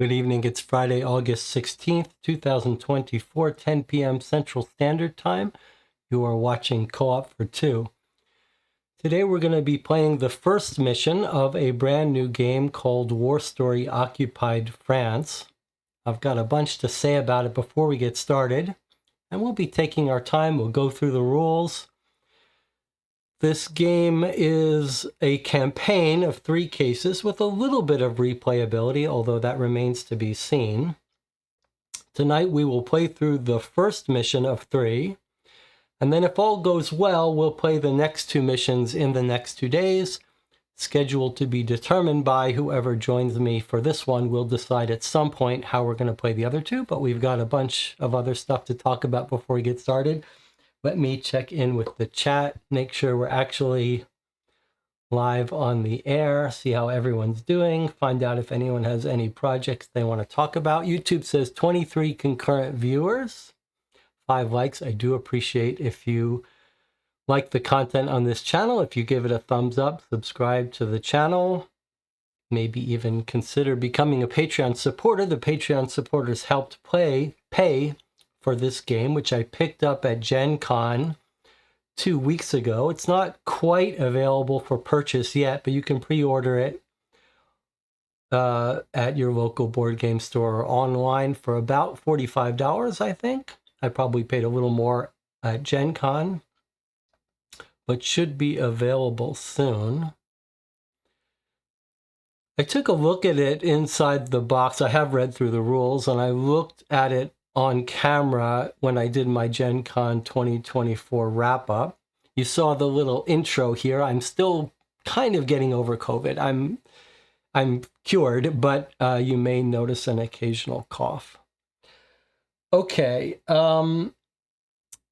Good evening. It's Friday, August 16th, 2024, 10 p.m. Central Standard Time. You are watching Co-op for Two. Today we're going to be playing the first mission of a brand new game called War Story Occupied France. I've got a bunch to say about it before we get started, and we'll be taking our time. We'll go through the rules. This game is a campaign of 3 cases with a little bit of replayability, although that remains to be seen. Tonight we will play through the first mission of 3, and then if all goes well, we'll play the next 2 missions in the next 2 days, scheduled to be determined by whoever joins me for this one. We'll decide at some point how we're going to play the other 2, but we've got a bunch of other stuff to talk about before we get started. Let me check in with the chat, make sure we're actually live on the air, see how everyone's doing, find out if anyone has any projects they want to talk about. YouTube says 23 concurrent viewers, 5 likes. I do appreciate if you like the content on this channel, if you give it a thumbs up, subscribe to the channel, maybe even consider becoming a Patreon supporter. The Patreon supporters helped pay for this game, which I picked up at Gen Con 2 weeks ago. It's not quite available for purchase yet, but you can pre-order it at your local board game store or online for about $45, I think. I probably paid a little more at Gen Con, but should be available soon. I took a look at it inside the box. I have read through the rules, and I looked at it on camera when I did my Gen Con 2024 wrap-up. You saw the little intro here. I'm still kind of getting over COVID. I'm cured, but you may notice an occasional cough. Okay,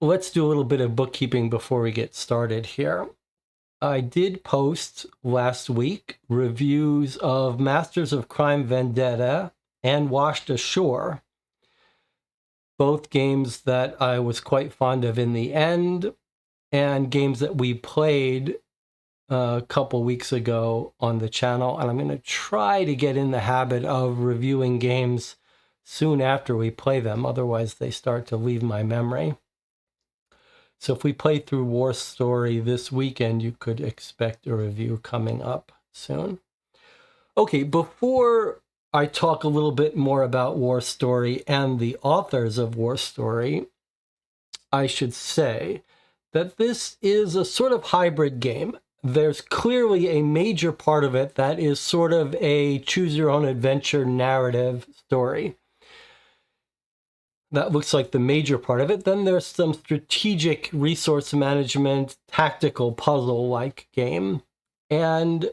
let's do a little bit of bookkeeping before we get started here. I did post last week reviews of Masters of Crime Vendetta and Washed Ashore, both games that I was quite fond of in the end, and games that we played a couple weeks ago on the channel. And I'm going to try to get in the habit of reviewing games soon after we play them. Otherwise, they start to leave my memory. So if we play through War Story this weekend, you could expect a review coming up soon. Okay, before I talk a little bit more about War Story and the authors of War Story, I should say that this is a sort of hybrid game. There's clearly a major part of it that is sort of a choose-your-own-adventure narrative story. That looks like the major part of it. Then there's some strategic resource management, tactical puzzle-like game. And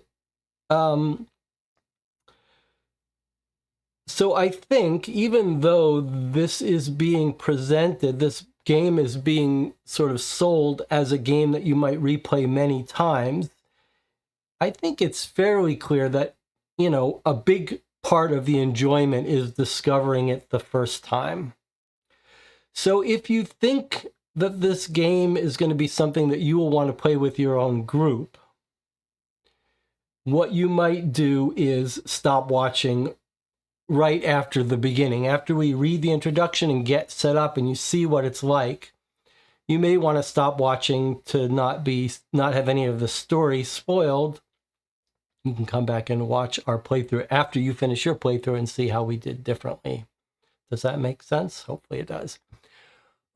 so I think even though this is being presented, this game is being sort of sold as a game that you might replay many times, I think it's fairly clear that, you know, a big part of the enjoyment is discovering it the first time. So if you think that this game is going to be something that you will want to play with your own group, what you might do is stop watching right after the beginning. After we read the introduction and get set up and you see what it's like, you may want to stop watching to not have any of the story spoiled. You can come back and watch our playthrough after you finish your playthrough and see how we did differently. Does that make sense? Hopefully it does.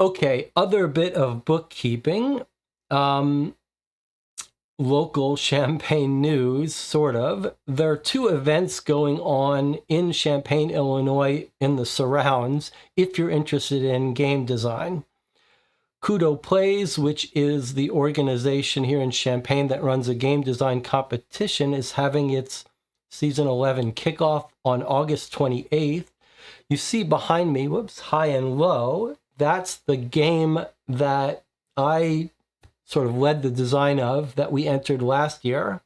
Okay, other bit of bookkeeping. Local Champaign news, sort of. There are 2 events going on in Champaign, Illinois, in the surrounds, if you're interested in game design. Kudo Plays, which is the organization here in Champaign that runs a game design competition, is having its Season 11 kickoff on August 28th. You see behind me, whoops, High and Low. That's the game that I sort of led the design of, that we entered last year,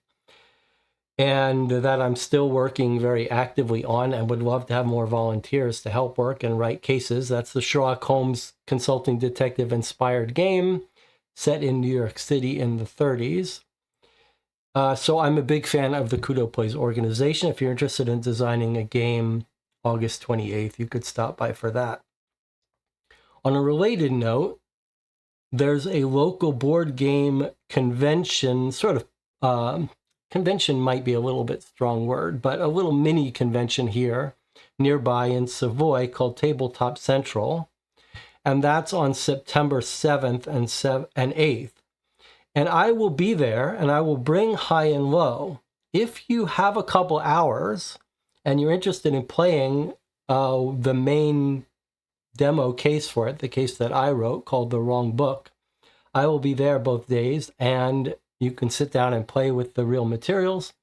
and that I'm still working very actively on and would love to have more volunteers to help work and write cases. That's the Sherlock Holmes consulting detective inspired game set in New York City in the 30s. So I'm a big fan of the Kudo Plays organization. If you're interested in designing a game August 28th. You could stop by for that. On a related note, there's a local board game convention, convention might be a little bit strong word, but a little mini convention here nearby in Savoy called Tabletop Central. And that's on September 7th and 8th. And I will be there, and I will bring High and Low. If you have a couple hours and you're interested in playing the main demo case for it, the case that I wrote called The Wrong Book, I will be there both days, and you can sit down and play with the real materials.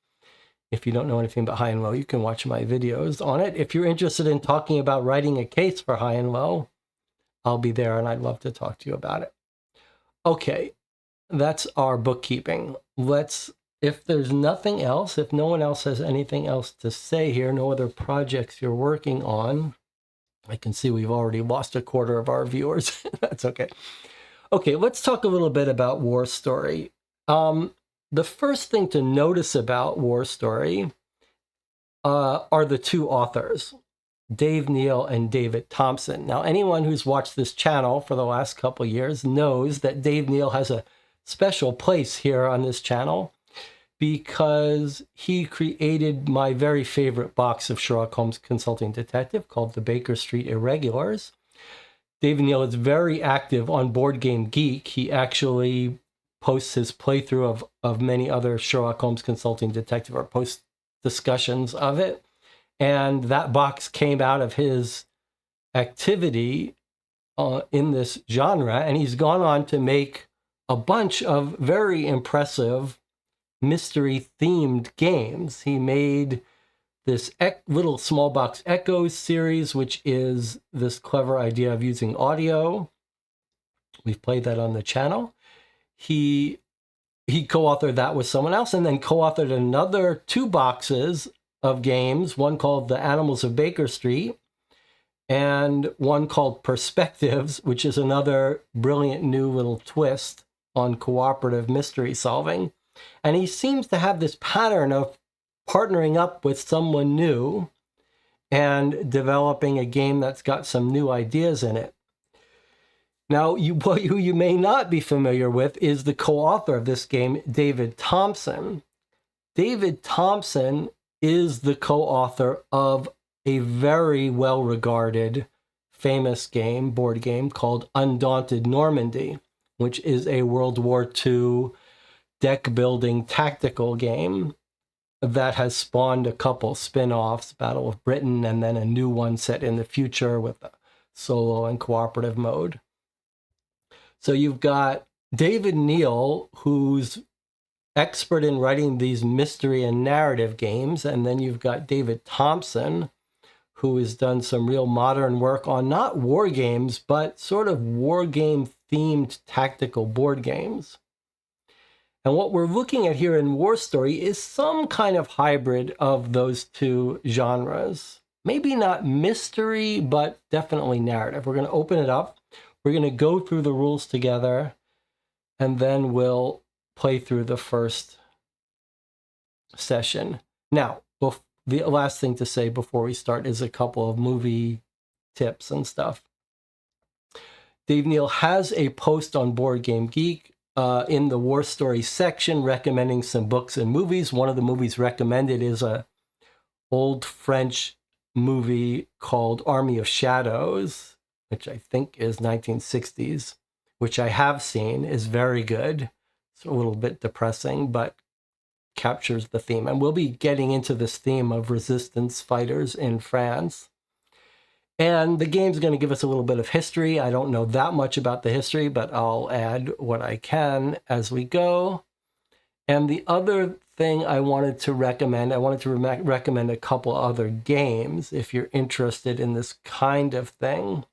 If you don't know anything about High and Low, you can watch my videos on it. If you're interested in talking about writing a case for High and Low, I'll be there, and I'd love to talk to you about it. Okay, that's our bookkeeping. If there's nothing else, if no one else has anything else to say here, no other projects you're working on, I can see we've already lost a quarter of our viewers. That's okay. Okay, let's talk a little bit about War Story. The first thing to notice about War Story are the two authors, Dave Neale and David Thompson. Now, anyone who's watched this channel for the last couple of years knows that Dave Neale has a special place here on this channel because he created my very favorite box of Sherlock Holmes Consulting Detective called The Baker Street Irregulars. Dave Neale is very active on Board Game Geek. He actually posts his playthrough of many other Sherlock Holmes Consulting Detective, or posts discussions of it. And that box came out of his activity in this genre, and he's gone on to make a bunch of very impressive mystery-themed games. He made this little small box Echoes series, which is this clever idea of using audio. We've played that on the channel. He co-authored that with someone else, and then co-authored another 2 boxes of games, one called The Animals of Baker Street, and one called Perspectives, which is another brilliant new little twist on cooperative mystery solving. And he seems to have this pattern of partnering up with someone new and developing a game that's got some new ideas in it. Now, who you may not be familiar with is the co-author of this game, David Thompson. David Thompson is the co-author of a very well-regarded, famous board game called Undaunted Normandy, which is a World War II deck-building tactical game that has spawned a couple spin-offs, Battle of Britain, and then a new one set in the future with a solo and cooperative mode. So you've got David Neale, who's expert in writing these mystery and narrative games, and then you've got David Thompson, who has done some real modern work on not war games, but sort of war game themed tactical board games. And what we're looking at here in War Story is some kind of hybrid of those two genres. Maybe not mystery, but definitely narrative. We're going to open it up. We're going to go through the rules together, and then we'll play through the first session. Now, the last thing to say before we start is a couple of movie tips and stuff. Dave Neale has a post on Board Game Geek in the War Story section recommending some books and movies. One of the movies recommended is a old French movie called Army of Shadows, which I think is 1960s, which I have seen, is very good. It's a little bit depressing, but captures the theme. And we'll be getting into this theme of resistance fighters in France. And the game's going to give us a little bit of history. I don't know that much about the history, but I'll add what I can as we go. And the other thing I wanted to recommend a couple other games if you're interested in this kind of thing.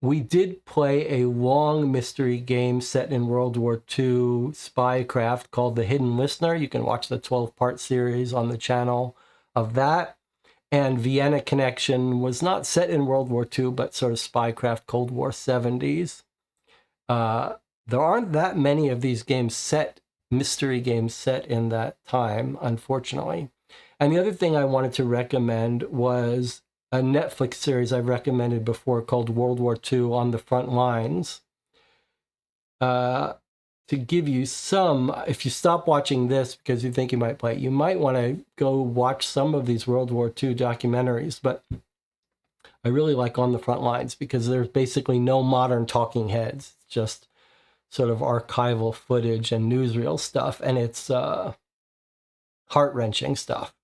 We did play a long mystery game set in World War II spycraft called The Hidden Listener. You can watch the 12-part series on the channel of that. And Vienna Connection was not set in World War II, but sort of spycraft Cold War 70s. There aren't that many of these games mystery games set in that time, unfortunately. And the other thing I wanted to recommend was a Netflix series I've recommended before called World War II on the Front Lines. To give you some, if you stop watching this because you think you might play it, you might want to go watch some of these World War II documentaries. But I really like On the Front Lines because there's basically no modern talking heads. It's just sort of archival footage and newsreel stuff. And it's heart-wrenching stuff.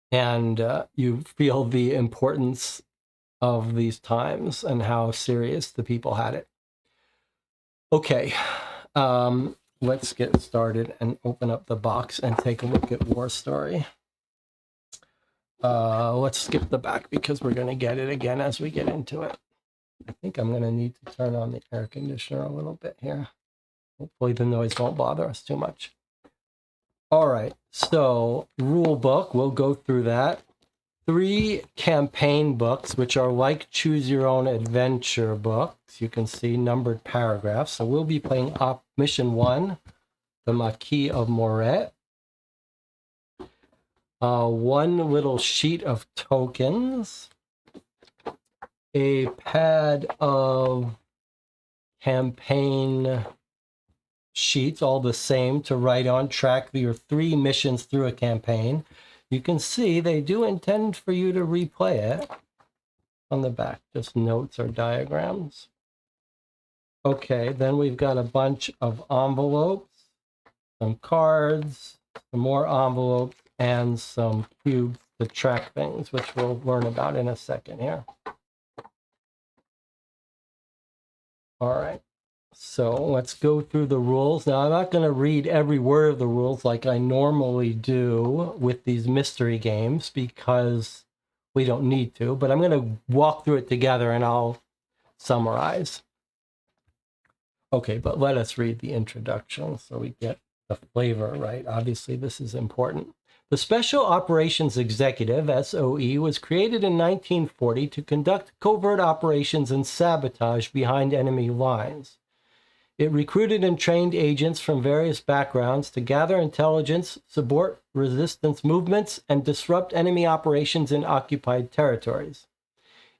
And you feel the importance of these times and how serious the people had it. Okay, let's get started and open up the box and take a look at War Story. Let's skip the back because we're going to get it again as we get into it. I think I'm going to need to turn on the air conditioner a little bit here. Hopefully the noise won't bother us too much. All right, so rule book, we'll go through that. 3 campaign books, which are like Choose Your Own Adventure books. You can see numbered paragraphs. So we'll be playing Mission 1, the Maquis of Morette. 1 little sheet of tokens. A pad of campaign sheets, all the same, to write on, track your 3 missions through a campaign. You can see they do intend for you to replay it on the back, just notes or diagrams. Okay, then we've got a bunch of envelopes, some cards, some more envelopes, and some cubes to track things, which we'll learn about in a second here. All right. So let's go through the rules. Now, I'm not going to read every word of the rules like I normally do with these mystery games because we don't need to, but I'm going to walk through it together and I'll summarize. Okay, but let us read the introduction so we get the flavor right. Obviously, this is important. The Special Operations Executive, SOE, was created in 1940 to conduct covert operations and sabotage behind enemy lines. It recruited and trained agents from various backgrounds to gather intelligence, support resistance movements, and disrupt enemy operations in occupied territories.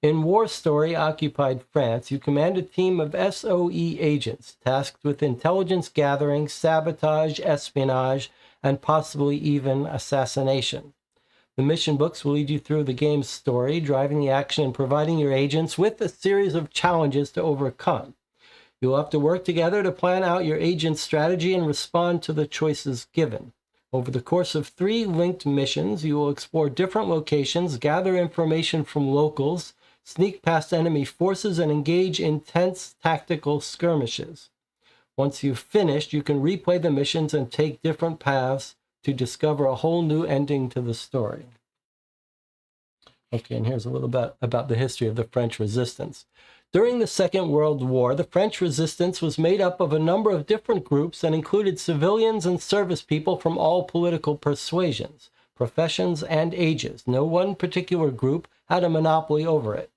In War Story, Occupied France, you command a team of SOE agents tasked with intelligence gathering, sabotage, espionage, and possibly even assassination. The mission books will lead you through the game's story, driving the action and providing your agents with a series of challenges to overcome. You will have to work together to plan out your agent's strategy and respond to the choices given. Over the course of 3 linked missions, you will explore different locations, gather information from locals, sneak past enemy forces, and engage in intense tactical skirmishes. Once you've finished, you can replay the missions and take different paths to discover a whole new ending to the story. Okay, and here's a little bit about the history of the French resistance. During the Second World War, the French resistance was made up of a number of different groups and included civilians and service people from all political persuasions, professions, and ages. No one particular group had a monopoly over it.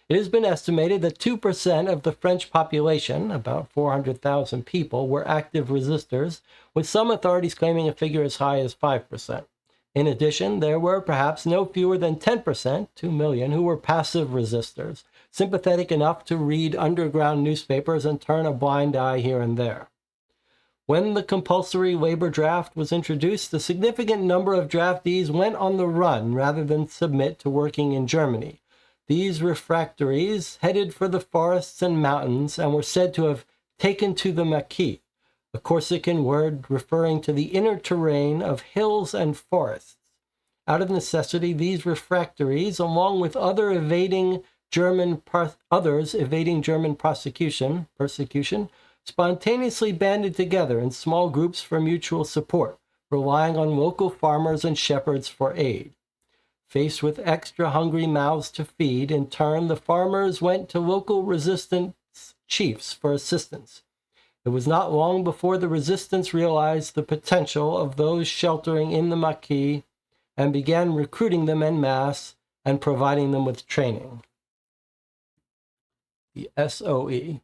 It has been estimated that 2% of the French population, about 400,000 people, were active resistors, with some authorities claiming a figure as high as 5%. In addition, there were perhaps no fewer than 10%, 2 million, who were passive resistors, sympathetic enough to read underground newspapers and turn a blind eye here and there. When the compulsory labor draft was introduced, a significant number of draftees went on the run rather than submit to working in Germany. These refractories headed for the forests and mountains and were said to have taken to the Maquis, a Corsican word referring to the inner terrain of hills and forests. Out of necessity, these refractories, along with others evading German persecution, spontaneously banded together in small groups for mutual support, relying on local farmers and shepherds for aid. Faced with extra hungry mouths to feed, in turn, the farmers went to local resistance chiefs for assistance. It was not long before the resistance realized the potential of those sheltering in the Maquis and began recruiting them en masse and providing them with training. The SOE.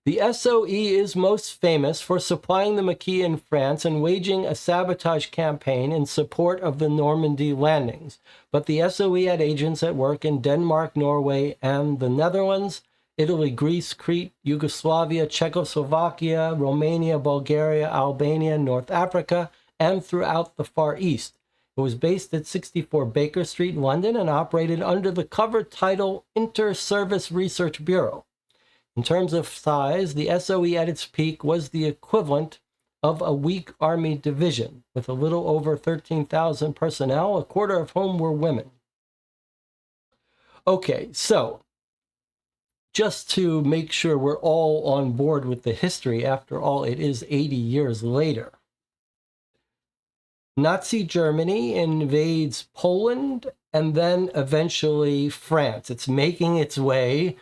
The SOE is most famous for supplying the Maquis in France and waging a sabotage campaign in support of the Normandy landings. But the SOE had agents at work in Denmark, Norway, and the Netherlands, Italy, Greece, Crete, Yugoslavia, Czechoslovakia, Romania, Bulgaria, Albania, North Africa, and throughout the Far East. It was based at 64 Baker Street, London, and operated under the cover title Inter-Service Research Bureau. In terms of size, the SOE at its peak was the equivalent of a weak army division, with a little over 13,000 personnel, a quarter of whom were women. Okay, so just to make sure we're all on board with the history, after all, it is 80 years later. Nazi Germany invades Poland and then eventually France. It's making its way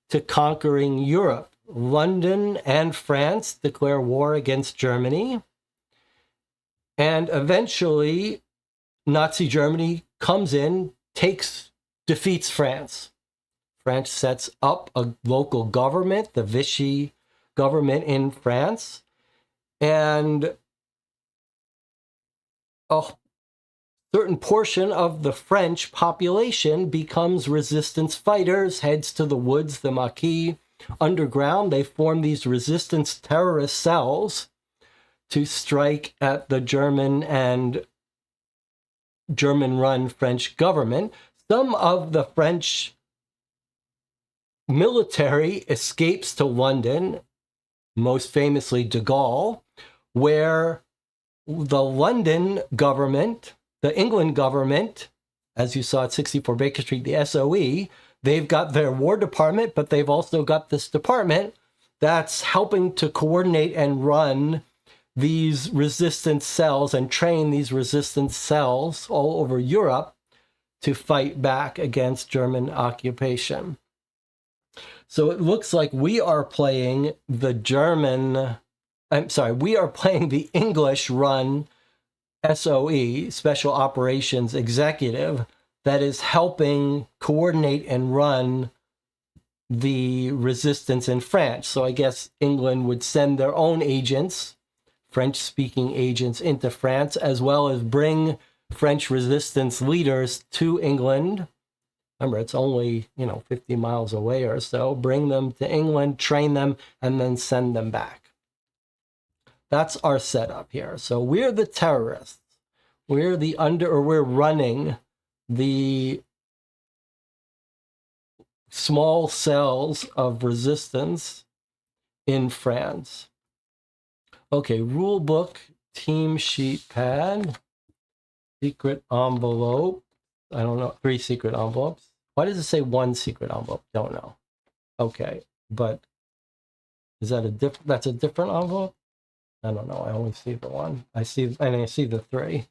to conquering Europe. London and France declare war against Germany. And eventually, Nazi Germany comes in, defeats France. France sets up a local government, the Vichy government in France. And a certain portion of the French population becomes resistance fighters, heads to the woods, the Maquis. Underground, they form these resistance terrorist cells to strike at the German and German-run French government. Some of the French military escapes to London, most famously de Gaulle, where the London government, the England government, as you saw at 64 Baker Street, the SOE, they've got their War Department, but they've also got this department that's helping to coordinate and run these resistance cells and train these resistance cells all over Europe to fight back against German occupation. So it looks like we are playing the English-run SOE, Special Operations Executive, that is helping coordinate and run the resistance in France. So I guess England would send their own agents, French-speaking agents, into France, as well as bring French resistance leaders to England. Remember, it's only, 50 miles away or so. Bring them to England, train them, and then send them back. That's our setup here. So we're the terrorists. We're running the small cells of resistance in France. Okay, rule book, team sheet pad, secret envelope. I don't know, 3 secret envelopes. Why does it say 1 secret envelope? Don't know. Okay, but is that that's a different envelope? I don't know. I only see the 1. I see the 3.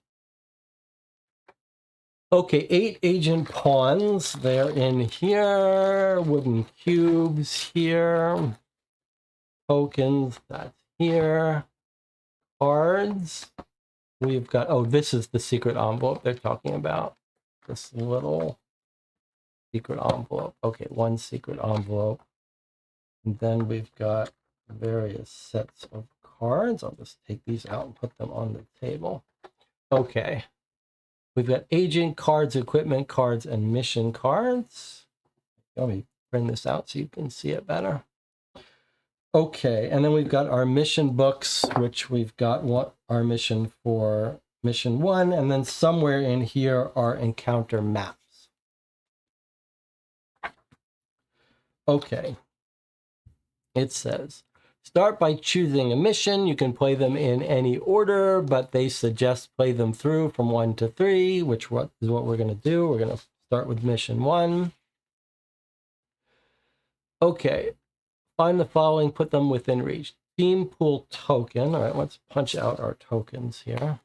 Okay, 8 agent pawns. They're in here. Wooden cubes here. Tokens. That's here. Cards. We've got. Oh, this is the secret envelope they're talking about. This little secret envelope. Okay, 1 secret envelope. And then we've got various sets of cards. I'll just take these out and put them on the table. Okay. We've got agent cards, equipment cards, and mission cards. Let me bring this out so you can see it better. Okay, and then we've got our mission books, which we've got our mission for mission 1, and then somewhere in here are encounter maps. Okay. It says, start by choosing a mission. You can play them in any order, but they suggest play them through from 1 to 3, which is what we're going to do. We're going to start with mission 1. Okay. Find the following, put them within reach. Team pool token. All right, let's punch out our tokens here.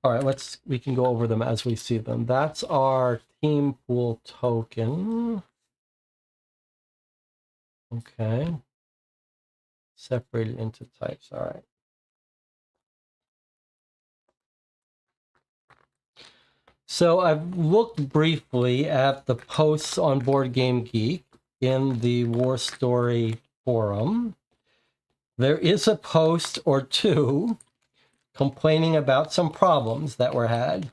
All right, we can go over them as we see them. That's our team pool token. Okay. Separated into types. All right. So I've looked briefly at the posts on Board Game Geek in the War Story forum. There is a post or two complaining about some problems that were had.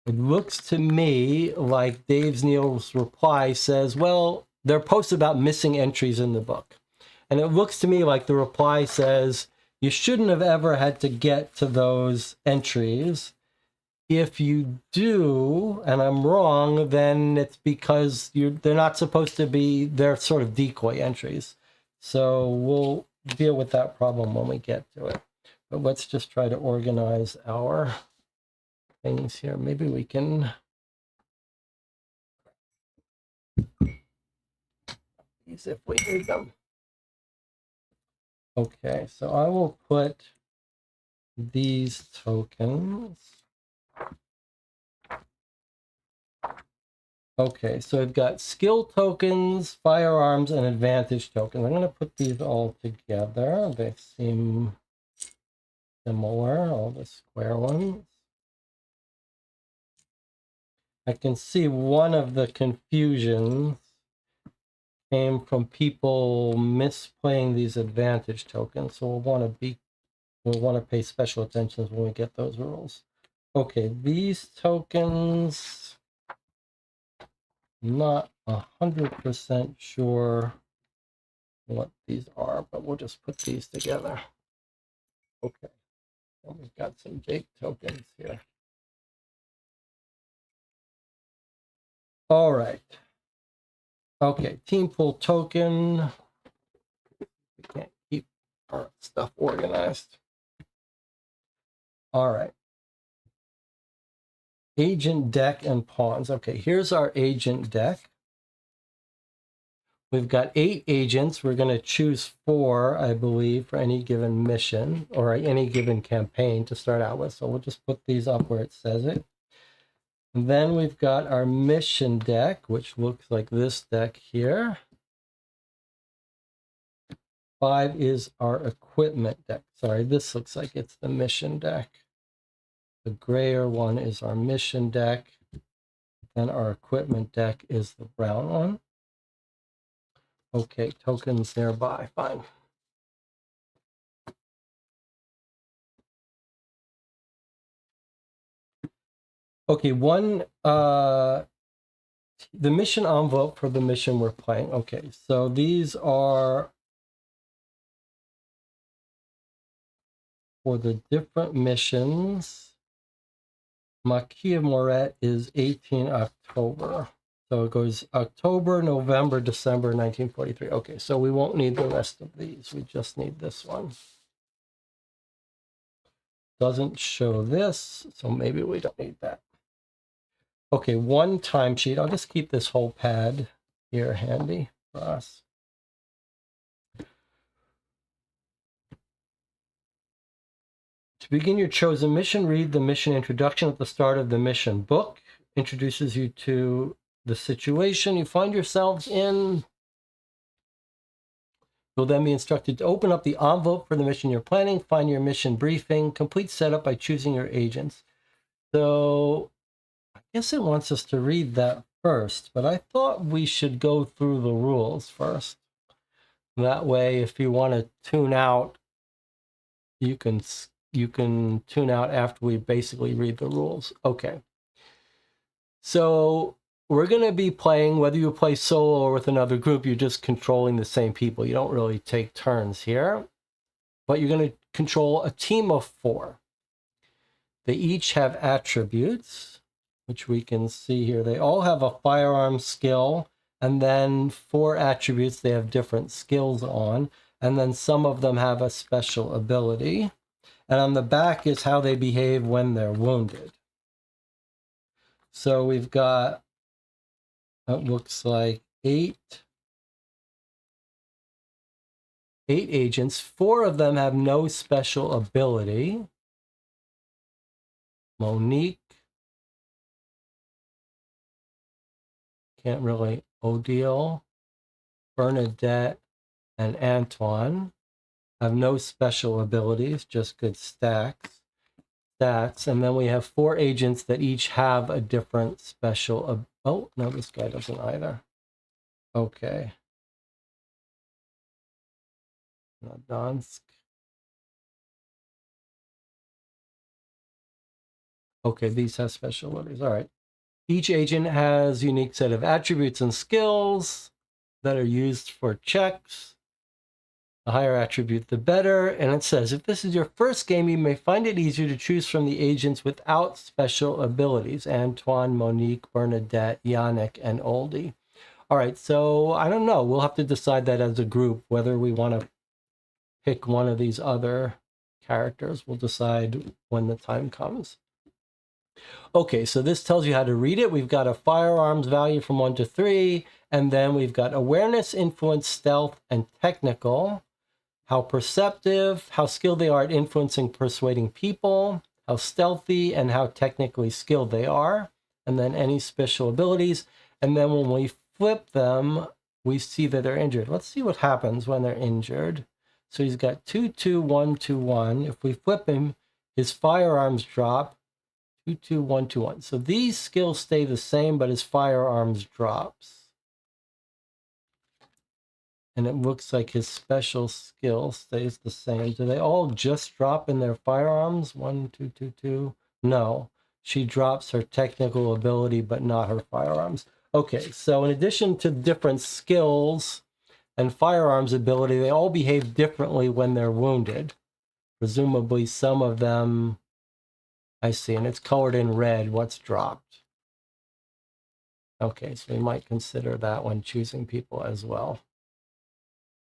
It looks to me like Dave Neale's reply says, well, there are posts about missing entries in the book. And it looks to me like the reply says, you shouldn't have ever had to get to those entries. If you do, and I'm wrong, then it's because they're not supposed to be, they're sort of decoy entries. So we'll deal with that problem when we get to it. But let's just try to organize our things here. Maybe we can use if we need them. Okay, so I will put these tokens. Okay, so I've got skill tokens, firearms, and advantage tokens. I'm going to put these all together. They seem similar, all the square ones. I can see one of the confusions came from people misplaying these advantage tokens. So we'll want to pay special attention when we get those rules. Okay, these tokens, not 100% sure what these are, but we'll just put these together. Okay, and we've got some big tokens here. All right. Okay, team pool token. We can't keep our stuff organized. All right. Agent deck and pawns. Okay, here's our agent deck. We've got 8 agents. We're going to choose 4, I believe, for any given mission or any given campaign to start out with. So we'll just put these up where it says it. And then we've got our mission deck, which looks like this deck here. 5 is our equipment deck. Sorry, this looks like it's the mission deck. The grayer one is our mission deck. Then our equipment deck is the brown one. Okay, tokens nearby, fine. Okay, the mission envelope for the mission we're playing. Okay, so these are for the different missions. Maquis of Morette is 18 October. So it goes October, November, December 1943. Okay, so we won't need the rest of these. We just need this one. Doesn't show this, so maybe we don't need that. Okay, one timesheet. I'll just keep this whole pad here handy for us. To begin your chosen mission, read the mission introduction at the start of the mission book. Introduces you to the situation you find yourselves in. You'll then be instructed to open up the envelope for the mission you're planning, find your mission briefing, complete setup by choosing your agents. So I guess it wants us to read that first, but I thought we should go through the rules first. That way, if you want to tune out, you can tune out after we basically read the rules. Okay. So we're going to be playing, whether you play solo or with another group, you're just controlling the same people. You don't really take turns here, but you're going to control a team of 4. They each have attributes, which we can see here. They all have a firearm skill, and then 4 attributes they have different skills on, and then some of them have a special ability. And on the back is how they behave when they're wounded. So we've got, it looks like 8 agents. 4 of them have no special ability. Monique, can't really, Odile, Bernadette, and Antoine have no special abilities, just good stacks. stats, and then we have 4 agents that each have a different special. Oh, no, this guy doesn't either. Okay. Donsk. Okay, these have special abilities. All right. Each agent has a unique set of attributes and skills that are used for checks. The higher attribute, the better. And it says, if this is your first game, you may find it easier to choose from the agents without special abilities. Antoine, Monique, Bernadette, Yannick, and Oldie. All right, so I don't know. We'll have to decide that as a group, whether we want to pick one of these other characters. We'll decide when the time comes. Okay, so this tells you how to read it. We've got a firearms value from 1 to 3, and then we've got awareness, influence, stealth, and technical. How perceptive, how skilled they are at influencing, persuading people, how stealthy, and how technically skilled they are, and then any special abilities. And then when we flip them, we see that they're injured. Let's see what happens when they're injured. So he's got 2, 2, 1, 2, 1. If we flip him, his firearms drop. 2, 2, 1, 2, 1. So these skills stay the same, but his firearms drops. And it looks like his special skill stays the same. Do they all just drop in their firearms? 1, 2, 2, 2. No, she drops her technical ability, but not her firearms. Okay, so in addition to different skills and firearms ability, they all behave differently when they're wounded. Presumably some of them, I see, and it's colored in red, what's dropped. Okay, so we might consider that when choosing people as well.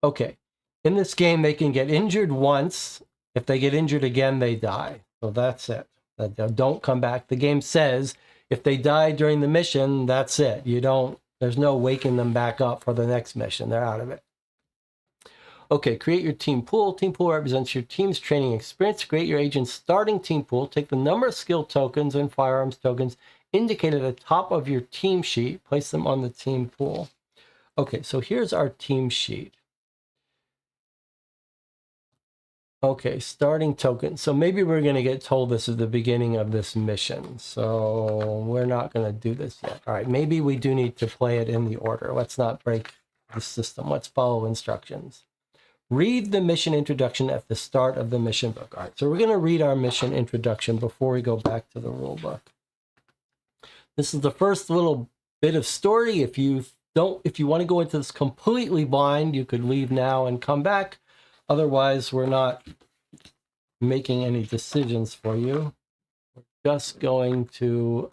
Okay, in this game, they can get injured once. If they get injured again, they die. So that's it. They don't come back. The game says if they die during the mission, that's it. There's no waking them back up for the next mission. They're out of it. Okay, create your team pool. Team pool represents your team's training experience. Create your agent's starting team pool. Take the number of skill tokens and firearms tokens indicated at the top of your team sheet. Place them on the team pool. Okay, so here's our team sheet. Okay, starting token. So maybe we're going to get told this is the beginning of this mission. So we're not going to do this yet. All right, maybe we do need to play it in the order. Let's not break the system. Let's follow instructions. Read the mission introduction at the start of the mission book. All right, so we're going to read our mission introduction before we go back to the rule book. This is the first little bit of story. If you want to go into this completely blind, you could leave now and come back. Otherwise, we're not making any decisions for you. We're just going to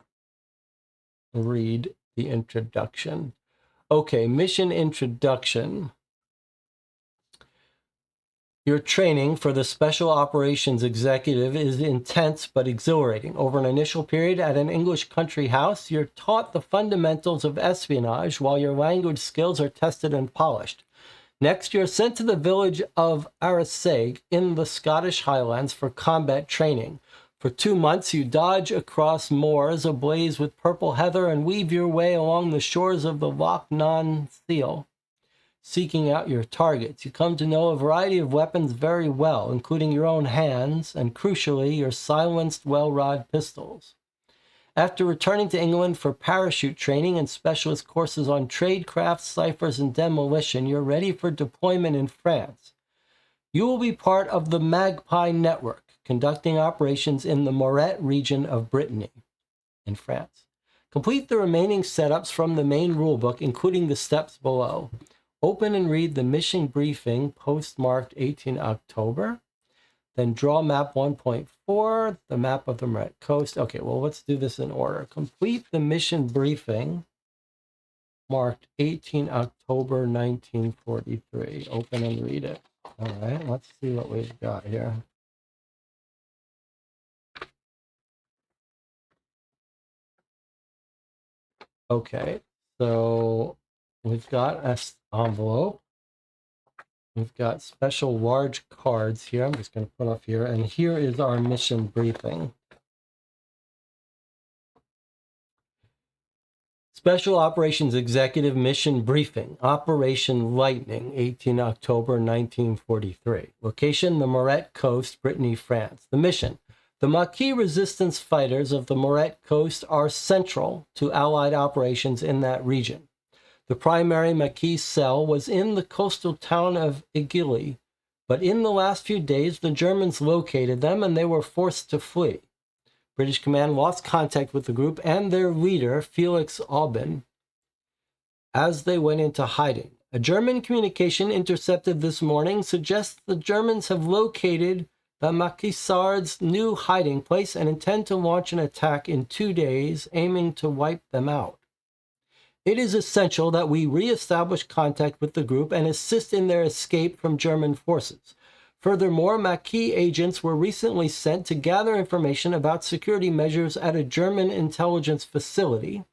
read the introduction. Okay, mission introduction. Your training for the Special Operations Executive is intense but exhilarating. Over an initial period at an English country house, you're taught the fundamentals of espionage while your language skills are tested and polished. Next, you're sent to the village of Arisaig in the Scottish Highlands for combat training. For 2 months, you dodge across moors ablaze with purple heather and weave your way along the shores of the Loch Nan Seal, seeking out your targets. You come to know a variety of weapons very well, including your own hands and, crucially, your silenced well-rod pistols. After returning to England for parachute training and specialist courses on tradecraft, ciphers, and demolition, you're ready for deployment in France. You will be part of the Maquis network, conducting operations in the Morette region of Brittany, in France. Complete the remaining setups from the main rulebook, including the steps below. Open and read the mission briefing, postmarked 18 October. Then draw map 1.4, the map of the Morette coast. Okay, well, let's do this in order. Complete the mission briefing, marked 18 October 1943. Open and read it. All right, let's see what we've got here. Okay, so we've got an envelope. We've got special large cards here. I'm just going to put off here. And here is our mission briefing. Special Operations Executive Mission Briefing. Operation Lightning, 18 October 1943. Location, the Morette Coast, Brittany, France. The mission. The Maquis resistance fighters of the Morette coast are central to Allied operations in that region. The primary Maquis cell was in the coastal town of Igili, but in the last few days the Germans located them and they were forced to flee. British command lost contact with the group and their leader, Felix Aubin, as they went into hiding. A German communication intercepted this morning suggests the Germans have located the Maquisards' new hiding place and intend to launch an attack in 2 days, aiming to wipe them out. It is essential that we reestablish contact with the group and assist in their escape from German forces. Furthermore, Maquis agents were recently sent to gather information about security measures at a German intelligence facility,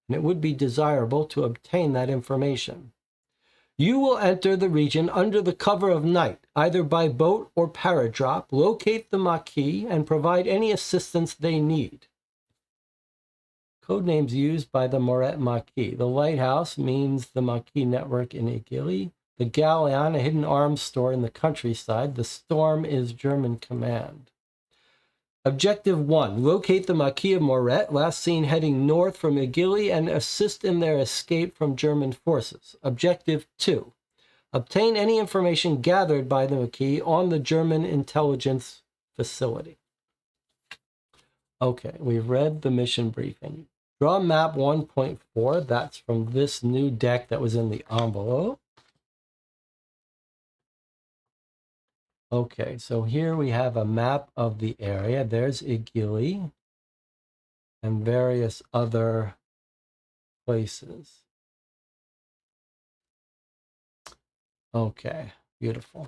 and it would be desirable to obtain that information. You will enter the region under the cover of night, either by boat or paradrop, locate the Maquis, and provide any assistance they need. Codenames used by the Morette Maquis. The lighthouse means the Maquis network in Igili. The galleon, a hidden arms store in the countryside. The storm is German command. Objective 1. Locate the Maquis of Morette, last seen heading north from Igili, and assist in their escape from German forces. Objective 2. Obtain any information gathered by the Maquis on the German intelligence facility. Okay, we've read the mission briefing. Draw map 1.4. That's from this new deck that was in the envelope. Okay, so here we have a map of the area. There's Igili and various other places. Okay, beautiful.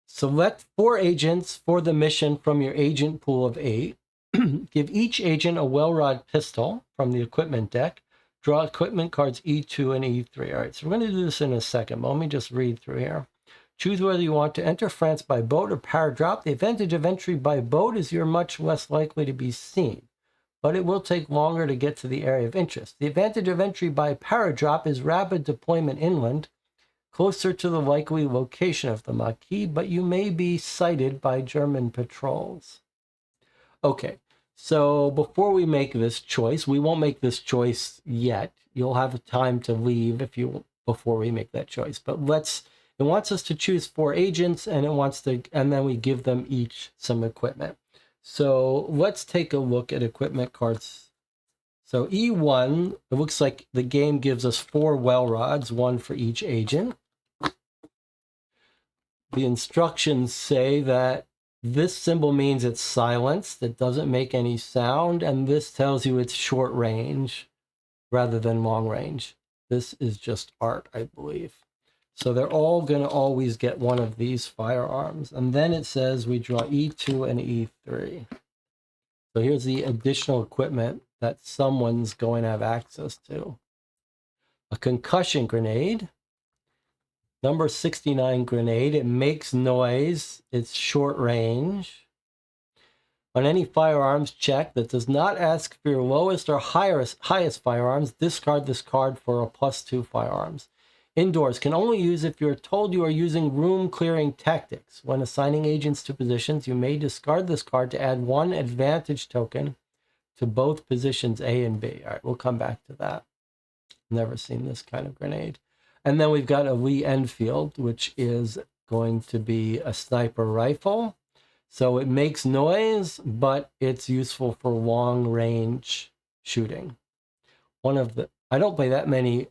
Select 4 agents for the mission from your agent pool of 8. Give each agent a well-rod pistol from the equipment deck. Draw equipment cards E2 and E3. All right, so we're going to do this in a second, but let me just read through here. Choose whether you want to enter France by boat or paradrop. The advantage of entry by boat is you're much less likely to be seen, but it will take longer to get to the area of interest. The advantage of entry by paradrop is rapid deployment inland, closer to the likely location of the Maquis, but you may be sighted by German patrols. Okay. So before we make this choice, we won't make this choice yet. You'll have time to leave before we make that choice. But it wants us to choose 4 agents, and and then we give them each some equipment. So let's take a look at equipment cards. So E1, it looks like the game gives us 4 well rods, 1 for each agent. The instructions say that this symbol means it's silenced, it doesn't make any sound, and this tells you it's short range rather than long range. This is just art, I believe. So they're all going to always get one of these firearms. And then it says we draw E2 and E3. So here's the additional equipment that someone's going to have access to. A concussion grenade. Number 69 grenade. It makes noise. It's short range. On any firearms check that does not ask for your lowest or highest firearms, discard this card for a +2 firearms. Indoors, can only use if you're told you are using room clearing tactics. When assigning agents to positions, you may discard this card to add 1 advantage token to both positions A and B. All right, we'll come back to that. Never seen this kind of grenade. And then we've got a Lee Enfield, which is going to be a sniper rifle. So it makes noise, but it's useful for long range shooting. I don't play that many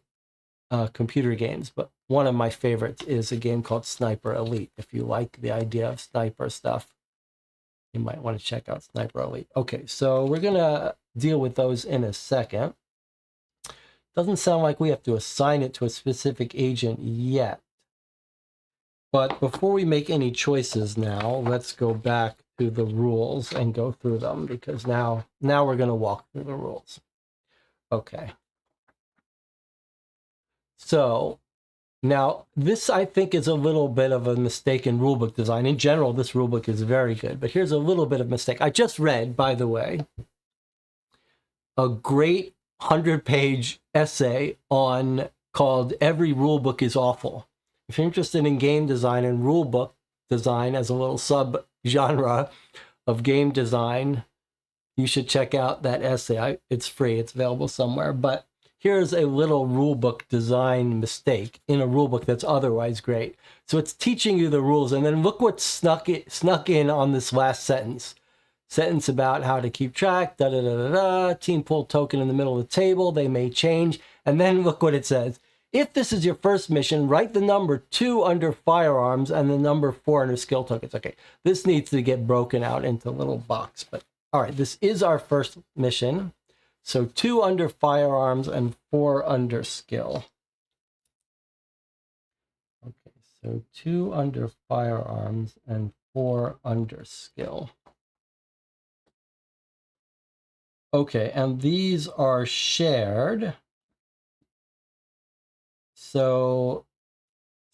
computer games, but one of my favorites is a game called Sniper Elite. If you like the idea of sniper stuff, you might want to check out Sniper Elite. Okay, so we're going to deal with those in a second. Doesn't sound like we have to assign it to a specific agent yet. But before we make any choices now, let's go back to the rules and go through them, because now we're going to walk through the rules. Okay. So now this, I think, is a little bit of a mistake in rulebook design. In general, this rulebook is very good, but here's a little bit of mistake. I just read, by the way, a great 100-page essay called "Every Rulebook is Awful." If you're interested in game design and rulebook design as a little sub-genre of game design, you should check out that essay. It's free. It's available somewhere. But here's a little rulebook design mistake in a rulebook that's otherwise great. So it's teaching you the rules, and then look what snuck in on this last sentence. Sentence about how to keep track, da-da-da-da-da, team pool token in the middle of the table, they may change. And then look what it says. If this is your first mission, write the number 2 under firearms and the number 4 under skill tokens. Okay, this needs to get broken out into a little box. But all right, this is our first mission. So 2 under firearms and 4 under skill. Okay, so 2 under firearms and 4 under skill. Okay, and these are shared. So,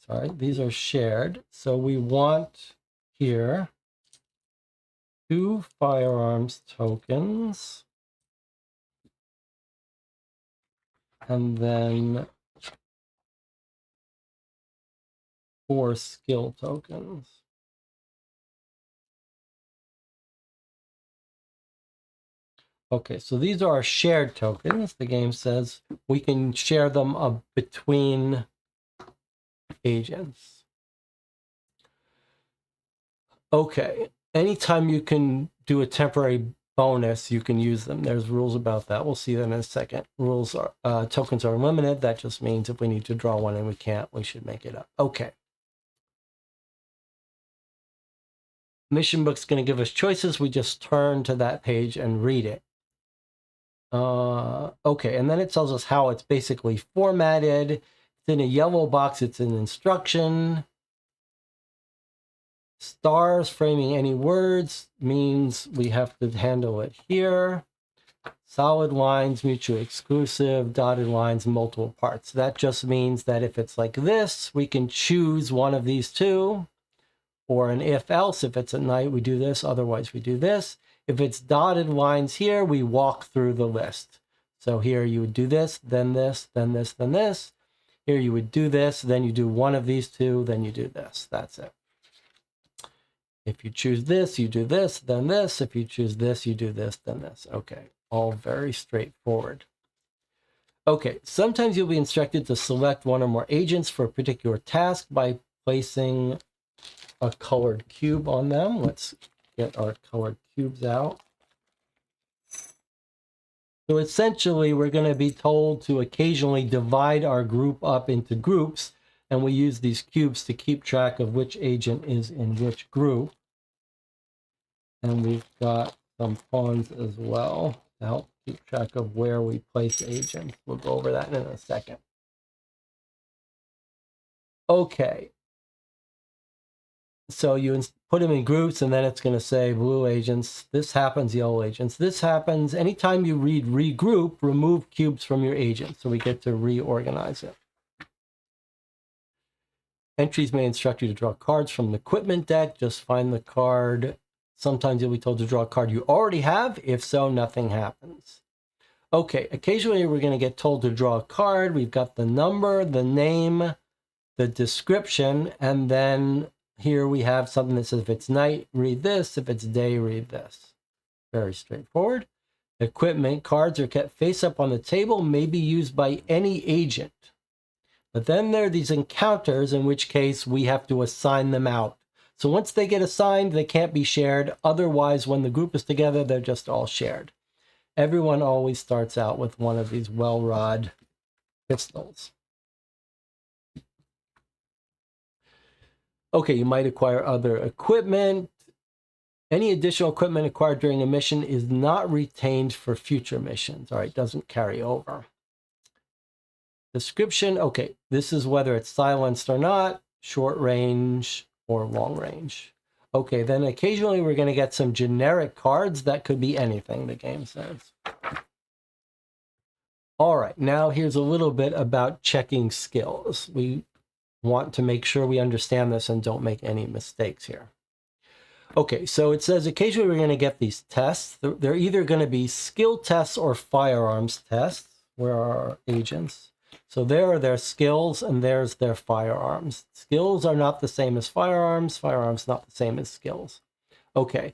sorry, these are shared. So we want here 2 firearms tokens. And then 4 skill tokens. Okay, so these are our shared tokens. The game says we can share them between agents. Okay, anytime you can do a temporary bonus, you can use them. There's rules about that. We'll see that in a second. Rules are tokens are limited. That just means if we need to draw one and we can't, we should make it up. Okay. Mission book's going to give us choices. We just turn to that page and read it. Okay, and then it tells us how it's basically formatted. It's in a yellow box. It's an instruction. Stars framing any words means we have to handle it here. Solid lines, mutually exclusive, dotted lines, multiple parts. That just means that if it's like this, we can choose one of these two. Or an if else, if it's at night, we do this, otherwise we do this. If it's dotted lines here, we walk through the list. So here you would do this, then this, then this, then this. Here you would do this, then you do one of these two, then you do this. That's it. If you choose this, you do this, then this. If you choose this, you do this, then this. Okay, all very straightforward. Okay, sometimes you'll be instructed to select one or more agents for a particular task by placing a colored cube on them. Let's get our colored cubes out. So essentially, we're going to be told to occasionally divide our group up into groups, and we use these cubes to keep track of which agent is in which group. And we've got some pawns as well to help keep track of where we place agents. We'll go over that in a second. Okay. So you put them in groups, and then it's going to say blue agents. This happens, yellow agents. This happens. Anytime you read regroup, remove cubes from your agent. So we get to reorganize it. Entries may instruct you to draw cards from the equipment deck. Just find the card. Sometimes you'll be told to draw a card you already have. If so, nothing happens. Okay, occasionally we're going to get told to draw a card. We've got the number, the name, the description, and then here we have something that says if it's night, read this. If it's day, read this. Very straightforward. Equipment cards are kept face up on the table, may be used by any agent. But then there are these encounters, in which case we have to assign them out. So once they get assigned, they can't be shared. Otherwise, when the group is together, they're just all shared. Everyone always starts out with one of these well-rod pistols. Okay, you might acquire other equipment. Any additional equipment acquired during a mission is not retained for future missions. All right, doesn't carry over. Description, okay, this is whether it's silenced or not, short range or long range. Okay, then occasionally we're going to get some generic cards. That could be anything, the game says. All right, now here's a little bit about checking skills. We want to make sure we understand this and don't make any mistakes here. Okay, so it says occasionally we're going to get these tests. They're either going to be skill tests or firearms tests. Where are our agents? So there are their skills and there's their firearms. Skills are not the same as firearms. Firearms not the same as skills. Okay,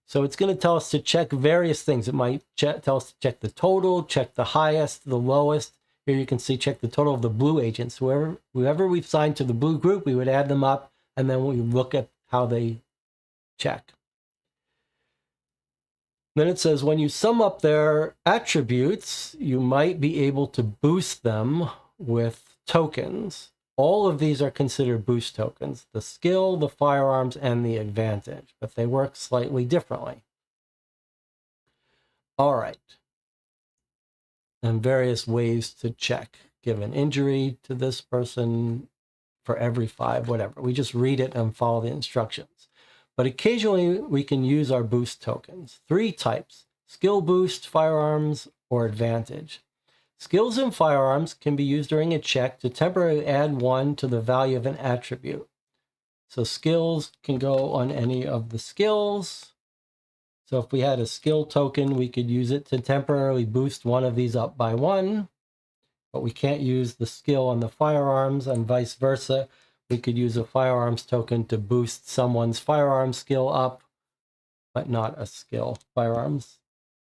so it's going to tell us to check various things. It might tell us to check the total, check the highest, the lowest. Here you can see check the total of the blue agents. Whoever we've signed to the blue group, we would add them up, and then we look at how they check. Then it says when you sum up their attributes, you might be able to boost them with tokens. All of these are considered boost tokens, the skill, the firearms, and the advantage, but they work slightly differently. All right. And various ways to check. Give an injury to this person for every 5, whatever. We just read it and follow the instructions. But occasionally we can use our boost tokens. 3 types: skill boost, firearms, or advantage. Skills and firearms can be used during a check to temporarily add 1 to the value of an attribute. So skills can go on any of the skills. So if we had a skill token, we could use it to temporarily boost one of these up by 1, but we can't use the skill on the firearms, and vice versa. We could use a firearms token to boost someone's firearms skill up, but not a skill. Firearms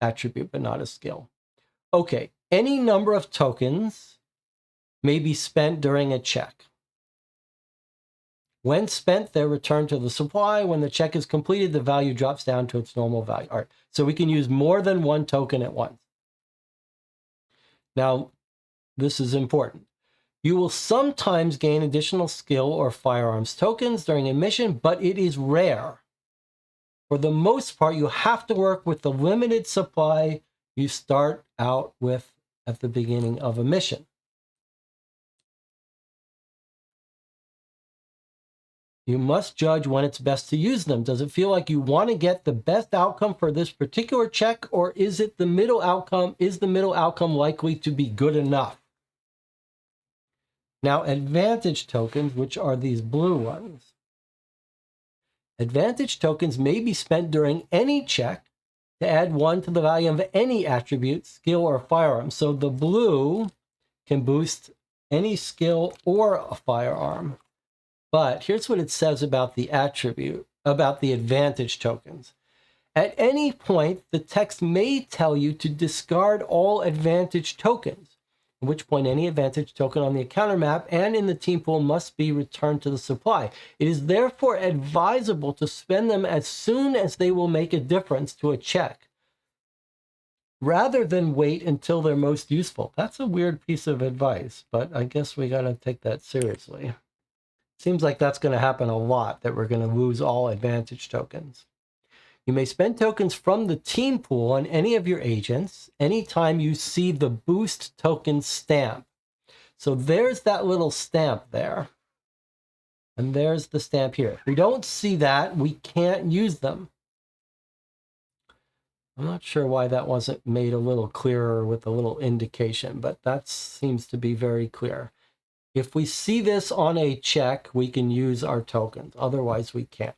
attribute, but not a skill. Okay, any number of tokens may be spent during a check. When spent, they're returned to the supply. When the check is completed, the value drops down to its normal value. All right, so we can use more than 1 token at once. Now, this is important. You will sometimes gain additional skill or firearms tokens during a mission, but it is rare. For the most part, you have to work with the limited supply you start out with at the beginning of a mission. You must judge when it's best to use them. Does it feel like you want to get the best outcome for this particular check, or is it the middle outcome? Is the middle outcome likely to be good enough? Now, advantage tokens, which are these blue ones. Advantage tokens may be spent during any check to add 1 to the value of any attribute, skill, or firearm. So the blue can boost any skill or a firearm. But here's what it says about the attribute, about the advantage tokens. At any point, the text may tell you to discard all advantage tokens, at which point any advantage token on the encounter map and in the team pool must be returned to the supply. It is therefore advisable to spend them as soon as they will make a difference to a check, rather than wait until they're most useful. That's a weird piece of advice, but I guess we got to take that seriously. Seems like that's going to happen a lot, that we're going to lose all advantage tokens. You may spend tokens from the team pool on any of your agents anytime you see the boost token stamp. So there's that little stamp there. And there's the stamp here. If we don't see that, we can't use them. I'm not sure why that wasn't made a little clearer with a little indication, but that seems to be very clear. If we see this on a check, we can use our tokens. Otherwise, we can't.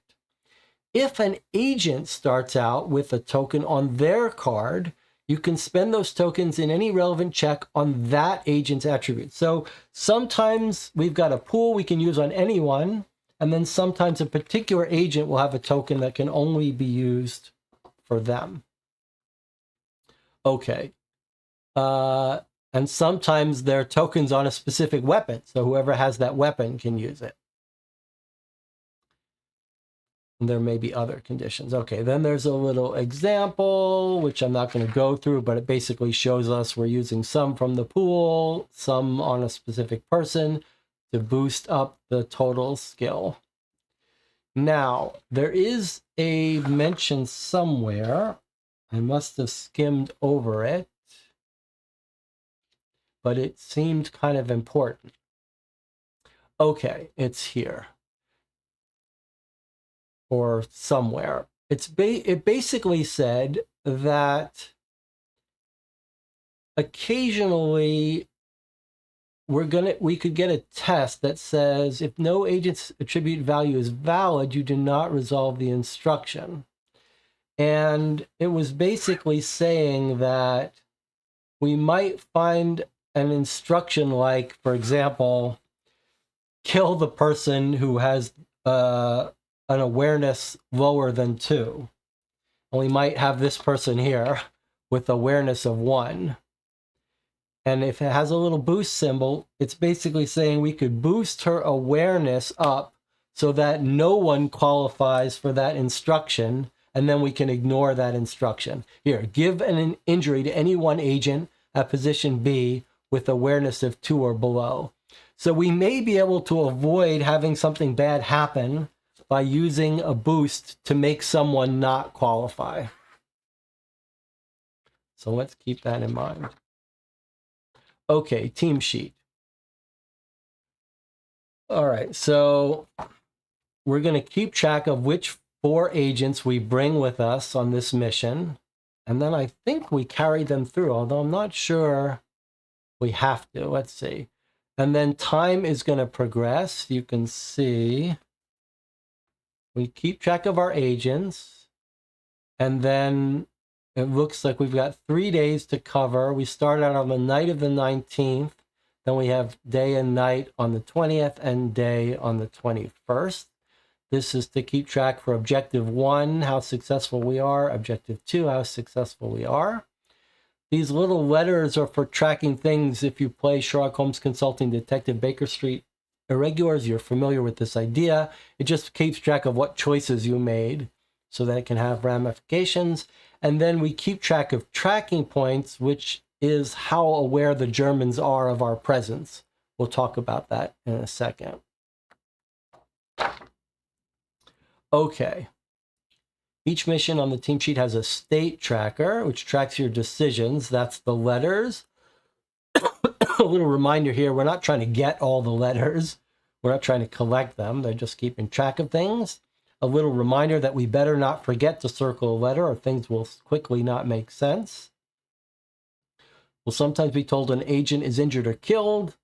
If an agent starts out with a token on their card, you can spend those tokens in any relevant check on that agent's attribute. So sometimes we've got a pool we can use on anyone, and then sometimes a particular agent will have a token that can only be used for them. Okay. And sometimes there are tokens on a specific weapon, so whoever has that weapon can use it. And there may be other conditions. Okay, then there's a little example, which I'm not going to go through, but it basically shows us we're using some from the pool, some on a specific person to boost up the total skill. Now, there is a mention somewhere. I must have skimmed over it, but it seemed kind of important. Okay, it's here. Or somewhere. It basically said that occasionally we could get a test that says if no agent's attribute value is valid, you do not resolve the instruction. And it was basically saying that we might find an instruction like, for example, kill the person who has an awareness lower than 2. And we might have this person here with awareness of 1. And if it has a little boost symbol, it's basically saying we could boost her awareness up so that no one qualifies for that instruction, and then we can ignore that instruction. Here, give an injury to any one agent at position B with awareness of 2 or below. So we may be able to avoid having something bad happen by using a boost to make someone not qualify. So let's keep that in mind. Okay, team sheet. All right, so we're going to keep track of which 4 agents we bring with us on this mission. And then I think we carry them through, although I'm not sure we have to. Let's see. And then time is going to progress. You can see we keep track of our agents. And then it looks like we've got 3 days to cover. We start out on the night of the 19th. Then we have day and night on the 20th and day on the 21st. This is to keep track for Objective 1, how successful we are. Objective 2, how successful we are. These little letters are for tracking things. If you play Sherlock Holmes Consulting Detective Baker Street Irregulars, you're familiar with this idea. It just keeps track of what choices you made so that it can have ramifications. And then we keep track of tracking points, which is how aware the Germans are of our presence. We'll talk about that in a second. Okay. Each mission on the team sheet has a state tracker, which tracks your decisions. That's the letters. A little reminder here, we're not trying to get all the letters. We're not trying to collect them. They're just keeping track of things. A little reminder that we better not forget to circle a letter or things will quickly not make sense. We'll sometimes be told an agent is injured or killed.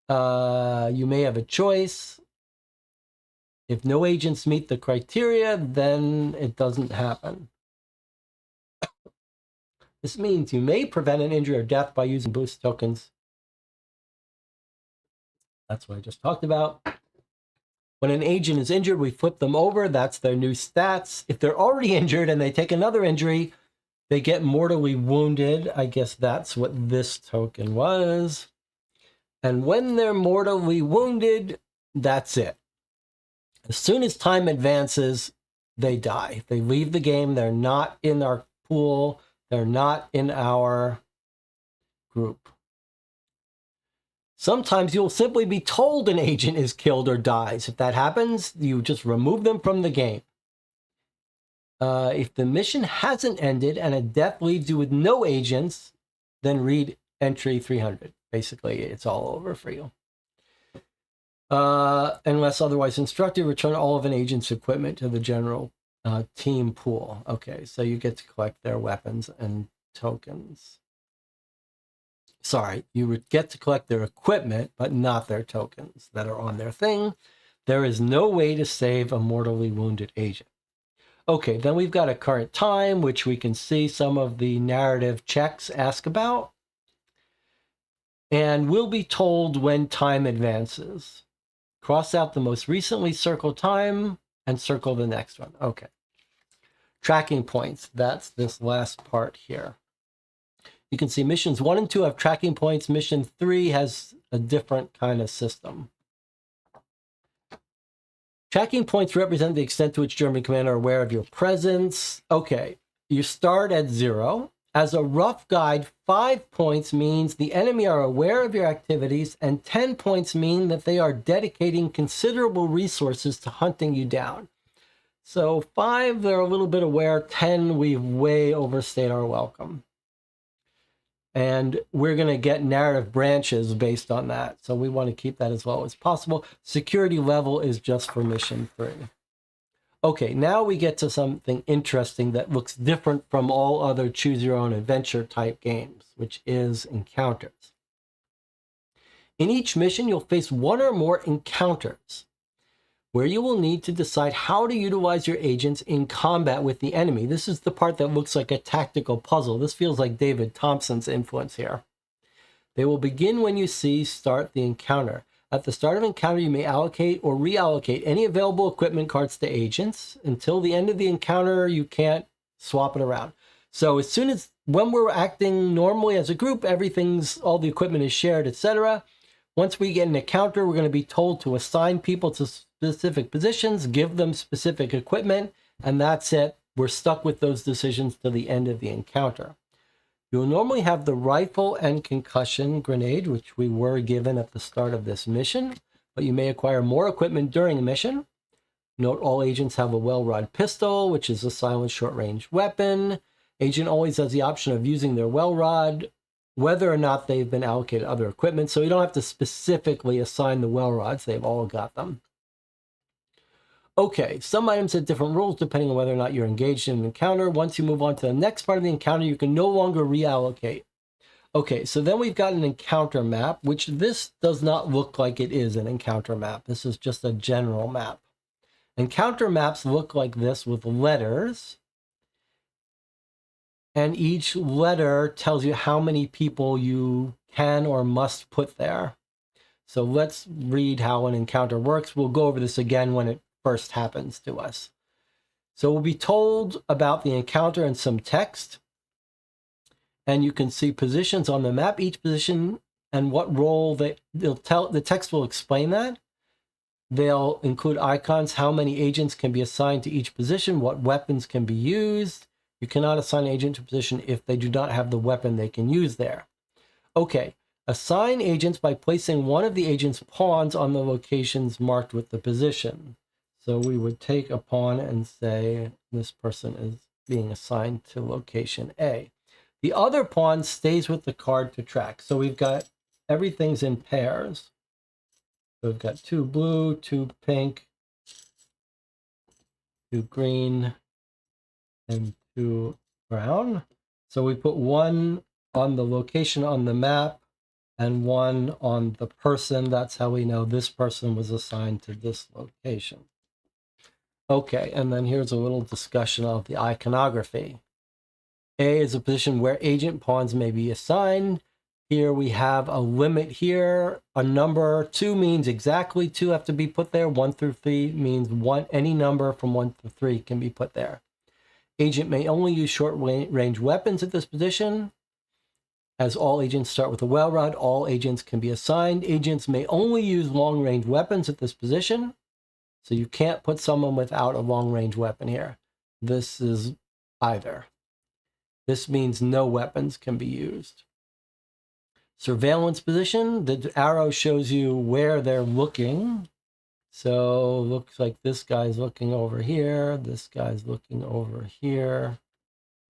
You may have a choice. If no agents meet the criteria, then it doesn't happen. This means you may prevent an injury or death by using boost tokens. That's what I just talked about. When an agent is injured, we flip them over. That's their new stats. If they're already injured and they take another injury, they get mortally wounded. I guess that's what this token was. And when they're mortally wounded, that's it. As soon as time advances, they die. They leave the game. They're not in our pool. They're not in our group. Sometimes you'll simply be told an agent is killed or dies. If that happens, you just remove them from the game. If the mission hasn't ended and a death leaves you with no agents, then read entry 300. Basically, it's all over for you. Unless otherwise instructed, return all of an agent's equipment to the general team pool. Okay, so you get to collect their weapons and tokens. Sorry, you would get to collect their equipment, but not their tokens that are on their thing. There is no way to save a mortally wounded agent. Okay, then we've got a current time, which we can see some of the narrative checks ask about. And we'll be told when time advances. Cross out the most recently circled time and circle the next one. Okay. Tracking points. That's this last part here. You can see missions 1 and 2 have tracking points. Mission 3 has a different kind of system. Tracking points represent the extent to which German command are aware of your presence. Okay, you start at 0. As a rough guide, 5 points means the enemy are aware of your activities, and 10 points mean that they are dedicating considerable resources to hunting you down. So 5, they're a little bit aware. 10, we've way overstayed our welcome. And we're going to get narrative branches based on that. So we want to keep that as low as possible. Security level is just for mission 3. Okay, now we get to something interesting that looks different from all other choose your own adventure type games, which is encounters. In each mission, you'll face 1 or more encounters where you will need to decide how to utilize your agents in combat with the enemy. This is the part that looks like a tactical puzzle. This feels like David Thompson's influence here. They will begin when you see start the encounter. At the start of encounter, you may allocate or reallocate any available equipment cards to agents. Until the end of the encounter, you can't swap it around. So as soon as, when we're acting normally as a group, all the equipment is shared, etc. Once we get an encounter, we're going to be told to assign people to specific positions, give them specific equipment, and that's it. We're stuck with those decisions to the end of the encounter. You'll normally have the rifle and concussion grenade, which we were given at the start of this mission, but you may acquire more equipment during a mission. Note all agents have a well-rod pistol, which is a silent short-range weapon. Agent always has the option of using their well-rod, whether or not they've been allocated other equipment, so you don't have to specifically assign the well-rods. They've all got them. Okay, some items have different rules depending on whether or not you're engaged in an encounter. Once you move on to the next part of the encounter, you can no longer reallocate. Okay, so then we've got an encounter map, which this does not look like it is an encounter map. This is just a general map. Encounter maps look like this with letters. And each letter tells you how many people you can or must put there. So let's read how an encounter works. We'll go over this again when it first happens to us. So we'll be told about the encounter and some text. And you can see positions on the map, each position and what role they'll tell. The text will explain that. They'll include icons, how many agents can be assigned to each position, what weapons can be used. You cannot assign an agent to a position if they do not have the weapon they can use there. Okay, assign agents by placing one of the agent's pawns on the locations marked with the position. So we would take a pawn and say this person is being assigned to location A. The other pawn stays with the card to track. So we've got everything's in pairs. So we've got 2 blue, 2 pink, 2 green, and 2 brown. So we put one on the location on the map and one on the person. That's how we know this person was assigned to this location. Okay, and then here's a little discussion of the iconography. A is a position where agent pawns may be assigned. Here we have a limit here. A number 2 means exactly 2 have to be put there. 1 through 3 means any number from 1 through 3 can be put there. Agent may only use short-range weapons at this position. As all agents start with a well rod, all agents can be assigned. Agents may only use long-range weapons at this position. So you can't put someone without a long-range weapon here. This is either. This means no weapons can be used. Surveillance position, the arrow shows you where they're looking. So looks like this guy's looking over here, this guy's looking over here,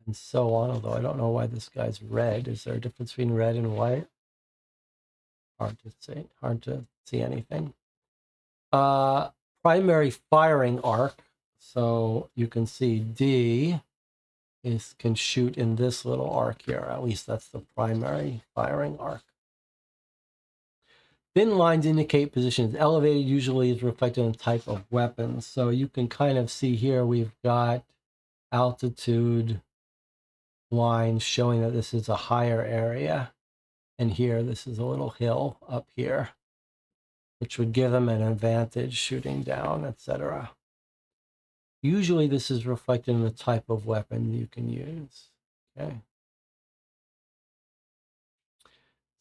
and so on, although I don't know why this guy's red. Is there a difference between red and white? Hard to see anything. Primary firing arc. So you can see D can shoot in this little arc here. At least that's the primary firing arc. Thin lines indicate positions. Elevated usually is reflected in type of weapons. So you can kind of see here we've got altitude lines showing that this is a higher area. And here this is a little hill up here, which would give them an advantage shooting down, etc. Usually this is reflected in the type of weapon you can use. Okay.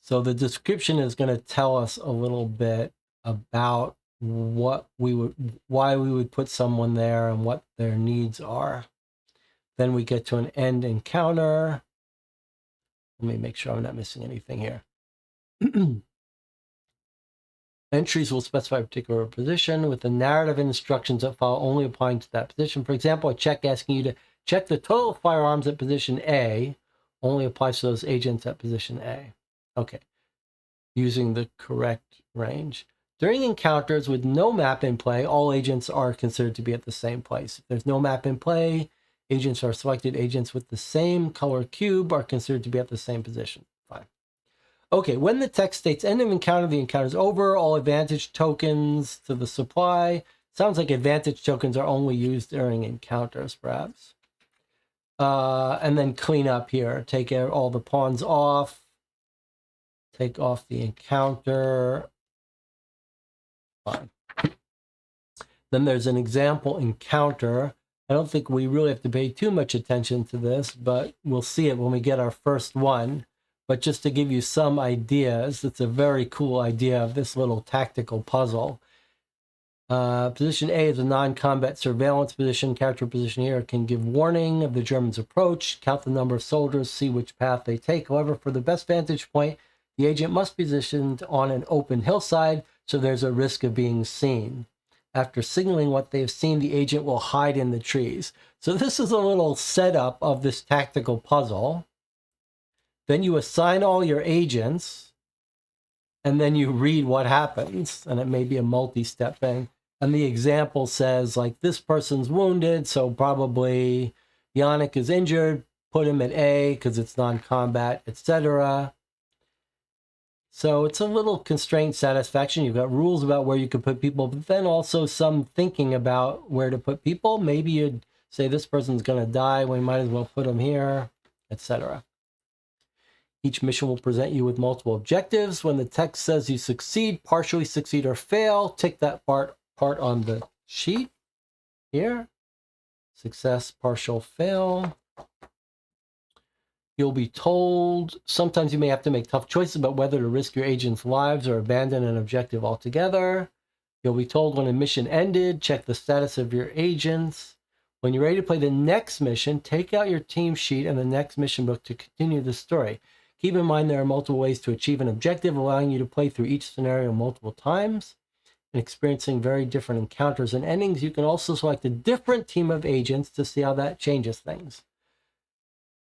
So the description is going to tell us a little bit about why we would put someone there and what their needs are. Then we get to an end encounter. Let me make sure I'm not missing anything here. Entries will specify a particular position with the narrative instructions that follow only applying to that position. For example, a check asking you to check the total firearms at position A only applies to those agents at position A. Okay, using the correct range. During encounters with no map in play, all agents are considered to be at the same place. If there's no map in play, agents are selected. Agents with the same color cube are considered to be at the same position. Fine. Okay, when the text states end of encounter, the encounter is over. All advantage tokens to the supply. Sounds like advantage tokens are only used during encounters, perhaps. And then clean up here. Take all the pawns off. Take off the encounter. Fine. Then there's an example encounter. I don't think we really have to pay too much attention to this, but we'll see it when we get our first one. But just to give you some ideas, it's a very cool idea of this little tactical puzzle. Position A is a non-combat surveillance position. Character position here can give warning of the Germans' approach, count the number of soldiers, see which path they take. However, for the best vantage point, the agent must be positioned on an open hillside, so there's a risk of being seen. After signaling what they've seen, the agent will hide in the trees. So this is a little setup of this tactical puzzle. Then you assign all your agents, and then you read what happens. And it may be a multi-step thing. And the example says, like, this person's wounded, so probably Yannick is injured. Put him at A because it's non-combat, etc. So it's a little constraint satisfaction. You've got rules about where you can put people, but then also some thinking about where to put people. Maybe you'd say this person's going to die. We might as well put them here, etc. Each mission will present you with multiple objectives. When the text says you succeed, partially succeed, or fail, tick that part on the sheet here. Success, partial, fail. You'll be told sometimes you may have to make tough choices about whether to risk your agents' lives or abandon an objective altogether. You'll be told when a mission ended, check the status of your agents. When you're ready to play the next mission, take out your team sheet and the next mission book to continue the story. Keep in mind there are multiple ways to achieve an objective, allowing you to play through each scenario multiple times and experiencing very different encounters and endings. You can also select a different team of agents to see how that changes things.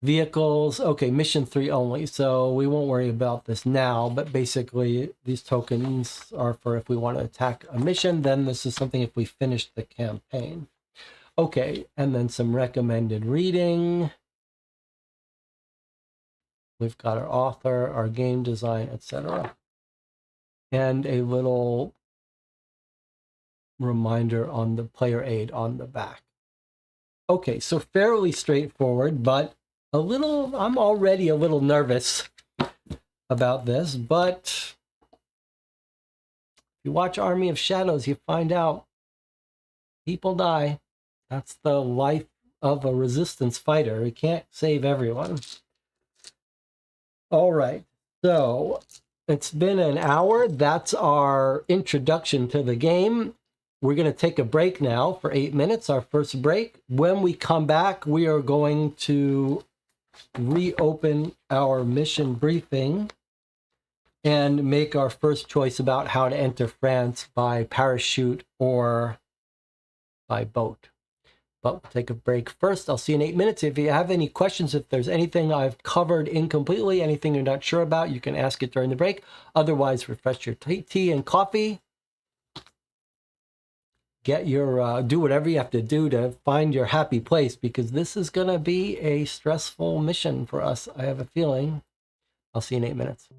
Vehicles, okay, mission 3 only, so we won't worry about this now, but basically these tokens are for if we want to attack a mission, then this is something if we finish the campaign. Okay, and then some recommended reading. We've got our author, our game design, etc. And a little reminder on the player aid on the back. Okay, so fairly straightforward, but I'm already a little nervous about this, but if you watch Army of Shadows, you find out people die. That's the life of a resistance fighter. You can't save everyone. All right, so it's been an hour. That's our introduction to the game. We're going to take a break now for 8 minutes, our first break. When we come back, we are going to reopen our mission briefing and make our first choice about how to enter France by parachute or by boat. But we'll take a break first. I'll see you in 8 minutes. If you have any questions, if there's anything I've covered incompletely, anything you're not sure about, you can ask it during the break. Otherwise, refresh your tea and coffee. Get your, do whatever you have to do to find your happy place, because this is going to be a stressful mission for us, I have a feeling. I'll see you in 8 minutes.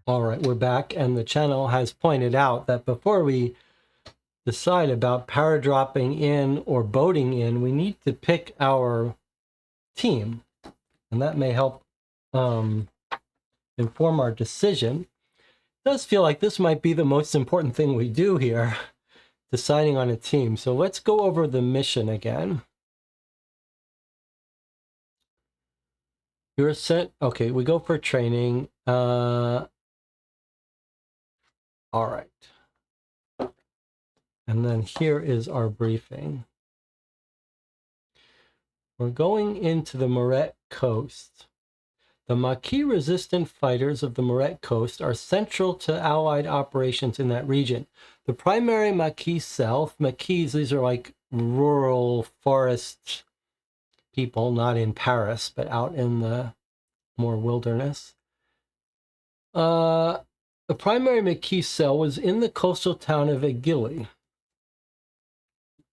All right, we're back, and the channel has pointed out that before we decide about paradropping in or boating in, we need to pick our team, and that may help inform our decision. It does feel like this might be the most important thing we do here, deciding on a team. So let's go over the mission again. You're sent. Okay, we go for training. All right. And then here is our briefing. We're going into the Morette coast. The Maquis resistant fighters of the Morette coast are central to Allied operations in that region. The primary Maquis cell, Maquis, these are like rural forest people, not in Paris, but out in the more wilderness. The primary Maquis cell was in the coastal town of Aiguille.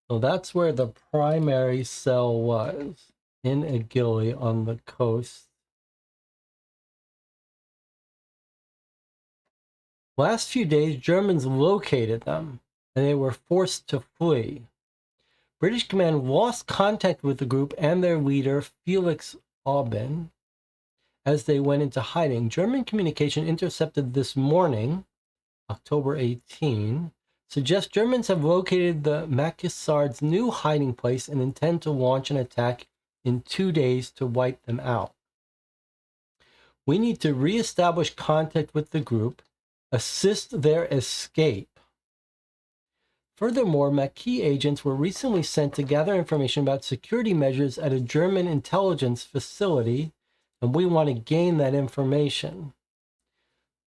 So that's where the primary cell was, in Aiguille on the coast. Last few days, Germans located them, and they were forced to flee. British command lost contact with the group and their leader, Felix Aubin, as they went into hiding. German communication intercepted this morning, October 18, suggests Germans have located the Maquisards' new hiding place and intend to launch an attack in 2 days to wipe them out. We need to reestablish contact with the group, assist their escape. Furthermore, Maquis agents were recently sent to gather information about security measures at a German intelligence facility, and we want to gain that information.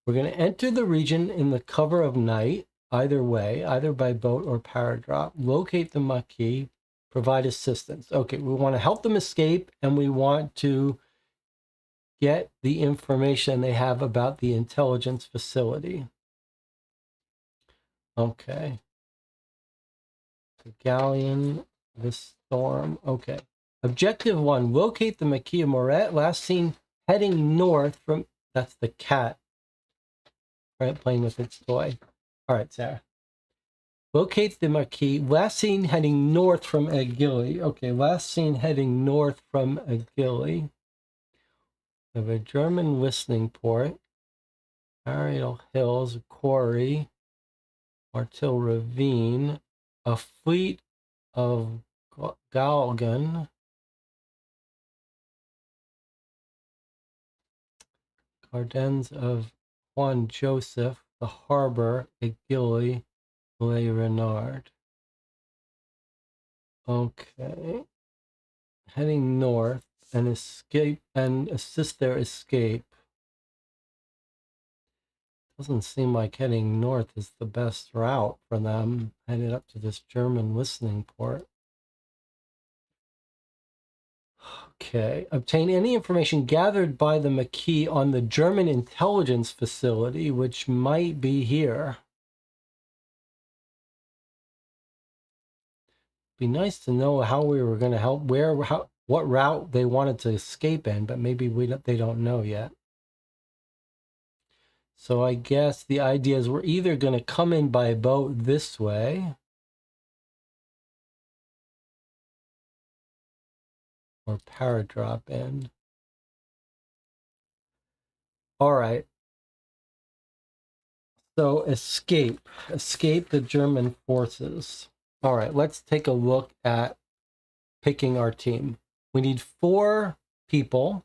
We're going to enter the region in the cover of night, either way, either by boat or paradrop, locate the Maquis, provide assistance. Okay, we want to help them escape, and we want to get the information they have about the intelligence facility. Okay. The galleon, the storm. Okay. Objective 1, locate the Maquis of Morette, last seen heading north from, that's the cat, right, playing with its toy. All right, Sarah. Locate the Maquis, last seen heading north from Aiguille. Okay, last seen heading north from Aiguille. We have a German listening port, Ariel Hills, quarry, Martil Ravine, a fleet of Galgan, Gardens of Juan Joseph, the harbor, Aiguille, Le Renard. Okay. Heading north and escape and assist their escape. Doesn't seem like heading north is the best route for them, headed up to this German listening port. Okay. Obtain any information gathered by the Maquis on the German intelligence facility, which might be here. Be nice to know how we were going to help, what route they wanted to escape in, but maybe they don't know yet. So I guess the idea is we're either going to come in by boat this way, or paradrop in. All right. So escape the German forces. All right, let's take a look at picking our team. We need 4 people.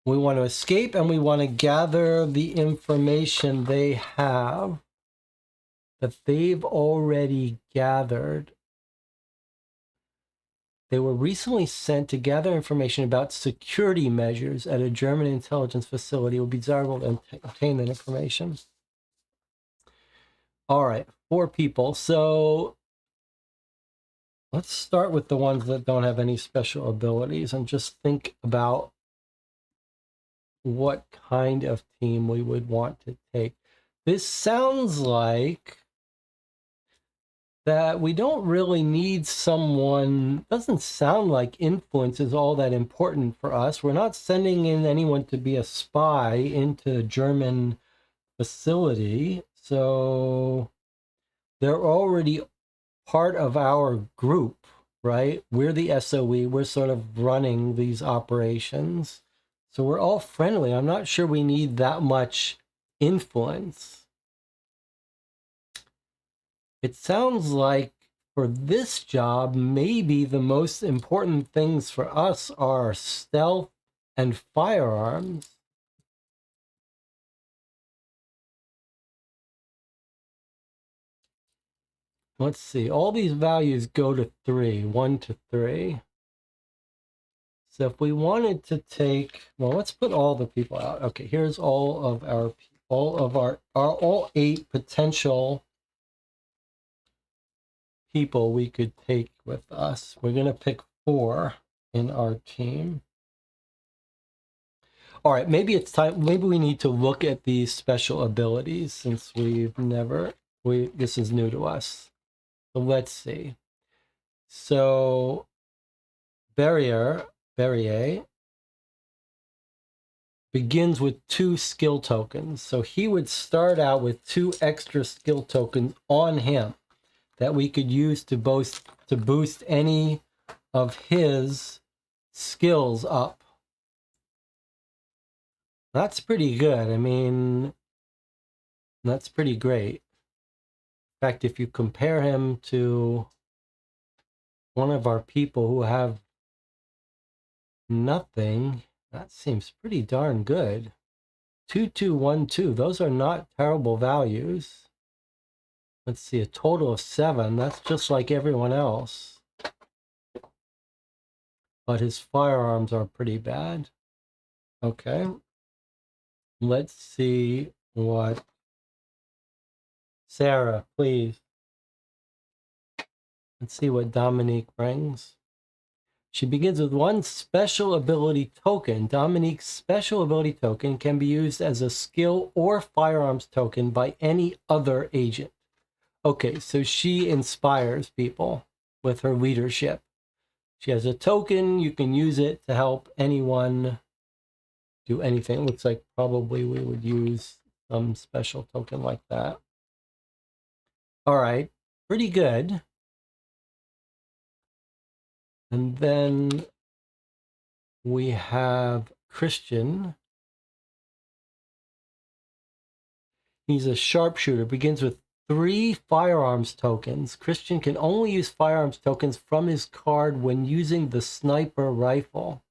We want to escape and we want to gather the information they have that they've already gathered. They were recently sent to gather information about security measures at a German intelligence facility. It would be desirable to obtain that information. All right, 4 people. So let's start with the ones that don't have any special abilities and just think about what kind of team we would want to take. This sounds like that we don't really need someone, doesn't sound like influence is all that important for us. We're not sending in anyone to be a spy into a German facility. So they're already part of our group, right? We're the SOE. We're sort of running these operations. So we're all friendly. I'm not sure we need that much influence. It sounds like for this job, maybe the most important things for us are stealth and firearms. Let's see, all these values go to 3, 1 to 3. So if we wanted to take, well, let's put all the people out. Okay, here's all 8 potential people we could take with us. We're going to pick 4 in our team. All right, maybe it's time, maybe we need to look at these special abilities since this is new to us. So let's see. So Barrier begins with 2 skill tokens. So he would start out with 2 extra skill tokens on him that we could use to boost any of his skills up. That's pretty good. I mean, that's pretty great. In fact, if you compare him to one of our people who have nothing, that seems pretty darn good. 2212, those are not terrible values. Let's see, a total of 7. That's just like everyone else. But his firearms are pretty bad. Okay. Let's see what... Sarah, please. Let's see what Dominique brings. She begins with 1 special ability token. Dominique's special ability token can be used as a skill or firearms token by any other agent. Okay, so she inspires people with her leadership. She has a token. You can use it to help anyone do anything. It looks like probably we would use some special token like that. All right, pretty good. And then we have Christian. He's a sharpshooter, begins with 3 firearms tokens. Christian can only use firearms tokens from his card when using the sniper rifle.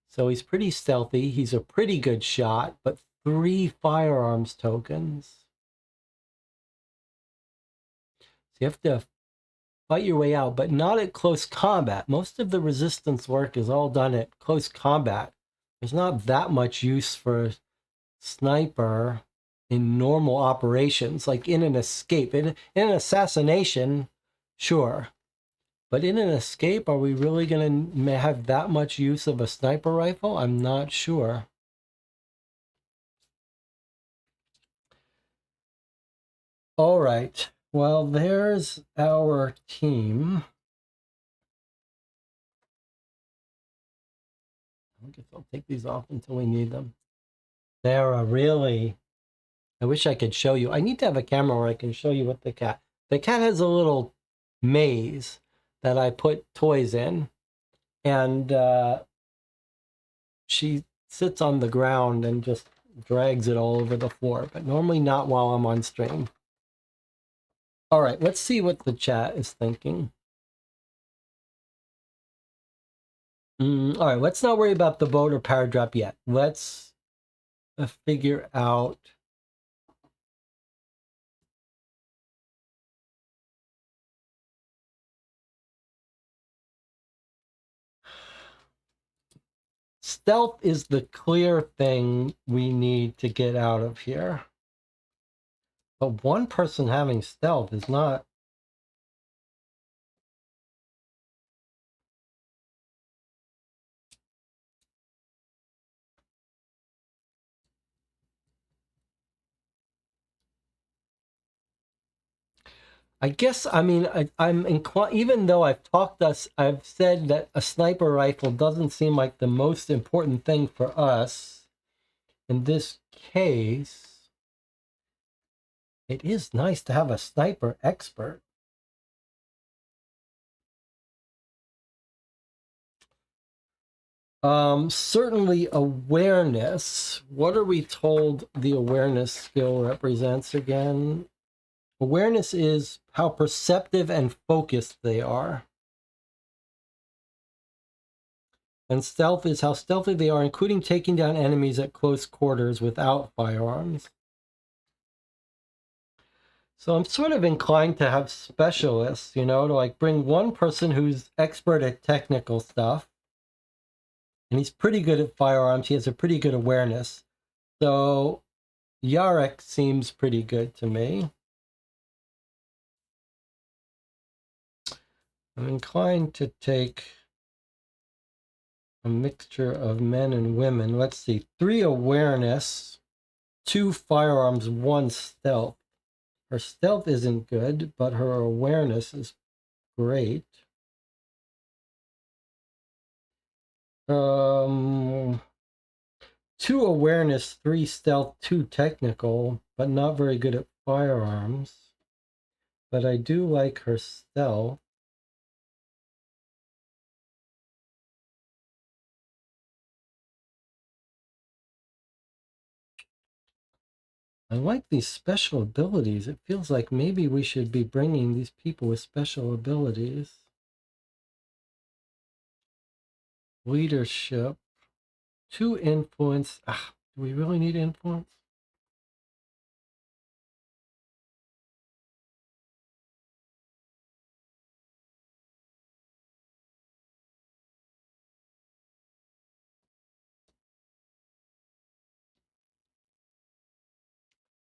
So he's pretty stealthy. He's a pretty good shot, but 3 firearms tokens. So you have to fight your way out, but not at close combat. Most of the resistance work is all done at close combat. There's not that much use for sniper in normal operations, like in an escape. In an assassination, sure. But in an escape, are we really going to have that much use of a sniper rifle? I'm not sure. All right. Well, there's our team. I guess I'll take these off until we need them. They're really... I wish I could show you. I need to have a camera where I can show you what the cat... The cat has a little maze that I put toys in. And she sits on the ground and just drags it all over the floor. But normally not while I'm on stream. All right, let's see what the chat is thinking. All right, let's not worry about the boat or paradrap yet. Let's figure out... Stealth is the clear thing we need to get out of here. But one person having stealth is not... I guess, I mean, I'm inclined, even though I've said that a sniper rifle doesn't seem like the most important thing for us. In this case, it is nice to have a sniper expert. Certainly awareness. What are we told the awareness skill represents again? Awareness is how perceptive and focused they are. And stealth is how stealthy they are, including taking down enemies at close quarters without firearms. So I'm sort of inclined to have specialists, to like bring one person who's expert at technical stuff, and he's pretty good at firearms. He has a pretty good awareness. So Yarek seems pretty good to me. I'm inclined to take a mixture of men and women. Let's see, 3 awareness, 2 firearms, 1 stealth. Her stealth isn't good, but her awareness is great. Um, 2 awareness, 3 stealth, 2 technical, but not very good at firearms. But I do like her stealth. I like these special abilities. It feels like maybe we should be bringing these people with special abilities. Leadership. 2 influence. Do we really need influence?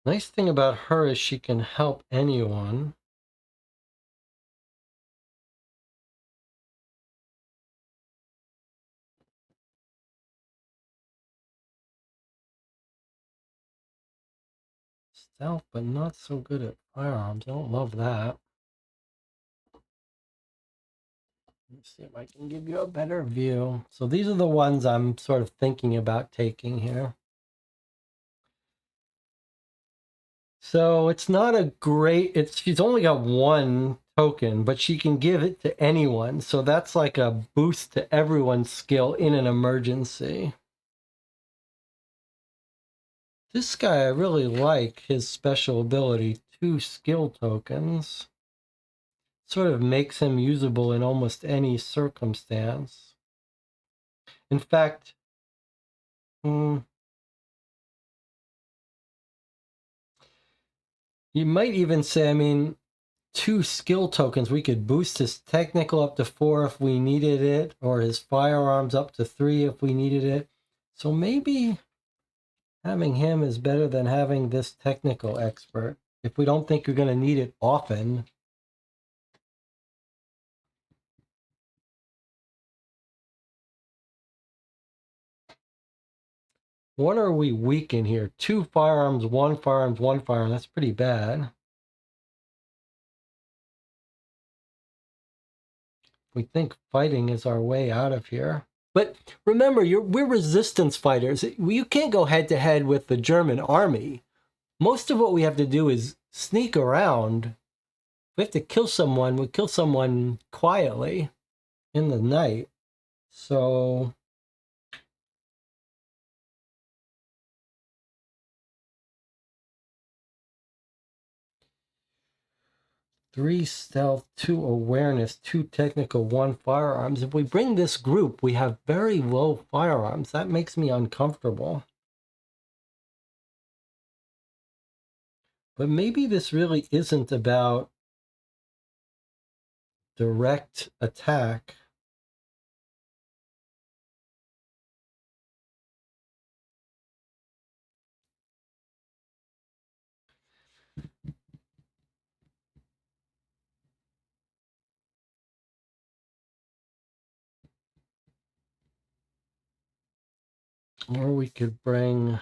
Nice thing about her is she can help anyone. Stealth, but not so good at firearms. I don't love that. Let's see if I can give you a better view. So these are the ones I'm sort of thinking about taking here. So it's not a great, she's only got 1 token, but she can give it to anyone. So that's like a boost to everyone's skill in an emergency. This guy, I really like his special ability, 2 skill tokens. Sort of makes him usable in almost any circumstance. In fact, you might even say, 2 skill tokens, we could boost his technical up to 4 if we needed it, or his firearms up to 3 if we needed it. So maybe having him is better than having this technical expert if we don't think you're going to need it often. What are we weak in here? 2 firearms, 1 firearms, 1 firearm. That's pretty bad. We think fighting is our way out of here. But remember, we're resistance fighters. You can't go head to head with the German army. Most of what we have to do is sneak around. If we have to kill someone, we kill someone quietly in the night. So three stealth, 2 awareness, 2 technical, 1 firearms. If we bring this group, we have very low firearms. That makes me uncomfortable. But maybe this really isn't about direct attack. Or we could bring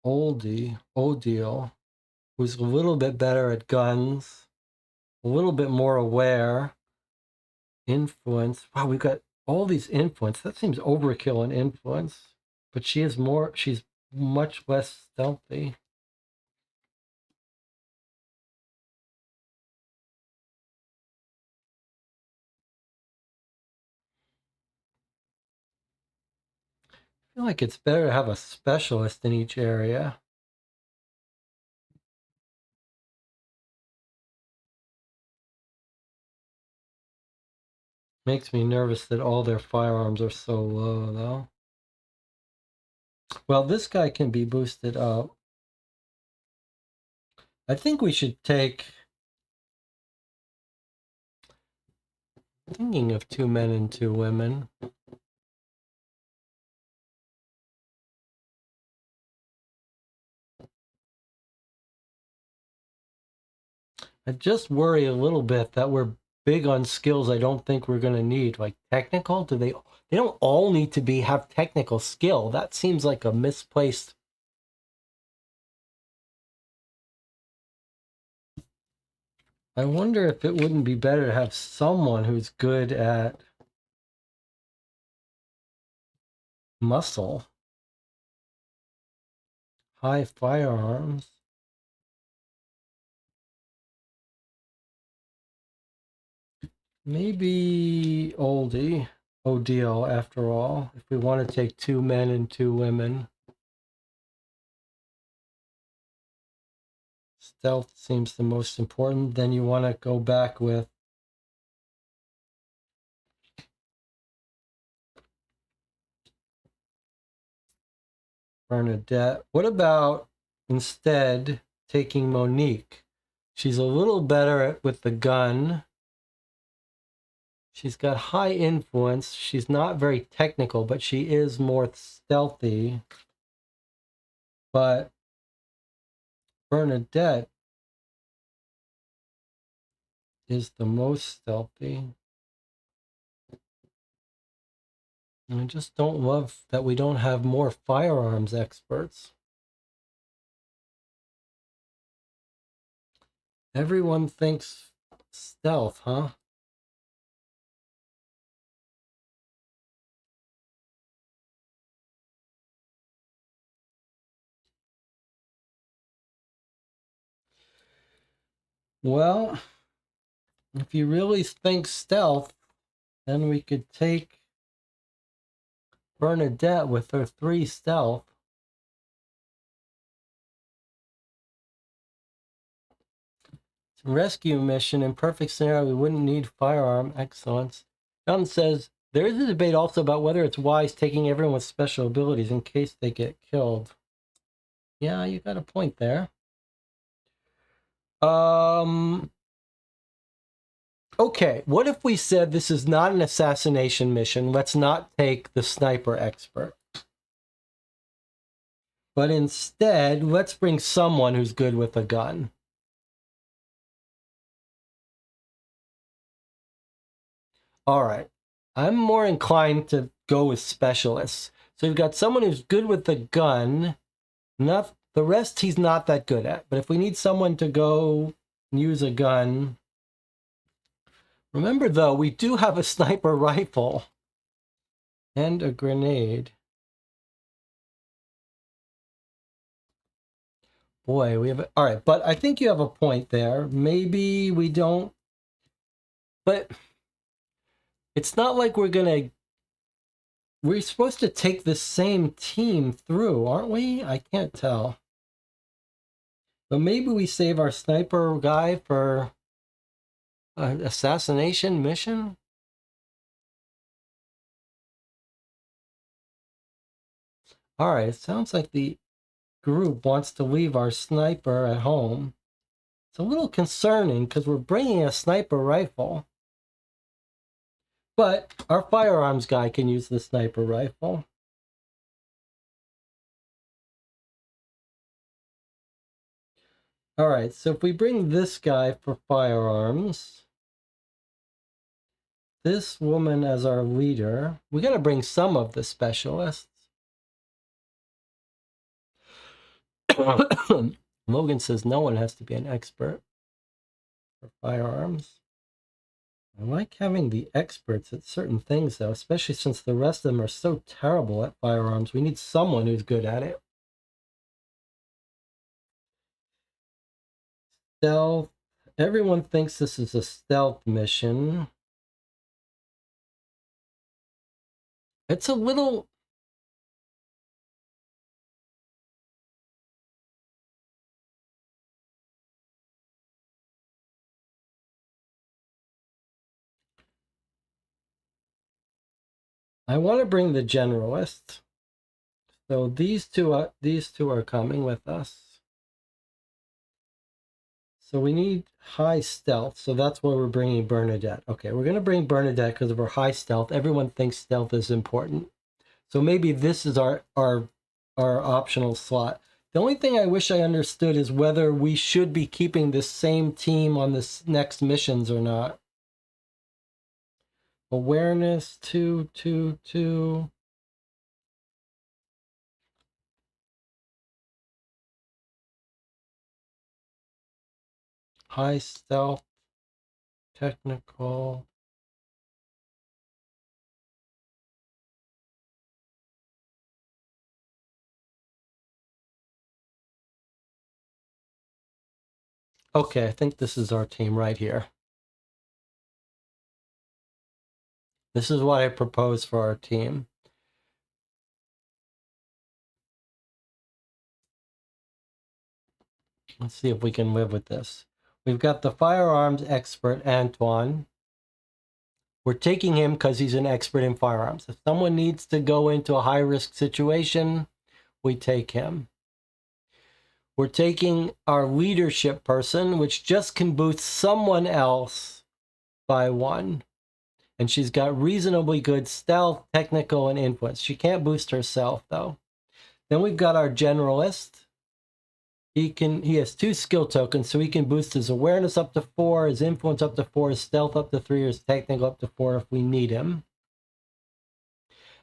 Odile, who's a little bit better at guns, a little bit more aware. Influence. Wow, we've got all these influence. That seems overkill in influence. But she's much less stealthy. I feel like it's better to have a specialist in each area. Makes me nervous that all their firearms are so low, though. Well, this guy can be boosted up. I think we should take... Thinking of 2 men and 2 women. I just worry a little bit that we're big on skills I don't think we're going to need. Like technical, they don't all need to have technical skill. That seems like a misplaced... I wonder if it wouldn't be better to have someone who's good at muscle, high firearms. Maybe Odile, after all, if we want to take 2 men and 2 women. Stealth seems the most important. Then you want to go back with Bernadette. What about instead taking Monique? She's a little better with the gun. She's got high influence. She's not very technical, but she is more stealthy. But Bernadette is the most stealthy. I just don't love that we don't have more firearms experts. Everyone thinks stealth, huh? Well, if you really think stealth, then we could take Bernadette with her 3 stealth. It's a rescue mission. In perfect scenario, we wouldn't need firearm excellence. John says, there is a debate also about whether it's wise taking everyone with special abilities in case they get killed. Yeah, you got a point there. Okay, what if we said this is not an assassination mission? Let's not take the sniper expert. But instead, let's bring someone who's good with a gun. All right. I'm more inclined to go with specialists. So you've got someone who's good with the gun. Not the rest he's not that good at. But if we need someone to go use a gun... Remember, though, we do have a sniper rifle. And a grenade. Boy, we have... All right, but I think you have a point there. Maybe we don't... But it's not like we're going to... We're supposed to take the same team through, aren't we? I can't tell. But maybe we save our sniper guy for an assassination mission? All right, it sounds like the group wants to leave our sniper at home. It's a little concerning because we're bringing a sniper rifle. But our firearms guy can use the sniper rifle. All right, so if we bring this guy for firearms, this woman as our leader, we got to bring some of the specialists. Logan says no one has to be an expert for firearms. I like having the experts at certain things, though, especially since the rest of them are so terrible at firearms. We need someone who's good at it. Stealth. Everyone thinks this is a stealth mission. It's a little... I want to bring the generalist. So these two are coming with us. So we need high stealth. So that's why we're bringing Bernadette. Okay, we're going to bring Bernadette because of her high stealth. Everyone thinks stealth is important. So maybe this is our optional slot. The only thing I wish I understood is whether we should be keeping the same team on this next missions or not. Awareness 2, 2, 2. High stealth, technical. Okay, I think this is our team right here. This is what I propose for our team. Let's see if we can live with this. We've got the firearms expert, Antoine. We're taking him because he's an expert in firearms. If someone needs to go into a high-risk situation, we take him. We're taking our leadership person, which just can boost someone else by 1. And she's got reasonably good stealth, technical, and influence. She can't boost herself, though. Then we've got our generalist. He has 2 skill tokens, so he can boost his awareness up to 4, his influence up to 4, his stealth up to 3, or his technical up to 4 if we need him.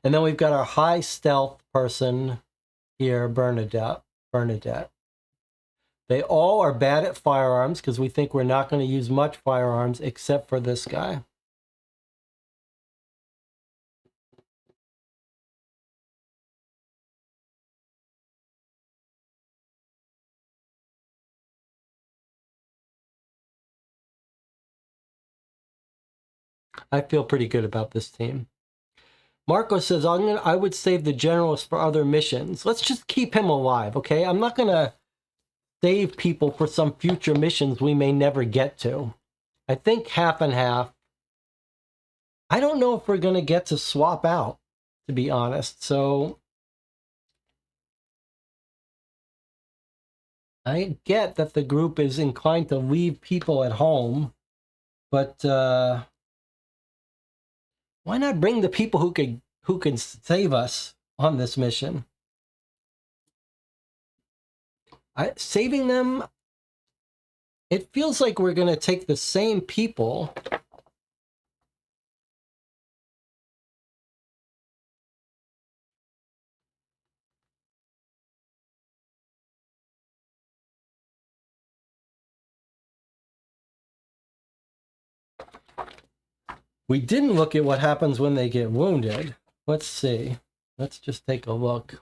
And then we've got our high stealth person here, Bernadette. They all are bad at firearms because we think we're not going to use much firearms except for this guy. I feel pretty good about this team. Marco says, I would save the generalist for other missions. Let's just keep him alive, okay? I'm not going to save people for some future missions we may never get to. I think half and half. I don't know if we're going to get to swap out, to be honest. So I get that the group is inclined to leave people at home, but why not bring the people who can save us on this mission? Saving them, it feels like we're going to take the same people. We didn't look at what happens when they get wounded. Let's see. Let's just take a look.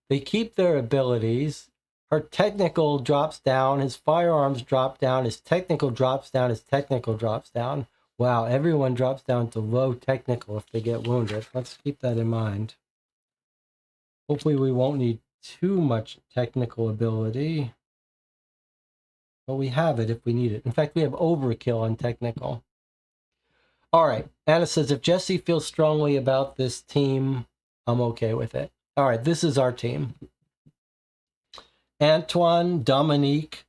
They keep their abilities. Her technical drops down. His firearms drop down. His technical drops down. His technical drops down. Wow, everyone drops down to low technical if they get wounded. Let's keep that in mind. Hopefully we won't need too much technical ability. But we have it if we need it. In fact, we have overkill on technical. All right. Anna says, if Jesse feels strongly about this team, I'm okay with it. All right. This is our team. Antoine, Dominique,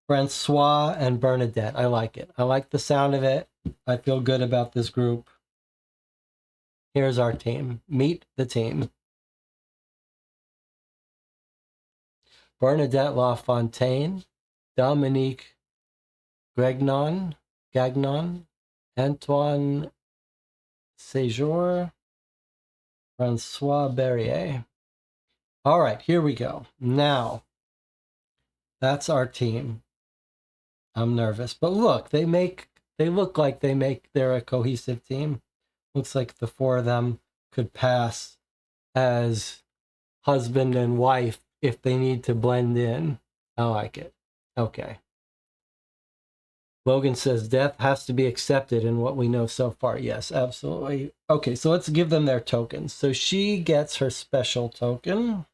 Francois, and Bernadette. I like it. I like the sound of it. I feel good about this group. Here's our team. Meet the team. Bernadette LaFontaine, Dominique Gagnon, Antoine Séjour, Francois Berrier. All right, here we go. Now, that's our team. I'm nervous, but look, they look like they're a cohesive team. Looks like the 4 of them could pass as husband and wife if they need to blend in. I like it. Okay. Logan says death has to be accepted in what we know so far. Yes, absolutely. Okay, so let's give them their tokens. So she gets her special token.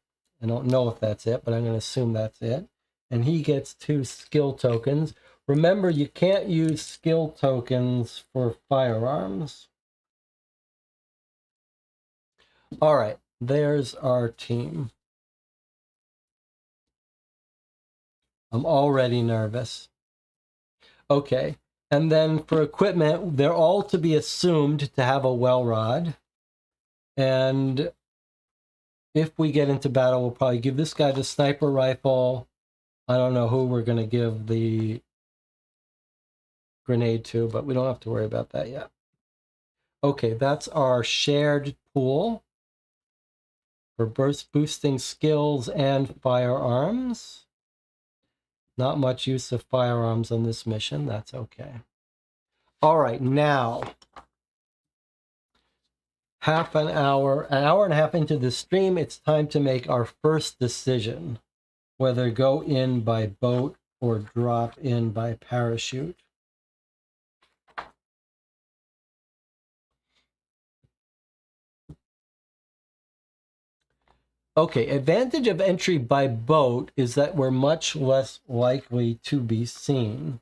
I don't know if that's it, but I'm going to assume that's it. And he gets 2 skill tokens. Remember, you can't use skill tokens for firearms. All right, there's our team. I'm already nervous. Okay, and then for equipment, they're all to be assumed to have a well rod. And if we get into battle, we'll probably give this guy the sniper rifle. I don't know who we're going to give the grenade to, but we don't have to worry about that yet. Okay, that's our shared pool for burst boosting skills and firearms. Not much use of firearms on this mission. That's okay. All right, now, an hour and a half into the stream, it's time to make our first decision, whether go in by boat or drop in by parachute. Okay, advantage of entry by boat is that we're much less likely to be seen.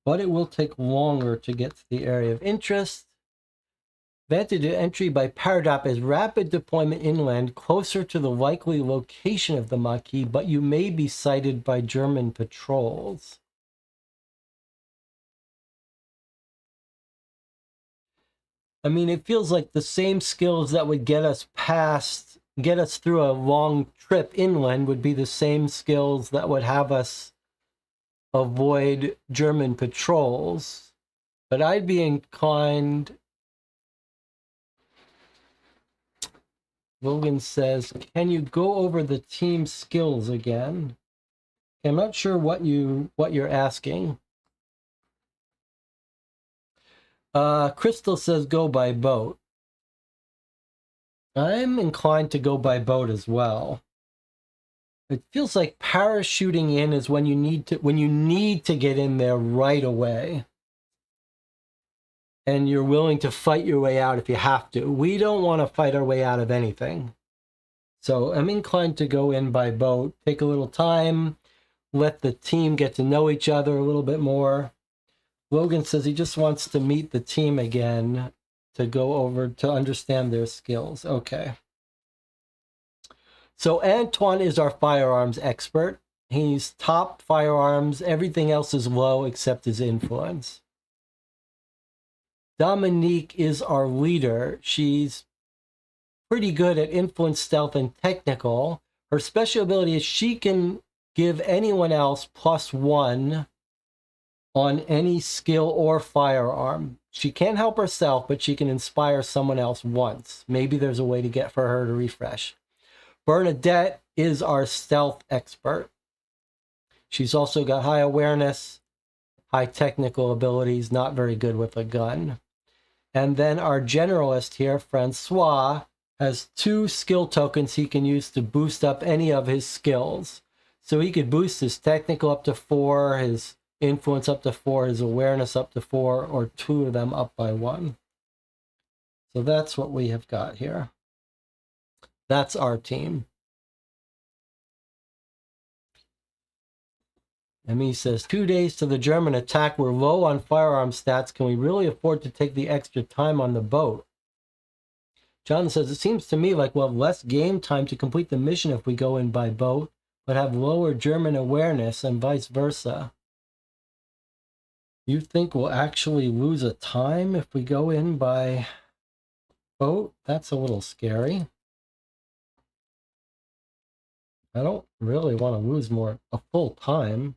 But it will take longer to get to the area of interest. Advantage of entry by paradrop is rapid deployment inland, closer to the likely location of the Maquis, but you may be sighted by German patrols. I mean, it feels like the same skills that would get us through a long trip inland would be the same skills that would have us avoid German patrols. But I'd be inclined... Logan says, can you go over the team skills again? I'm not sure what you're asking. Crystal says go by boat. I'm inclined to go by boat as well. It feels like parachuting in is when you need to get in there right away. And you're willing to fight your way out if you have to. We don't want to fight our way out of anything. So I'm inclined to go in by boat, take a little time, let the team get to know each other a little bit more. Logan says he just wants to meet the team again to go over to understand their skills. Okay. So Antoine is our firearms expert. He's top firearms. Everything else is low except his influence. Dominique is our leader. She's pretty good at influence, stealth, and technical. Her special ability is she can give anyone else +1 on any skill or firearm. She can't help herself, but she can inspire someone else once. Maybe there's a way to get for her to refresh. Bernadette is our stealth expert. She's also got high awareness, high technical abilities, not very good with a gun. And then our generalist here, Francois, has 2 skill tokens he can use to boost up any of his skills. So he could boost his technical up to 4, his influence up to 4, his awareness up to 4, or 2 of them up by 1. So that's what we have got here. That's our team. And he says, 2 days to the German attack. We're low on firearm stats. Can we really afford to take the extra time on the boat? John says, it seems to me like we'll have less game time to complete the mission if we go in by boat, but have lower German awareness and vice versa. You think we'll actually lose a time if we go in by boat? That's a little scary. I don't really want to lose a full time.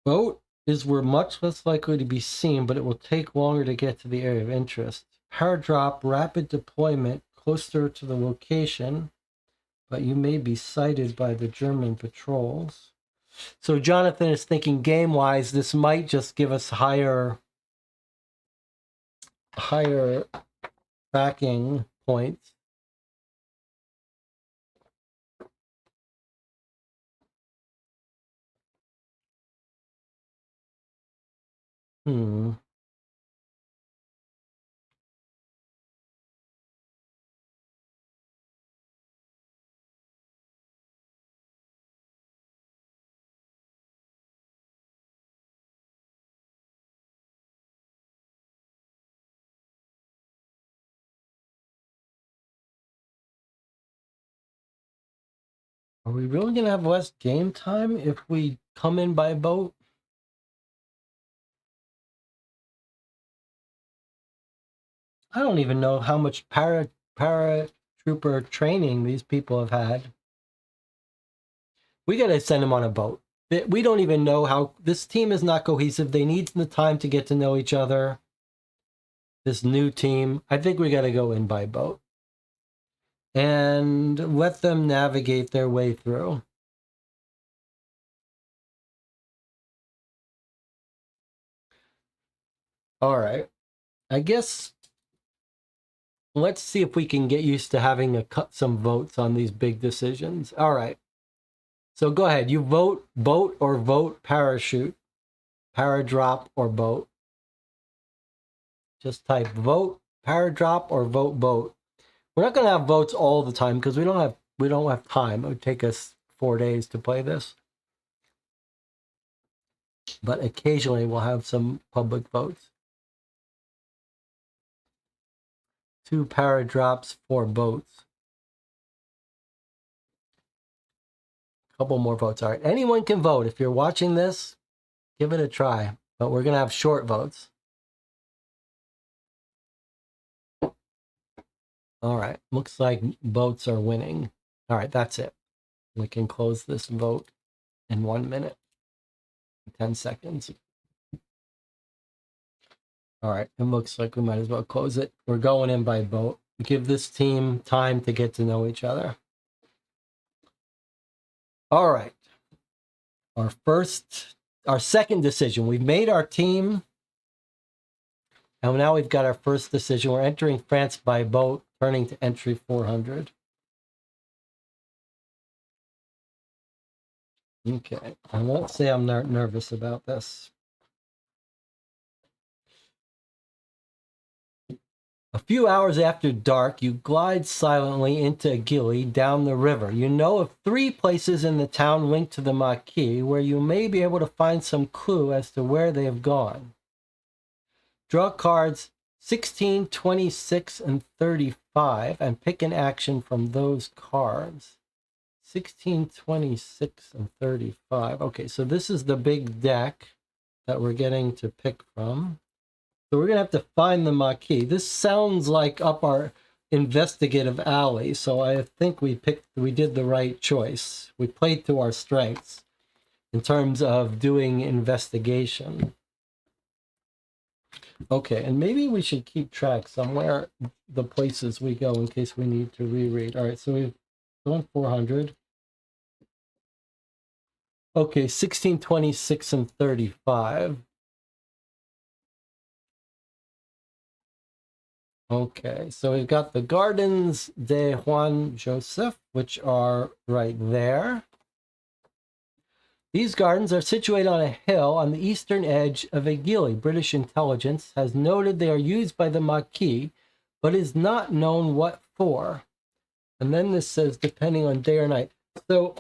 Boat is we're much less likely to be seen, but it will take longer to get to the area of interest. Paradrop, rapid deployment, closer to the location, but you may be sighted by the German patrols. So Jonathan is thinking game-wise, this might just give us higher backing points. Are we really going to have less game time if we come in by boat? I don't even know how much paratrooper training these people have had. We got to send them on a boat. We don't even know how... This team is not cohesive. They need the time to get to know each other. This new team. I think we got to go in by boat. And let them navigate their way through. All right. I guess let's see if we can get used to having some votes on these big decisions. All right. So go ahead. You vote boat or vote parachute, paradrop or boat. Just type vote paradrop or vote boat. We're not going to have votes all the time because we don't have time. It would take us 4 days to play this. But occasionally we'll have some public votes. 2 paradrops, 4 boats. Couple more votes. All right. Anyone can vote. If you're watching this, give it a try. But we're going to have short votes. All right. Looks like boats are winning. All right. That's it. We can close this vote in 1 minute, 10 seconds. All right. It looks like we might as well close it. We're going in by boat. Give this team time to get to know each other. All right. Our second decision. We've made our team. And now we've got our first decision. We're entering France by boat, turning to entry 400. Okay. I won't say I'm not nervous about this. A few hours after dark, you glide silently into Aguilly down the river. You know of 3 places in the town linked to the Maquis where you may be able to find some clue as to where they have gone. Draw cards 16, 26, and 35 and pick an action from those cards. 16, 26, and 35. Okay, so this is the big deck that we're getting to pick from. So we're going to have to find the Maquis. This sounds like up our investigative alley, so I think we did the right choice. We played to our strengths in terms of doing investigation. Okay, and maybe we should keep track somewhere the places we go in case we need to reread. All right, so we've gone 400. Okay, 16, 26, and 35. Okay, so we've got the Gardens de Juan Joseph, which are right there. These gardens are situated on a hill on the eastern edge of Aguilly. British intelligence has noted they are used by the Maquis, but is not known what for. And then this says, depending on day or night. So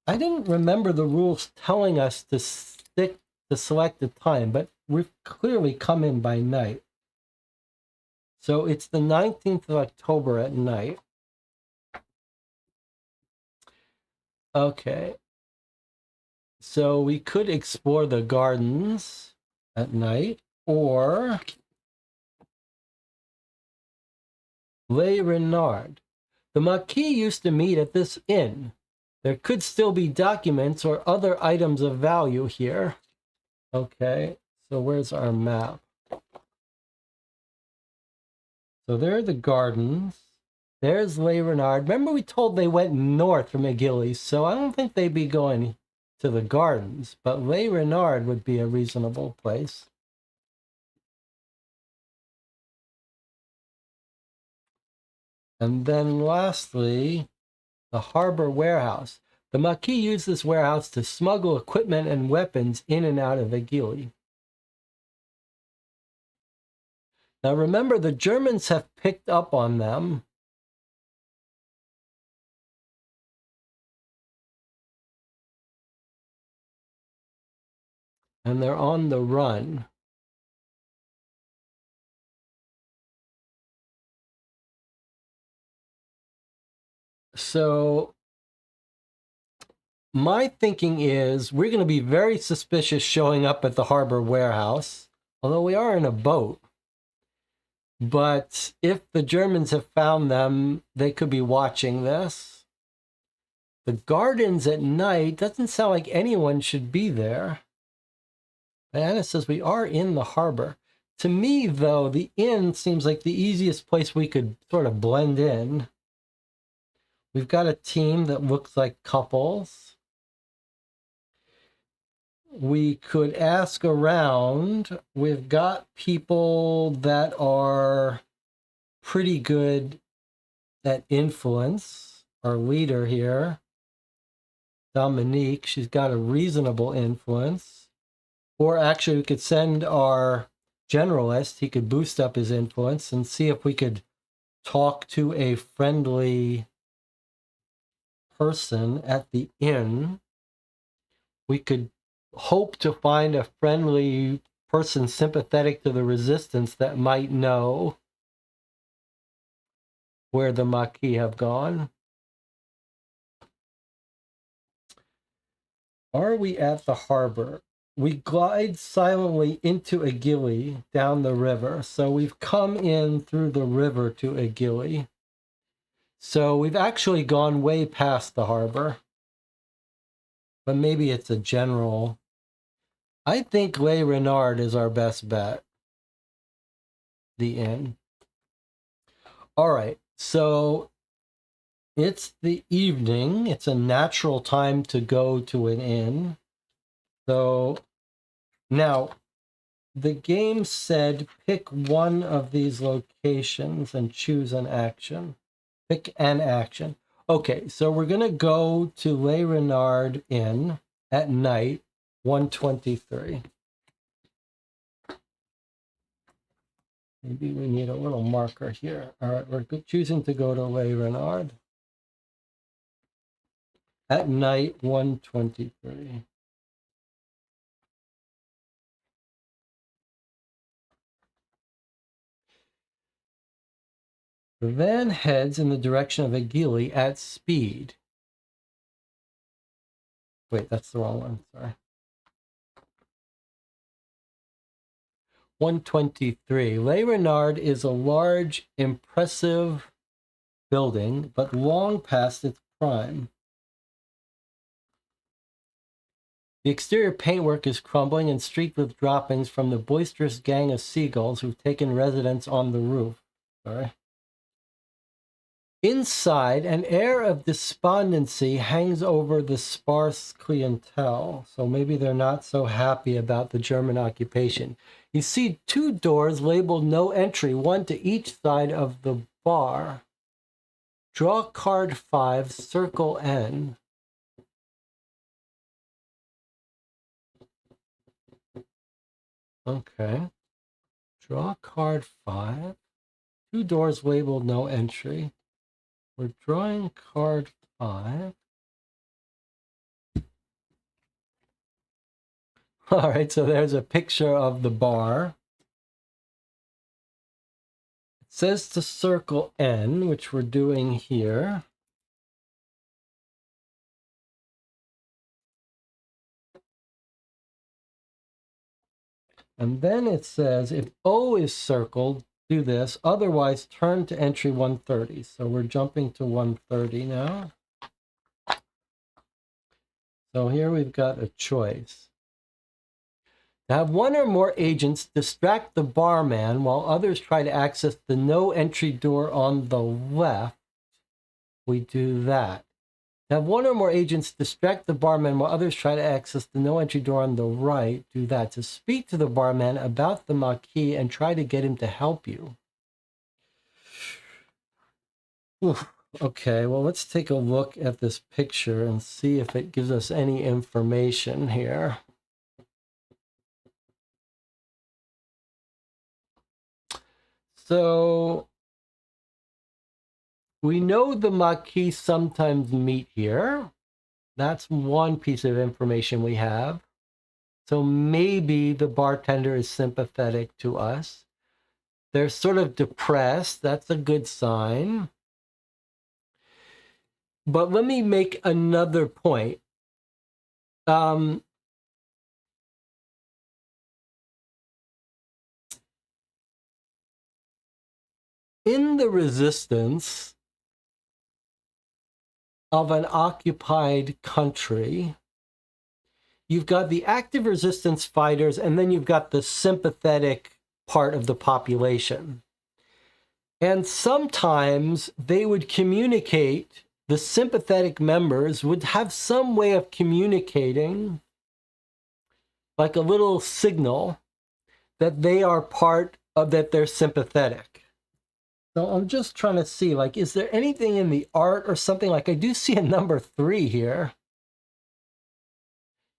I didn't remember the rules telling us to select the time, but we've clearly come in by night. So it's the 19th of October at night. Okay. So we could explore the gardens at night, or Les Renards. The Maquis used to meet at this inn. There could still be documents or other items of value here. Okay, so where's our map? So there are the gardens. There's Les Renards. Remember we told they went north from Aguilly, so I don't think they'd be going to the gardens, but Les Renards would be a reasonable place. And then lastly, the Harbor Warehouse. The Maquis used this warehouse to smuggle equipment and weapons in and out of Aguilly. Now remember, the Germans have picked up on them. And they're on the run. So my thinking is we're going to be very suspicious showing up at the harbor warehouse, although we are in a boat. But if the Germans have found them, they could be watching this. The gardens at night doesn't sound like anyone should be there. Diana says we are in the harbor. To me, though, the inn seems like the easiest place we could sort of blend in. We've got a team that looks like couples. We could ask around. We've got people that are pretty good at influence. Our leader here, Dominique, she's got a reasonable influence. Or actually, we could send our generalist. He could boost up his influence and see if we could talk to a friendly person at the inn. We could hope to find a friendly person sympathetic to the resistance that might know where the Maquis have gone. Are we at the harbor? We glide silently into Aguilli down the river. So we've come in through the river to Aguilli. So we've actually gone way past the harbor. But maybe it's a general. I think Les Renards is our best bet. The inn. All right. So it's the evening. It's a natural time to go to an inn. So now the game said pick one of these locations and choose an action. Pick an action. Okay, so we're going to go to Les Renards Inn at night, 123. Maybe we need a little marker here. All right, we're choosing to go to Les Renards at night, 123. The van heads in the direction of Aguilli at speed. Wait, that's the wrong one. Sorry. 123. Les Renards is a large, impressive building, but long past its prime. The exterior paintwork is crumbling and streaked with droppings from the boisterous gang of seagulls who've taken residence on the roof. Sorry. Inside, an air of despondency hangs over the sparse clientele, so maybe they're not so happy about the German occupation. You see two doors labeled no entry, one to each side of the bar. Draw card 5, circle N. Okay. Draw card 5. Two doors labeled no entry. We're drawing card 5. All right, so there's a picture of the bar. It says to circle N, which we're doing here. And then it says if O is circled, do this. Otherwise, turn to entry 130. So we're jumping to 130 now. So here we've got a choice. To have one or more agents distract the barman while others try to access the no entry door on the left, we do that. To have one or more agents distract the barman while others try to access the no entry door on the right, do that. To speak to the barman about the Maquis and try to get him to help you. Oof. Okay, well, let's take a look at this picture and see if it gives us any information here. So we know the Maquis sometimes meet here. That's one piece of information we have. So maybe the bartender is sympathetic to us. They're sort of depressed. That's a good sign. But let me make another point. In the resistance of an occupied country, you've got the active resistance fighters, and then you've got the sympathetic part of the population. And sometimes they would communicate, the sympathetic members would have some way of communicating, like a little signal, that they are part of, that they're sympathetic. So I'm just trying to see, like, is there anything in the art or something? Like, I do see a number 3 here.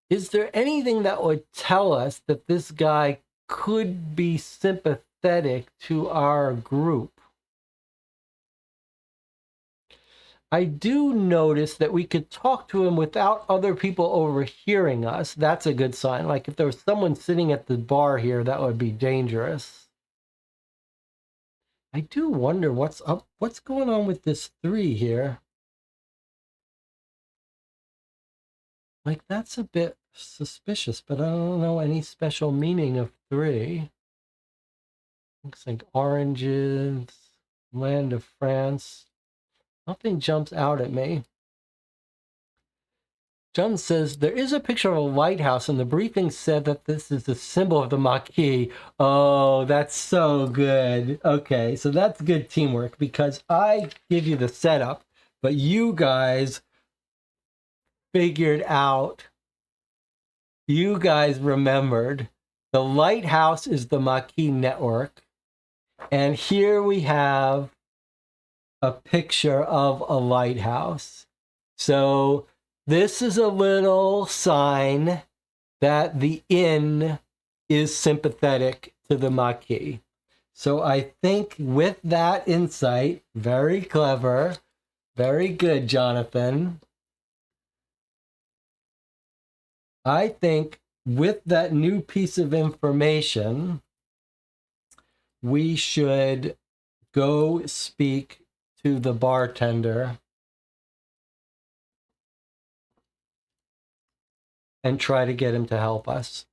Is there anything that would tell us that this guy could be sympathetic to our group? I do notice that we could talk to him without other people overhearing us. That's a good sign. Like if there was someone sitting at the bar here, that would be dangerous. I do wonder what's up. What's going on with this 3 here? Like that's a bit suspicious, but I don't know any special meaning of 3. Looks like oranges, land of France. Nothing jumps out at me. John says, there is a picture of a lighthouse, and the briefing said that this is the symbol of the Maquis. Oh, that's so good. Okay, so that's good teamwork, because I give you the setup, but you guys figured out, you guys remembered. The lighthouse is the Maquis network, and here we have a picture of a lighthouse. So this is a little sign that the inn is sympathetic to the Maquis. So I think with that insight, very clever, very good, Jonathan. I think with that new piece of information, we should go speak to the bartender and try to get him to help us.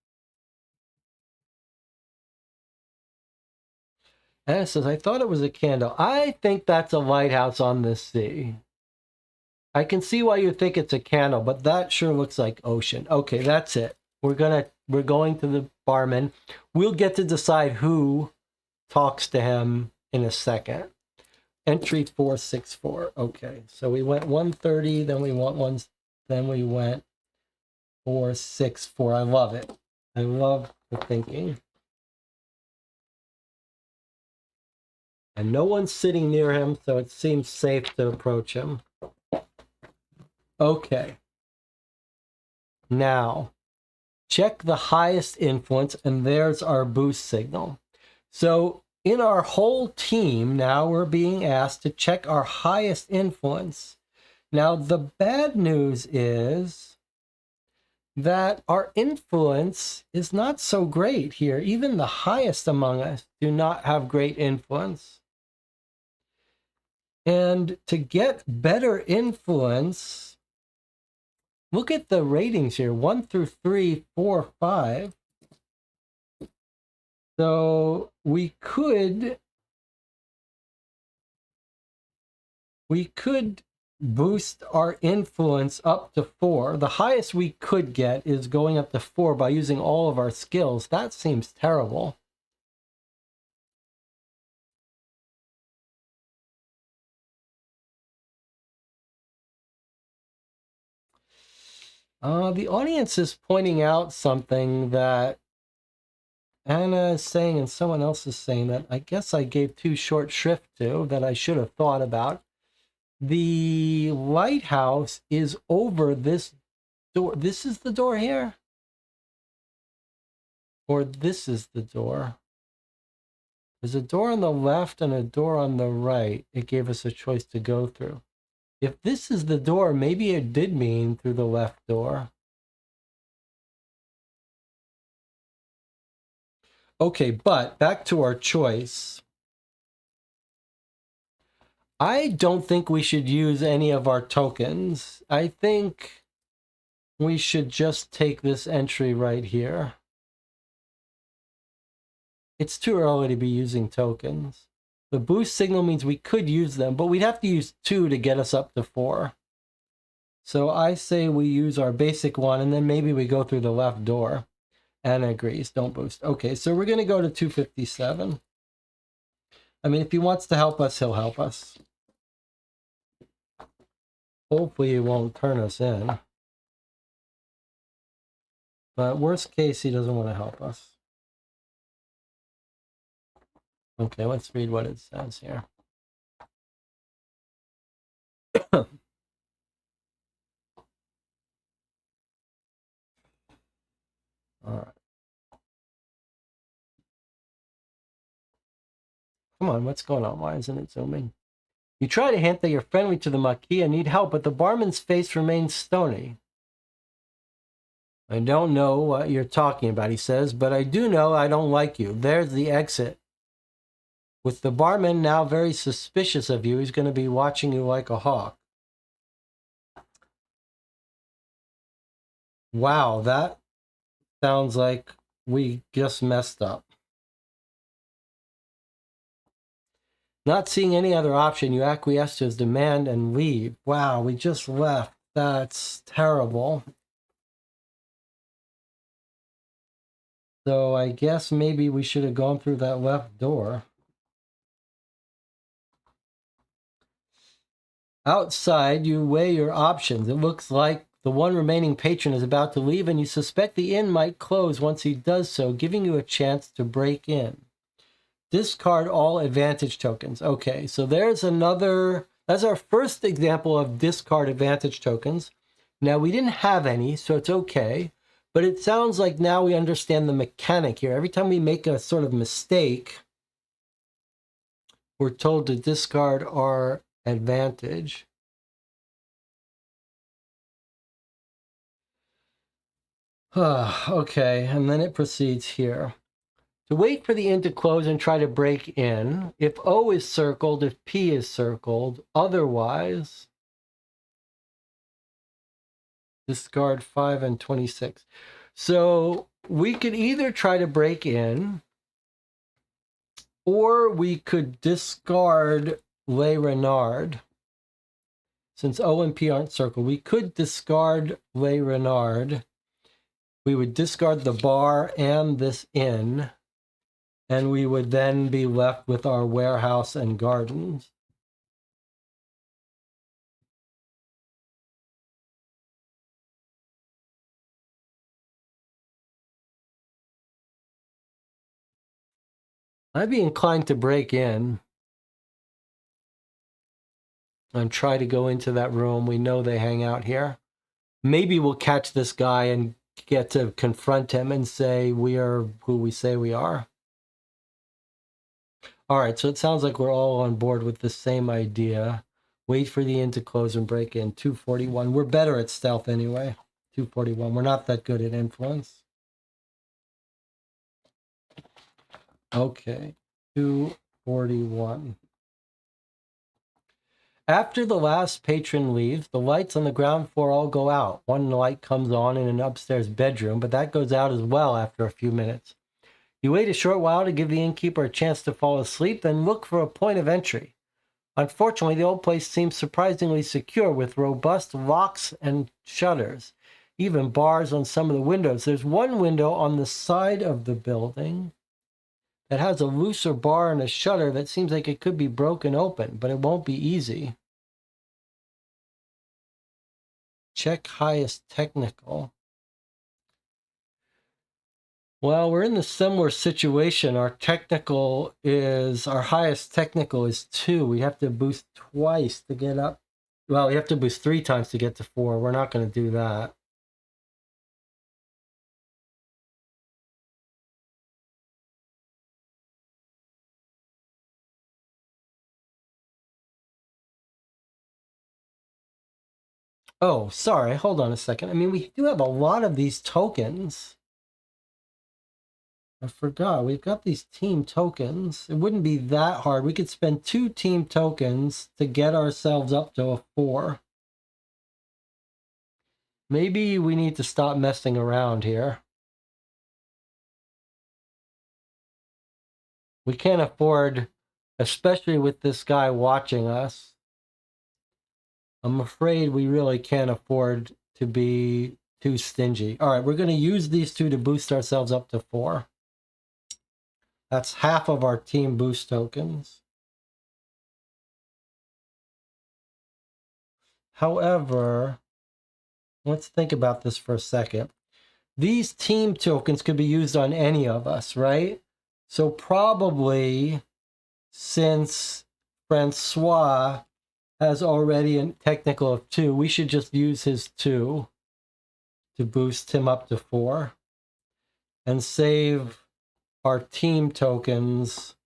And it says, I thought it was a candle. I think that's a lighthouse on the sea. I can see why you think it's a candle, but that sure looks like ocean. Okay, that's it. We're going to the barman. We'll get to decide who talks to him in a second. Entry 464. Okay, so we went 130, then we went 464. I love it. I love the thinking. And no one's sitting near him, so it seems safe to approach him. Okay. Now, check the highest influence, and there's our boost signal. So in our whole team, now we're being asked to check our highest influence. Now, the bad news is that our influence is not so great here. Even the highest among us do not have great influence. And to get better influence, look at the ratings here, 1 through 3, 4, 5. So we could boost our influence up to 4. The highest we could get is going up to 4 by using all of our skills. That seems terrible. The audience is pointing out something that Anna is saying and someone else is saying that I guess I gave too short shrift to, that I should have thought about. The lighthouse is over this door. This is the door here? Or this is the door? There's a door on the left and a door on the right. It gave us a choice to go through. If this is the door, maybe it did mean through the left door. Okay, but back to our choice. I don't think we should use any of our tokens. I think we should just take this entry right here. It's too early to be using tokens. The boost signal means we could use them, but we'd have to use 2 to get us up to 4. So I say we use our basic one, and then maybe we go through the left door. Anna agrees, don't boost. Okay, so we're going to go to 257. I mean, if he wants to help us, he'll help us. Hopefully he won't turn us in. But worst case, he doesn't want to help us. Okay, let's read what it says here. All right. Come on, what's going on? Why isn't it zooming? You try to hint that you're friendly to the Maquis and need help, but the barman's face remains stony. I don't know what you're talking about, he says, but I do know I don't like you. There's the exit. With the barman now very suspicious of you, he's going to be watching you like a hawk. Wow, that sounds like we just messed up. Not seeing any other option, you acquiesce to his demand and leave. Wow, we just left. That's terrible. So I guess maybe we should have gone through that left door. Outside, you weigh your options. It looks like the one remaining patron is about to leave, and you suspect the inn might close once he does so, giving you a chance to break in. Discard all advantage tokens. Okay, so there's another... That's our first example of discard advantage tokens. Now, we didn't have any, so it's okay. But it sounds like now we understand the mechanic here. Every time we make a sort of mistake, we're told to discard our advantage. Okay, and then it proceeds here. To wait for the inn to close and try to break in. If O is circled, if P is circled. Otherwise, discard 5 and 26. So we could either try to break in, or we could discard Le Renard. Since O and P aren't circled, we could discard Le Renard. We would discard the bar and this inn, and we would then be left with our warehouse and gardens. I'd be inclined to break in and try to go into that room. We know they hang out here. Maybe we'll catch this guy and get to confront him and say we are who we say we are. All right, so it sounds like we're all on board with the same idea. Wait for the inn to close and break in. 241. We're better at stealth anyway. 241. We're not that good at influence. Okay, 241. After the last patron leaves, the lights on the ground floor all go out. One light comes on in an upstairs bedroom, but that goes out as well after a few minutes. You wait a short while to give the innkeeper a chance to fall asleep, then look for a point of entry. Unfortunately, the old place seems surprisingly secure with robust locks and shutters, even bars on some of the windows. There's one window on the side of the building that has a looser bar and a shutter that seems like it could be broken open, but it won't be easy. Check highest technical. Well, we're in the similar situation. Our highest technical is 2. We have to boost twice to get up. Well, we have to boost 3 times to get to 4. We're not going to do that. Oh, sorry. Hold on a second. I mean, we do have a lot of these tokens. I forgot. We've got these team tokens. It wouldn't be that hard. We could spend 2 team tokens to get ourselves up to a 4. Maybe we need to stop messing around here. We can't afford, especially with this guy watching us, I'm afraid we really can't afford to be too stingy. All right, we're going to use these two to boost ourselves up to 4. That's half of our team boost tokens. However, let's think about this for a second. These team tokens could be used on any of us, right? So probably, since Francois has already a technical of 2, we should just use his 2 to boost him up to 4 and save our team tokens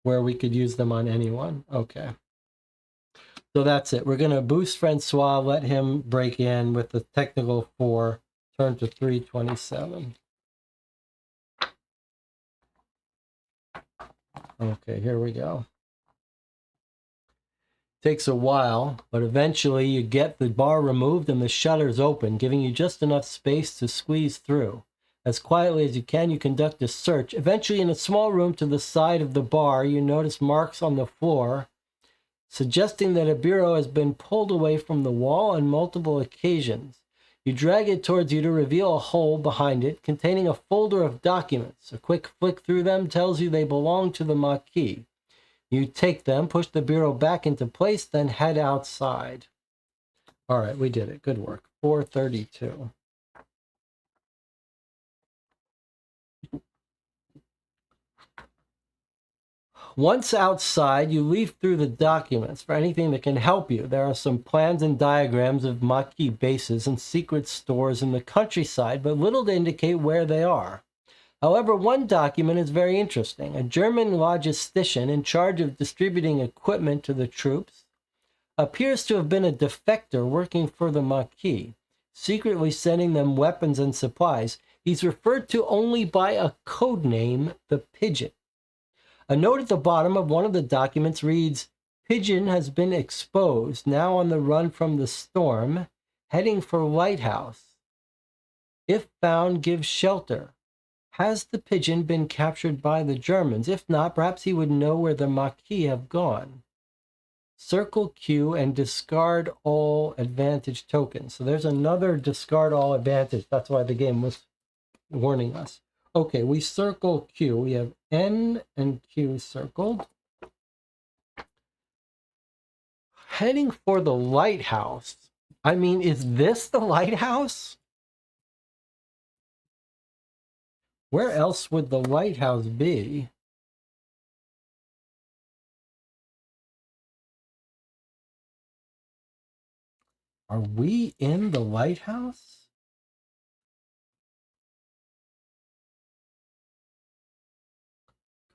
where we could use them on anyone. Okay. So that's it. We're going to boost Francois, let him break in with the technical 4, turn to 327. Okay, here we go. Takes a while, but eventually you get the bar removed and the shutters open, giving you just enough space to squeeze through. As quietly as you can, you conduct a search. Eventually, in a small room to the side of the bar, you notice marks on the floor, suggesting that a bureau has been pulled away from the wall on multiple occasions. You drag it towards you to reveal a hole behind it containing a folder of documents. A quick flick through them tells you they belong to the Maquis. You take them, push the bureau back into place, then head outside. All right, we did it. Good work. 432. Once outside, you leaf through the documents for anything that can help you. There are some plans and diagrams of Maquis bases and secret stores in the countryside, but little to indicate where they are. However, one document is very interesting. A German logistician in charge of distributing equipment to the troops appears to have been a defector working for the Maquis, secretly sending them weapons and supplies. He's referred to only by a code name, the Pigeon. A note at the bottom of one of the documents reads, "Pigeon has been exposed, now on the run from the storm, heading for Lighthouse. If found, give shelter." Has the Pigeon been captured by the Germans? If not, perhaps he would know where the Maquis have gone. Circle Q and discard all advantage tokens. So there's another discard all advantage. That's why the game was warning us. Okay, we circle Q. We have N and Q circled. Heading for the lighthouse. I mean, is this the lighthouse? Where else would the lighthouse be? Are we in the lighthouse?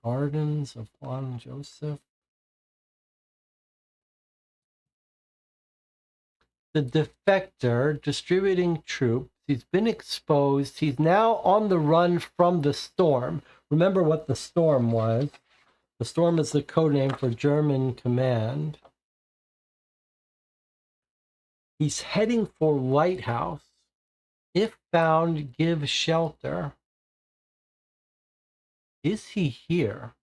Gardens of Juan Joseph. The defector distributing troops. He's been exposed. He's now on the run from the storm. Remember what the storm was. The storm is the code name for German command. He's heading for Lighthouse. If found, give shelter. Is he here?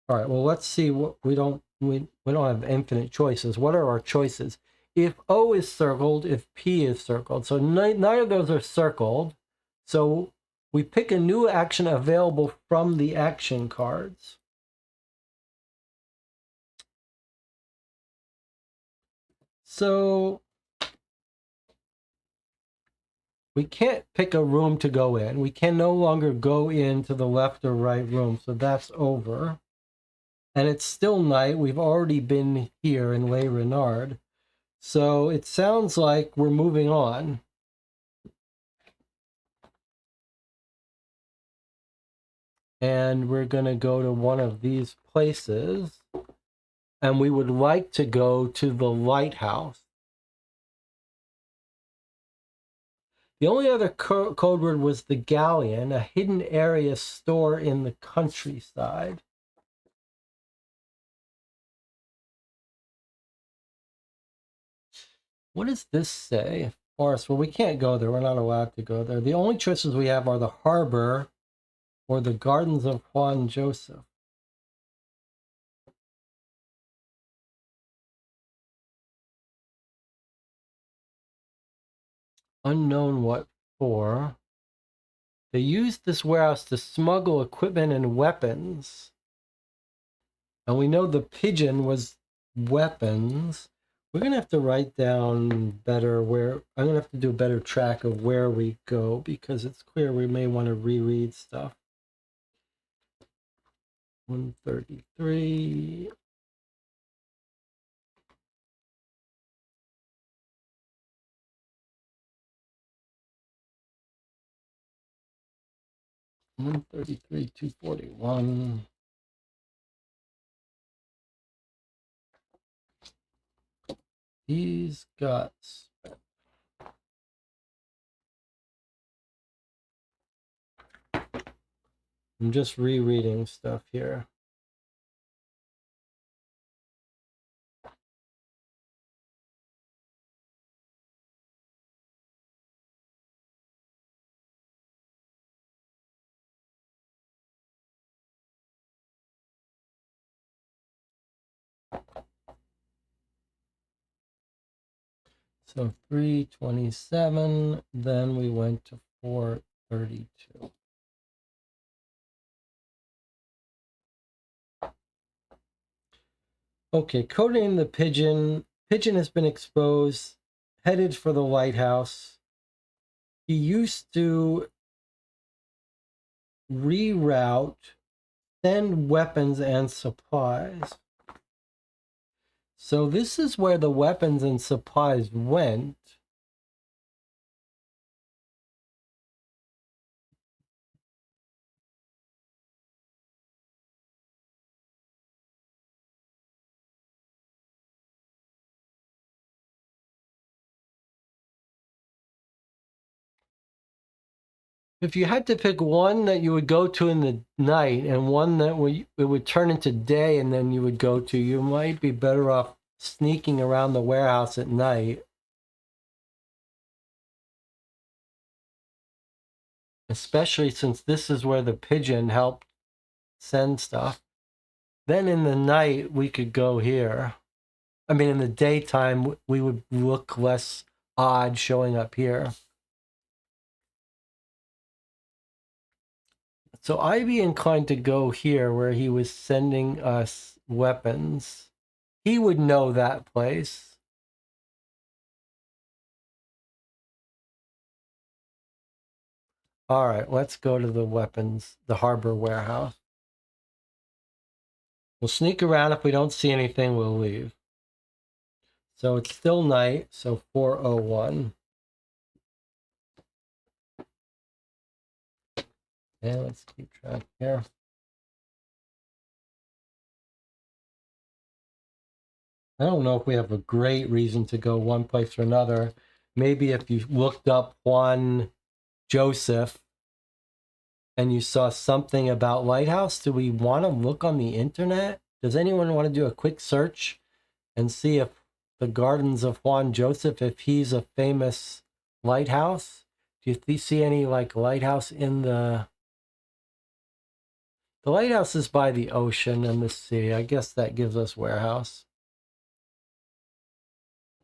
All right, well, let's see. What we don't have infinite choices. What are our choices? If O is circled, if P is circled. So neither of those are circled. So we pick a new action available from the action cards. So we can't pick a room to go in. We can no longer go into the left or right room. So that's over. And it's still night. We've already been here in Les Renards. So it sounds like we're moving on. And we're going to go to one of these places. And we would like to go to the lighthouse. The only other code word was the galleon, a hidden area store in the countryside. What does this say? forest. Well, we can't go there. We're not allowed to go there. The only choices we have are the harbor or the gardens of Juan Joseph. Unknown what for. They used this warehouse to smuggle equipment and weapons. And we know the pigeon was weapons. We're going to have to write down better where... I'm going to have to do a better track of where we go because it's clear we may want to reread stuff. 133. One 241. He's got. I'm just rereading stuff here. So 327, then we went to 432. Okay, codenamed the pigeon. Pigeon has been exposed, headed for the lighthouse. He used to reroute, send weapons and supplies. So this is where the weapons and supplies went. If you had to pick one that you would go to in the night and one that it would turn into day and then you would go to, you might be better off sneaking around the warehouse at night. Especially since this is where the pigeon helped send stuff. Then in the night, we could go here. I mean, in the daytime, we would look less odd showing up here. So I'd be inclined to go here where he was sending us weapons. He would know that place. All right, let's go to the weapons, the harbor warehouse. We'll sneak around. If we don't see anything, we'll leave. So it's still night, so 401. And let's keep track here. I don't know if we have a great reason to go one place or another. Maybe if you looked up Juan Joseph and you saw something about Lighthouse, do we want to look on the internet? Does anyone want to do a quick search and see if the Gardens of Juan Joseph, if he's a famous lighthouse? Do you see any like lighthouse in the... The lighthouse is by the ocean and the sea. I guess that gives us warehouse.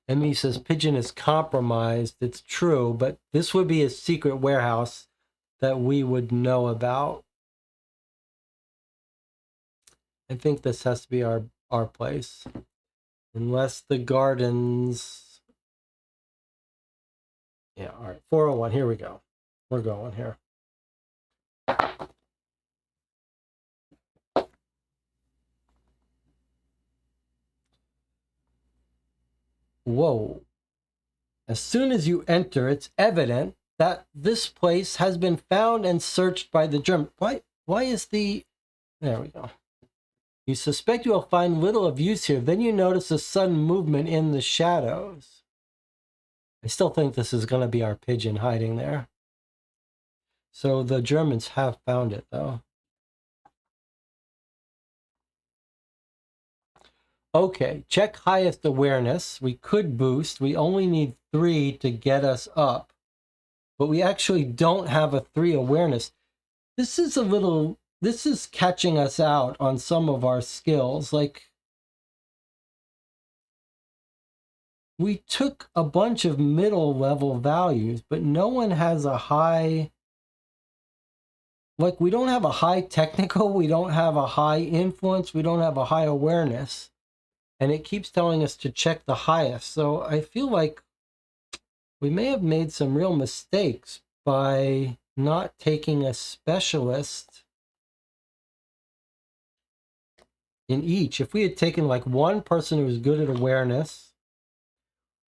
Emmy says pigeon is compromised. It's true, but this would be a secret warehouse that we would know about. I think this has to be our place. Unless the gardens... Yeah, all right. 401, here we go. We're going here. Whoa. As soon as you enter, it's evident that this place has been found and searched by the German. Why is the... There we go. You suspect you will find little of use here. Then you notice a sudden movement in the shadows. I still think this is going to be our pigeon hiding there. So the Germans have found it, though. Okay, check highest awareness. We could boost. We only need 3 to get us up. But we actually don't have a 3 awareness. This is catching us out on some of our skills. Like, we took a bunch of middle level values, but no one has a high, like, we don't have a high technical, we don't have a high influence, we don't have a high awareness. And it keeps telling us to check the highest. So I feel like we may have made some real mistakes by not taking a specialist in each. If we had taken like one person who was good at awareness,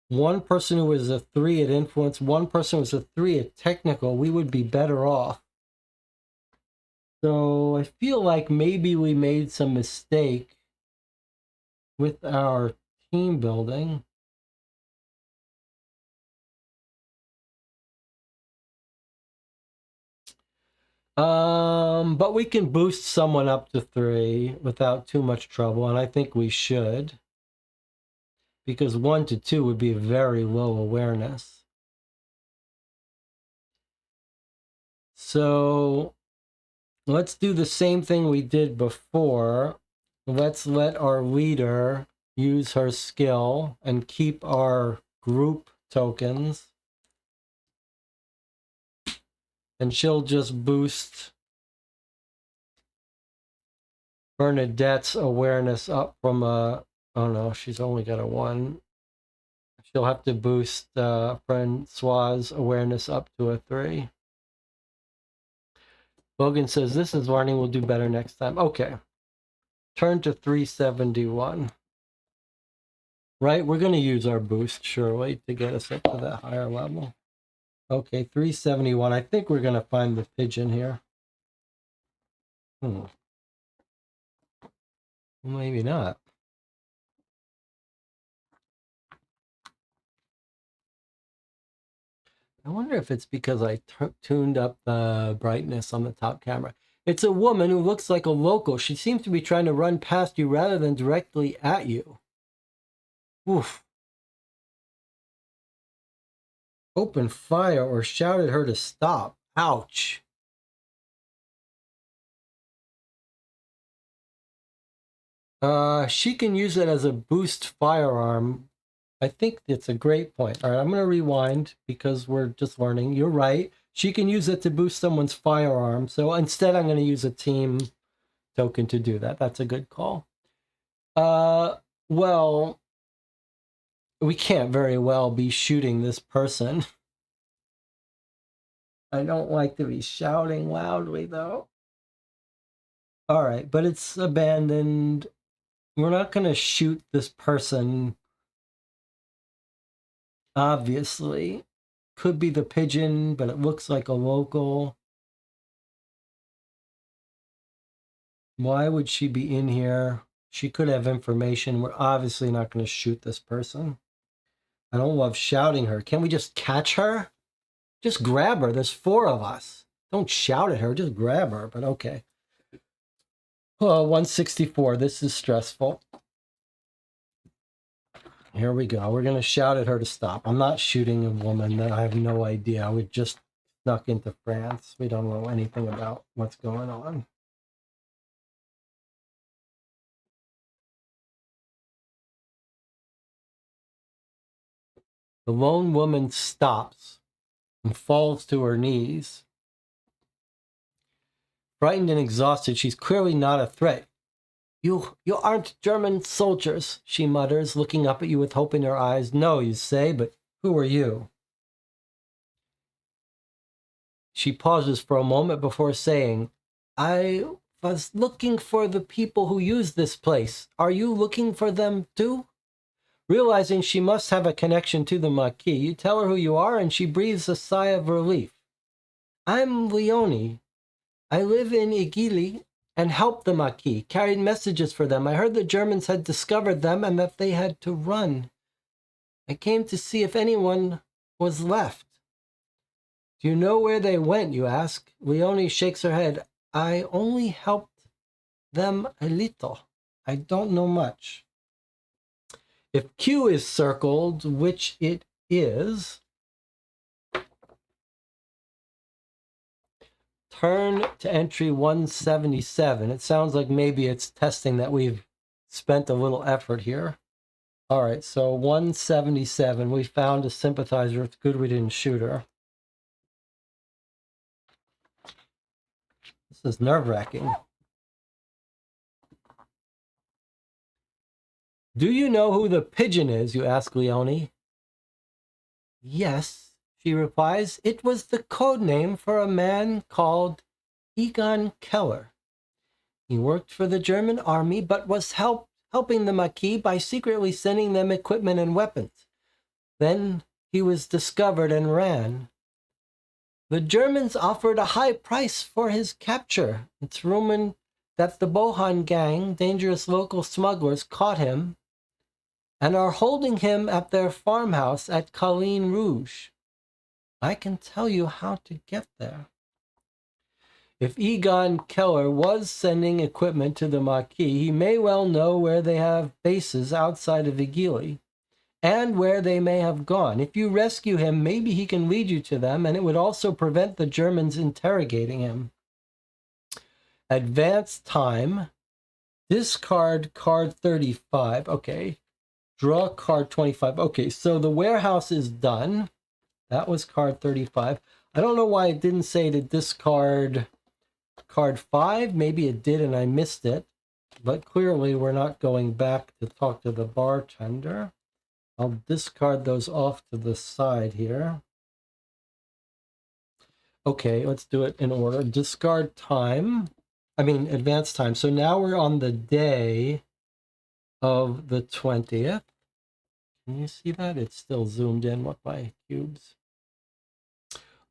one person who was a 3 at influence, one person who was a 3 at technical, we would be better off. So I feel like maybe we made some mistake with our team building. But we can boost someone up to 3 without too much trouble, and I think we should. Because 1 to 2 would be very low awareness. So let's do the same thing we did before. Let's let our leader use her skill and keep our group tokens. And she'll just boost Bernadette's awareness up from a... Oh no, she's only got a 1. She'll have to boost Francois' awareness up to a 3. Logan says, this is learning, we'll do better next time. Okay. Turn to 371. Right, we're going to use our boost, surely, to get us up to that higher level. Okay, 371. I think we're going to find the pigeon here. Maybe not. I wonder if it's because I tuned up the brightness on the top camera. It's a woman who looks like a local. She seems to be trying to run past you rather than directly at you. Oof. Opened fire or shouted her to stop. Ouch. She can use it as a boost firearm. I think it's a great point. All right, I'm going to rewind because we're just learning. You're right. She can use it to boost someone's firearm. So instead, I'm going to use a team token to do that. That's a good call. Well, we can't very well be shooting this person. I don't like to be shouting loudly, though. All right, but it's abandoned. We're not going to shoot this person. Obviously. Could be the pigeon, but it looks like a local. Why would she be in here? She could have information. We're obviously not going to shoot this person. I don't love shouting her. Can't we just catch her? Just grab her. There's 4 of us. Don't shout at her. Just grab her. But okay. Oh, 164. This is stressful. Here we go. We're going to shout at her to stop. I'm not shooting a woman that I have no idea. We just snuck into France. We don't know anything about what's going on. The lone woman stops and falls to her knees. Frightened and exhausted, she's clearly not a threat. You aren't German soldiers, she mutters, looking up at you with hope in her eyes. No, you say, but who are you? She pauses for a moment before saying, I was looking for the people who use this place. Are you looking for them too? Realizing she must have a connection to the Maquis, you tell her who you are, and she breathes a sigh of relief. I'm Leonie. I live in Igili and helped the Maquis, carried messages for them. I heard the Germans had discovered them and that they had to run. I came to see if anyone was left. Do you know where they went, you ask? Leonie shakes her head. I only helped them a little. I don't know much. If Q is circled, which it is, turn to entry 177. It sounds like maybe it's testing that we've spent a little effort here. All right, so 177, we found a sympathizer. It's good we didn't shoot her. This is nerve-wracking. Do you know who the pigeon is, you ask Leonie. Yes, she replies. It was the code name for a man called Egon Keller. He worked for the German army, but was helping the Maquis by secretly sending them equipment and weapons. Then he was discovered and ran. The Germans offered a high price for his capture. It's rumored that the Bohan gang, dangerous local smugglers, caught him and are holding him at their farmhouse at Colline Rouge. I can tell you how to get there. If Egon Keller was sending equipment to the Maquis, he may well know where they have bases outside of Vigili and where they may have gone. If you rescue him, maybe he can lead you to them, and it would also prevent the Germans interrogating him. Advance time. Discard card 35. Okay. Draw card 25. Okay, so the warehouse is done. That was card 35. I don't know why it didn't say to discard card 5. Maybe it did and I missed it. But clearly we're not going back to talk to the bartender. I'll discard those off to the side here. Okay, let's do it in order. Discard time. Advance time. So now we're on the day of the 20th. Can you see that? It's still zoomed in with my cubes.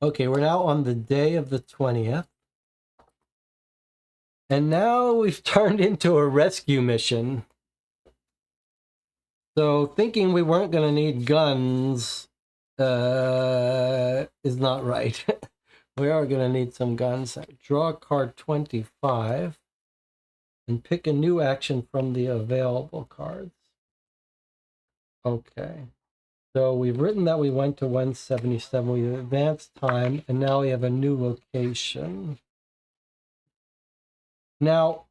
Okay, we're now on the day of the 20th. And now we've turned into a rescue mission. So thinking we weren't going to need guns is not right. We are going to need some guns. Draw card 25 and pick a new action from the available cards. Okay. So we've written that we went to 177. We advanced time, and now we have a new location. Now,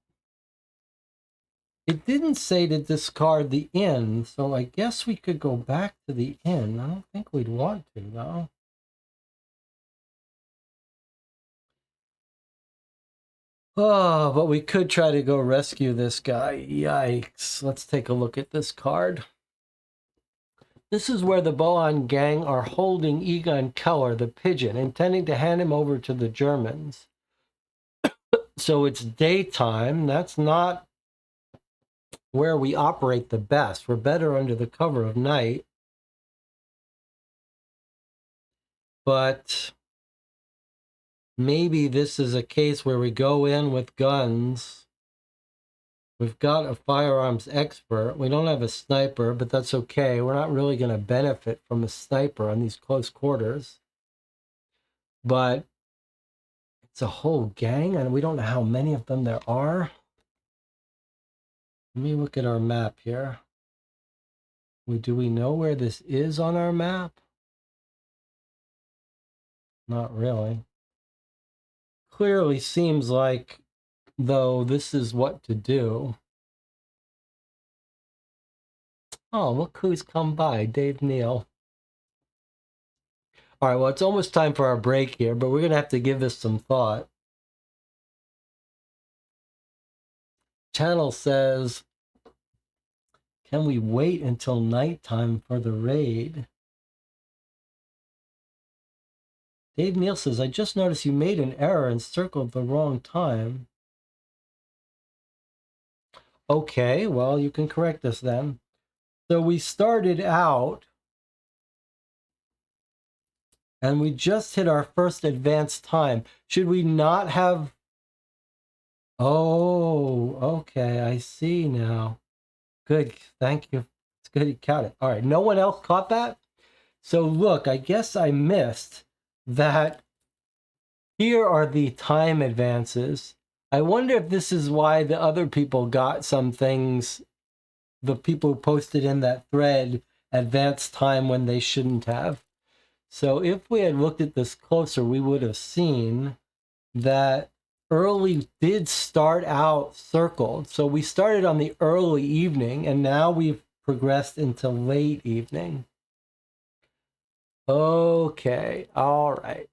it didn't say to discard the inn, so I guess we could go back to the inn. I don't think we'd want to, though. Oh, but we could try to go rescue this guy. Yikes. Let's take a look at this card. This is where the Bohan gang are holding Egon Keller, the pigeon, intending to hand him over to the Germans. So it's daytime. That's not where we operate the best. We're better under the cover of night. But maybe this is a case where we go in with guns. We've got a firearms expert. We don't have a sniper, but that's okay. We're not really going to benefit from a sniper on these close quarters. But it's a whole gang, and we don't know how many of them there are. Let me look at our map here. Do we know where this is on our map? Not really. Clearly seems like, though, this is what to do. Oh, look who's come by, Dave Neale. All right, well, it's almost time for our break here, but we're going to have to give this some thought. Channel says, can we wait until nighttime for the raid? Dave Neale says, I just noticed you made an error and circled the wrong time. Okay, well, you can correct us then. So we started out, and we just hit our first advanced time. Should we not have... Oh, okay, I see now. Good, thank you. It's good you caught it. All right, no one else caught that? So look, I guess I missed that here are the time advances. I wonder if this is why the other people got some things the people who posted in that thread advanced time when they shouldn't have. So if we had looked at this closer, we would have seen that early did start out circled. So we started on the early evening, and now we've progressed into late evening. Okay, all right.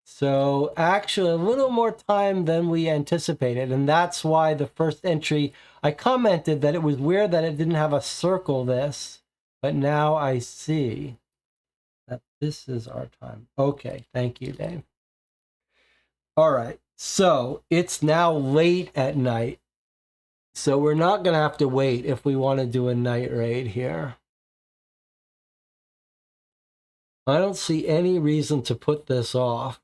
So actually a little more time than we anticipated, and that's why the first entry, I commented that it was weird that it didn't have a circle this, but now I see that this is our time. Okay, thank you, Dave. All right, so it's now late at night. So we're not going to have to wait if we want to do a night raid here. I don't see any reason to put this off.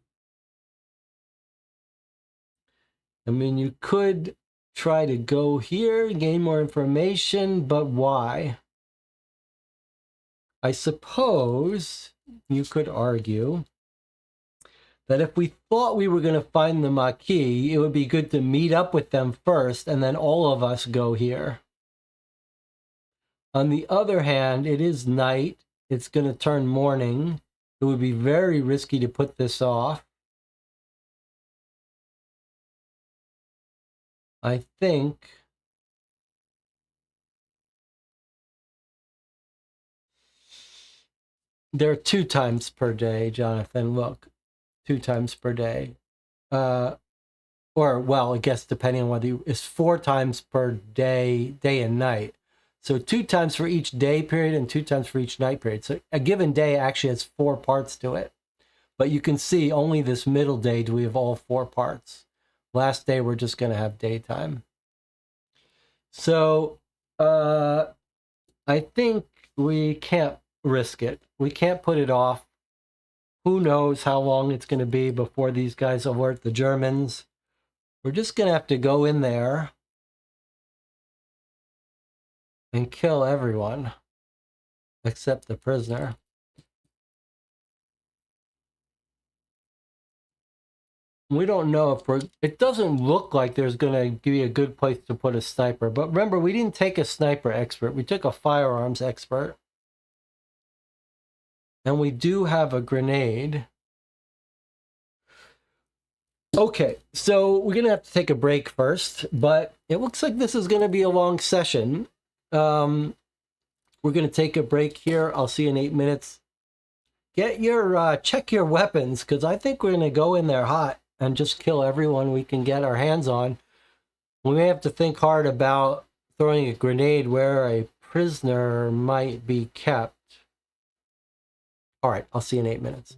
I mean, you could try to go here, gain more information, but why? I suppose you could argue that if we thought we were going to find the Maquis, it would be good to meet up with them first, and then all of us go here. On the other hand, it is night. It's going to turn morning. It would be very risky to put this off. I think there are 2 times per day, Jonathan. Look, 2 times per day. Or, well, I guess depending on whether it's 4 times per day, day and night. So 2 times for each day period and 2 times for each night period. So a given day actually has 4 parts to it. But you can see only this middle day do we have all 4 parts. Last day, we're just going to have daytime. So I think we can't risk it. We can't put it off. Who knows how long it's going to be before these guys alert the Germans. We're just going to have to go in there and kill everyone except the prisoner. We don't know if we're... It doesn't look like there's going to be a good place to put a sniper. But remember, we didn't take a sniper expert. We took a firearms expert. And we do have a grenade. Okay, so we're going to have to take a break first. But it looks like this is going to be a long session. We're going to take a break here. I'll see you in 8 minutes. Get your... check your weapons, because I think we're going to go in there hot and just kill everyone we can get our hands on. We may have to think hard about throwing a grenade where a prisoner might be kept. All right, I'll see you in 8 minutes.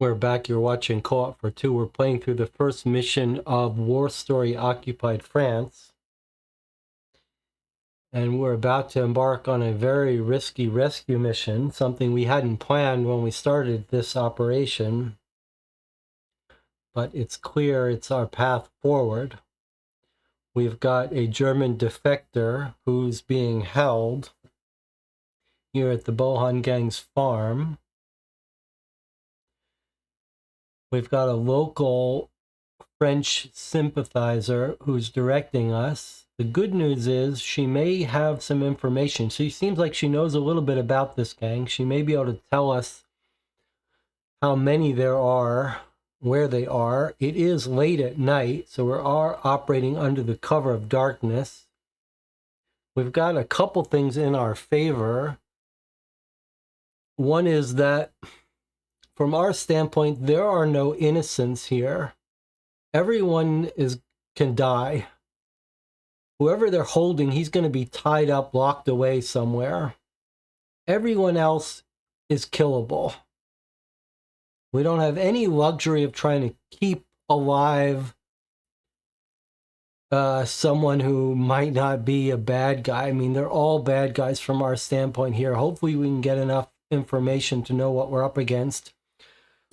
We're back. You're watching Co-op for Two. We're playing through the first mission of War Story Occupied France. And we're about to embark on a very risky rescue mission, something we hadn't planned when we started this operation. But it's clear it's our path forward. We've got a German defector who's being held here at the Bohan Gang's farm. We've got a local French sympathizer who's directing us. The good news is she may have some information. She seems like she knows a little bit about this gang. She may be able to tell us how many there are, where they are. It is late at night, so we are operating under the cover of darkness. We've got a couple things in our favor. One is that, from our standpoint, there are no innocents here. Everyone can die. Whoever they're holding, he's going to be tied up, locked away somewhere. Everyone else is killable. We don't have any luxury of trying to keep alive someone who might not be a bad guy. I mean, they're all bad guys from our standpoint here. Hopefully we can get enough information to know what we're up against.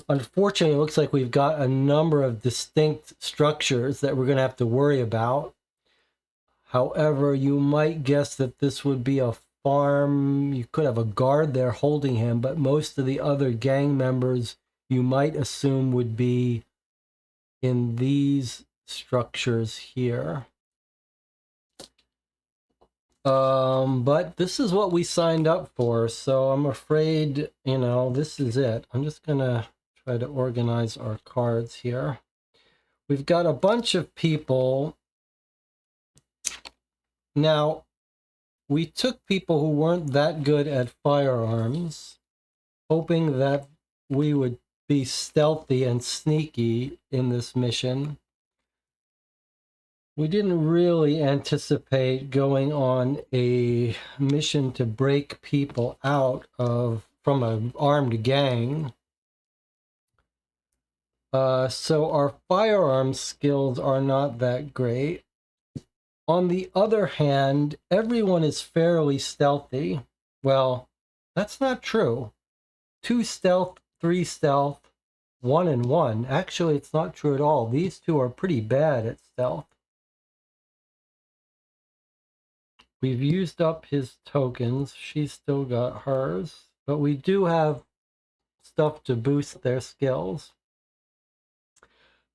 Unfortunately, it looks like we've got a number of distinct structures that we're going to have to worry about. However, you might guess that this would be a farm. You could have a guard there holding him, but most of the other gang members you might assume would be in these structures here. But this is what we signed up for, so I'm afraid, this is it. I'm just gonna try to organize our cards here. We've got a bunch of people. Now, we took people who weren't that good at firearms, hoping that we would be stealthy and sneaky in this mission. We didn't really anticipate going on a mission to break people out from an armed gang. So our firearms skills are not that great. On the other hand, everyone is fairly stealthy. Well, that's not true. 2 stealth, 3 stealth, 1 and 1. Actually, it's not true at all. These two are pretty bad at stealth. We've used up his tokens. She's still got hers. But we do have stuff to boost their skills.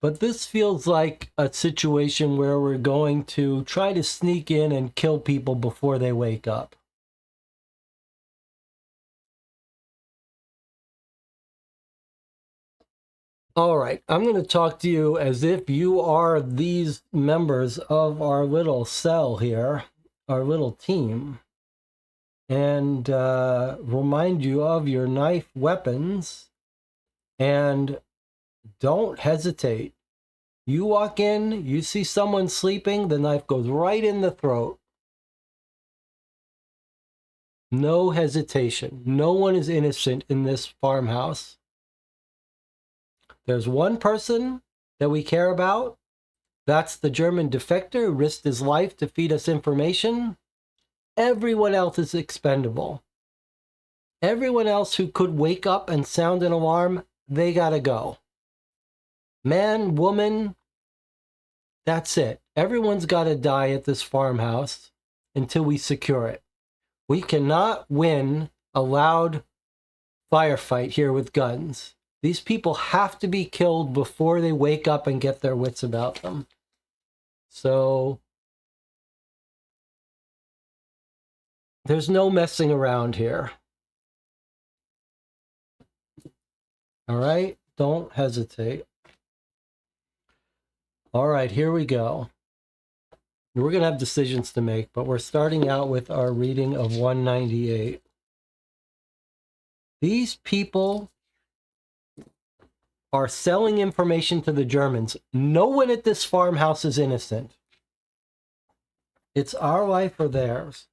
But this feels like a situation where we're going to try to sneak in and kill people before they wake up. All right, I'm going to talk to you as if you are these members of our little cell here, our little team, and remind you of your knife weapons, and don't hesitate. You walk in, you see someone sleeping, the knife goes right in the throat. No hesitation. No one is innocent in this farmhouse. There's one person that we care about. That's the German defector who risked his life to feed us information. Everyone else is expendable. Everyone else who could wake up and sound an alarm, they gotta go. Man, woman, that's it. Everyone's gotta die at this farmhouse until we secure it. We cannot win a loud firefight here with guns. These people have to be killed before they wake up and get their wits about them. So there's no messing around here. All right, don't hesitate. All right, here we go. We're going to have decisions to make, but we're starting out with our reading of 198. These people are selling information to the Germans. No one at this farmhouse is innocent. It's our life or theirs.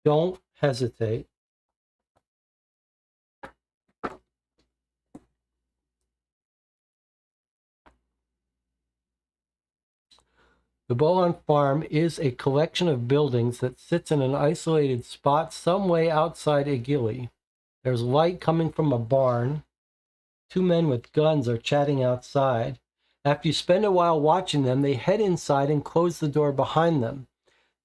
Don't hesitate. The Bohan farm is a collection of buildings that sits in an isolated spot some way outside Igili. There's light coming from a barn. 2 men with guns are chatting outside. After you spend a while watching them, they head inside and close the door behind them.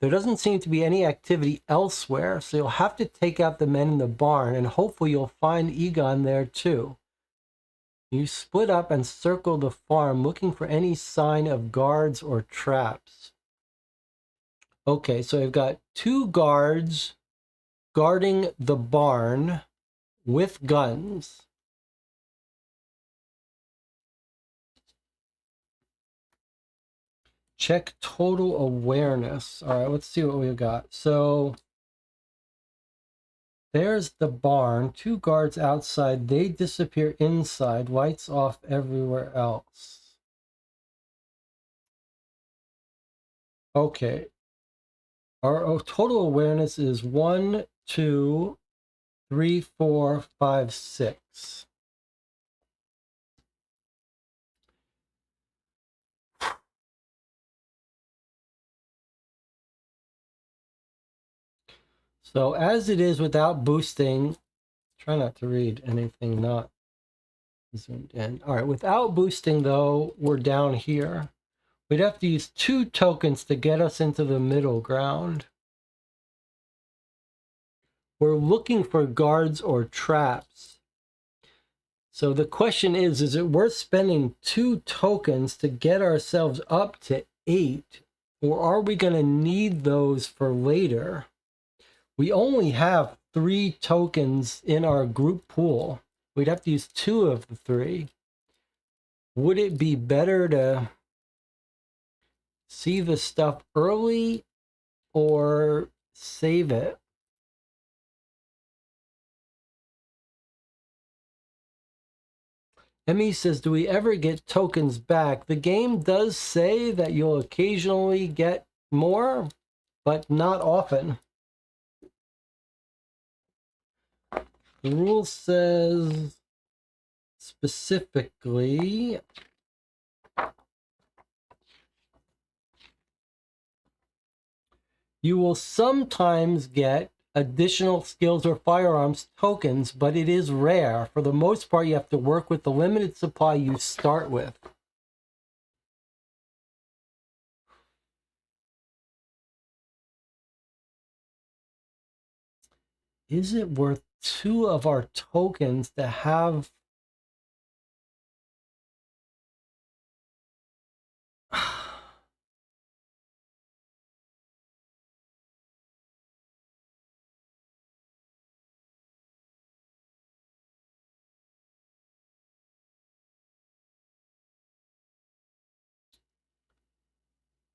There doesn't seem to be any activity elsewhere, so you'll have to take out the men in the barn, and hopefully you'll find Egon there too. You split up and circle the farm, looking for any sign of guards or traps. Okay, so I've got 2 guards guarding the barn with guns. Check total awareness. All right, let's see what we've got. So there's the barn. 2 guards outside. They disappear inside. Lights off everywhere else. Okay. Our total awareness is 1, 2, 3, 4, 5, 6. So as it is without boosting, try not to read anything not zoomed in. All right, without boosting though, we're down here. We'd have to use 2 tokens to get us into the middle ground. We're looking for guards or traps. So the question is it worth spending 2 tokens to get ourselves up to 8? Or are we going to need those for later? We only have 3 tokens in our group pool. We'd have to use 2 of the 3. Would it be better to see the stuff early or save it? Emmy says, do we ever get tokens back? The game does say that you'll occasionally get more, but not often. The rule says specifically you will sometimes get additional skills or firearms tokens, but it is rare. For the most part, you have to work with the limited supply you start with. Is it worth 2 of our tokens to have?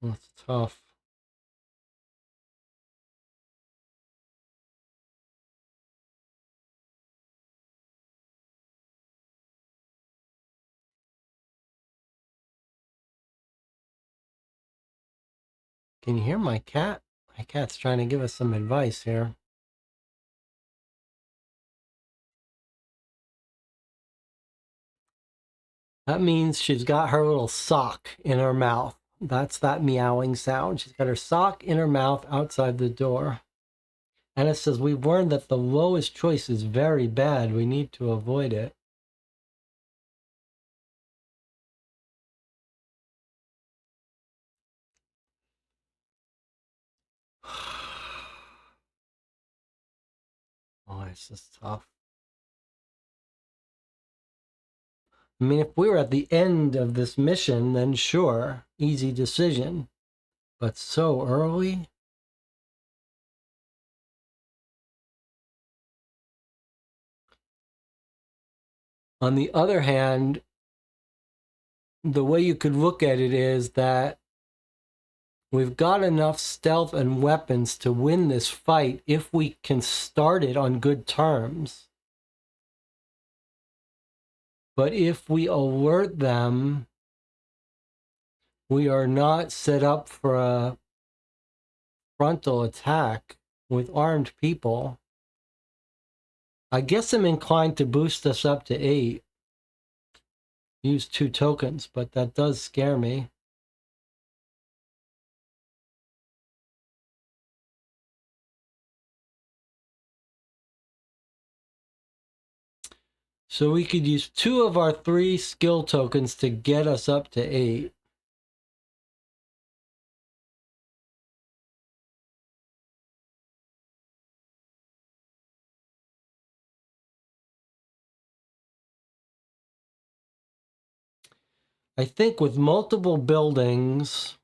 That's tough. Can you hear my cat? My cat's trying to give us some advice here. That means she's got her little sock in her mouth. That's that meowing sound. She's got her sock in her mouth outside the door. And it says, we've learned that the lowest choice is very bad. We need to avoid it. Oh, it's just tough. I mean, if we were at the end of this mission, then sure, easy decision. But so early? On the other hand, the way you could look at it is that we've got enough stealth and weapons to win this fight if we can start it on good terms. But if we alert them, we are not set up for a frontal attack with armed people. I guess I'm inclined to boost us up to 8. Use 2 tokens, but that does scare me. So we could use 2 of our 3 skill tokens to get us up to 8. I think with multiple buildings,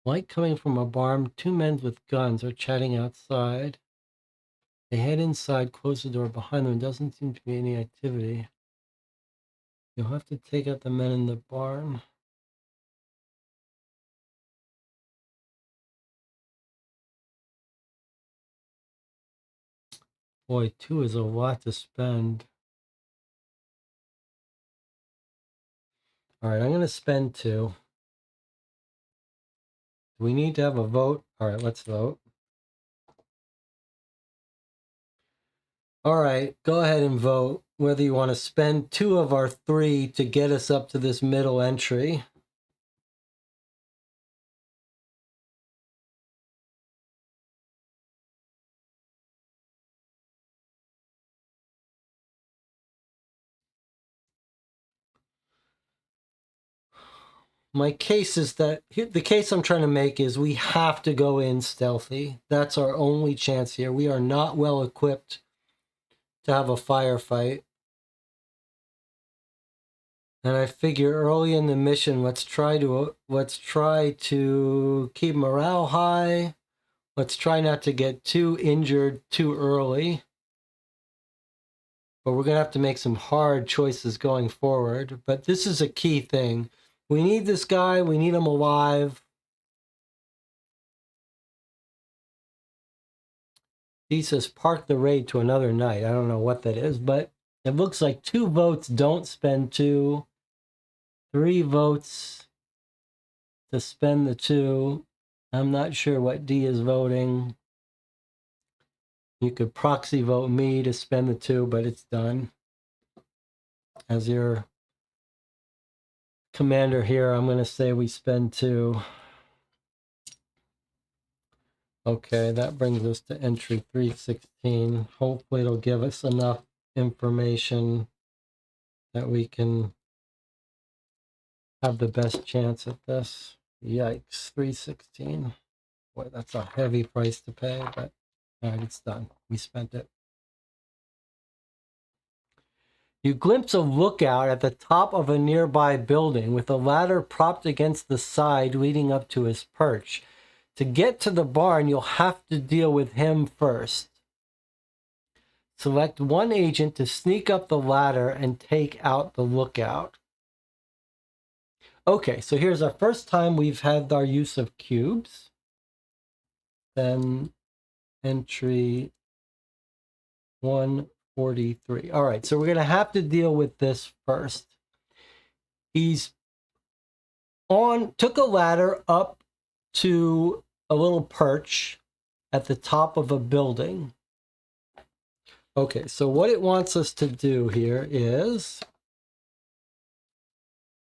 light coming from a barn, two men with guns are chatting outside. They head inside, close the door behind them. Doesn't seem to be any activity. You'll have to take out the men in the barn. Boy, 2 is a lot to spend. All right, I'm going to spend 2. Do we need to have a vote? All right, let's vote. All right, go ahead and vote whether you want to spend 2 of our 3 to get us up to this middle entry. My case is that the case I'm trying to make is we have to go in stealthy. That's our only chance here. We are not well equipped to have a firefight. And I figure early in the mission, let's try to keep morale high. Let's try not to get too injured too early. But we're going to have to make some hard choices going forward. But this is a key thing. We need this guy. We need him alive. He says park the raid to another night. I don't know what that is, but it looks like 2 votes, don't spend 2. 3 votes to spend the 2. I'm not sure what D is voting. You could proxy vote me to spend the 2, but it's done. As your commander here, I'm going to say we spend 2. Okay, that brings us to entry 316. Hopefully it'll give us enough information that we can have the best chance at this. Yikes, 316. Boy, that's a heavy price to pay, but all right, it's done. We spent it. You glimpse a lookout at the top of a nearby building with a ladder propped against the side leading up to his perch. To get to the barn, you'll have to deal with him first. Select one agent to sneak up the ladder and take out the lookout. Okay, so here's our first time we've had our use of cubes. Then entry 143. All right, so we're going to have to deal with this first. He's took a ladder up to a little perch at the top of a building. Okay, so what it wants us to do here is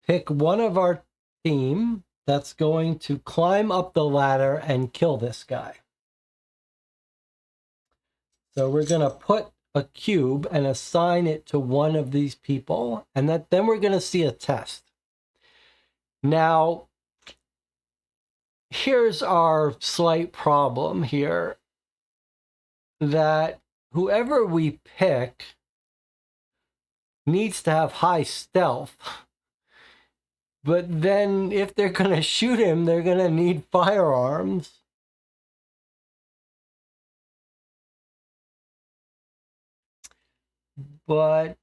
pick one of our team that's going to climb up the ladder and kill this guy. So we're going to put a cube and assign it to one of these people, and then we're going to see a test. Now, here's our slight problem here, that whoever we pick needs to have high stealth. But then if they're going to shoot him, they're going to need firearms. But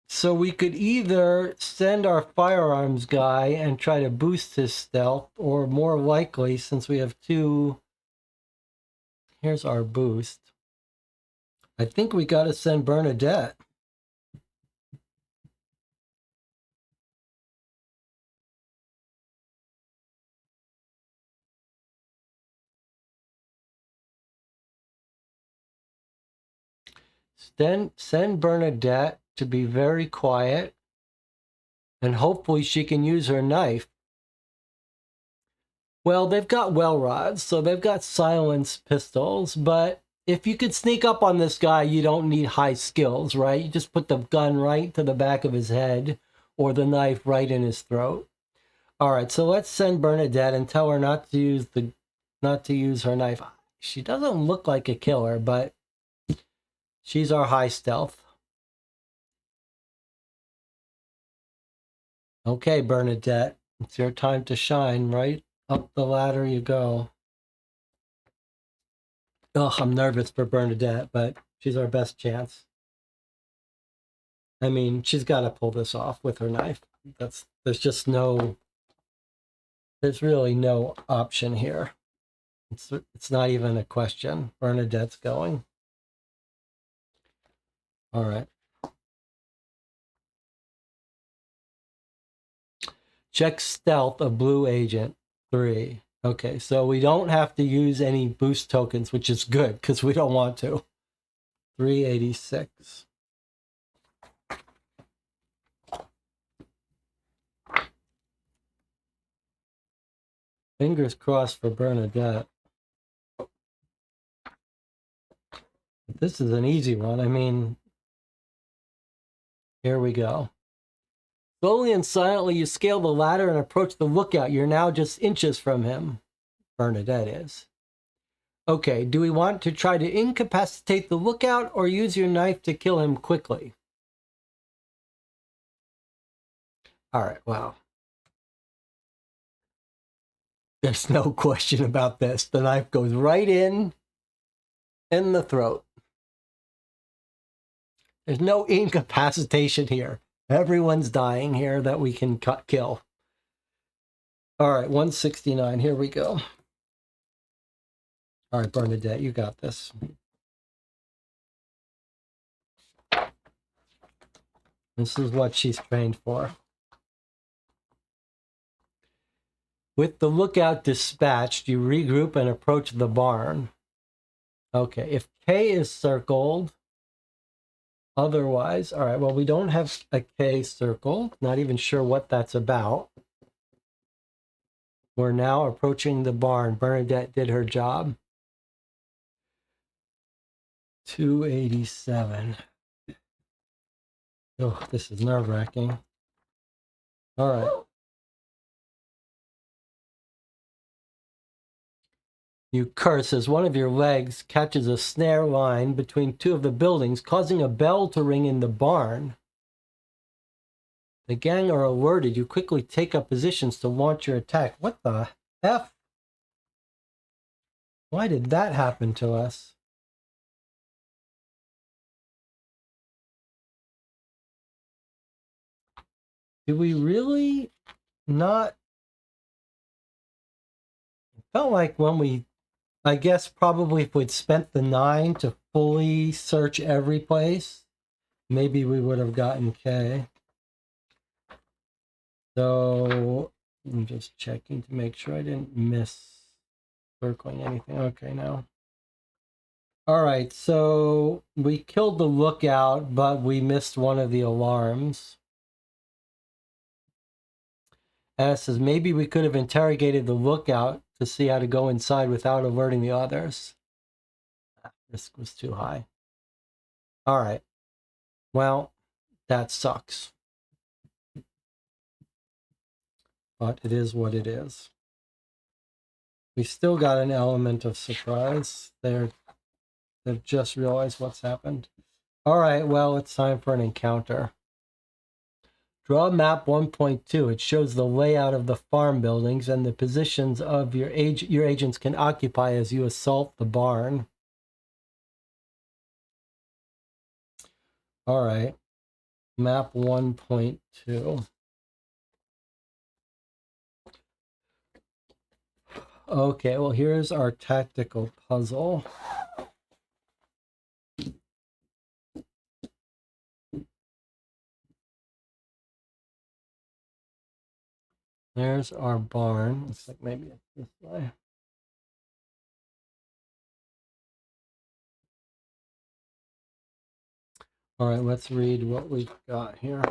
so we could either send our firearms guy and try to boost his stealth, or more likely, since we have 2, here's our boost. I think we got to send Bernadette. Send Bernadette to be very quiet, and hopefully she can use her knife. Well, they've got well rods, so they've got silenced pistols, but if you could sneak up on this guy, you don't need high skills, right? You just put the gun right to the back of his head or the knife right in his throat. All right, so let's send Bernadette and tell her not to use her knife. She doesn't look like a killer, but she's our high stealth. Okay, Bernadette, it's your time to shine. Right up the ladder you go. Ugh, I'm nervous for Bernadette, but she's our best chance. I mean, she's got to pull this off with her knife. There's really no option here. It's not even a question. Bernadette's going. All right. Check stealth of blue agent 3. Okay, so we don't have to use any boost tokens, which is good because we don't want to. 386. Fingers crossed for Bernadette. This is an easy one. I mean, here we go. Slowly and silently, you scale the ladder and approach the lookout. You're now just inches from him. Bernadette is. Okay, do we want to try to incapacitate the lookout or use your knife to kill him quickly? All right, wow. There's no question about this. The knife goes right in the throat. There's no incapacitation here. Everyone's dying here that we can kill. All right, 169. Here we go. All right, Bernadette, you got this. This is what she's trained for. With the lookout dispatched, you regroup and approach the barn. Okay, if K is circled, otherwise, all right, well, we don't have a K circled. Not even sure what that's about. We're now approaching the barn. Bernadette did her job. 287. Oh, this is nerve-wracking. All right. You curse as one of your legs catches a snare line between two of the buildings, causing a bell to ring in the barn. The gang are alerted. You quickly take up positions to launch your attack. What the F? Why did that happen to us? Did we really not? It felt like when we, I guess probably if we'd spent the 9 to fully search every place, maybe we would have gotten K. So I'm just checking to make sure I didn't miss circling anything. Okay, now. All right, so we killed the lookout, but we missed one of the alarms. And it says maybe we could have interrogated the lookout to see how to go inside without alerting the others. Risk was too high. All right. Well, that sucks. But it is what it is. We still got an element of surprise. They've just realized what's happened. All right, well, it's time for an encounter. Draw map 1.2. It shows the layout of the farm buildings and the positions of your agents can occupy as you assault the barn. All right, map 1.2. Okay, well, here's our tactical puzzle. There's our barn. Looks like maybe it's this way. All right, let's read what we've got here.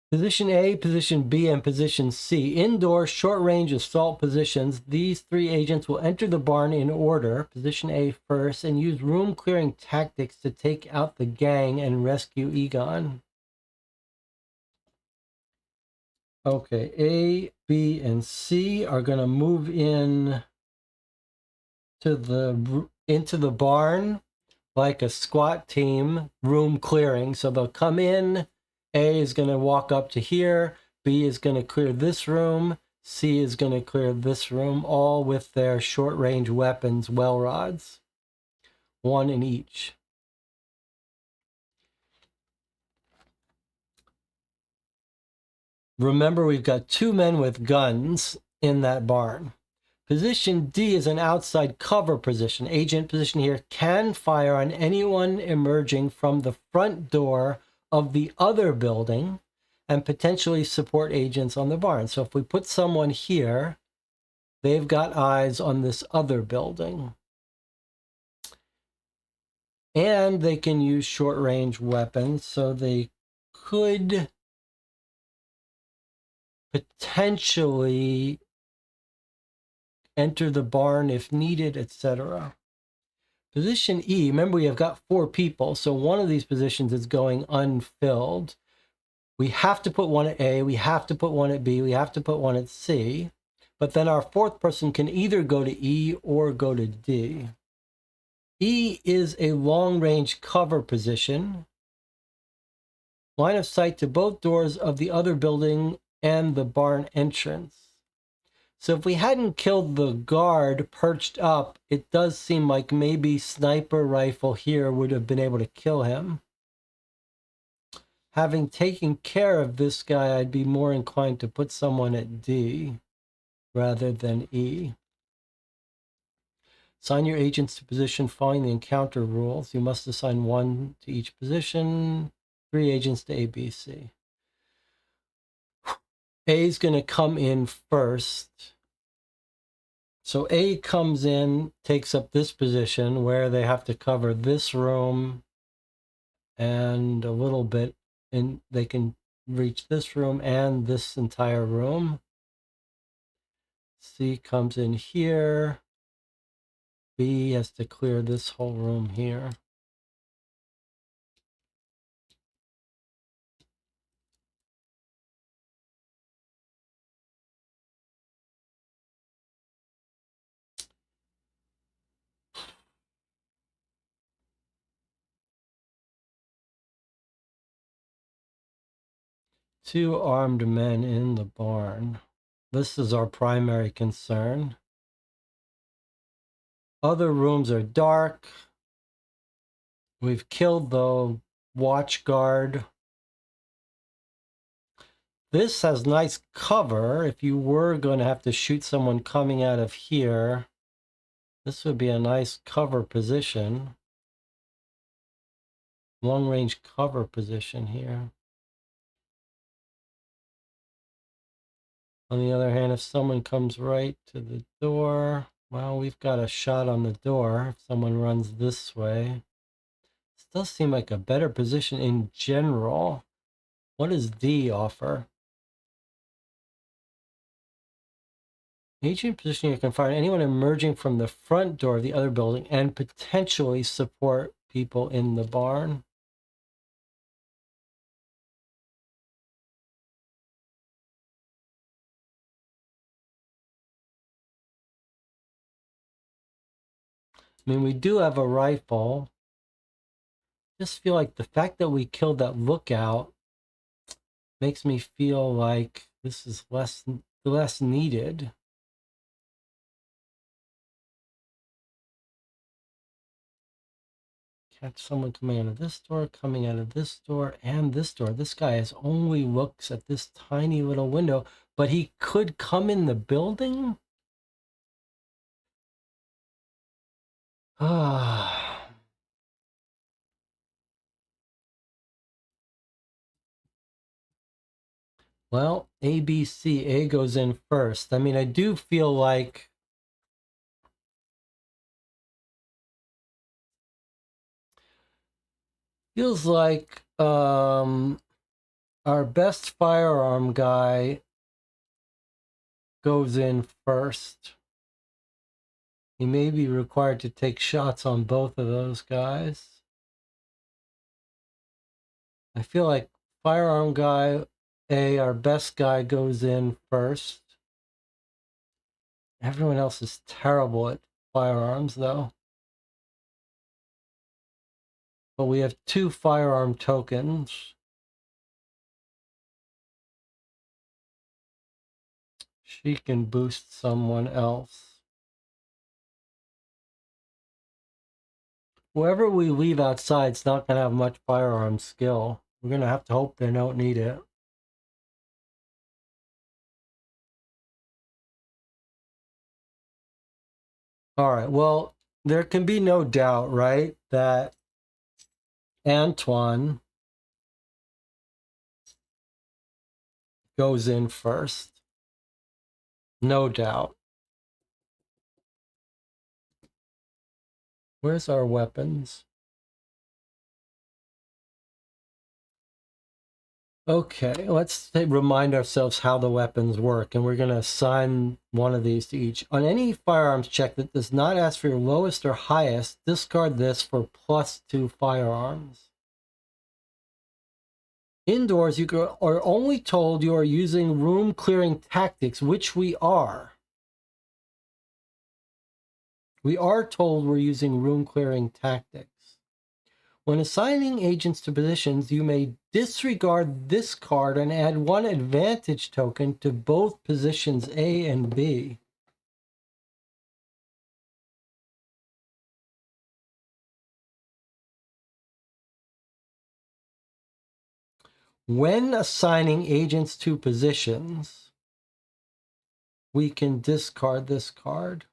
Position A, Position B, and Position C. Indoor short-range assault positions. These three agents will enter the barn in order. Position A first, and use room-clearing tactics to take out the gang and rescue Egon. Okay, A, B, and C are going to move in into the barn like a SWAT team, room clearing. So they'll come in. A is going to walk up to here. B is going to clear this room. C is going to clear this room, all with their short-range weapons, well rods, one in each. Remember, we've got two men with guns in that barn. Position D is an outside cover position. Agent position here can fire on anyone emerging from the front door of the other building and potentially support agents on the barn. So if we put someone here, they've got eyes on this other building. And they can use short-range weapons, so they could potentially enter the barn if needed, etc. Position E, remember we have got 4 people, so one of these positions is going unfilled. We have to put one at A, we have to put one at B, we have to put one at C, but then our 4th person can either go to E or go to D. E is a long-range cover position. Line of sight to both doors of the other building and the barn entrance. So if we hadn't killed the guard perched up, it does seem like maybe sniper rifle here would have been able to kill him. Having taken care of this guy, I'd be more inclined to put someone at D rather than E. Assign your agents to position following the encounter rules. You must assign 1 to each position, 3 agents to A, B, C. A is going to come in first. So A comes in, takes up this position where they have to cover this room and a little bit, and they can reach this room and this entire room. C comes in here. B has to clear this whole room here. Two armed men in the barn. This is our primary concern. Other rooms are dark. We've killed the watch guard. This has nice cover. If you were going to have to shoot someone coming out of here, this would be a nice cover position. Long range cover position here. On the other hand, if someone comes right to the door, well, we've got a shot on the door. If someone runs this way, this does seem like a better position in general. What does D offer? Agent position here can fire anyone emerging from the front door of the other building and potentially support people in the barn. I mean, we do have a rifle. Just feel like the fact that we killed that lookout makes me feel like this is less needed. Catch someone coming out of this door, coming out of this door, and this door. This guy only looks at this tiny little window, but he could come in the building? Ah. Well, A, B, C. A goes in first. I mean, I do feel like Feels like our best firearm guy goes in first. He may be required to take shots on both of those guys. I feel like firearm guy A, our best guy, goes in first. Everyone else is terrible at firearms, though. But we have 2 firearm tokens. She can boost someone else. Whoever we leave outside is not going to have much firearm skill. We're going to have to hope they don't need it. All right, well, there can be no doubt, right, that Antoine goes in first. No doubt. Where's our weapons? Okay, let's remind ourselves how the weapons work, and we're going to assign one of these to each. On any firearms check that does not ask for your lowest or highest, discard this for +2 firearms. Indoors, you are only told you are using room clearing tactics, which we are. We are told we're using room clearing tactics. When assigning agents to positions, you may disregard this card and add 1 advantage token to both positions A and B. When assigning agents to positions, we can discard this card.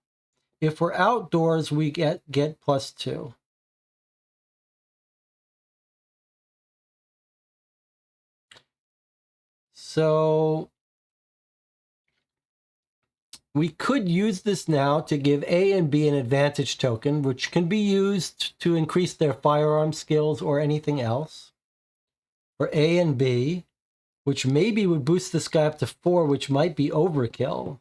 If we're outdoors, we get +2. So we could use this now to give A and B an advantage token, which can be used to increase their firearm skills or anything else. For A and B, which maybe would boost this guy up to 4, which might be overkill.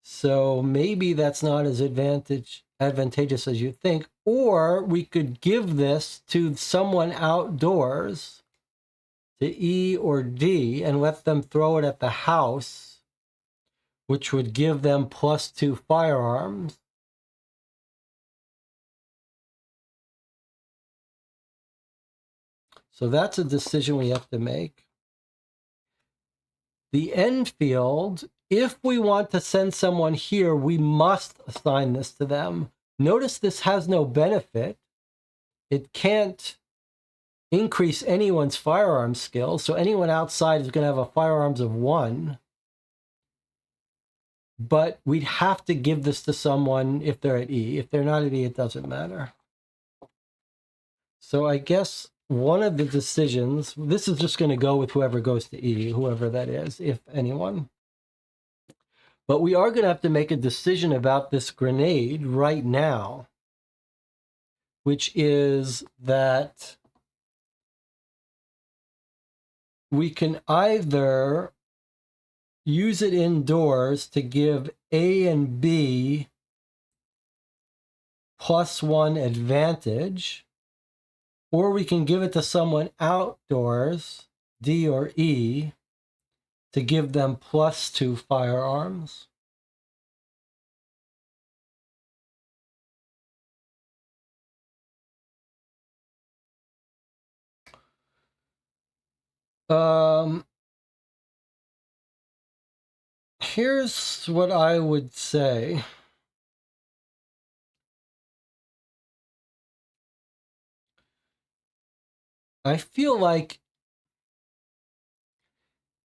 So maybe that's not as advantageous as you think. Or we could give this to someone outdoors, to E or D, and let them throw it at the house, which would give them +2 firearms. So that's a decision we have to make. The end field, if we want to send someone here, we must assign this to them. Notice this has no benefit. It can't increase anyone's firearm skill, so anyone outside is going to have a firearms of 1. But we'd have to give this to someone if they're at E. If they're not at E, it doesn't matter. So I guess one of the decisions, this is just going to go with whoever goes to E, whoever that is, if anyone. But we are going to have to make a decision about this grenade right now, which is that we can either use it indoors to give A and B +1 advantage, or we can give it to someone outdoors, D or E, to give them +2 firearms. Here's what I would say. I feel like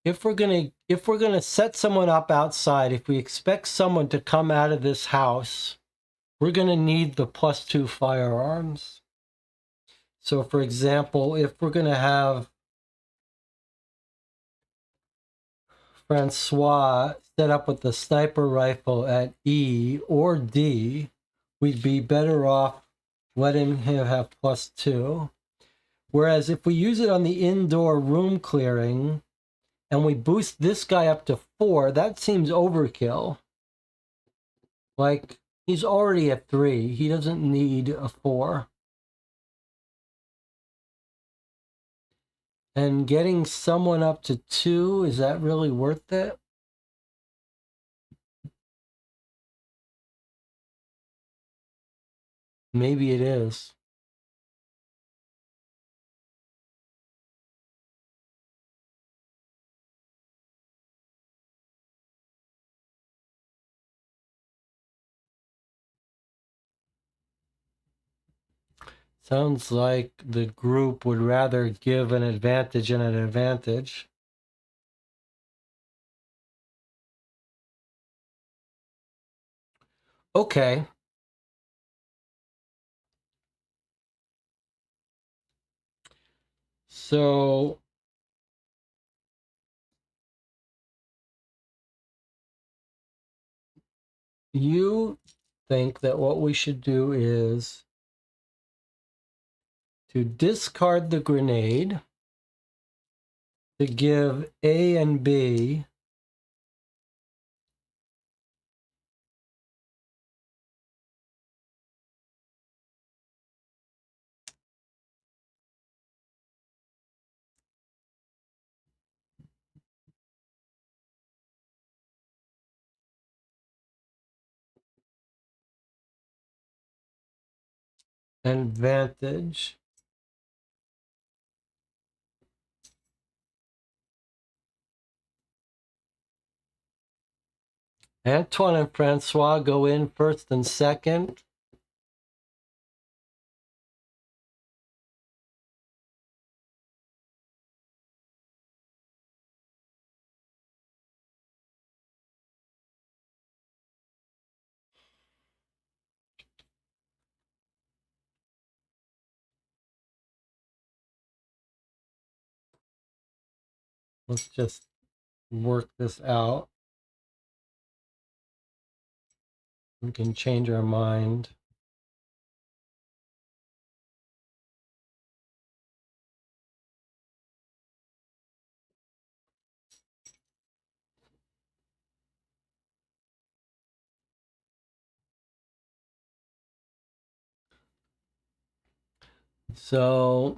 if we're gonna set someone up outside, if we expect someone to come out of this house, we're gonna need the +2 firearms. So for example, if we're gonna have Francois set up with the sniper rifle at E or D, we'd be better off letting him have +2. Whereas if we use it on the indoor room clearing and we boost this guy up to 4, that seems overkill. Like, he's already at 3. He doesn't need a 4. And getting someone up to 2, is that really worth it? Maybe it is. Sounds like the group would rather give an advantage and an advantage. Okay. So you think that what we should do is to discard the grenade, to give A and B advantage. Antoine and Francois go in first and second. Let's just work this out. We can change our mind. So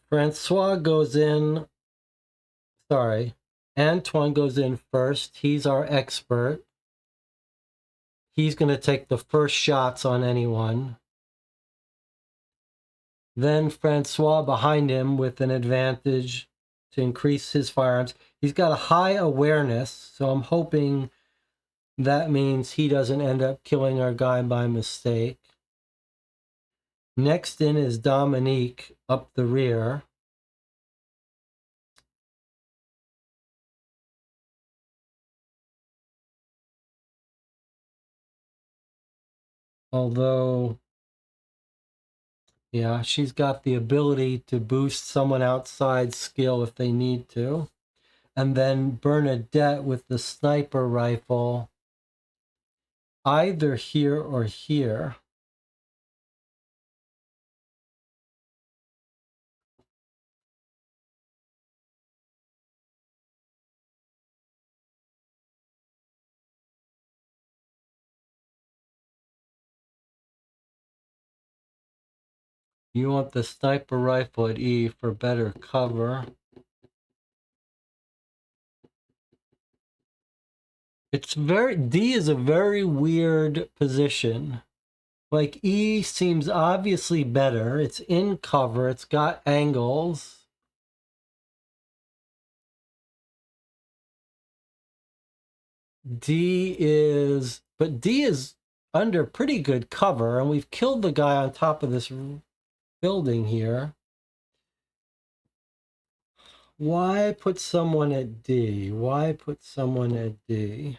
Francois goes in, sorry, Antoine goes in first. He's our expert. He's going to take the first shots on anyone. Then Francois behind him with an advantage to increase his firearms. He's got a high awareness, so I'm hoping that means he doesn't end up killing our guy by mistake. Next in is Dominique up the rear. Although, yeah, she's got the ability to boost someone outside skill if they need to. And then Bernadette with the sniper rifle, either here or here. You want the sniper rifle at E for better cover. It's D is a very weird position. Like, E seems obviously better. It's in cover. It's got angles. D is under pretty good cover, and we've killed the guy on top of this building here. Why put someone at D? Why put someone at D?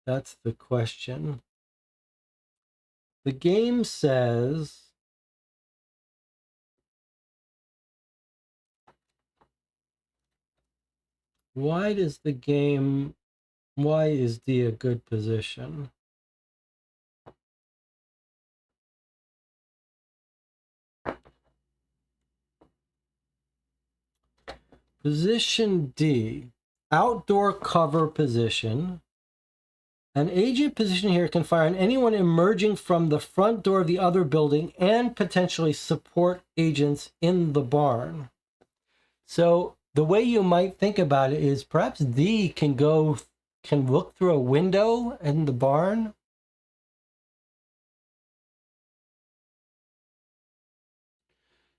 That's the question. The game says Why is D a good position? Position D, outdoor cover position. An agent position here can fire on anyone emerging from the front door of the other building and potentially support agents in the barn. So the way you might think about it is perhaps D can look through a window in the barn.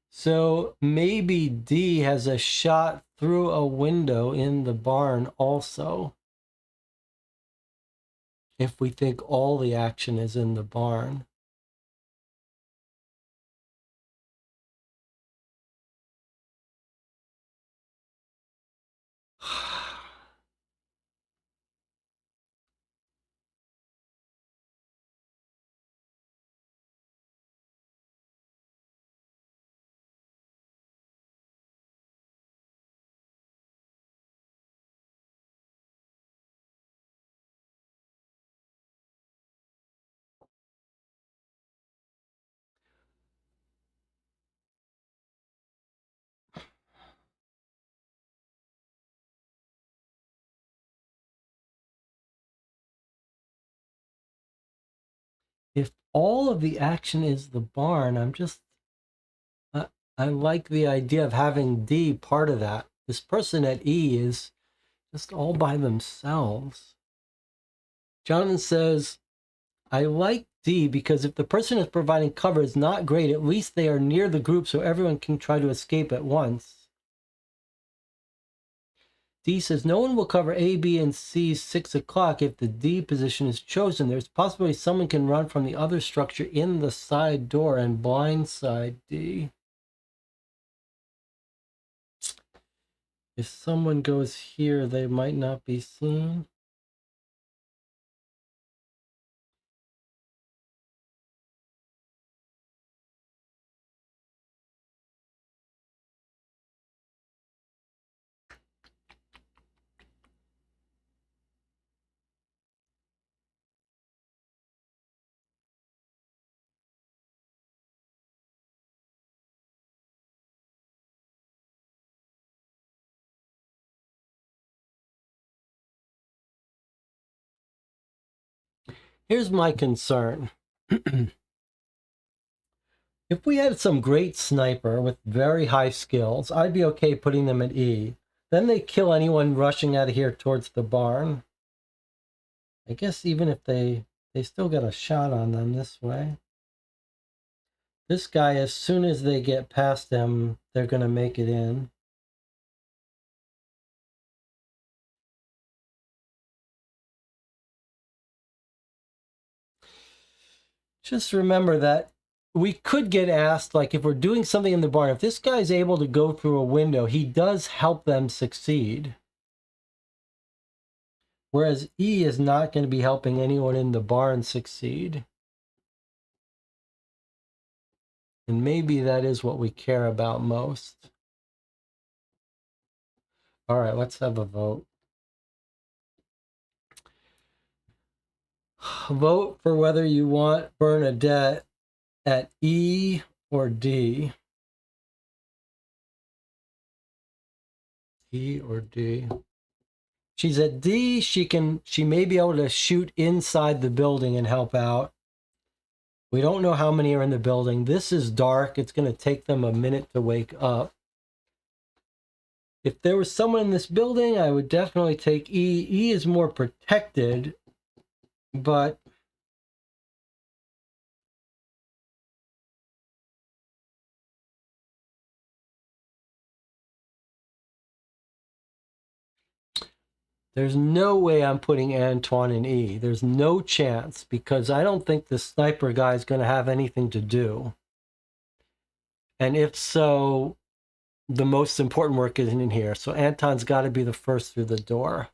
So maybe D has a shot through a window in the barn also, if we think all the action is in the barn. If all of the action is the barn, I like the idea of having D part of that. This person at E is just all by themselves. Jonathan says, I like D because if the person is providing cover is not great, at least they are near the group so everyone can try to escape at once. D says, no one will cover A, B, and C 6 o'clock if the D position is chosen. There's possibly someone can run from the other structure in the side door and blindside D. If someone goes here, they might not be seen. Here's my concern. If we had some great sniper with very high skills, I'd be okay putting them at E. Then they kill anyone rushing out of here towards the barn. I guess even if they still got a shot on them this way. This guy, as soon as they get past him, they're going to make it in. Just remember that we could get asked, like if we're doing something in the barn, if this guy's able to go through a window, he does help them succeed. Whereas E is not going to be helping anyone in the barn succeed. And maybe that is what we care about most. All right, let's have a vote. Vote for whether you want Bernadette at E or D. E or D. She's at D. She may be able to shoot inside the building and help out. We don't know how many are in the building. This is dark. It's going to take them a minute to wake up. If there was someone in this building, I would definitely take E. E is more protected, but there's no way I'm putting Antoine in E. There's no chance because I don't think the sniper guy is going to have anything to do. And if so, the most important work isn't in here. So Anton's got to be the first through the door.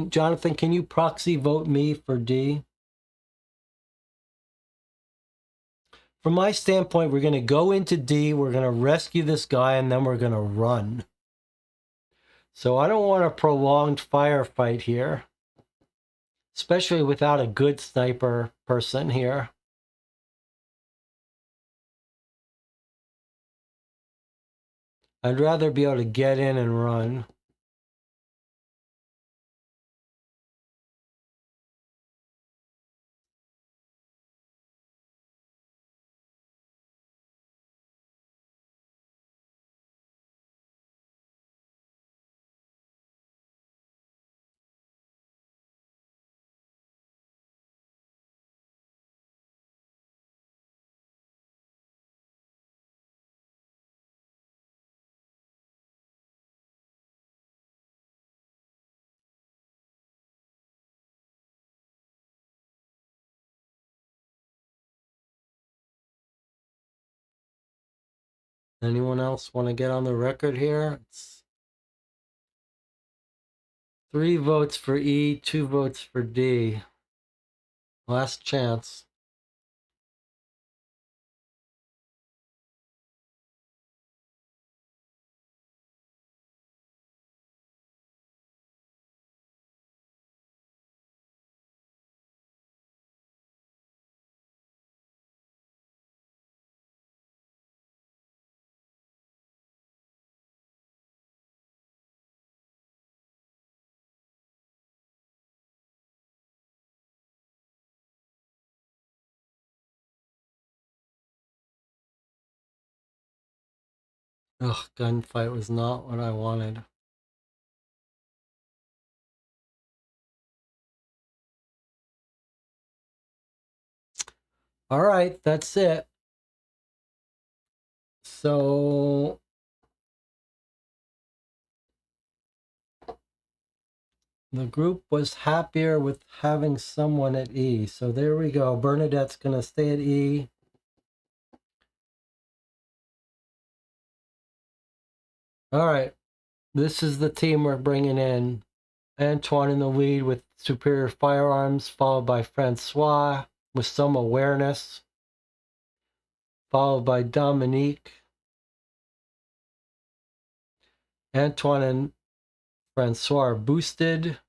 Jonathan, can you proxy vote me for D? from my standpoint, we're going to go into D, we're going to rescue this guy, and then we're going to run. So I don't want a prolonged firefight here, especially without a good sniper person here. I'd rather be able to get in and run. Anyone else want to get on the record here? It's 3 votes for E, 2 votes for D. Last chance. Ugh, gunfight was not what I wanted. All right, that's it. So the group was happier with having someone at E. So there we go. Bernadette's going to stay at E. All right. This is the team we're bringing in. Antoine in the lead with superior firearms, followed by Francois with some awareness, followed by Dominique. Antoine and Francois are boosted.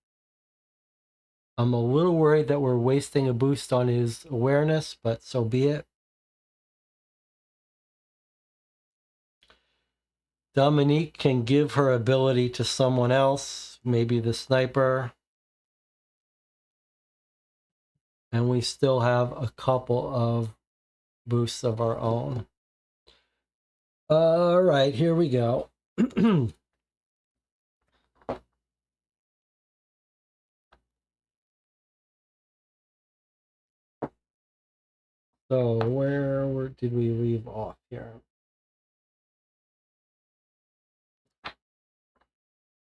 I'm a little worried that we're wasting a boost on his awareness, but so be it. Dominique can give her ability to someone else, maybe the sniper. And we still have a couple of boosts of our own. All right, here we go. So where did we leave off here?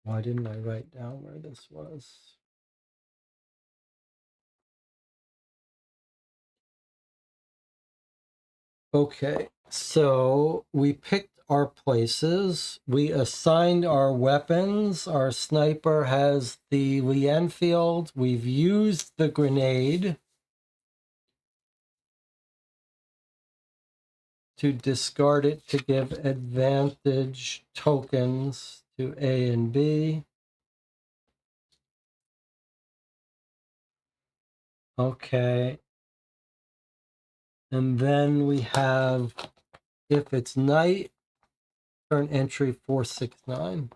Why didn't I write down where this was? Okay, so we picked our places. We assigned our weapons. Our sniper has the Lee Enfield. We've used the grenade to discard it to give advantage tokens to A and B. Okay. And then we have, if it's night, turn entry 469.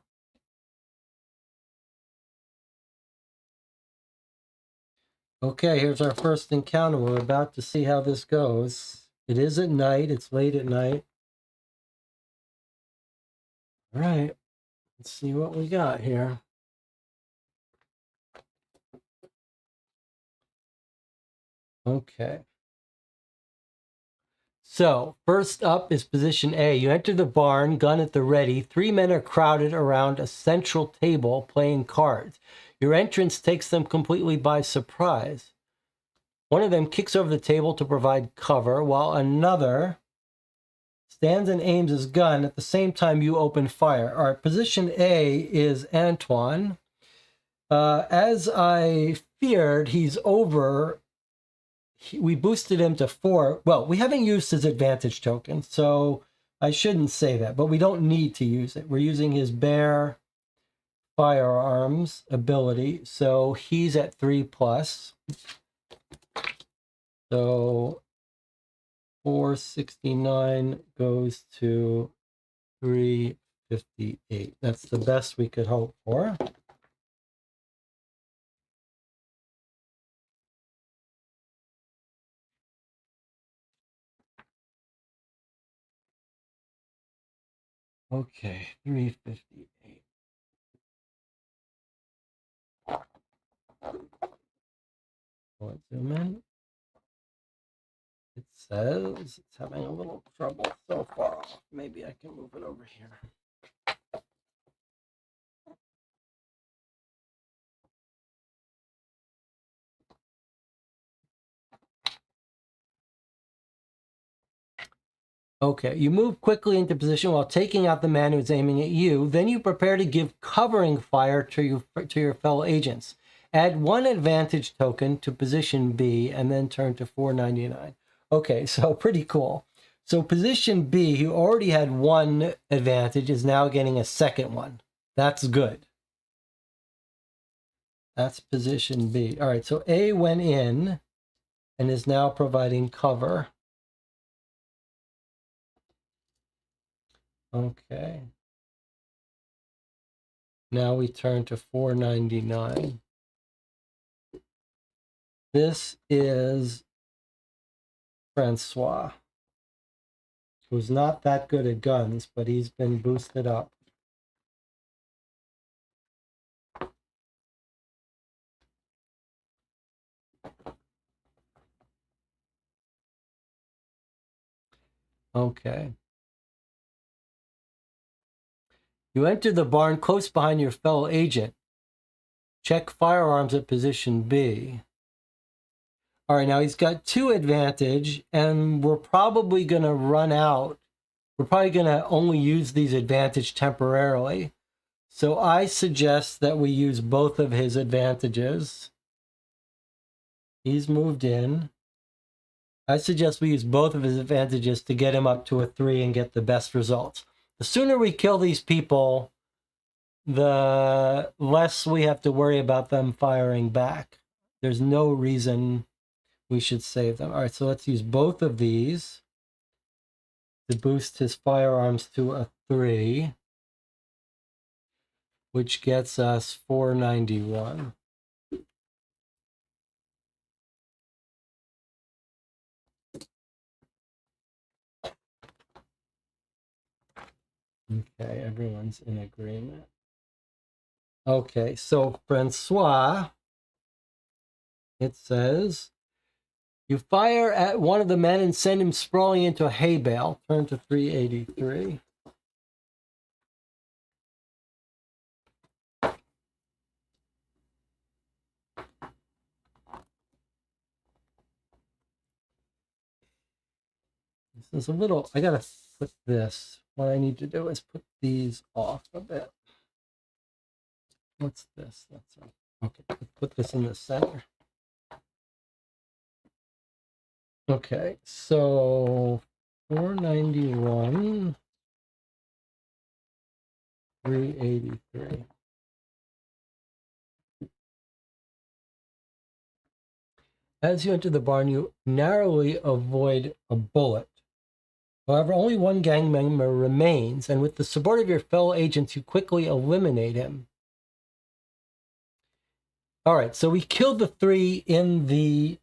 Okay, here's our first encounter. We're about to see how this goes. It is at night. It's late at night. All right. Let's see what we got here. Okay. So, first up is position A. You enter the barn, gun at the ready. 3 men are crowded around a central table playing cards. Your entrance takes them completely by surprise. One of them kicks over the table to provide cover, while another stands and aims his gun at the same time you open fire. All right, position A is Antoine. As I feared, he's over we boosted him to 4. Well, we haven't used his advantage token, so I shouldn't say that, but we don't need to use it. We're using his bear firearms ability, so he's at 3+. So 469 goes to 358. That's the best we could hope for. Okay, 358. Let's zoom in. It says it's having a little trouble so far off. Maybe I can move it over here. Okay, you move quickly into position while taking out the man who's aiming at you. Then you prepare to give covering fire to your fellow agents. Add 1 advantage token to position B and then turn to 499. Okay, so pretty cool. So position B, who already had 1 advantage, is now getting a second one. That's good. That's position B. All right, so A went in and is now providing cover. Okay. Now we turn to 499. This is Francois, who's not that good at guns, but he's been boosted up. Okay. You enter the barn close behind your fellow agent. Check firearms at position B. All right, now he's got 2 advantage, and we're probably going to run out. We're probably going to only use these advantage temporarily. So I suggest that we use both of his advantages. He's moved in. I suggest we use both of his advantages to get him up to a 3 and get the best results. The sooner we kill these people, the less we have to worry about them firing back. There's no reason we should save them. All right, so let's use both of these to boost his firearms to a 3, which gets us 491. Okay, everyone's in agreement. Okay, so Francois, it says, you fire at one of the men and send him sprawling into a hay bale. Turn to 383. This is a little, I gotta put this. What I need to do is put these off a bit. What's this? That's okay. Let's put this in the center. Okay, so 491, 383. As you enter the barn, you narrowly avoid a bullet. However, only 1 gang member remains, and with the support of your fellow agents, you quickly eliminate him. All right, so we killed the 3 in the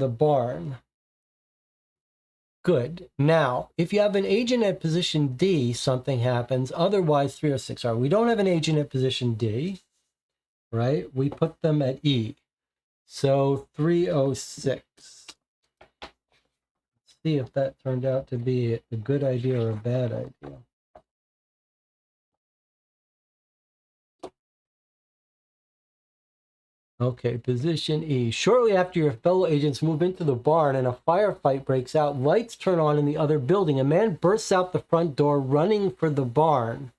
barn. Good. Now, if you have an agent at position D, something happens. Otherwise, 306. All right, we don't have an agent at position D, right? We put them at E. So 306. Let's see if that turned out to be a good idea or a bad idea. Okay, position E. Shortly after your fellow agents move into the barn and a firefight breaks out, lights turn on in the other building. A man bursts out the front door running for the barn.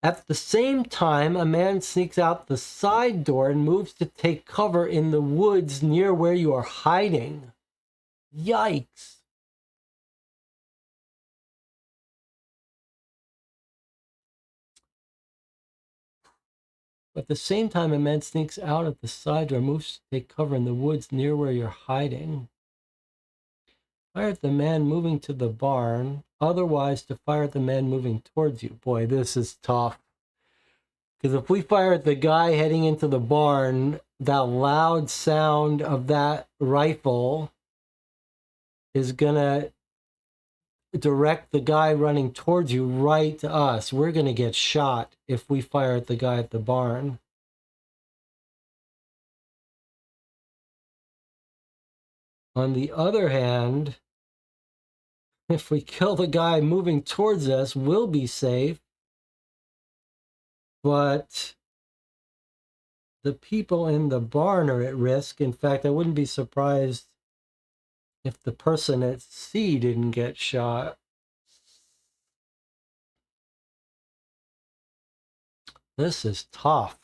At the same time, a man sneaks out the side door and moves to take cover in the woods near where you are hiding. Yikes. At the same time, a man sneaks out at the side door and moves to take cover in the woods near where you're hiding. Fire at the man moving to the barn, otherwise to fire at the man moving towards you. Boy, this is tough. Because if we fire at the guy heading into the barn, that loud sound of that rifle is going to direct the guy running towards you right to us. We're going to get shot if we fire at the guy at the barn. On the other hand, if we kill the guy moving towards us, we'll be safe. But the people in the barn are at risk. In fact, I wouldn't be surprised if the person at sea didn't get shot. This is tough.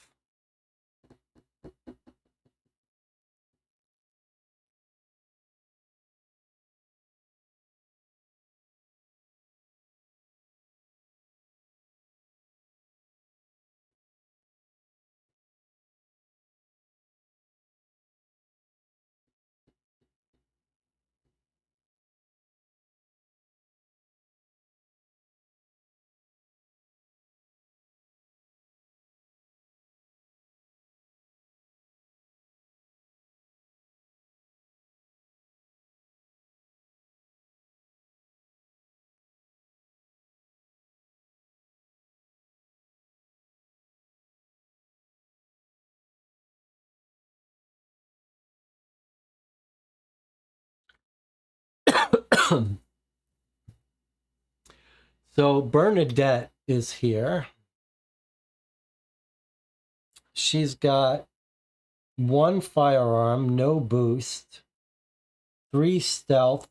So Bernadette is here. She's got 1 firearm, no boost, 3 stealth,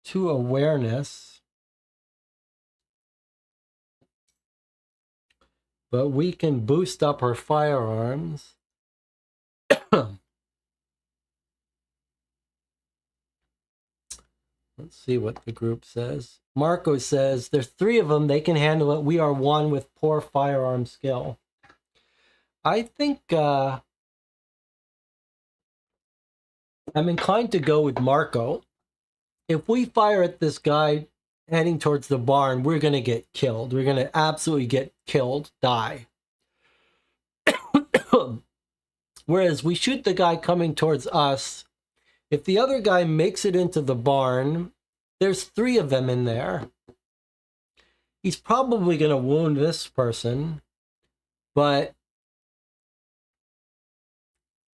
2 awareness. But we can boost up her firearms. Let's see what the group says. Marco says, there's 3 of them. They can handle it. We are 1 with poor firearm skill. I think I'm inclined to go with Marco. If we fire at this guy heading towards the barn, we're going to get killed. We're going to absolutely get killed, die. Whereas we shoot the guy coming towards us. If the other guy makes it into the barn, there's 3 of them in there. He's probably going to wound this person, but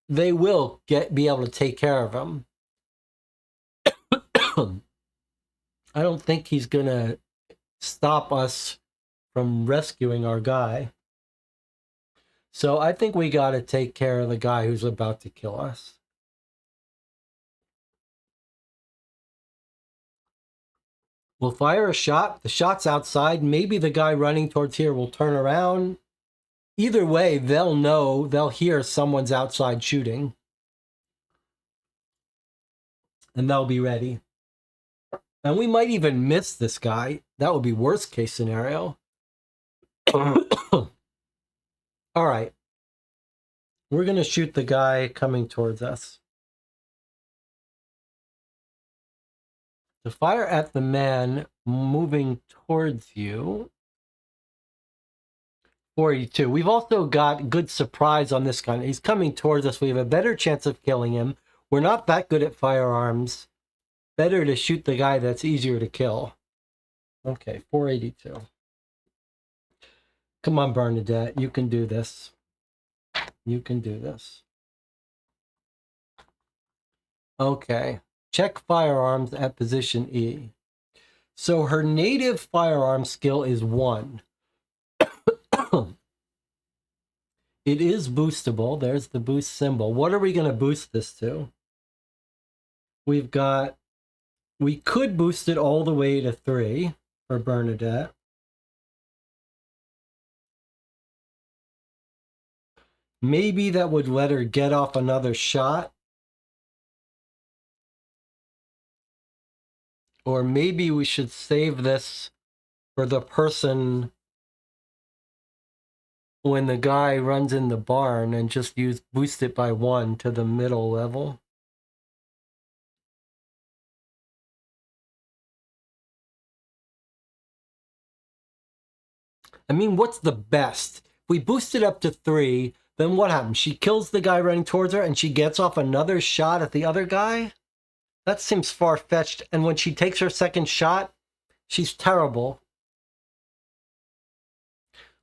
they will be able to take care of him. I don't think he's going to stop us from rescuing our guy. So I think we got to take care of the guy who's about to kill us. We'll fire a shot. The shot's outside. Maybe the guy running towards here will turn around. Either way, they'll know, they'll hear someone's outside shooting. And they'll be ready. And we might even miss this guy. That would be worst case scenario. All right. We're going to shoot the guy coming towards us. To fire at the man moving towards you. 42. We've also got good surprise on this guy. He's coming towards us. We have a better chance of killing him. We're not that good at firearms. Better to shoot the guy that's easier to kill. Okay, 482. Come on, Bernadette. You can do this. You can do this. Okay. Check firearms at position E. So her native firearm skill is 1. It is boostable. There's the boost symbol. What are we going to boost this to? We could boost it all the way to 3 for Bernadette. Maybe that would let her get off another shot. Or maybe we should save this for the person when the guy runs in the barn and just boost it by 1 to the middle level. I mean, what's the best? If we boost it up to 3, then what happens? She kills the guy running towards her and she gets off another shot at the other guy? That seems far-fetched. And when she takes her second shot, she's terrible.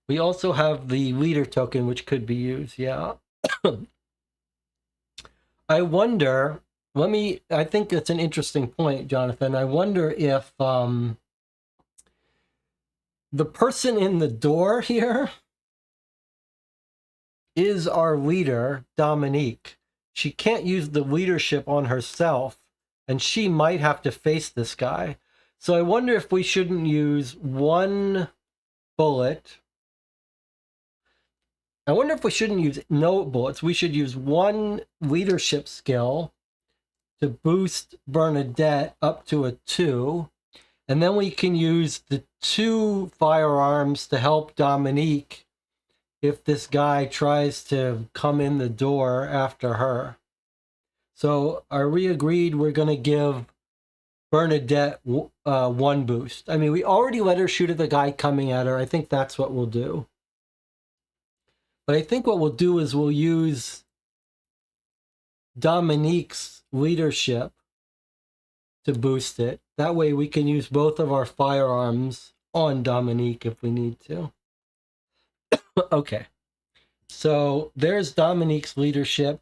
We also have the leader token, which could be used, yeah. I wonder, I think it's an interesting point, Jonathan. I wonder if the person in the door here is our leader, Dominique. She can't use the leadership on herself, and she might have to face this guy. So I wonder if we shouldn't use 1 bullet. I wonder if we shouldn't use no bullets. We should use 1 leadership skill to boost Bernadette up to a 2. And then we can use the 2 firearms to help Dominique if this guy tries to come in the door after her. So are we agreed we're going to give Bernadette 1 boost? I mean, we already let her shoot at the guy coming at her. I think that's what we'll do. But I think what we'll do is we'll use Dominique's leadership to boost it. That way we can use both of our firearms on Dominique if we need to. Okay. So there's Dominique's leadership,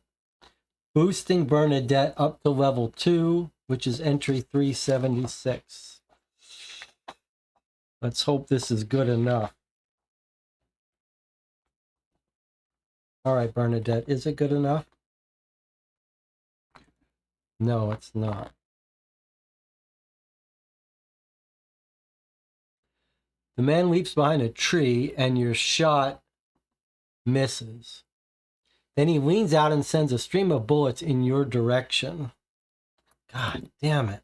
boosting Bernadette up to level 2, which is entry 376. Let's hope this is good enough. All right, Bernadette, is it good enough? No, it's not. The man leaps behind a tree and your shot misses. Then he leans out and sends a stream of bullets in your direction. God damn it.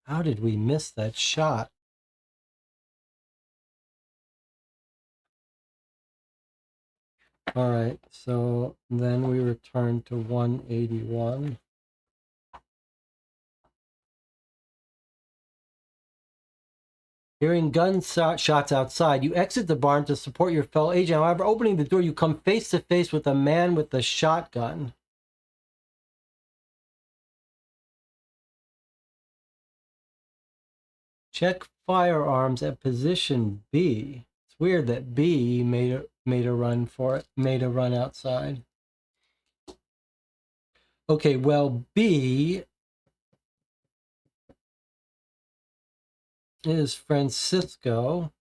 How did we miss that shot? All right, so then we return to 181. Hearing gunshots outside, you exit the barn to support your fellow agent. However, opening the door, you come face to face with a man with a shotgun. Check firearms at position B. It's weird that B made a run for it, made a run outside. Okay, well, B is Francisco.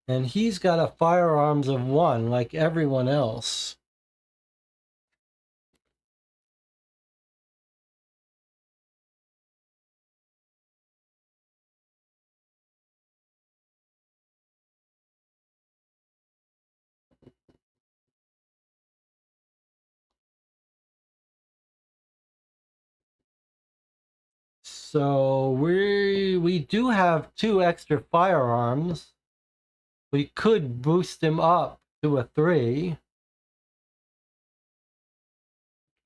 And he's got a firearms of 1 like everyone else. So we do have 2 extra firearms. We could boost him up to a 3.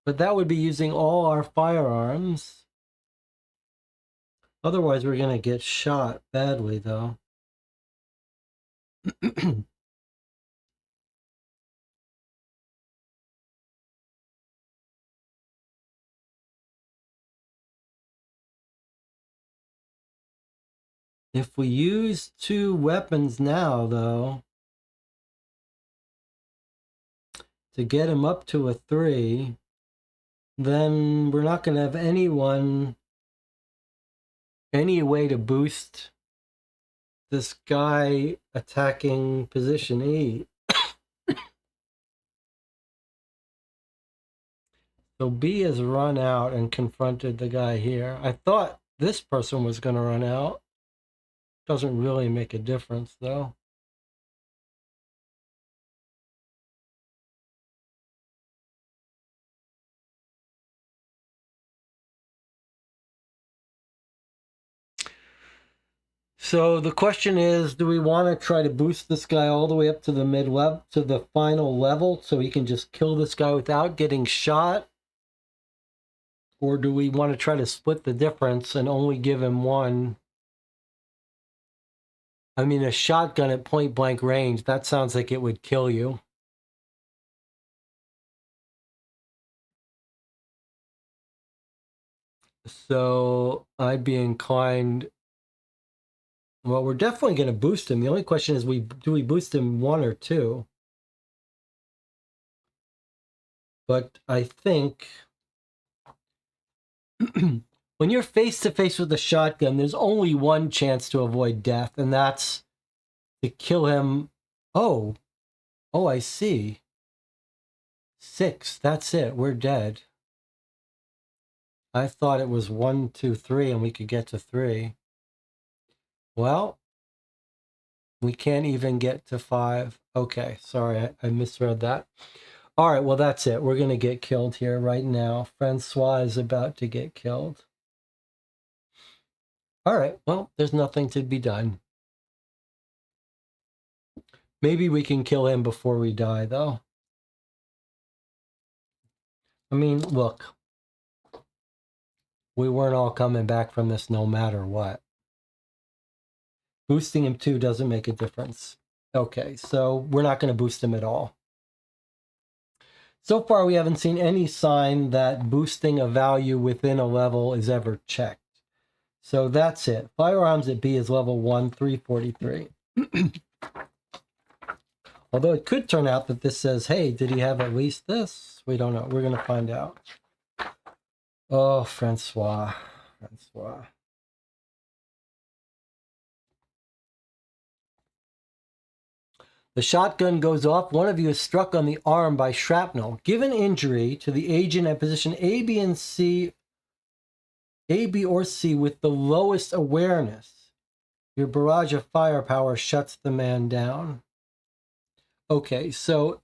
But that would be using all our firearms. Otherwise, we're going to get shot badly, though. If we use 2 weapons now, though, to get him up to a 3, then we're not going to have any way to boost this guy attacking position E. So B has run out and confronted the guy here. I thought this person was going to run out. Doesn't really make a difference, though. So the question is, do we want to try to boost this guy all the way up to the mid-level, to the final level, so he can just kill this guy without getting shot? Or do we want to try to split the difference and only give him one? I mean, a shotgun at point blank range, that sounds like it would kill you. So I'd be inclined. Well, we're definitely going to boost him. The only question is, do we boost him 1 or 2? But I think when you're face to face with a shotgun, there's only one chance to avoid death, and that's to kill him. Oh, I see. 6. That's it. We're dead. I thought it was 1, 2, 3, and we could get to 3. Well, we can't even get to 5. Okay, sorry, I misread that. All right, well, that's it. We're going to get killed here right now. Francois is about to get killed. All right, well, there's nothing to be done. Maybe we can kill him before we die, though. I mean, look. We weren't all coming back from this no matter what. Boosting him 2 doesn't make a difference. Okay, so we're not going to boost him at all. So far, we haven't seen any sign that boosting a value within a level is ever checked. So that's it. Firearms at B is level 1, 343. Although it could turn out that this says, hey, did he have at least this? We don't know. We're going to find out. Oh, Francois. The shotgun goes off. One of you is struck on the arm by shrapnel. Give an injury to the agent at position A, B, and C, A, B, or C with the lowest awareness. Your barrage of firepower shuts the man down. Okay, so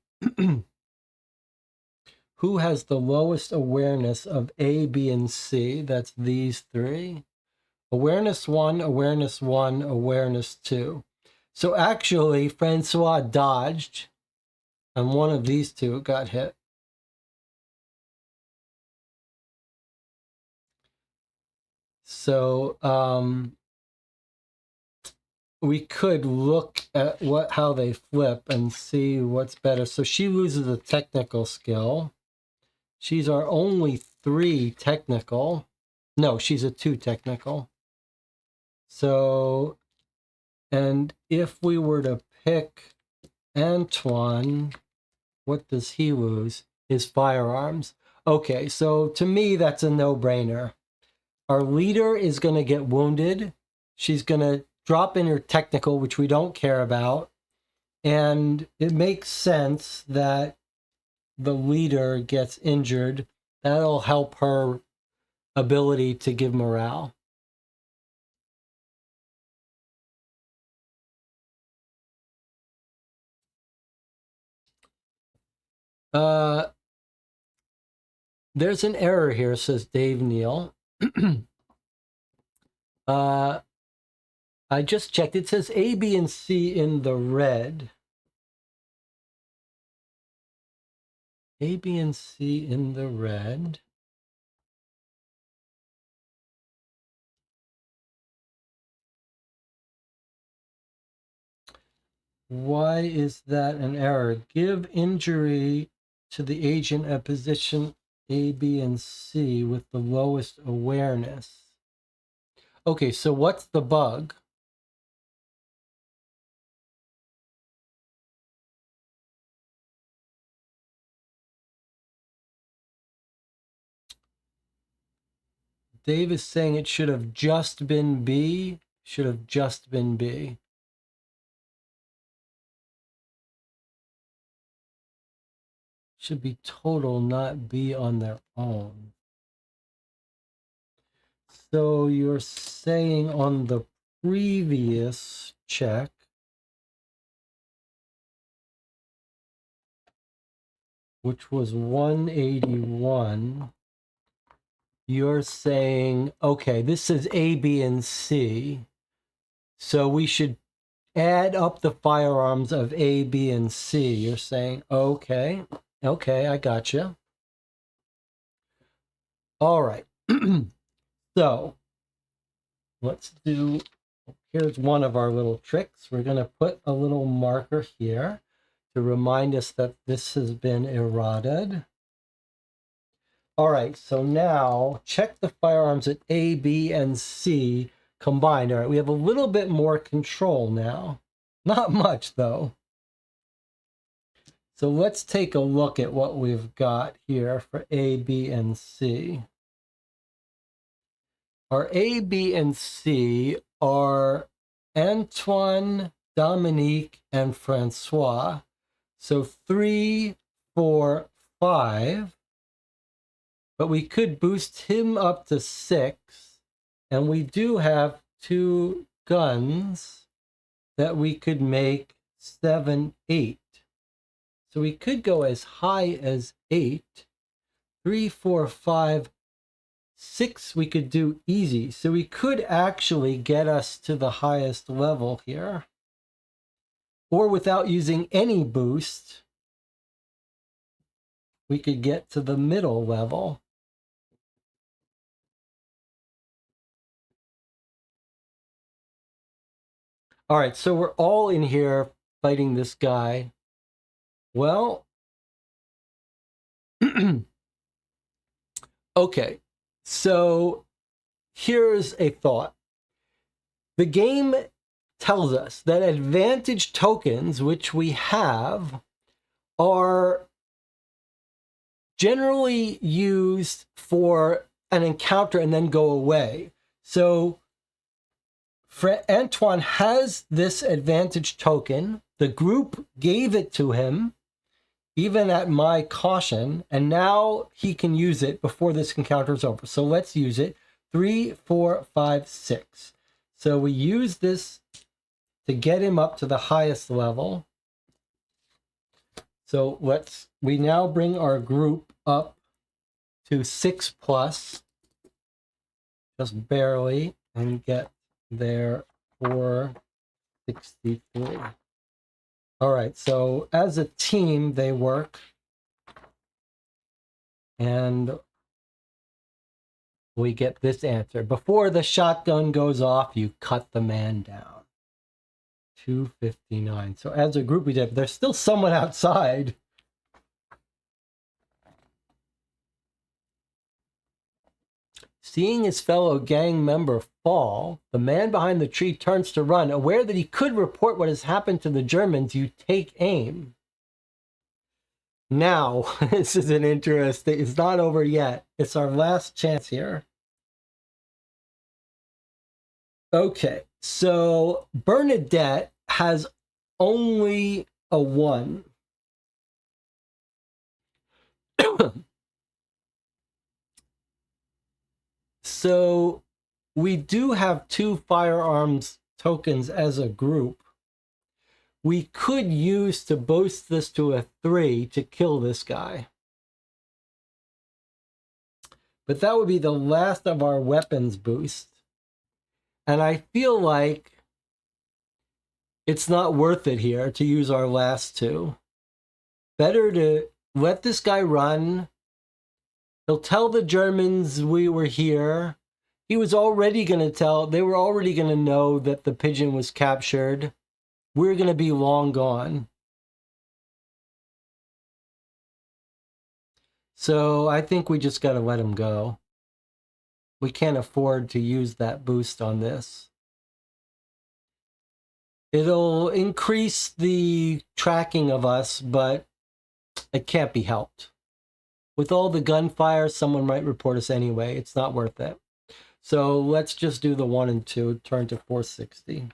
who has the lowest awareness of A, B, and C? That's these 3. Awareness 1, awareness 1, awareness 2. So actually, Francois dodged, and one of these 2 got hit. So we could look at how they flip and see what's better. So she loses a technical skill. She's our only 3 technical. No, she's a 2 technical. So, and if we were to pick Antoine, what does he lose? His firearms. Okay, so to me, that's a no-brainer. Our leader is going to get wounded. She's going to drop in her technical, which we don't care about. And it makes sense that the leader gets injured. That'll help her ability to give morale. There's an error here, says Dave Neale. I just checked. It says A, B, and C in the red. A, B, and C in the red. Why is that an error? Give injury to the agent at position A, B, and C with the lowest awareness. Okay, so what's the bug? Dave is saying it should have just been B. Should have just been B. Should be total, not B on their own. So you're saying on the previous check, which was 181, you're saying, okay, this is A, B, and C. So we should add up the firearms of A, B, and C. You're saying, okay, I gotcha. All right. So let's do, here's one of our little tricks. We're going to put a little marker here to remind us that this has been eroded. All right, so now check the firearms at A, B, and C combined. All right, we have a little bit more control now. Not much, though. So let's take a look at what we've got here for A, B, and C. Our A, B, and C are Antoine, Dominique, and Francois. So 3, 4, 5. But we could boost him up to 6. And we do have 2 guns that we could make 7, 8. So we could go as high as 8. 3, 4, 5, 6 we could do easy. So we could actually get us to the highest level here. Or without using any boost, we could get to the middle level. All right, so we're all in here fighting this guy. Well, okay, so here's a thought. The game tells us that advantage tokens, which we have, are generally used for an encounter and then go away. So Antoine has this advantage token. The group gave it to him, even at my caution, and now he can use it before this encounter is over. So let's use it. 3, 4, 5, 6. So we use this to get him up to the highest level. So we now bring our group up to 6+, just barely, and get there 463. All right, so as a team, they work. And we get this answer. Before the shotgun goes off, you cut the man down. 259. So as a group, we did. There's still someone outside. Seeing his fellow gang member fall, the man behind the tree turns to run. Aware that he could report what has happened to the Germans, you take aim. Now, this is an interesting, it's not over yet. It's our last chance here. Okay, so Bernadette has only a 1. So we do have 2 firearms tokens as a group. We could use to boost this to a 3 to kill this guy. But that would be the last of our weapons boost. And I feel like it's not worth it here to use our last 2. Better to let this guy run. He'll tell the Germans we were here. He was already going to tell, they were already going to know that the pigeon was captured. We're going to be long gone. So I think we just got to let him go. We can't afford to use that boost on this. It'll increase the tracking of us, but it can't be helped. With all the gunfire, someone might report us anyway. It's not worth it. So let's just do the 1 and 2, turn to 460.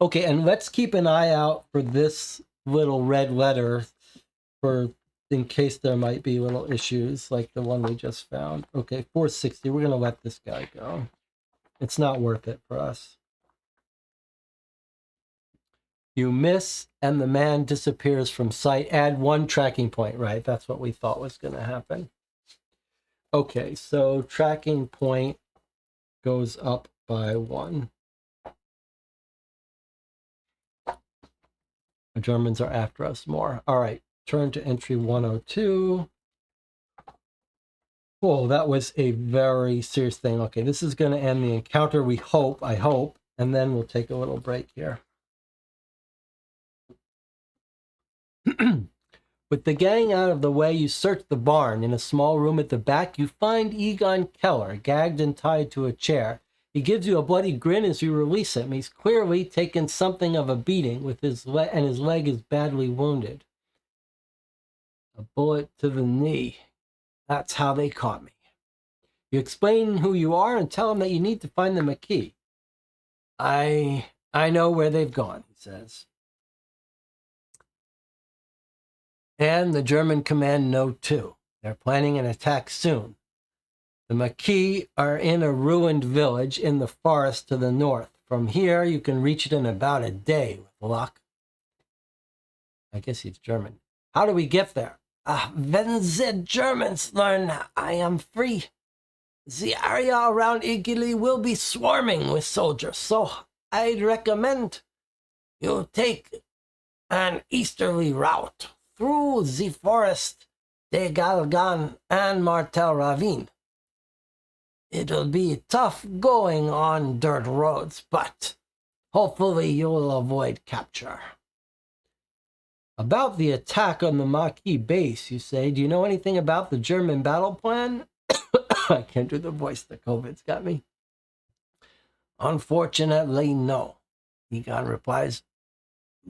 Okay, and let's keep an eye out for this little red letter in case there might be little issues like the one we just found. Okay, 460, we're going to let this guy go. It's not worth it for us. You miss, and the man disappears from sight. Add 1 tracking point, right? That's what we thought was going to happen. Okay, so tracking point goes up by 1. The Germans are after us more. All right, turn to entry 102. Whoa, that was a very serious thing. Okay, this is going to end the encounter, we hope, I hope, and then we'll take a little break here. With the gang out of the way, you search the barn. In a small room at the back, you find Egon Keller, gagged and tied to a chair. He gives you a bloody grin as you release him. He's clearly taken something of a beating with his and his leg is badly wounded. A bullet to the knee. That's how they caught me. You explain who you are and tell him that you need to find the Maquis. I know where they've gone, he says. And the German command know too. They're planning an attack soon. The Maquis are in a ruined village in the forest to the north. From here, you can reach it in about a day with luck. I guess he's German. How do we get there? When the Germans learn I am free, the area around Igili will be swarming with soldiers, so I'd recommend you take an easterly route through the forest de Galgan and Martel Ravine. It'll be tough going on dirt roads, but hopefully you'll avoid capture. About the attack on the Maquis base, you say, do you know anything about the German battle plan? I can't do the voice, the COVID's got me. Unfortunately, no, Egon replies.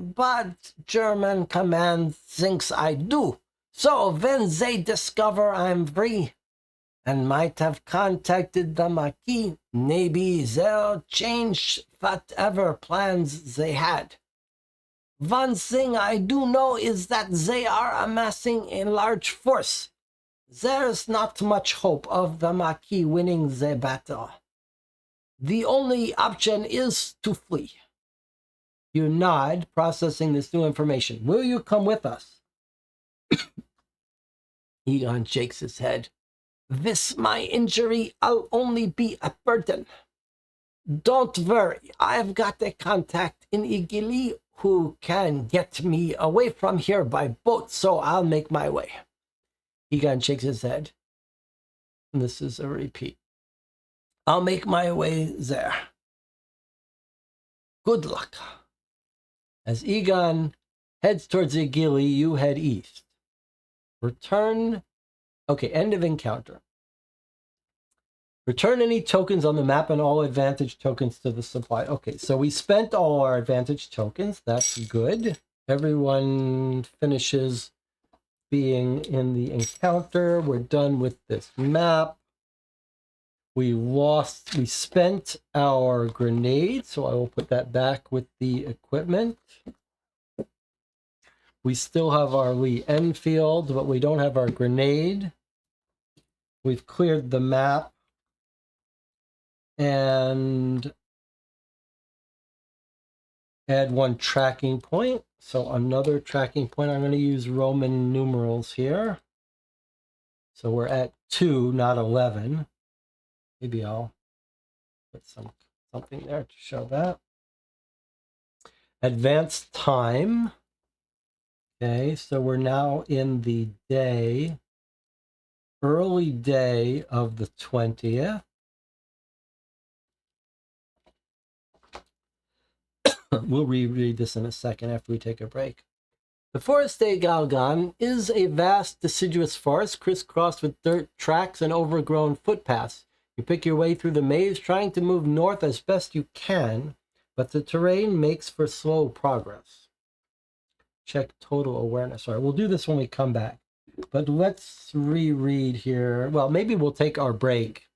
But German command thinks I do. So when they discover I'm free and might have contacted the Maquis, maybe they'll change whatever plans they had. One thing I do know is that they are amassing a large force. There's not much hope of the Maquis winning the battle. The only option is to flee. You nod, processing this new information. Will you come with us? Egon shakes his head. With my injury, I'll only be a burden. Don't worry, I've got a contact in Igili who can get me away from here by boat, so I'll make my way. Egon shakes his head. And this is a repeat. I'll make my way there. Good luck. As Egon heads towards Igili, you head east. Return. Okay, end of encounter. Return any tokens on the map and all advantage tokens to the supply. Okay, so we spent all our advantage tokens. That's good. Everyone finishes being in the encounter. We're done with this map. We spent our grenade, so I will put that back with the equipment. We still have our Lee Enfield, but we don't have our grenade. We've cleared the map. And add 1 tracking point. So another tracking point. I'm going to use Roman numerals here. So we're at 2, not 11. Maybe I'll put something there to show that. Advanced time. Okay, so we're now in the day, early day of the 20th. We'll reread this in a second after we take a break. The Forest de Galgan is a vast deciduous forest crisscrossed with dirt tracks and overgrown footpaths. You pick your way through the maze, trying to move north as best you can, but the terrain makes for slow progress. Check total awareness. All right, we'll do this when we come back. But let's reread here. Well, maybe we'll take our break,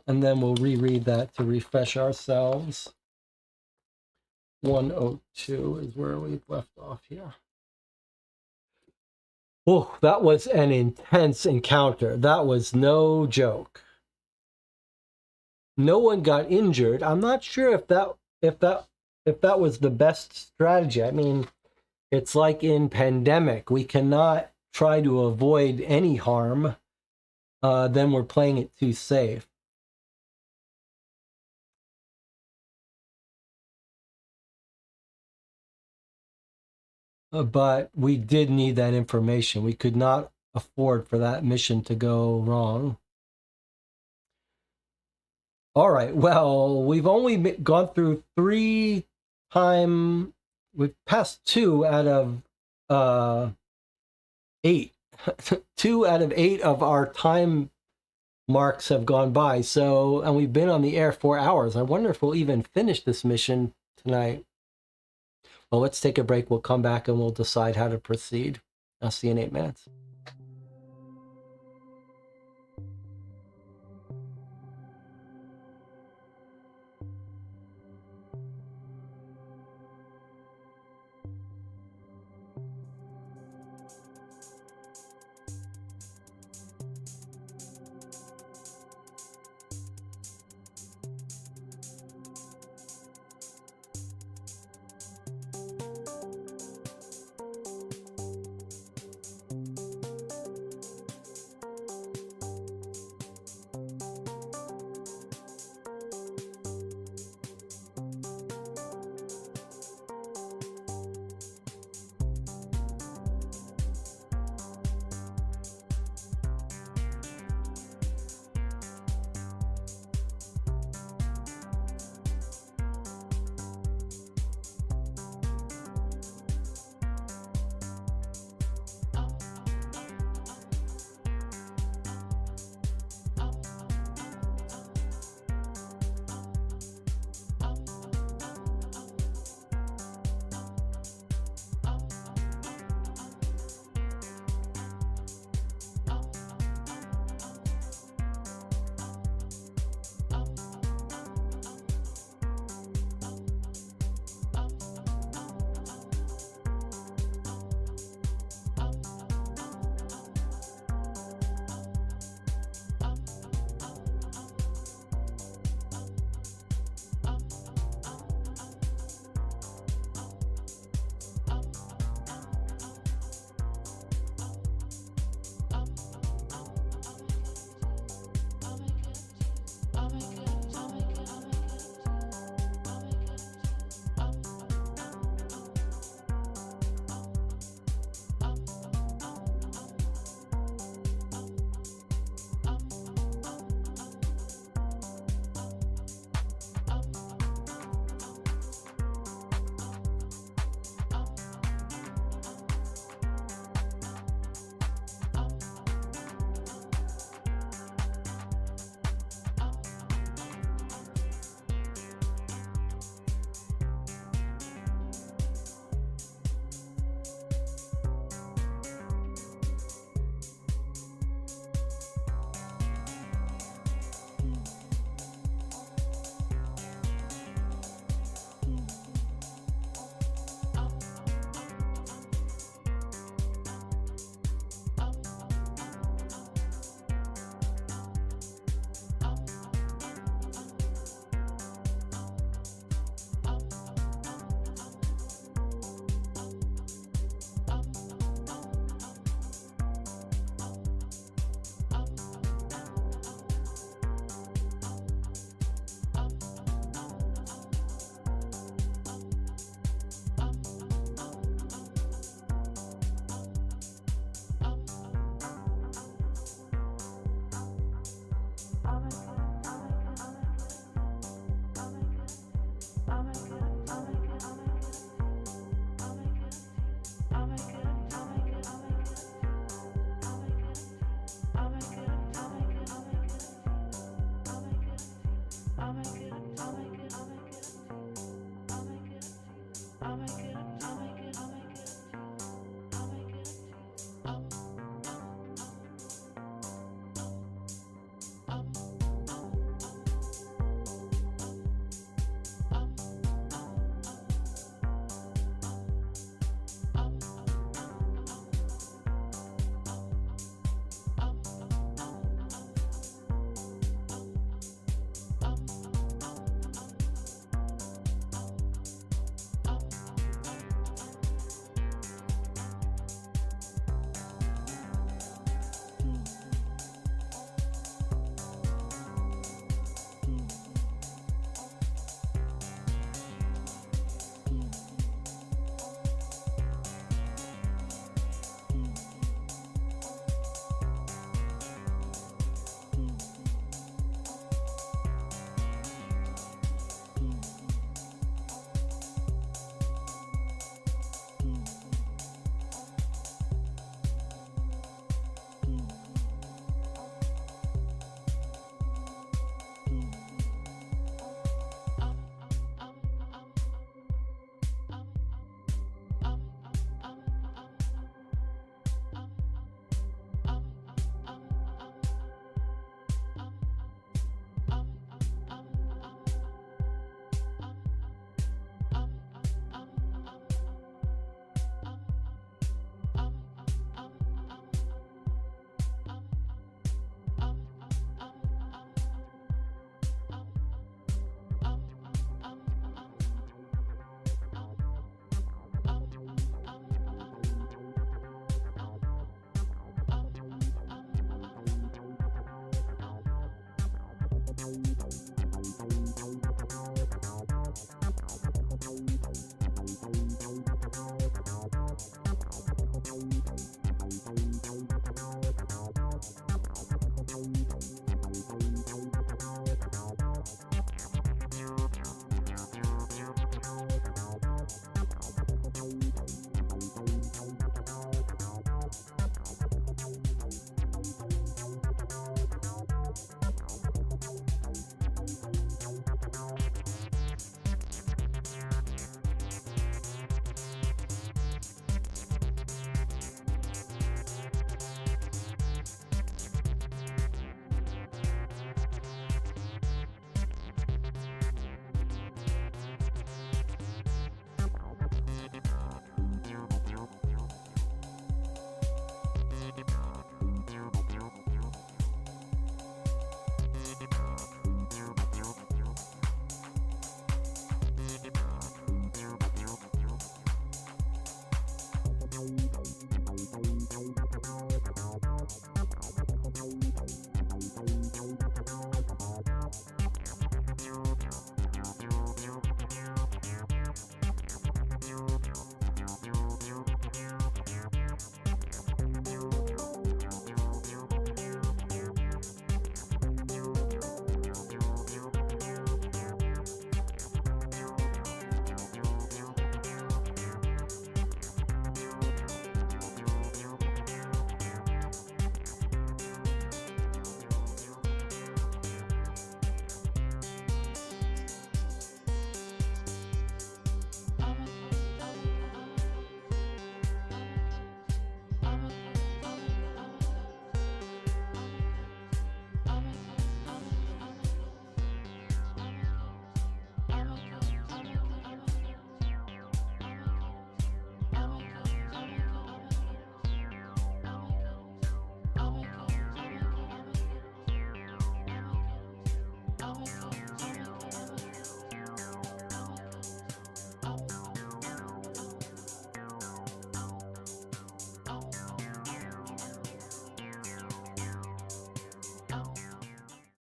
and then we'll reread that to refresh ourselves. 102 is where we've left off here. Oh, that was an intense encounter. That was no joke. No one got injured. I'm not sure if that if that was the best strategy. I mean, it's like in pandemic, we cannot try to avoid any harm. Then we're playing it too safe. But we did need that information. We could not afford for that mission to go wrong. All right, well, we've only gone through we've passed 2 out of 8. 2 out of 8 of our time marks have gone by. So, and we've been on the air 4 hours. I wonder if we'll even finish this mission tonight. Well, let's take a break. We'll come back and we'll decide how to proceed. I'll see you in 8 minutes.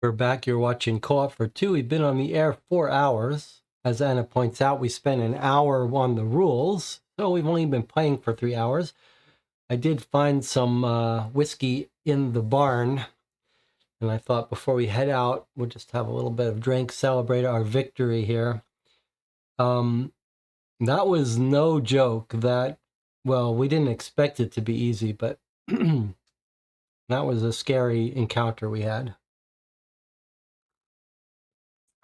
We're back. You're watching Co-op for Two. We've been on the air 4 hours. As Anna points out, we spent an hour on the rules, so we've only been playing for 3 hours. I did find some whiskey in the barn, and I thought before we head out, we'll just have a little bit of drink, celebrate our victory here. That was no joke. Well, we didn't expect it to be easy, but that was a scary encounter we had.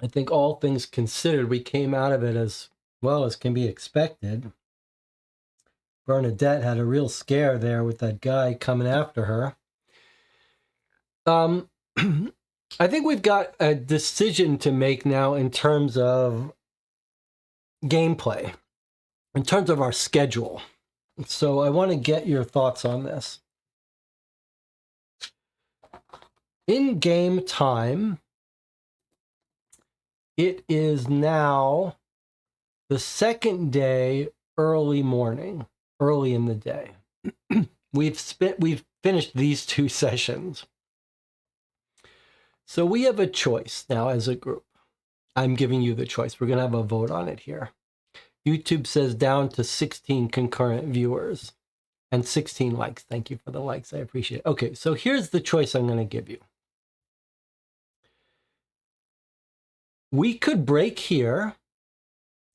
I think all things considered, we came out of it as well as can be expected. Bernadette had a real scare there with that guy coming after her. I think we've got a decision to make now in terms of gameplay, in terms of our schedule. So I want to get your thoughts on this. In game time, it is now the second day, early morning, early in the day. We've finished these 2 sessions. So we have a choice now as a group. I'm giving you the choice. We're going to have a vote on it here. YouTube says down to 16 concurrent viewers and 16 likes. Thank you for the likes. I appreciate it. Okay, so here's the choice I'm going to give you. We could break here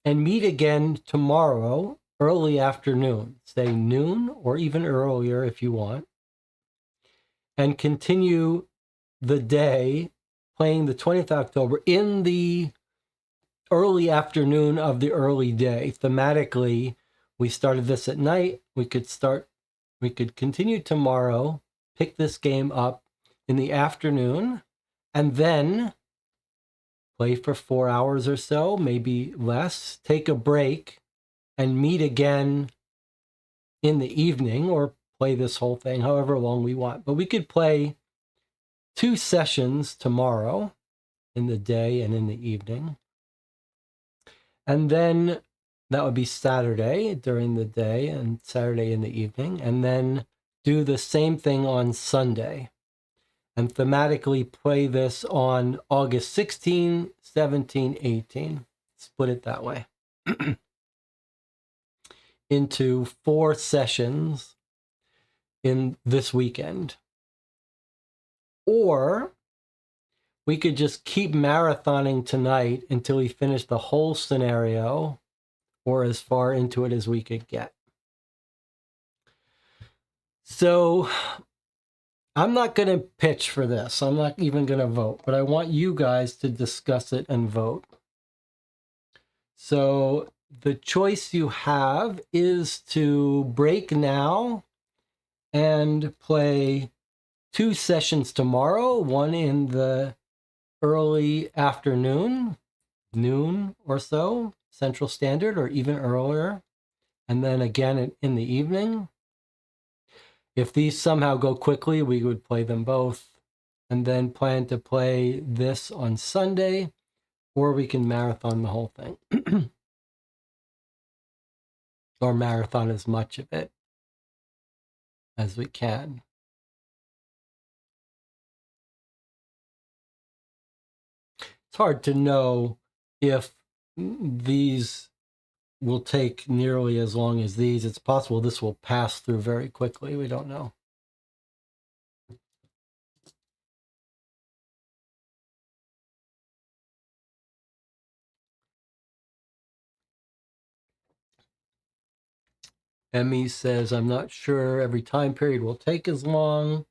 and meet again tomorrow, early afternoon, say noon or even earlier if you want, and continue the day playing the 20th of October in the early afternoon of the early day. Thematically, we started this at night. We could continue tomorrow, pick this game up in the afternoon, and then play for 4 hours or so, maybe less, take a break, and meet again in the evening, or play this whole thing however long we want. But we could play 2 sessions tomorrow in the day and in the evening. And then that would be Saturday during the day and Saturday in the evening. And then do the same thing on Sunday. and thematically play this on August 16, 17, 18. Split it that way into 4 sessions in this weekend. Or we could just keep marathoning tonight until we finish the whole scenario, or as far into it as we could get. So I'm not going to pitch for this. I'm not even going to vote, but I want you guys to discuss it and vote. So the choice you have is to break now and play 2 sessions tomorrow, one in the early afternoon, noon or so, Central Standard, or even earlier, and then again in the evening. If these somehow go quickly, we would play them both, and then plan to play this on Sunday, or we can marathon the whole thing. Or marathon as much of it as we can. It's hard to know if these will take nearly as long as these. It's possible this will pass through very quickly. We don't know. Emmy says, I'm not sure every time period will take as long.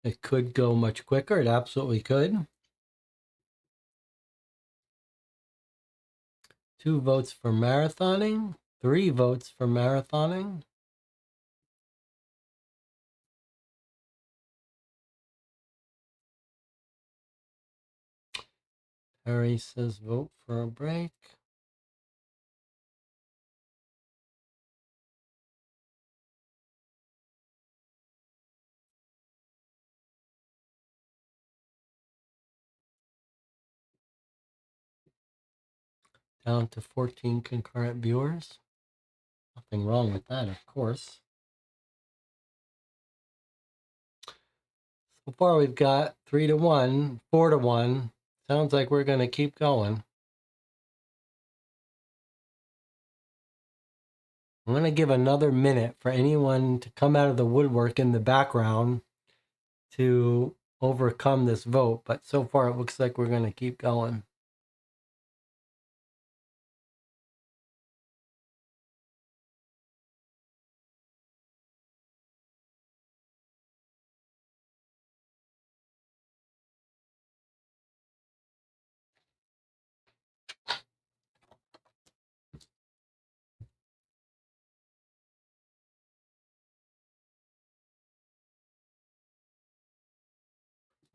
It could go much quicker. It absolutely could. 2 votes for marathoning. 3 votes for marathoning. Harry says, vote for a break. Down to 14 concurrent viewers. Nothing wrong with that, of course. So far we've got 3-1, 4-1. Sounds like we're going to keep going. I'm going to give another minute for anyone to come out of the woodwork in the background to overcome this vote. But so far it looks like we're going to keep going.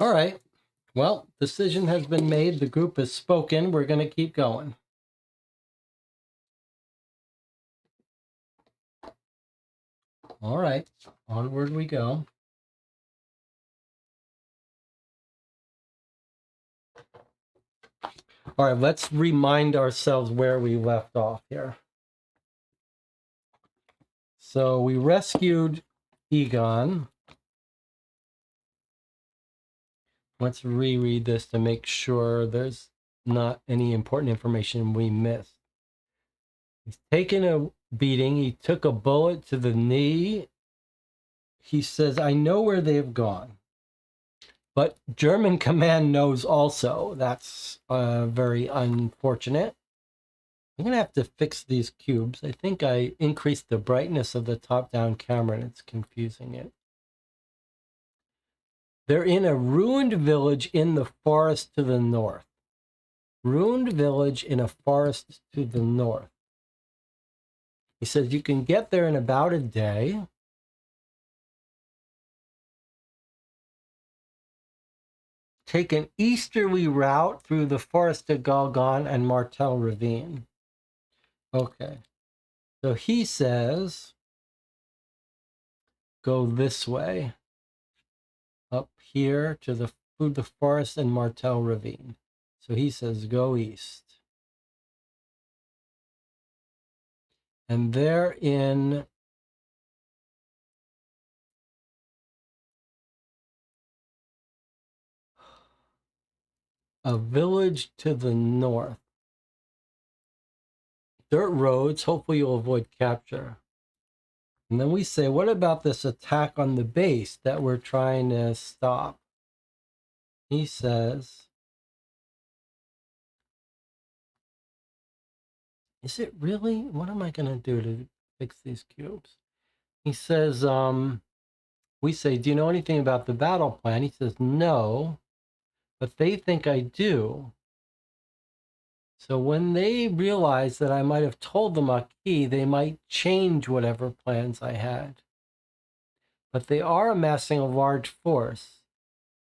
All right. Well, decision has been made. The group has spoken. We're going to keep going. All right. Onward we go. All right. Let's remind ourselves where we left off here. So we rescued Egon. Let's reread this to make sure there's not any important information we missed. He's taken a beating. He took a bullet to the knee. He says, I know where they've gone. But German command knows also. That's very unfortunate. I'm going to have to fix these cubes. I think I increased the brightness of the top-down camera and it's confusing it. They're in a ruined village in the forest to the north. Ruined village in a forest to the north. He says you can get there in about a day. Take an easterly route through the forest of Galgon and Martel Ravine. Okay. So he says, go this way. Up here to through the forest and Martel Ravine. So he says, go east. And they're in a village to the north. Dirt roads, hopefully you'll avoid capture. And then we say, what about this attack on the base that we're trying to stop? He says, is it really? What am I going to do to fix these cubes? He says, we say, do you know anything about the battle plan? He says, no, but they think I do. So when they realize that I might have told the Maquis, they might change whatever plans I had. But they are amassing a large force.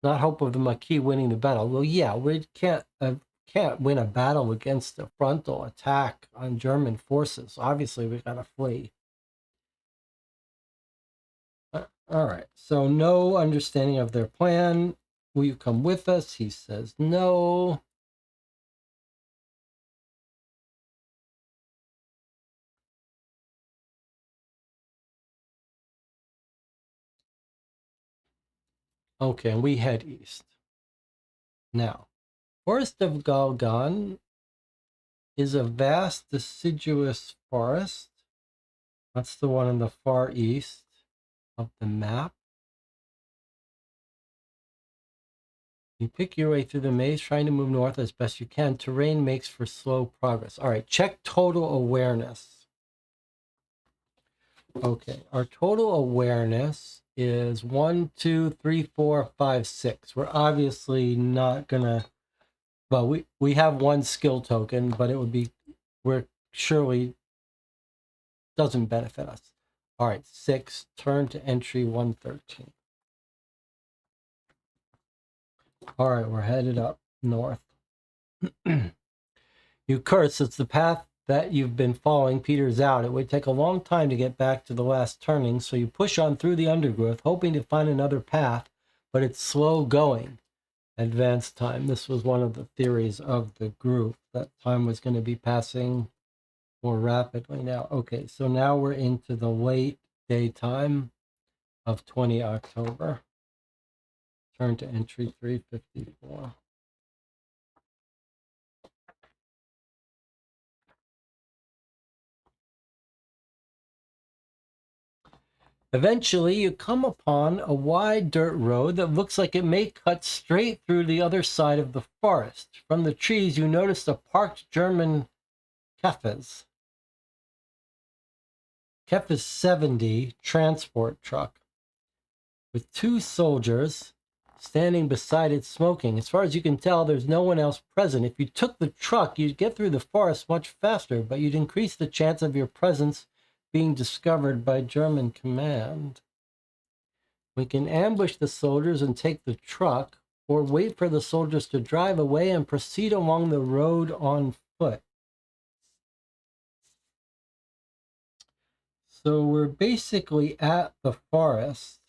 Not hope of the Maquis winning the battle. Well, yeah, we can't win a battle against a frontal attack on German forces. Obviously, we gotta flee. All right, so no understanding of their plan. Will you come with us? He says no. Okay, and we head east. Now, Forest of Galgan is a vast deciduous forest. That's the one in the far east of the map. You pick your way through the maze, trying to move north as best you can. Terrain makes for slow progress. All right, check total awareness. Okay, our total awareness is 1, 2, 3, 4, 5, 6. We're obviously not gonna, well, we have one skill token, but it would be, we're surely doesn't benefit us. All right, 6, turn to entry 113. All right, we're headed up north. You curse, it's the path that you've been following peters out. It would take a long time to get back to the last turning, so you push on through the undergrowth, hoping to find another path, but it's slow going. Advanced time. This was one of the theories of the group, that time was going to be passing more rapidly now. Okay, so now we're into the late daytime of 20 October. Turn to entry 354. Eventually, you come upon a wide dirt road that looks like it may cut straight through the other side of the forest. From the trees, you notice a parked German Kefes 70 transport truck with 2 soldiers standing beside it smoking. As far as you can tell, there's no one else present. If you took the truck, you'd get through the forest much faster, but you'd increase the chance of your presence being discovered by German command. We can ambush the soldiers and take the truck, or wait for the soldiers to drive away and proceed along the road on foot. So we're basically at the forest.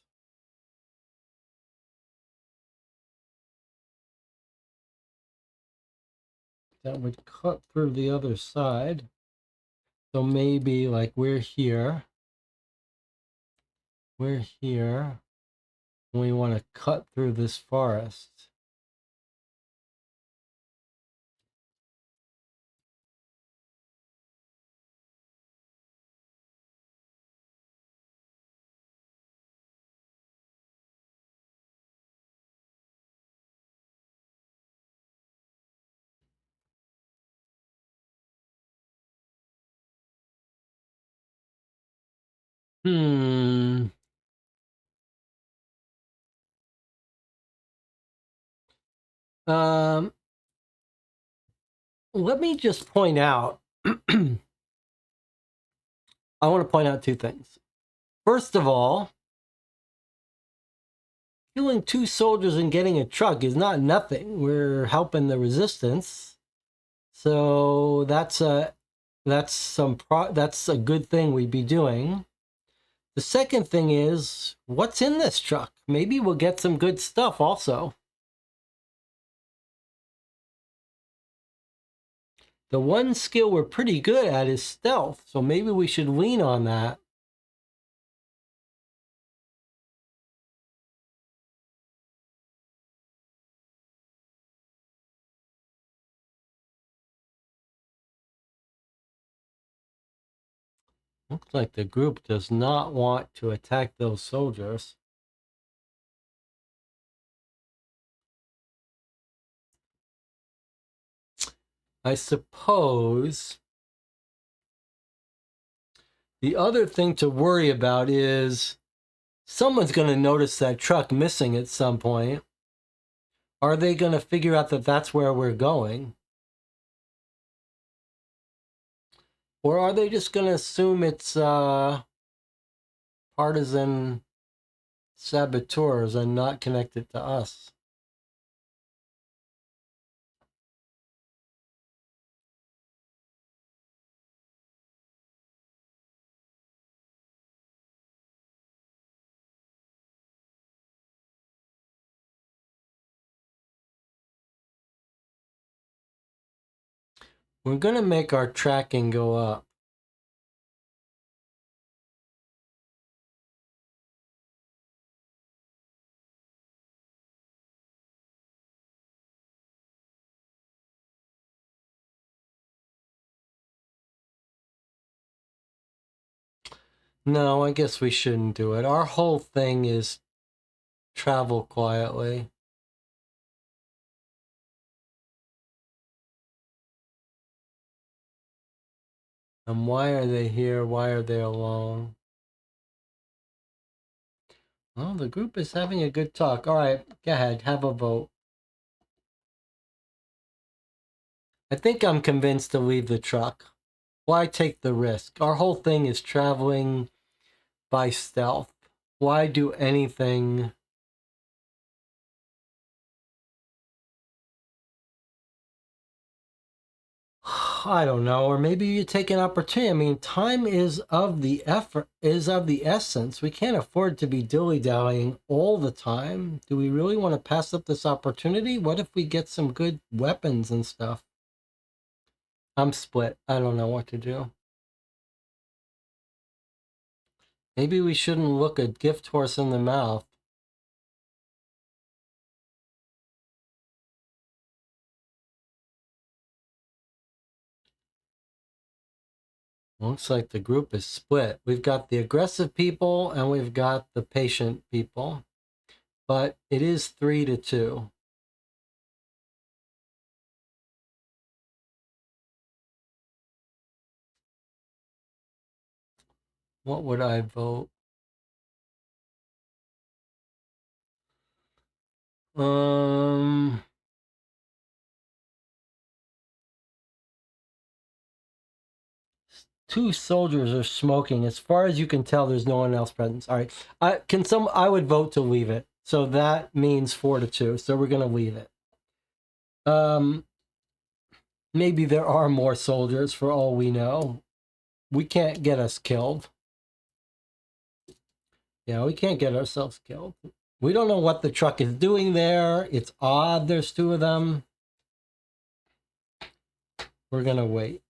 That would cut through the other side. So maybe like we're here. We're here. And we want to cut through this forest. Hmm. Um, Let me just point out, I want to point out 2 things. First of all, killing 2 soldiers and getting a truck is not nothing. We're helping the resistance. So that's a good thing we'd be doing. The second thing is, what's in this truck? Maybe we'll get some good stuff also. The one skill we're pretty good at is stealth, so maybe we should lean on that. Looks like the group does not want to attack those soldiers. I suppose the other thing to worry about is someone's going to notice that truck missing at some point. Are they going to figure out that that's where we're going? Or are they just going to assume it's partisan saboteurs and not connected to us? We're going to make our tracking go up. No, I guess we shouldn't do it. Our whole thing is travel quietly. And why are they here? Why are they alone? Well, the group is having a good talk. All right, go ahead, have a vote. I think I'm convinced to leave the truck. Why take the risk? Our whole thing is traveling by stealth. Why do anything? I don't know, or maybe you take an opportunity. I mean, time is of the essence. We can't afford to be dilly-dallying all the time. Do we really want to pass up this opportunity? What if we get some good weapons and stuff? I'm split. I don't know what to do. Maybe we shouldn't look a gift horse in the mouth. Looks like the group is split. We've got the aggressive people and we've got the patient people. But it is 3-2. What would I vote? Two soldiers are smoking. As far as you can tell, there's no one else present. All right. I would vote to leave it. So that means 4-2. So we're gonna leave it. Maybe there are more soldiers for all we know. We can't get us killed. Yeah, we can't get ourselves killed. We don't know what the truck is doing there. It's odd there's two of them. We're gonna wait.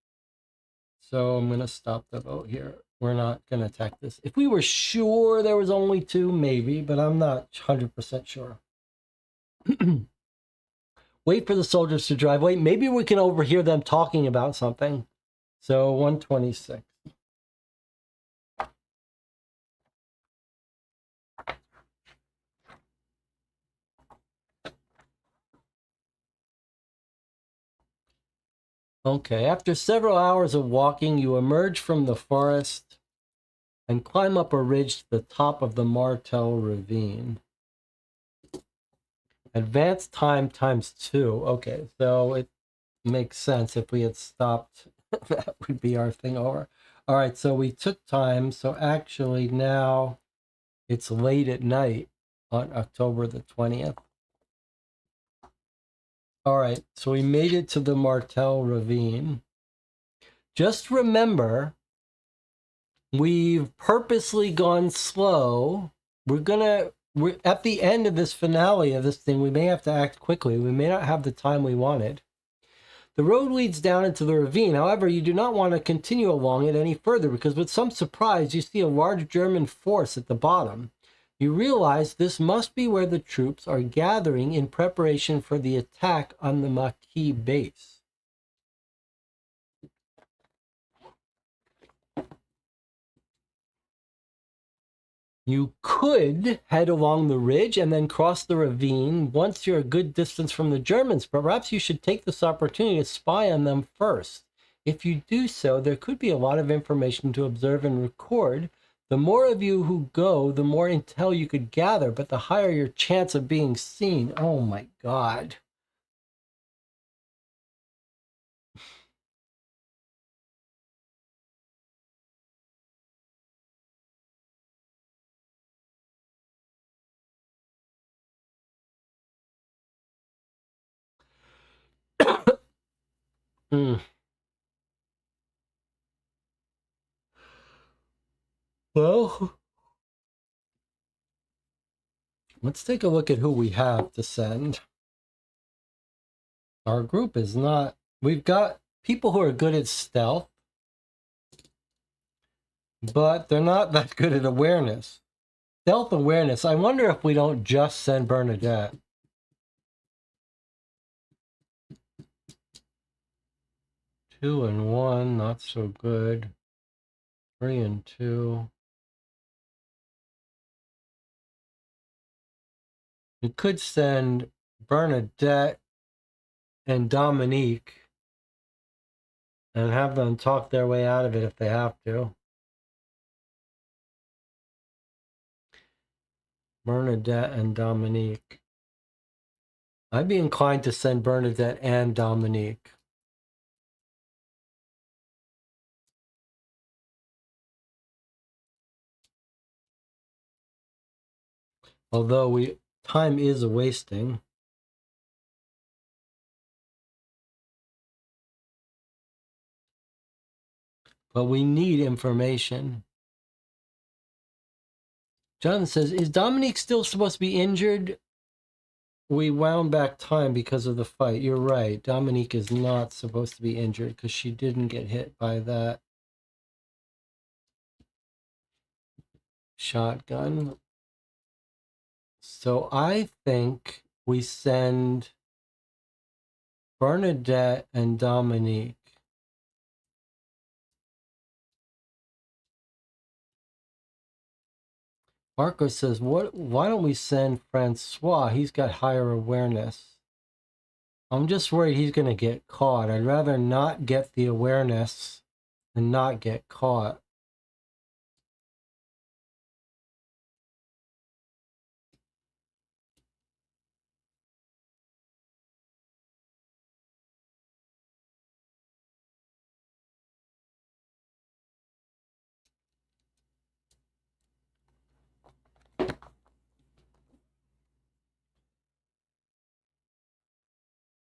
So I'm gonna stop the vote here. We're not gonna attack this. If we were sure there was only two, maybe, but I'm not 100% sure. Wait for the soldiers to drive away. Maybe we can overhear them talking about something. So 126. Okay, after several hours of walking, you emerge from the forest and climb up a ridge to the top of the Martel ravine. Advanced time times 2. Okay, so it makes sense if we had stopped. That would be our thing over. All right, so we took time. So actually now it's late at night on October the 20th. All right, so we made it to the Martel ravine. Just remember, we've purposely gone slow. We're at the end of this finale of this thing, we may have to act quickly. We may not have the time we wanted. The road leads down into the ravine. However, you do not want to continue along it any further because with some surprise, you see a large German force at the bottom. You realize this must be where the troops are gathering in preparation for the attack on the Maquis base. You could head along the ridge and then cross the ravine once you're a good distance from the Germans. Perhaps you should take this opportunity to spy on them first. If you do so, there could be a lot of information to observe and record. The more of you who go, the more intel you could gather, but the higher your chance of being seen. Oh my God. Hmm. Well, let's take a look at who we have to send. Our group is not, we've got people who are good at stealth, but they're not that good at awareness. Stealth awareness, I wonder if we don't just send Bernadette. 2 and 1, not so good. 3 and 2. We could send Bernadette and Dominique and have them talk their way out of it if they have to. Bernadette and Dominique. I'd be inclined to send Bernadette and Dominique. Although time is wasting. But we need information. Jonathan says, is Dominique still supposed to be injured? We wound back time because of the fight. You're right. Dominique is not supposed to be injured because she didn't get hit by that shotgun. So I think we send Bernadette and Dominique. Marco says, why don't we send Francois? He's got higher awareness. I'm just worried he's going to get caught. I'd rather not get the awareness and not get caught.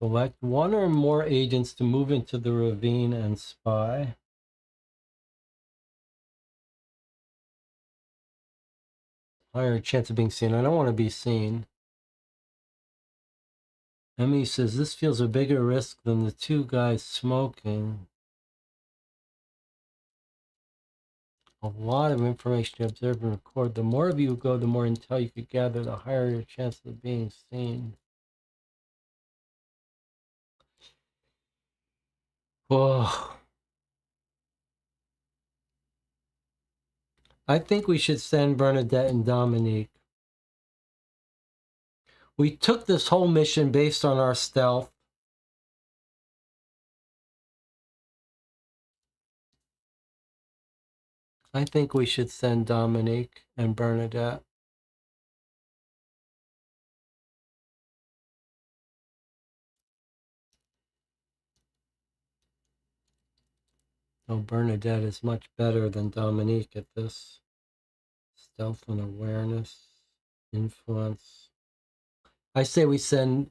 Select one or more agents to move into the ravine and spy. Higher chance of being seen. I don't want to be seen. Emmy says, this feels a bigger risk than the two guys smoking. A lot of information to observe and record. The more of you go, the more intel you could gather, the higher your chances of being seen. Whoa. I think we should send Bernadette and Dominique. We took this whole mission based on our stealth. I think we should send Dominique and Bernadette. Oh, Bernadette is much better than Dominique at this. Stealth and awareness, influence. I say we send...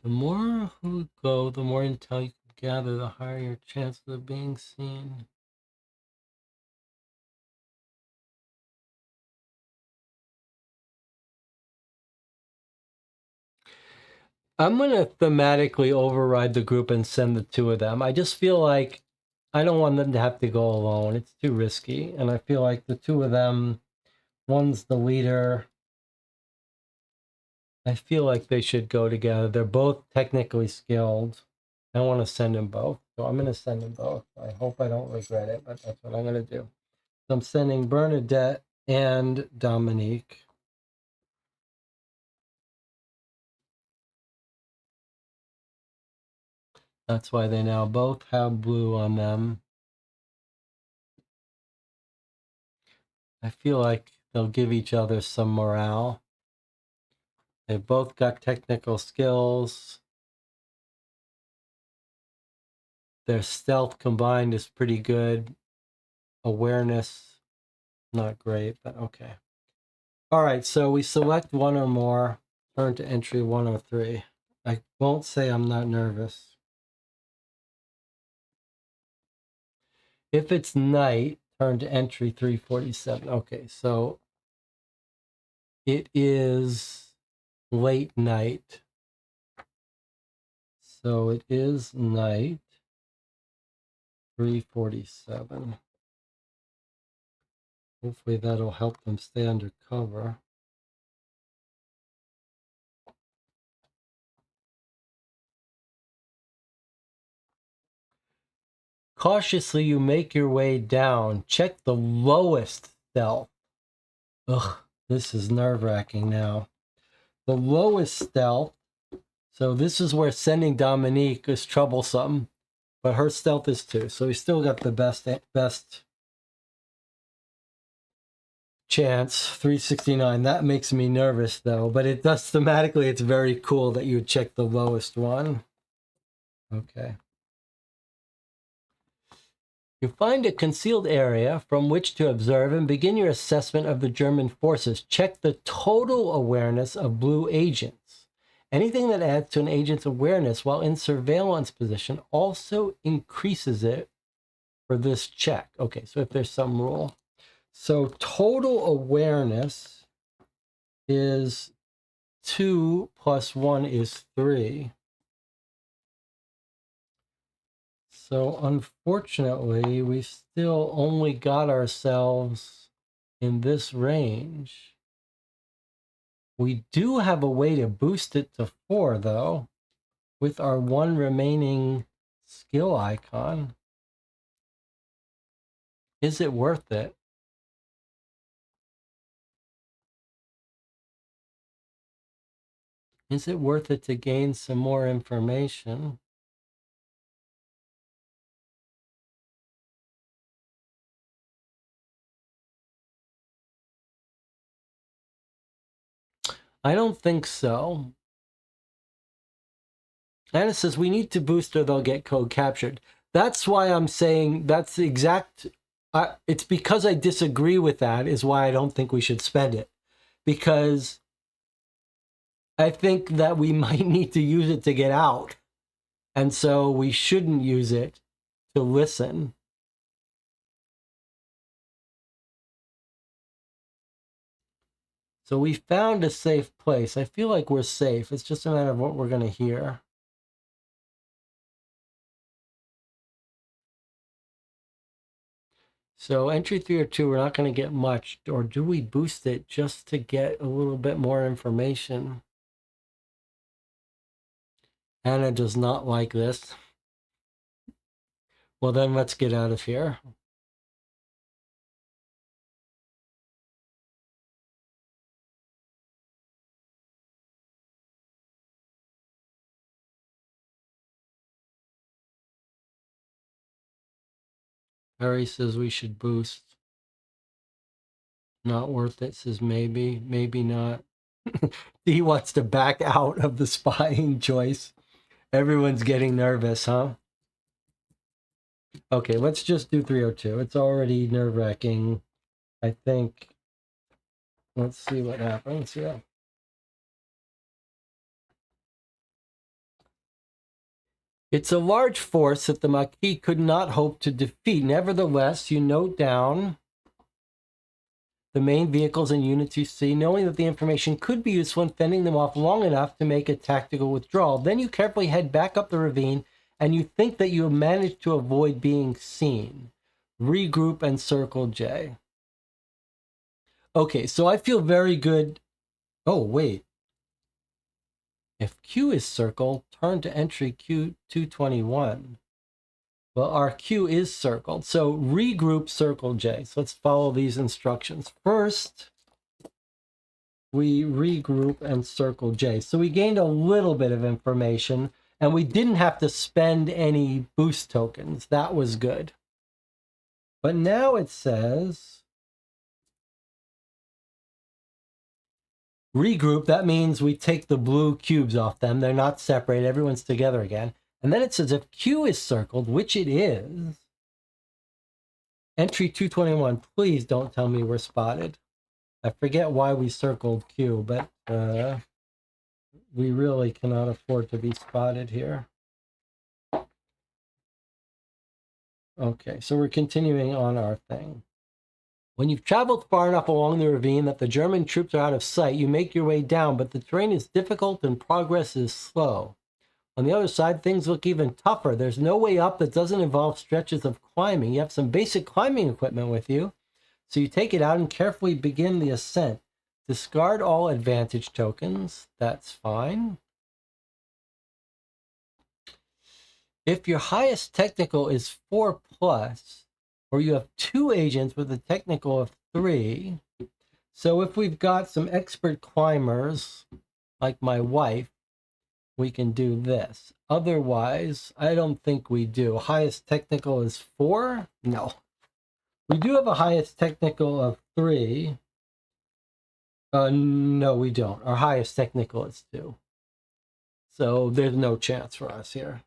The more who go, the more intel you can gather, the higher your chances of being seen. I'm going to thematically override the group and send the two of them. I just feel like I don't want them to have to go alone. It's too risky. And I feel like the two of them, one's the leader. I feel like they should go together. They're both technically skilled. I want to send them both. So I'm going to send them both. I hope I don't regret it, but that's what I'm going to do. So I'm sending Bernadette and Dominique. That's why they now both have blue on them. I feel like they'll give each other some morale. They've both got technical skills. Their stealth combined is pretty good. Awareness, not great, but okay. All right, so we select one or more. Turn to entry 103. I won't say I'm not nervous. If it's night, turn to entry 347. Okay, so it is late night. So it is night 347. Hopefully that'll help them stay under cover. Cautiously, you make your way down. Check the lowest stealth. Ugh, this is nerve-wracking now. The lowest stealth. So this is where sending Dominique is troublesome, but her stealth is 2. So we still got the best chance, 369. That makes me nervous though, but it does thematically. It's very cool that you check the lowest one. Okay. You find a concealed area from which to observe and begin your assessment of the German forces. Check the total awareness of blue agents. Anything that adds to an agent's awareness while in surveillance position also increases it for this check. Okay, so if there's some rule. So total awareness is 2 plus 1 is 3. So unfortunately, we still only got ourselves in this range. We do have a way to boost it to 4, though, with our 1 remaining skill icon. Is it worth it? Is it worth it to gain some more information? I don't think so. Anna says we need to boost or they'll get code captured. That's why I'm saying that's the exact... it's because I disagree with that is why I don't think we should spend it. Because I think that we might need to use it to get out. And so we shouldn't use it to listen. So we found a safe place. I feel like we're safe. It's just a matter of what we're going to hear. So entry 3 or 2, we're not going to get much. Or do we boost it just to get a little bit more information? Anna does not like this. Well, then let's get out of here. Harry says we should boost. Not worth it, says maybe, maybe not. He wants to back out of the spying choice. Everyone's getting nervous, huh? Okay, let's just do 302. It's already nerve-wracking, I think. Let's see what happens. Yeah. It's a large force that the Maquis could not hope to defeat. Nevertheless, you note down the main vehicles and units you see, knowing that the information could be useful in fending them off long enough to make a tactical withdrawal. Then you carefully head back up the ravine, and you think that you have managed to avoid being seen. Regroup and circle J. Okay, so I feel very good. Oh, wait. If Q is circled, turn to entry Q221. Well, our Q is circled, so regroup circle J. So let's follow these instructions. First, we regroup and circle J. So we gained a little bit of information, and we didn't have to spend any boost tokens. That was good. But now it says regroup. That means we take the blue cubes off them. They're not separated. Everyone's together again. And then it says if Q is circled, which it is, entry 221, please don't tell me we're spotted. I forget why we circled Q, but we really cannot afford to be spotted here. Okay, so we're continuing on our thing. When you've traveled far enough along the ravine that the German troops are out of sight, you make your way down, but the terrain is difficult and progress is slow. On the other side, things look even tougher. There's no way up that doesn't involve stretches of climbing. You have some basic climbing equipment with you, so you take it out and carefully begin the ascent. Discard all advantage tokens. That's fine. If your highest technical is 4+, or you have 2 agents with a technical of 3, so if we've got some expert climbers, like my wife, we can do this. Otherwise, I don't think we do. Highest technical is 4? No. We do have a highest technical of 3. No, we don't. Our highest technical is 2. So there's no chance for us here.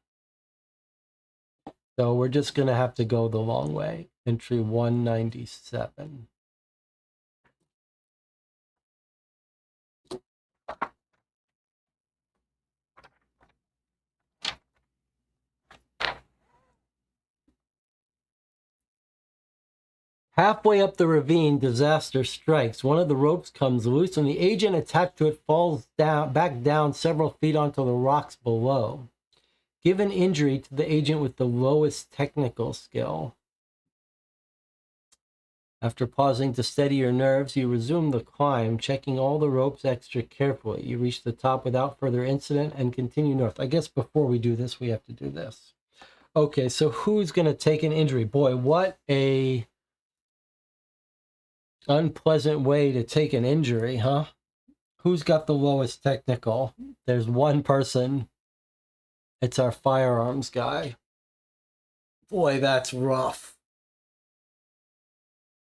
So we're just going to have to go the long way. Entry 197. Halfway up the ravine, disaster strikes. One of the ropes comes loose, and the agent attached to it falls back down several feet onto the rocks below. Give an injury to the agent with the lowest technical skill. After pausing to steady your nerves, you resume the climb, checking all the ropes extra carefully. You reach the top without further incident and continue north. I guess before we do this, we have to do this. Okay, so who's going to take an injury? Boy, what a unpleasant way to take an injury, huh? Who's got the lowest technical? There's one person. It's our firearms guy. Boy, that's rough.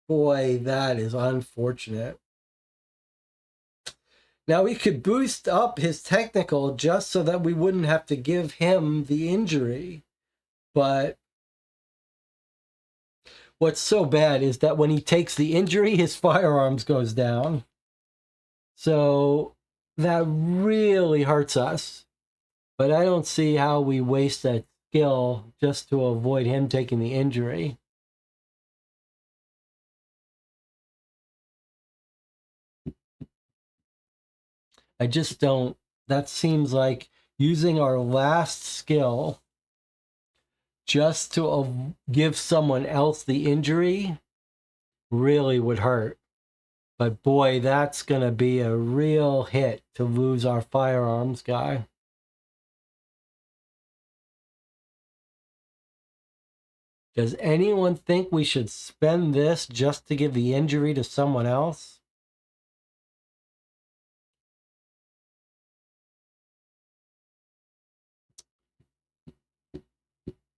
Boy, that is unfortunate. Now, we could boost up his technical just so that we wouldn't have to give him the injury. But what's so bad is that when he takes the injury, his firearms goes down. So that really hurts us. But I don't see how we waste that skill just to avoid him taking the injury. I just don't. That seems like using our last skill just to give someone else the injury really would hurt. But boy, that's going to be a real hit to lose our firearms guy. Does anyone think we should spend this just to give the injury to someone else?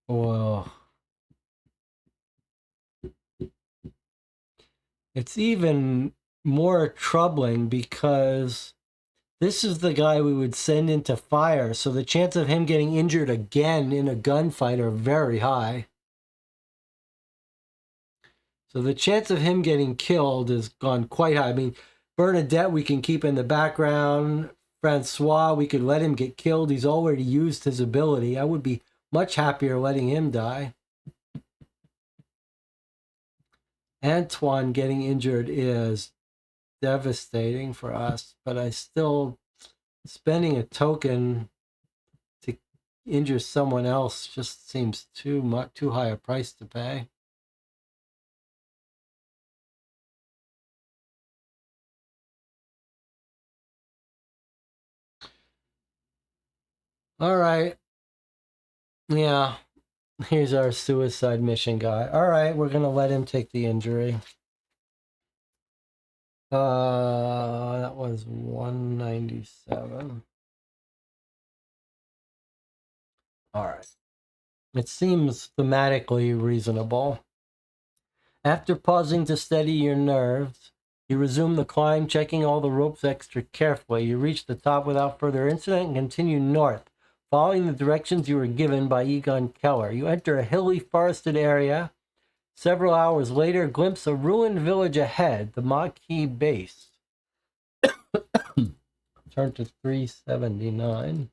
Well, it's even more troubling because this is the guy we would send into fire, so the chance of him getting injured again in a gunfight are very high. So the chance of him getting killed has gone quite high. I mean, Bernadette we can keep in the background. Francois, we could let him get killed. He's already used his ability. I would be much happier letting him die. Antoine getting injured is devastating for us, but I still, spending a token to injure someone else just seems too high a price to pay. All right. Yeah. Here's our suicide mission guy. All right, we're going to let him take the injury. That was 197. All right. It seems thematically reasonable. After pausing to steady your nerves, you resume the climb, checking all the ropes extra carefully. You reach the top without further incident and continue north, following the directions you were given by Egon Keller. You enter a hilly, forested area. Several hours later, glimpse a ruined village ahead, the Maquis base. Turn to 379.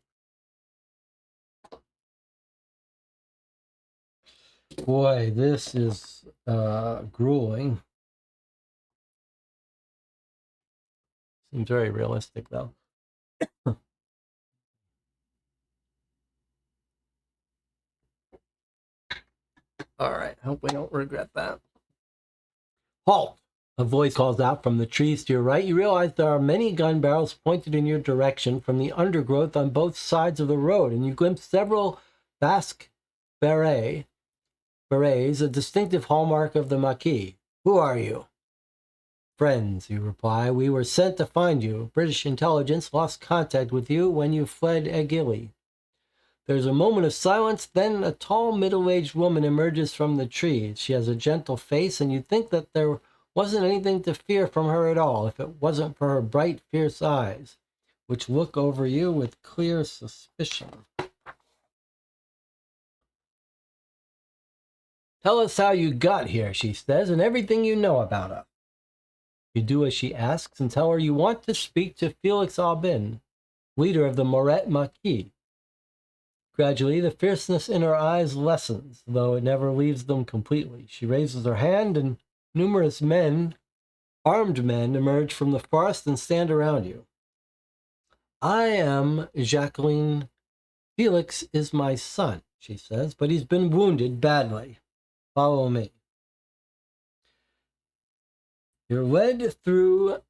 Boy, this is grueling. Seems very realistic, though. All right, hope we don't regret that. Halt! A voice calls out from the trees to your right. You realize there are many gun barrels pointed in your direction from the undergrowth on both sides of the road, and you glimpse several Basque berets, a distinctive hallmark of the Maquis. Who are you? Friends, you reply. We were sent to find you. British intelligence lost contact with you when you fled Aguilli. There's a moment of silence, then a tall, middle-aged woman emerges from the trees. She has a gentle face, and you think that there wasn't anything to fear from her at all if it wasn't for her bright, fierce eyes, which look over you with clear suspicion. Tell us how you got here, she says, and everything you know about us. You do as she asks and tell her you want to speak to Felix Aubin, leader of the Morette Maquis. Gradually, the fierceness in her eyes lessens, though it never leaves them completely. She raises her hand, and numerous men, armed men, emerge from the forest and stand around you. I am Jacqueline. Felix is my son, she says, but he's been wounded badly. Follow me. You're led through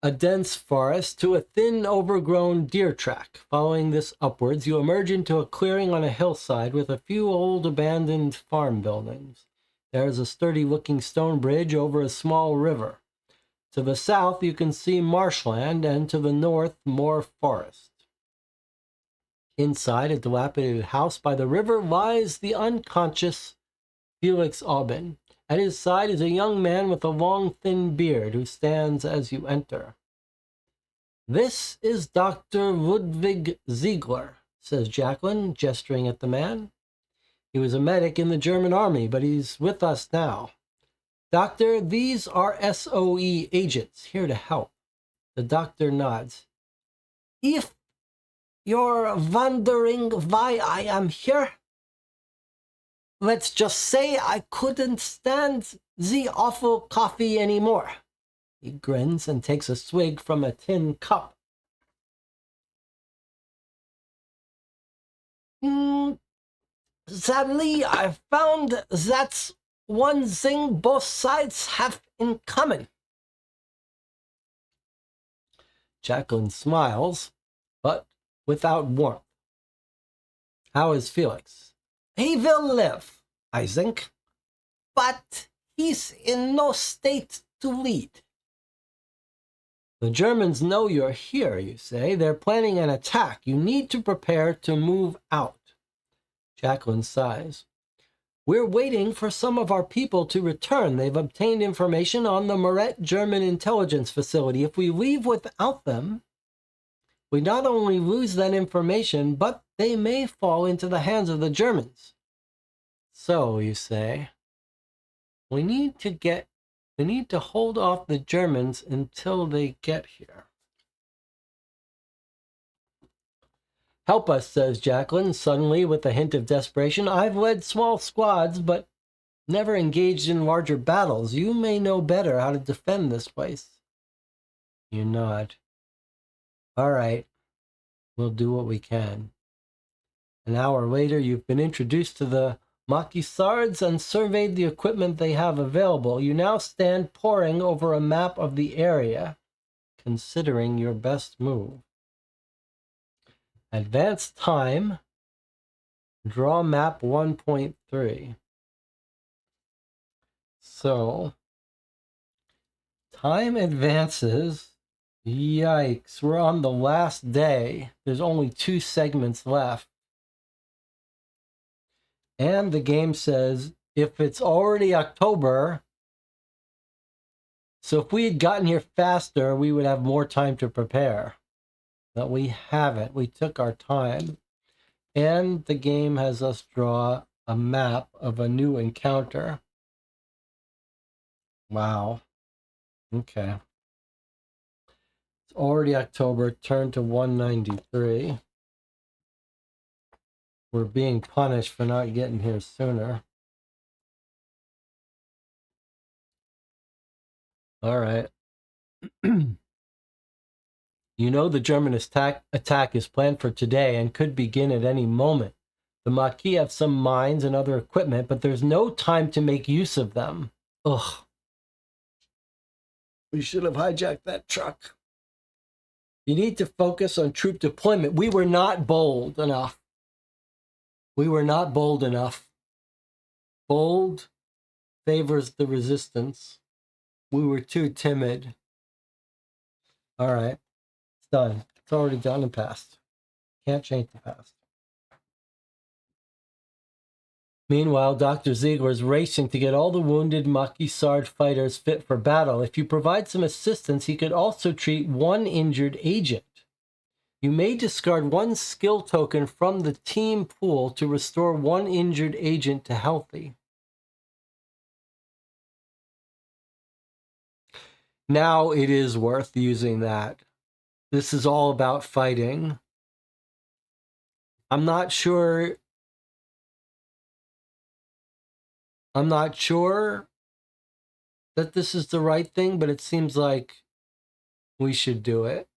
a dense forest to a thin, overgrown deer track. Following this upwards, you emerge into a clearing on a hillside with a few old abandoned farm buildings. There is a sturdy-looking stone bridge over a small river. To the south, you can see marshland, and to the north, more forest. Inside a dilapidated house by the river lies the unconscious Felix Aubin. At his side is a young man with a long, thin beard who stands as you enter. This is Dr. Ludwig Ziegler, says Jacqueline, gesturing at the man. He was a medic in the German army, but he's with us now. Doctor, these are SOE agents here to help. The doctor nods. If you're wondering why I am here, let's just say I couldn't stand the awful coffee anymore. He grins and takes a swig from a tin cup. Sadly, I found that's one thing both sides have in common. Jacqueline smiles, but without warmth. How is Felix? He will live, I think, but he's in no state to lead. The Germans know you're here, you say. They're planning an attack. You need to prepare to move out. Jacqueline sighs. We're waiting for some of our people to return. They've obtained information on the Morette German intelligence facility. If we leave without them, we not only lose that information, but they may fall into the hands of the Germans. So, you say, we need to hold off the Germans until they get here. Help us, says Jacqueline, suddenly with a hint of desperation. I've led small squads, but never engaged in larger battles. You may know better how to defend this place. You nod. All right, we'll do what we can. An hour later, you've been introduced to the Maquisards and surveyed the equipment they have available. You now stand poring over a map of the area, considering your best move. Advanced time. Draw map 1.3. So, time advances. Yikes, we're on the last day. There's only 2 segments left. And the game says if it's already October, so if we had gotten here faster, we would have more time to prepare. But we haven't. We took our time. And the game has us draw a map of a new encounter. Wow. Okay. It's already October. Turn to 193. We're being punished for not getting here sooner. All right. You know the German attack is planned for today and could begin at any moment. The Maquis have some mines and other equipment, but there's no time to make use of them. Ugh. We should have hijacked that truck. You need to focus on troop deployment. We were not bold enough. We were not bold enough. Bold favors the resistance. We were too timid. All right. It's done. It's already done and passed. Can't change the past. Meanwhile, Dr. Ziegler is racing to get all the wounded Maquis fighters fit for battle. If you provide some assistance, he could also treat one injured agent. You may discard one skill token from the team pool to restore one injured agent to healthy. Now it is worth using that. This is all about fighting. I'm not sure that this is the right thing, but it seems like we should do it.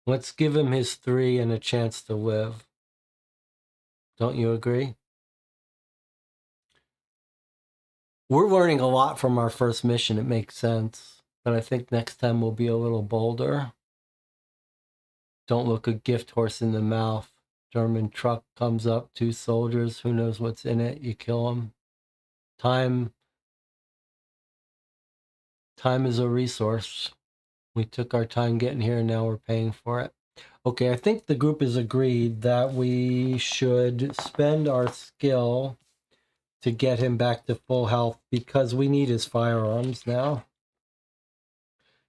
Let's give him his 3 and a chance to live. Don't you agree? We're learning a lot from our first mission. It makes sense. But I think next time we'll be a little bolder. Don't look a gift horse in the mouth. German truck comes up, 2 soldiers. Who knows what's in it? You kill them. Time is a resource. We took our time getting here, and now we're paying for it. Okay, I think the group is agreed that we should spend our skill to get him back to full health because we need his firearms now.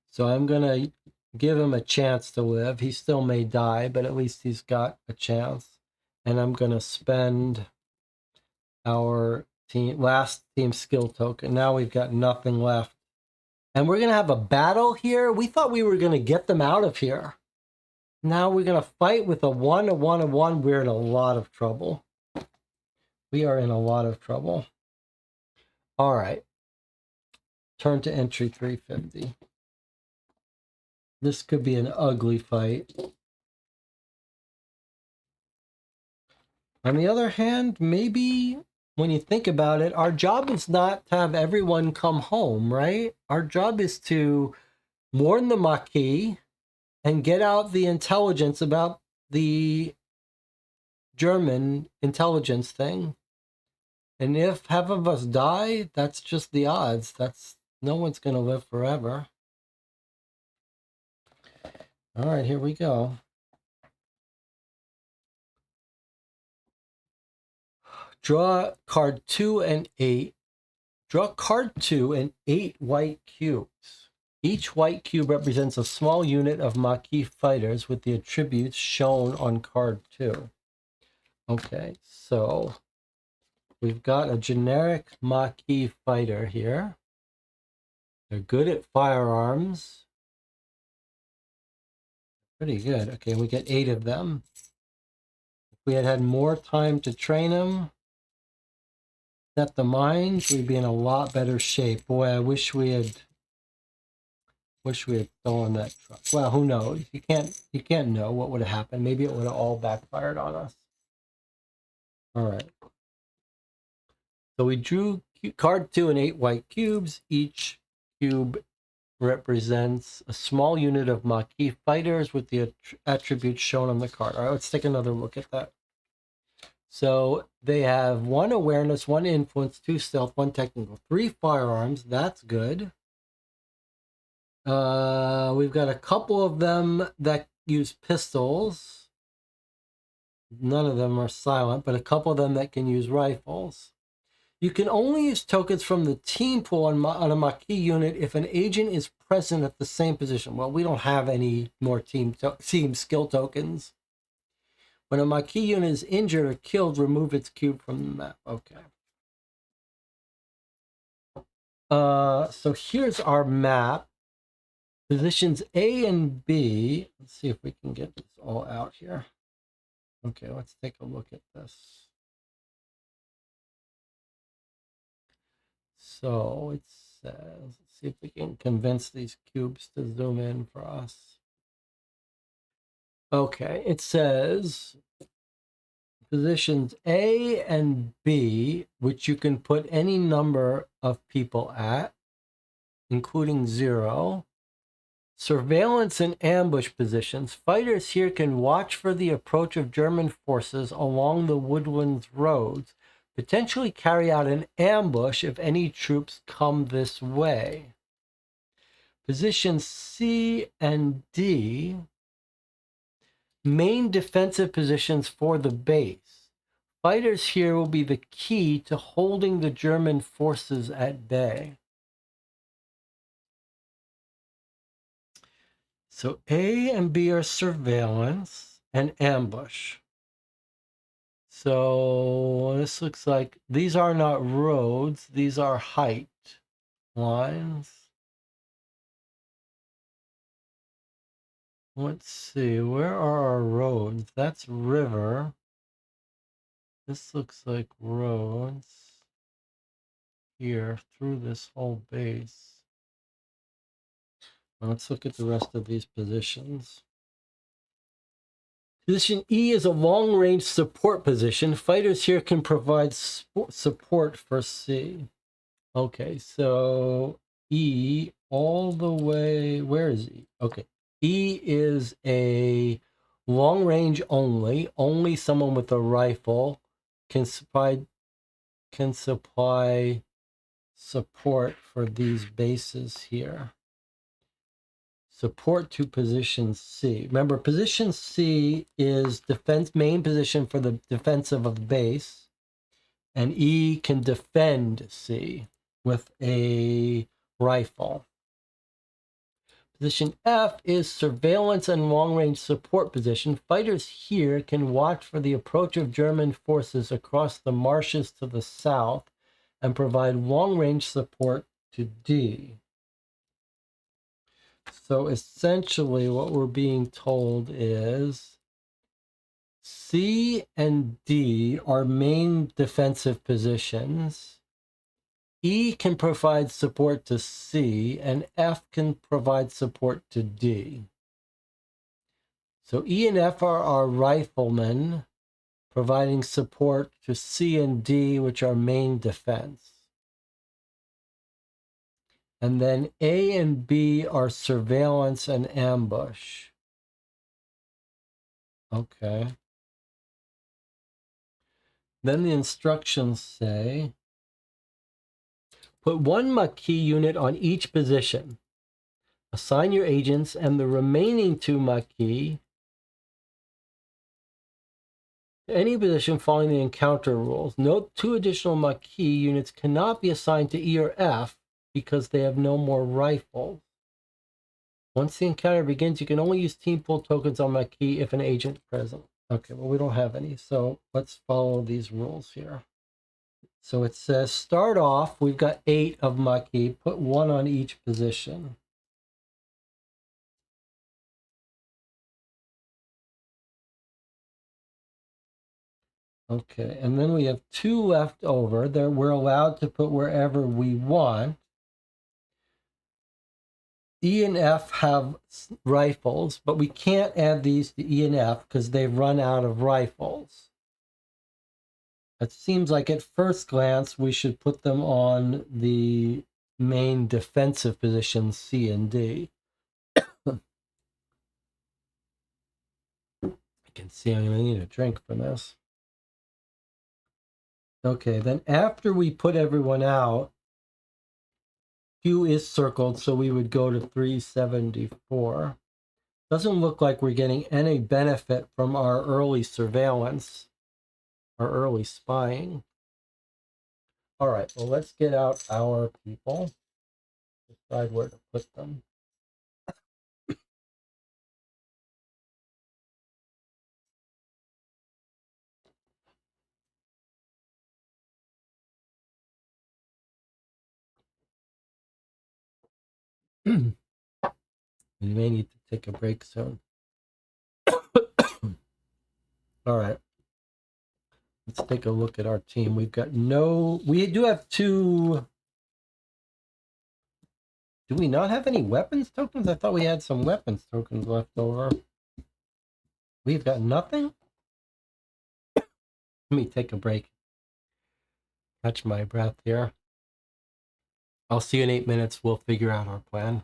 So I'm going to give him a chance to live. He still may die, but at least he's got a chance. And I'm going to spend our last team skill token. Now we've got nothing left. And we're going to have a battle here. We thought we were going to get them out of here. Now we're going to fight with a 1, a 1, a 1. We're in a lot of trouble. We are in a lot of trouble. All right. Turn to entry 350. This could be an ugly fight. On the other hand, maybe when you think about it, our job is not to have everyone come home, right? Our job is to warn the Maquis and get out the intelligence about the German intelligence thing. And if half of us die, that's just the odds. No one's going to live forever. All right, here we go. Draw card 2 and 8. Draw card 2 and 8 white cubes. Each white cube represents a small unit of Maquis fighters with the attributes shown on card 2. Okay, so we've got a generic Maquis fighter here. They're good at firearms. Pretty good. Okay, we get 8 of them. If we had had more time to train them, set the mines, we'd be in a lot better shape. Boy, I wish we had stolen that truck. Well, who knows? You can't know what would have happened. Maybe it would have all backfired on us. All right. So we drew card 2 and 8 white cubes. Each cube represents a small unit of Maquis fighters with the attributes shown on the card. All right, let's take another look at that. So they have 1 awareness, 1 influence, 2 stealth, 1 technical, 3 firearms. That's good. We've got a couple of them that use pistols. None of them are silent, but a couple of them that can use rifles. You can only use tokens from the team pool on a Maquis unit if an agent is present at the same position. Well, we don't have any more team skill tokens. When a Maquis unit is injured or killed, remove its cube from the map. Okay. So here's our map. Positions A and B. Let's see if we can get this all out here. Okay, let's take a look at this. So it says, let's see if we can convince these cubes to zoom in for us. Okay, it says positions A and B, which you can put any number of people at, including 0. Surveillance and ambush positions. Fighters here can watch for the approach of German forces along the woodlands roads, potentially carry out an ambush if any troops come this way. Positions C and D, main defensive positions for the base. Fighters here will be the key to holding the German forces at bay. So A and B are surveillance and ambush. So this looks like these are not roads, these are height lines. Let's see, where are our roads? That's river. This looks like roads here through this whole base. Let's look at the rest of these positions. Position E is a long-range support position. Fighters here can provide support for C. Okay, so E all the way, where is E? Okay, E is a long-range only someone with a rifle can supply support for these bases here. Support to position C. Remember, position C is main position for the defensive of the base, and E can defend C with a rifle. Position F is surveillance and long-range support position. Fighters here can watch for the approach of German forces across the marshes to the south and provide long-range support to D. So essentially what we're being told is C and D are main defensive positions. E can provide support to C, and F can provide support to D. So E and F are our riflemen, providing support to C and D, which are main defense. And then A and B are surveillance and ambush. Okay. Then the instructions say, put 1 Maquis unit on each position. Assign your agents and the remaining 2 Maquis to any position following the encounter rules. Note 2 additional Maquis units cannot be assigned to E or F because they have no more rifles. Once the encounter begins, you can only use team pool tokens on Maquis if an agent present. Okay, well, we don't have any, so let's follow these rules here. So it says, start off, we've got 8 of Maquis, put 1 on each position. Okay, and then we have 2 left over. We're allowed to put wherever we want. E and F have rifles, but we can't add these to E and F because they've run out of rifles. It seems like at first glance we should put them on the main defensive positions, C and D. I can see I'm going to need a drink for this. Okay, then after we put everyone out, Q is circled, so we would go to 374. Doesn't look like we're getting any benefit from our early surveillance, our early spying. All right, well, let's get out our people. Decide where to put them. We may need to take a break soon. All right. Let's take a look at our team. We do have two. Do we not have any weapons tokens? I thought we had some weapons tokens left over. We've got nothing? Let me take a break. Catch my breath here. I'll see you in 8 minutes. We'll figure out our plan.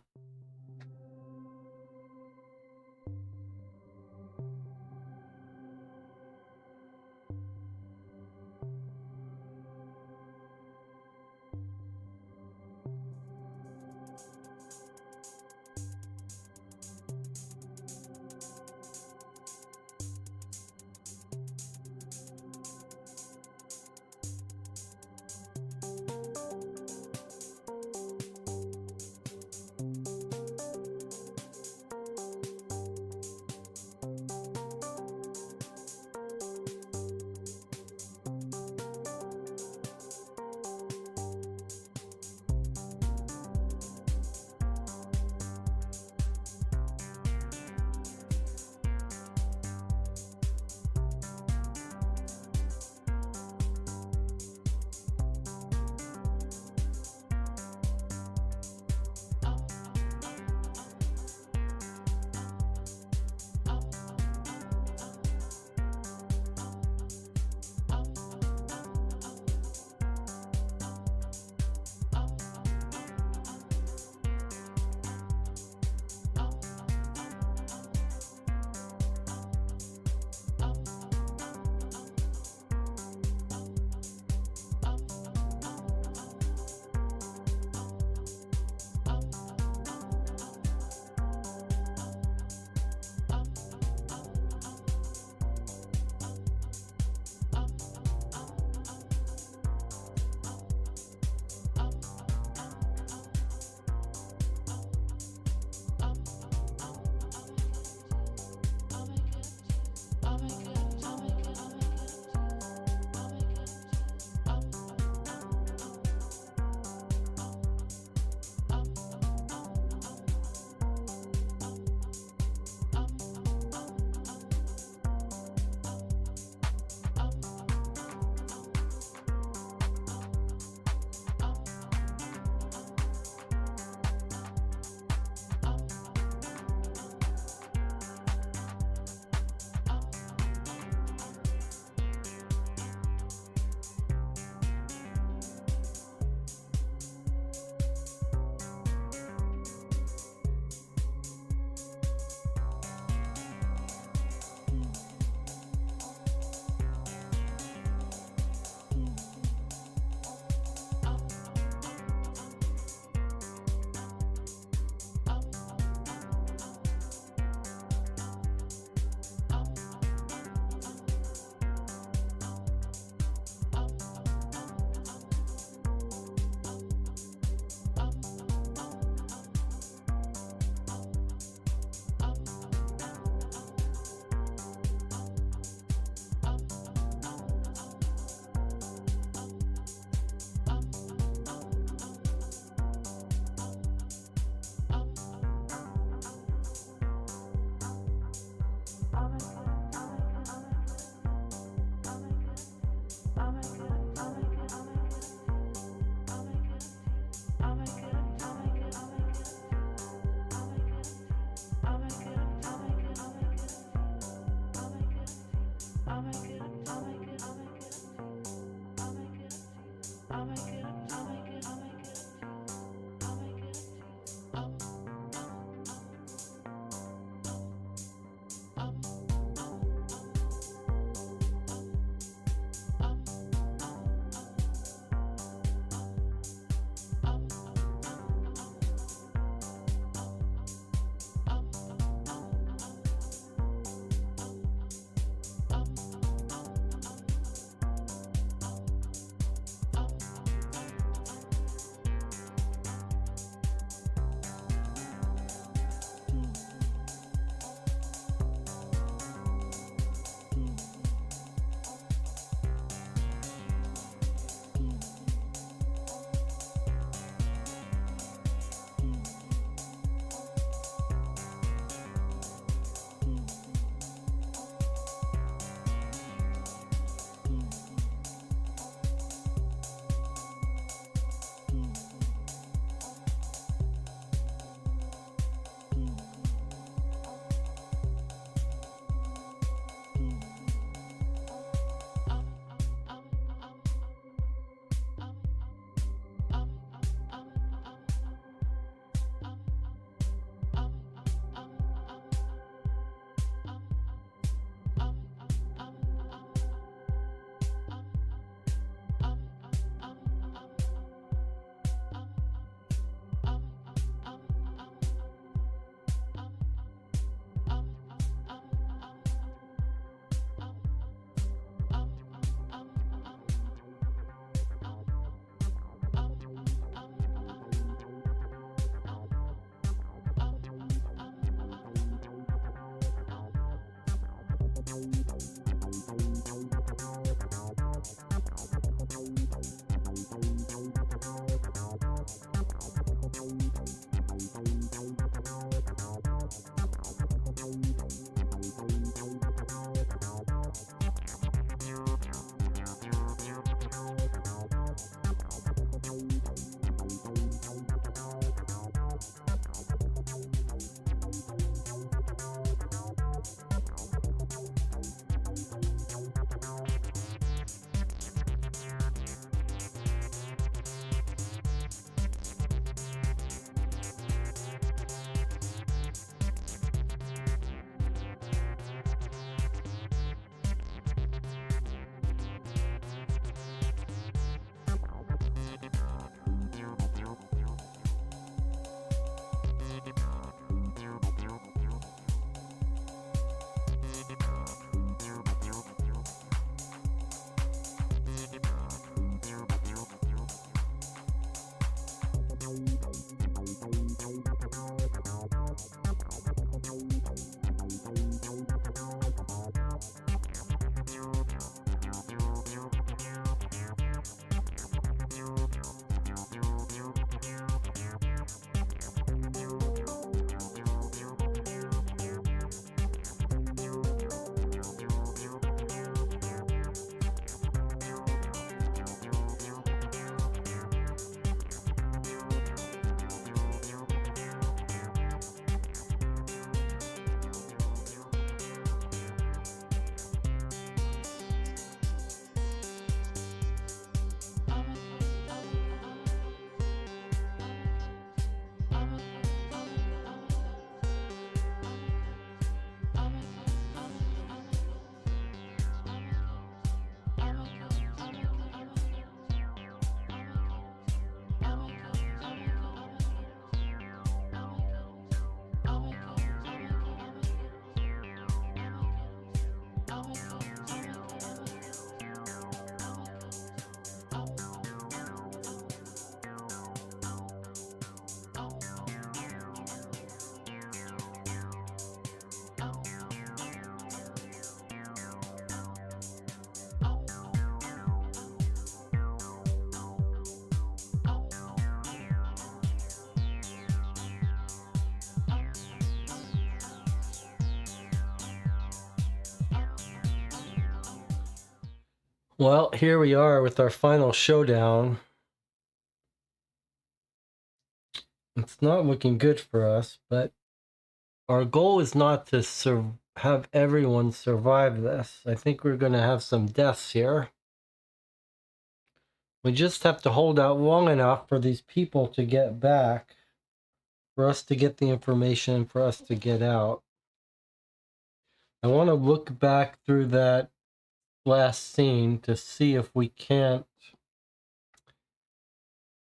Well, here we are with our final showdown. It's not looking good for us, but our goal is not to have everyone survive this. I think we're going to have some deaths here. We just have to hold out long enough for these people to get back, for us to get the information, for us to get out. I want to look back through that last scene to see if we can't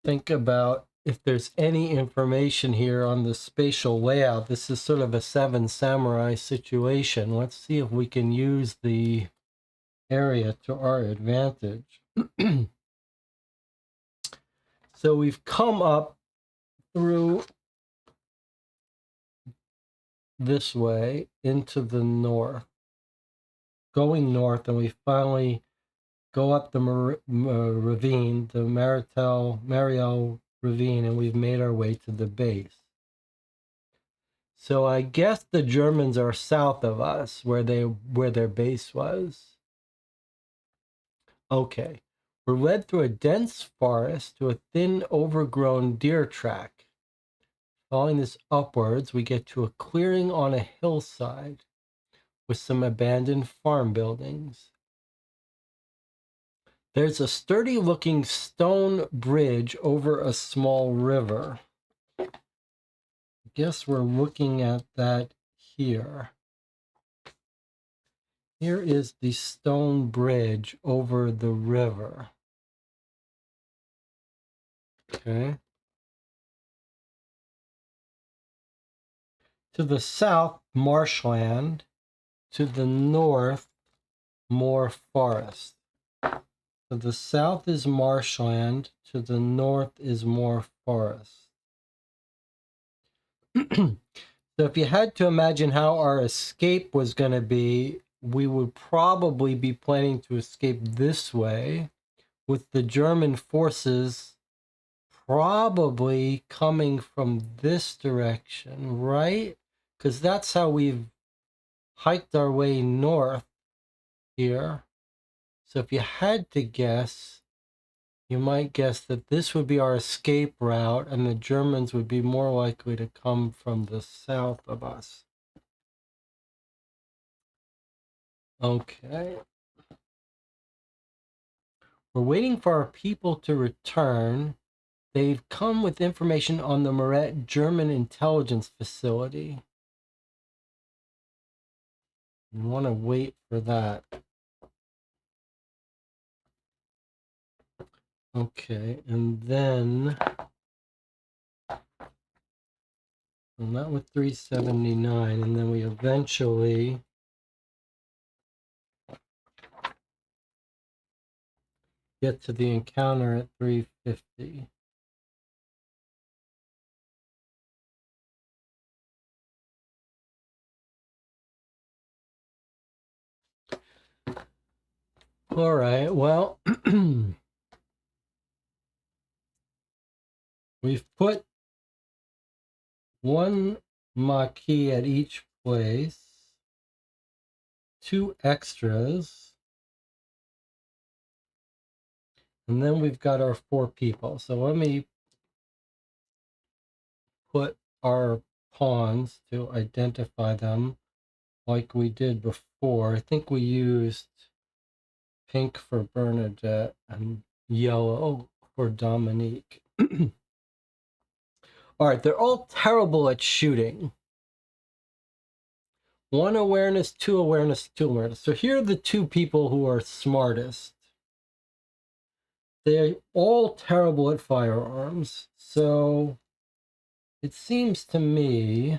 think about if there's any information here on the spatial layout. This is sort of a Seven Samurai situation. Let's see if we can use the area to our advantage. So we've come up through this way into the north, going north, and we finally go up the ravine, the Mariel ravine, and we've made our way to the base. So I guess the Germans are south of us, where their base was. Okay, we're led through a dense forest to a thin, overgrown deer track. Following this upwards, we get to a clearing on a hillside with some abandoned farm buildings. There's a sturdy-looking stone bridge over a small river. I guess we're looking at that here. Here is the stone bridge over the river. Okay. To the south, marshland. To the north, more forest. To the south is marshland. To the north is more forest. So if you had to imagine how our escape was going to be, we would probably be planning to escape this way, with the German forces probably coming from this direction, right? Because that's how we've hiked our way north here. So if you had to guess, you might guess that this would be our escape route, and the Germans would be more likely to come from the south of us. Okay. We're waiting for our people to return. They've come with information on the Morette German intelligence facility. We want to wait for that. Okay, and then well, not with 379, and then we eventually get to the encounter at 350. All right, well, we've put one Maquis at each place, 2 extras, and then we've got our 4 people. So let me put our pawns to identify them like we did before. I think we used pink for Bernadette and yellow for Dominique. All right, they're all terrible at shooting. 1 awareness, 2 awareness, 2 awareness. So here are the 2 people who are smartest. They're all terrible at firearms. So it seems to me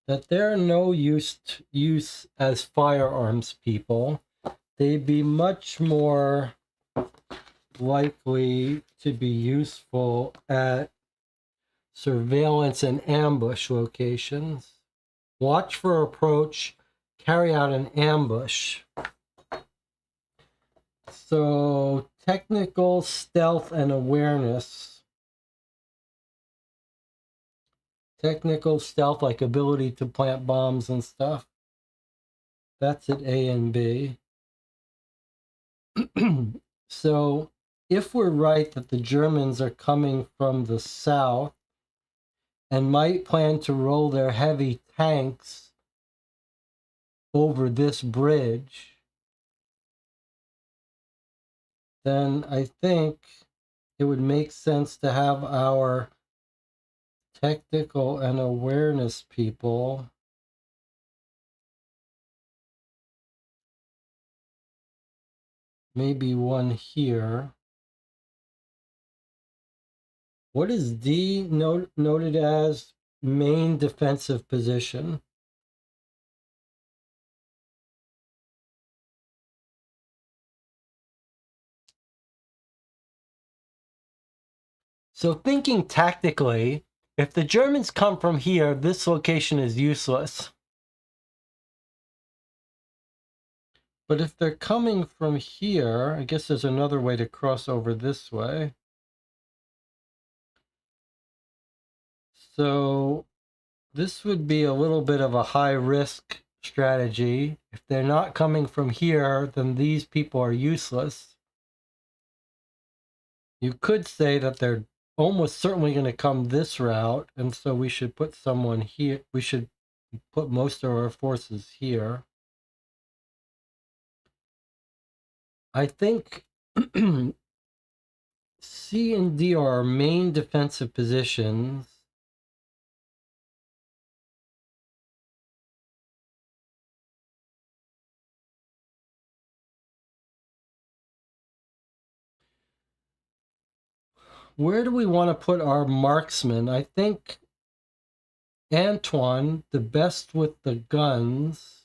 that they're no use as firearms people. They'd be much more likely to be useful at surveillance and ambush locations. Watch for approach, carry out an ambush. So technical, stealth, and awareness. Technical stealth, like ability to plant bombs and stuff. That's at A and B. So if we're right that the Germans are coming from the south and might plan to roll their heavy tanks over this bridge, then I think it would make sense to have our technical and awareness people maybe one here. What is D noted as main defensive position? So thinking tactically, if the Germans come from here, this location is useless. But if they're coming from here, I guess there's another way to cross over this way. So this would be a little bit of a high risk strategy. If they're not coming from here, then these people are useless. You could say that they're almost certainly going to come this route, and so we should put someone here. We should put most of our forces here. I think C and D are our main defensive positions. Where do we want to put our marksmen? I think Antoine, the best with the guns.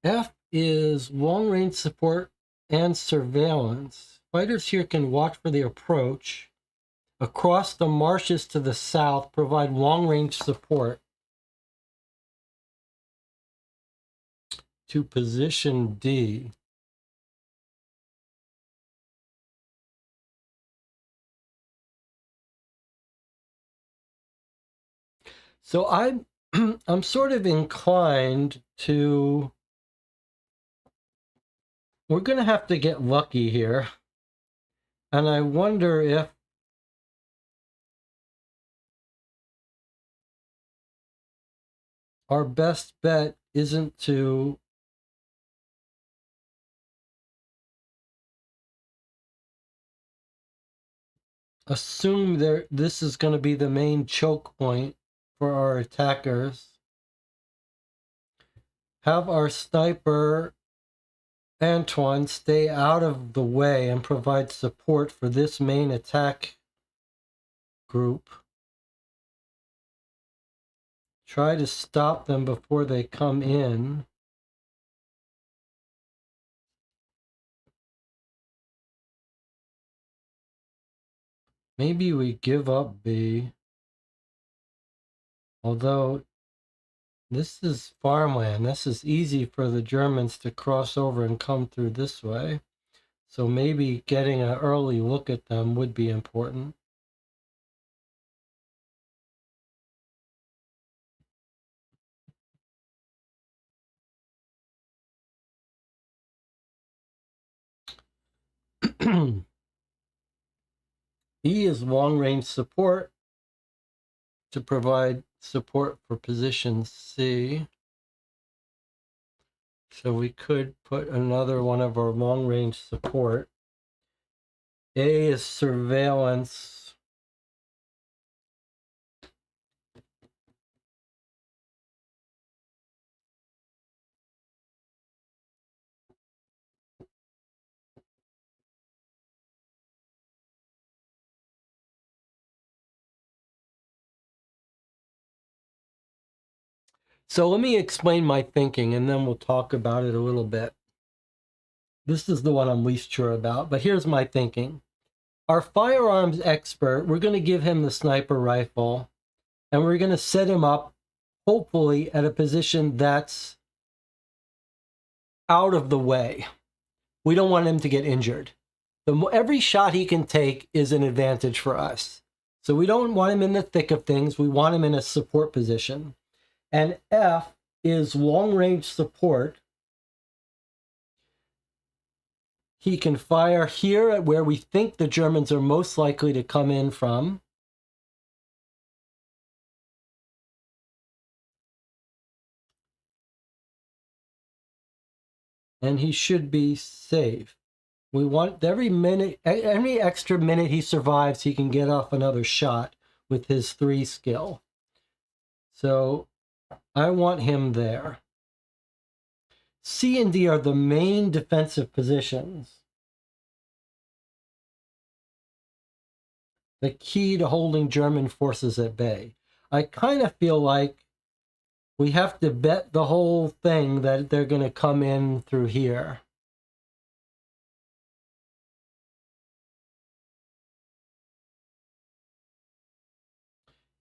F is long-range support and surveillance. Fighters here can watch for the approach. across the marshes to the south provide long-range support to position D. So I'm I'm sort of inclined to, we're going to have to get lucky here. And I wonder if our best bet isn't to assume this is going to be the main choke point for our attackers. Have our sniper Antoine stay out of the way and provide support for this main attack group. Try to stop them before they come in. Maybe we give up B. Although this is farmland. This is easy for the Germans to cross over and come through this way. So maybe getting an early look at them would be important. E is long-range support to provide support for position C. So we could put another one of our long-range support. A is surveillance. So let me explain my thinking and then we'll talk about it a little bit. This is the one I'm least sure about, but here's my thinking. Our firearms expert, we're going to give him the sniper rifle and we're going to set him up, hopefully, at a position that's out of the way. We don't want him to get injured. Every shot he can take is an advantage for us. So we don't want him in the thick of things. We want him in a support position. And F is long-range support. He can fire here at where we think the Germans are most likely to come in from. And he should be safe. We want every extra minute he survives, he can get off another shot with his 3 skill. So I want him there. C and D are the main defensive positions. The key to holding German forces at bay. I kind of feel like we have to bet the whole thing that they're going to come in through here.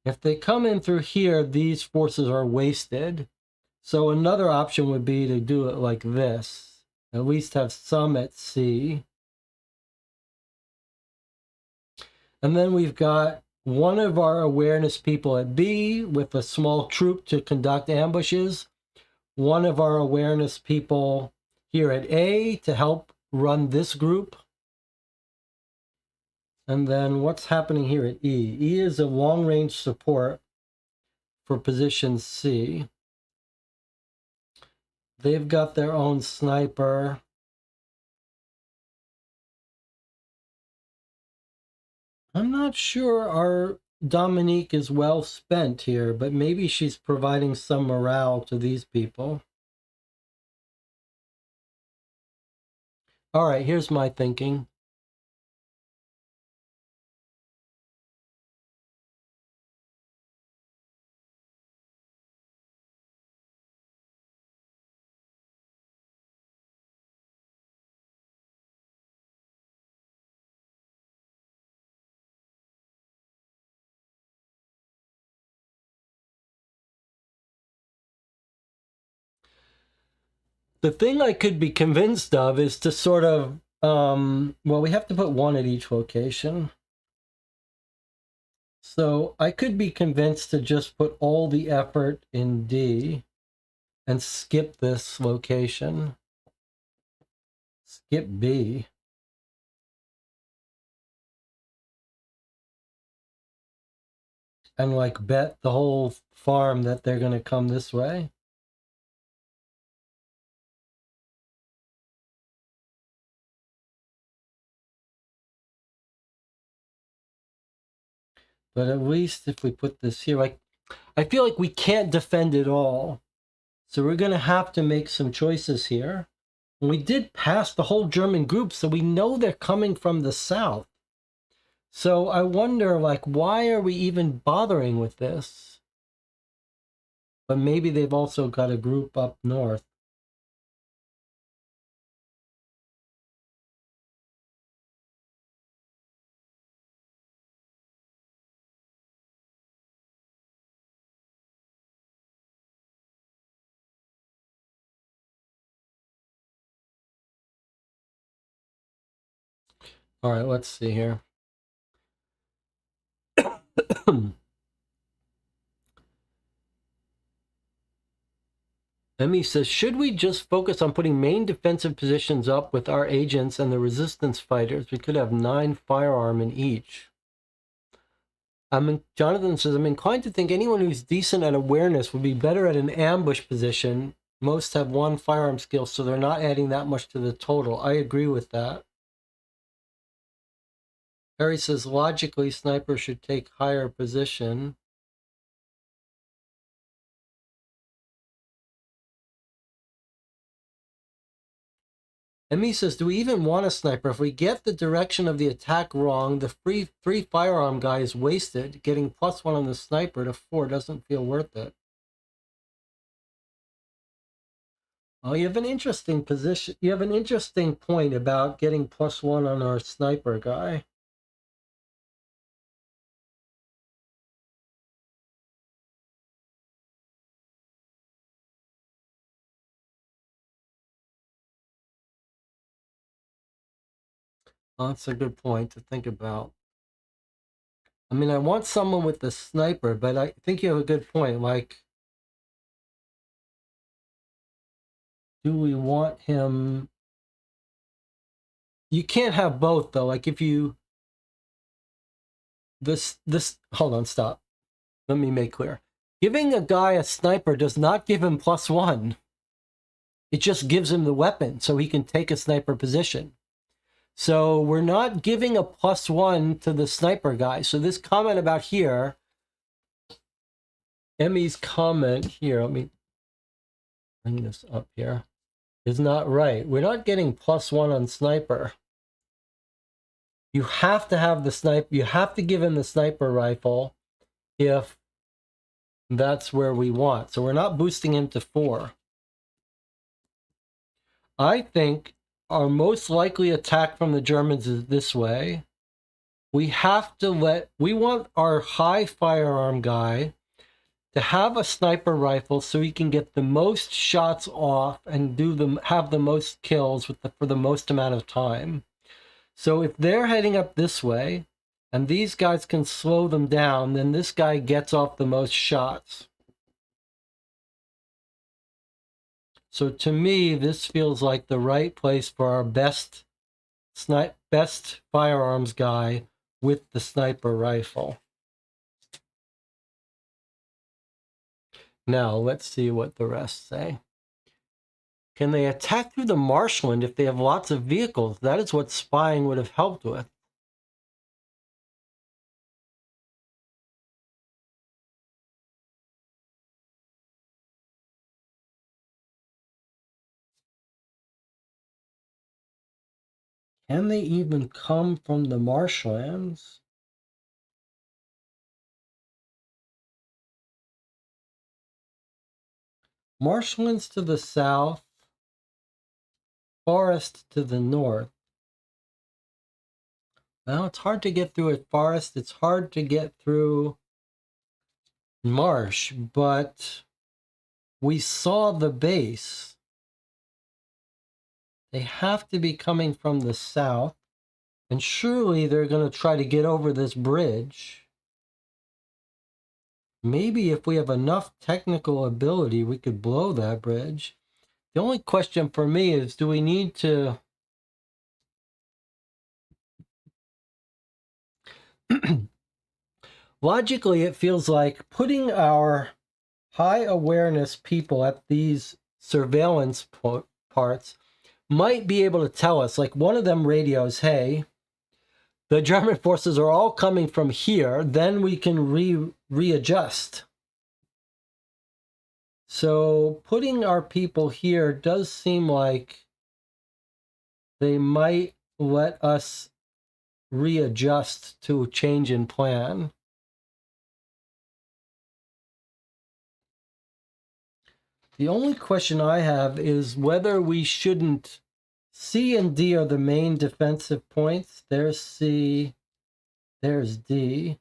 If they come in through here, these forces are wasted. So another option would be to do it like this. At least have some at C. And then we've got one of our awareness people at B with a small troop to conduct ambushes. One of our awareness people here at A to help run this group. And then what's happening here at E? E is a long-range support for position C. They've got their own sniper. I'm not sure our Dominique is well spent here, but maybe she's providing some morale to these people. All right, here's my thinking. The thing I could be convinced of is to sort of, well, we have to put one at each location. So I could be convinced to just put all the effort in D and skip this location. Skip B. And like bet the whole farm that they're going to come this way. But at least if we put this here, like, I feel like we can't defend it all. So we're going to have to make some choices here. And we did pass the whole German group, so we know they're coming from the south. So I wonder, like, why are we even bothering with this? But maybe they've also got a group up north. All right, let's see here. Emmy says, should we just focus on putting main defensive positions up with our agents and the resistance fighters? We could have 9 firearm in each. Jonathan says, I'm inclined to think anyone who's decent at awareness would be better at an ambush position. Most have 1 firearm skill, so they're not adding that much to the total. I agree with that. Harry says, logically, sniper should take higher position. Emmy says, do we even want a sniper? If we get the direction of the attack wrong, the free firearm guy is wasted. Getting +1 on the sniper to 4 doesn't feel worth it. Oh, you have an interesting position. You have an interesting point about getting +1 on our sniper guy. Oh, that's a good point to think about. I mean, I want someone with the sniper, but I think you have a good point. Like, do we want him? You can't have both, though. Like, if you... Hold on, stop. Let me make clear. Giving a guy a sniper does not give him +1. It just gives him the weapon so he can take a sniper position. So we're not giving a +1 to the sniper guy. So this comment about here, Emmy's comment here, let me bring this up here, is not right. We're not getting +1 on sniper. You have to have the sniper, you have to give him the sniper rifle if that's where we want. So we're not boosting him to 4. I think our most likely attack from the Germans is this way. We want our high firearm guy to have a sniper rifle so he can get the most shots off and have the most kills for the most amount of time. So if they're heading up this way and these guys can slow them down, then this guy gets off the most shots. So to me, this feels like the right place for our best firearms guy with the sniper rifle. Now, let's see what the rest say. Can they attack through the marshland if they have lots of vehicles? That is what spying would have helped with. Can they even come from the marshlands? Marshlands to the south, forest to the north. Well, it's hard to get through a forest. It's hard to get through marsh, but we saw the base. They have to be coming from the south. And surely they're going to try to get over this bridge. Maybe if we have enough technical ability, we could blow that bridge. The only question for me is, do we need to... Logically, it feels like putting our high awareness people at these surveillance parts might be able to tell us, like one of them radios, hey, the German forces are all coming from here, then we can readjust. So putting our people here does seem like they might let us readjust to a change in plan. The only question I have is whether we shouldn't... C and D are the main defensive points. There's C, there's D.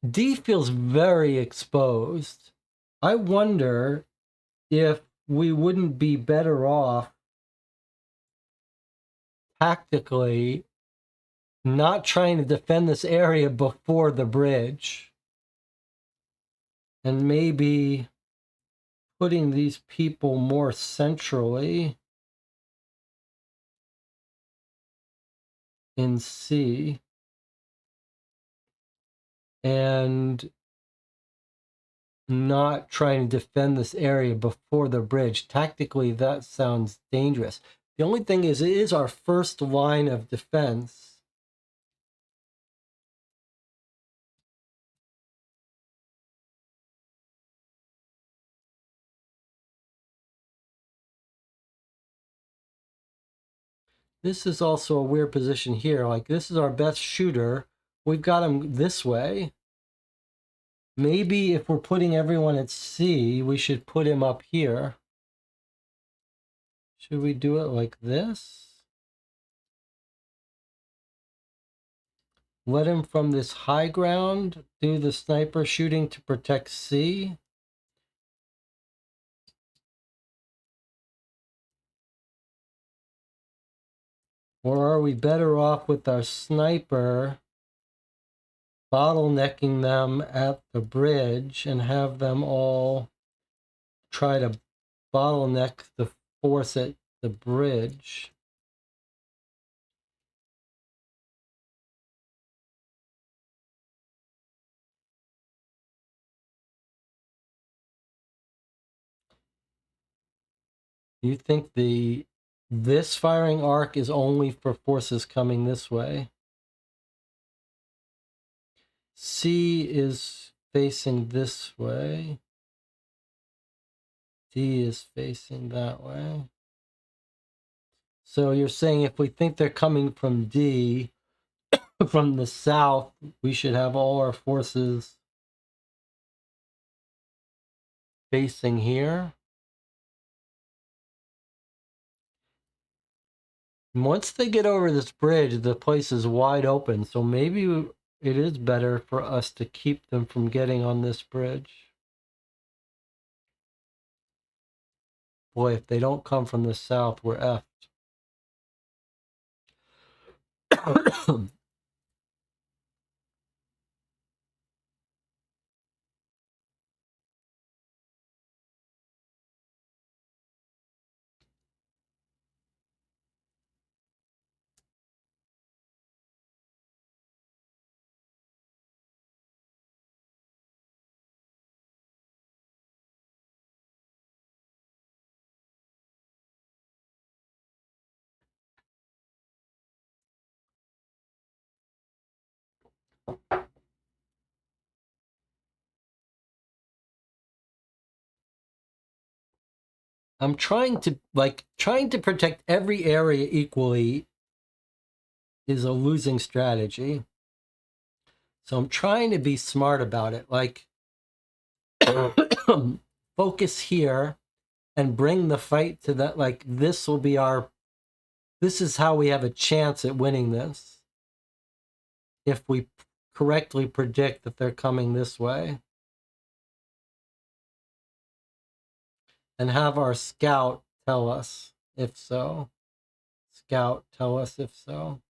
D feels very exposed. I wonder if we wouldn't be better off tactically not trying to defend this area before the bridge, and maybe putting these people more centrally in C, and not trying to defend this area before the bridge. Tactically, that sounds dangerous. The only thing is, it is our first line of defense. This is also a weird position here. Like, this is our best shooter. We've got him this way. Maybe if we're putting everyone at C, we should put him up here. Should we do it like this? Let him from this high ground do the sniper shooting to protect C. Or are we better off with our sniper bottlenecking them at the bridge and have them all try to bottleneck the force at the bridge? You think this firing arc is only for forces coming this way? C is facing this way. D is facing that way. So you're saying if we think they're coming from D, from the south, we should have all our forces facing here? Once they get over this bridge, the place is wide open, so maybe it is better for us to keep them from getting on this bridge. Boy, if they don't come from the south, we're effed. I'm trying to protect every area equally is a losing strategy. So I'm trying to be smart about it. Like, focus here and bring the fight to that. Like, this is how we have a chance at winning this. If we correctly predict that they're coming this way. and have our scout tell us if so. Scout, tell us if so.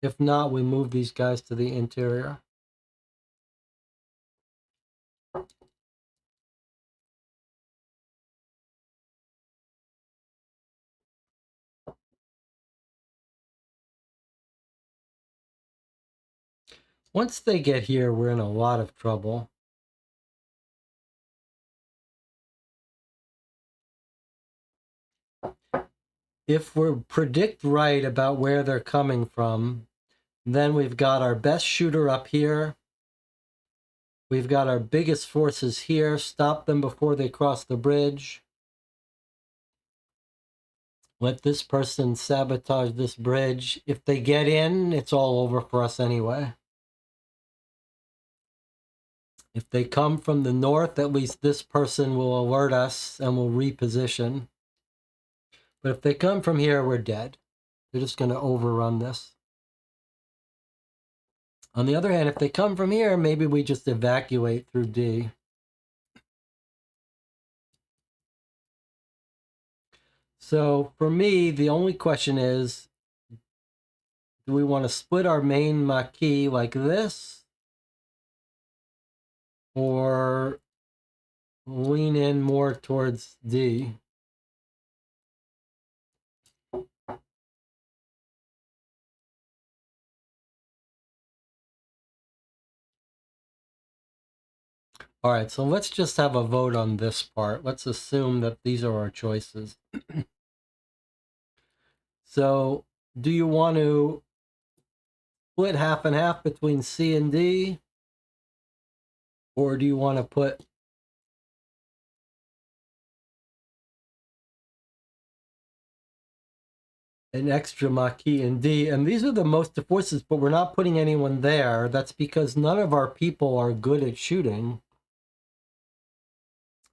If not, we move these guys to the interior. Once they get here, we're in a lot of trouble. If we predict right about where they're coming from, then we've got our best shooter up here. We've got our biggest forces here. Stop them before they cross the bridge. Let this person sabotage this bridge. If they get in, it's all over for us anyway. If they come from the north, at least this person will alert us and will reposition. But if they come from here, we're dead. They're just going to overrun this. On the other hand, if they come from here, maybe we just evacuate through D. So for me, the only question is, do we want to split our main Maquis like this? Or lean in more towards D? All right, so let's just have a vote on this part. Let's assume that these are our choices. So do you want to split half and half between C and D? Or do you want to put an extra Maquis in D? And these are the most forces, but we're not putting anyone there. That's because none of our people are good at shooting.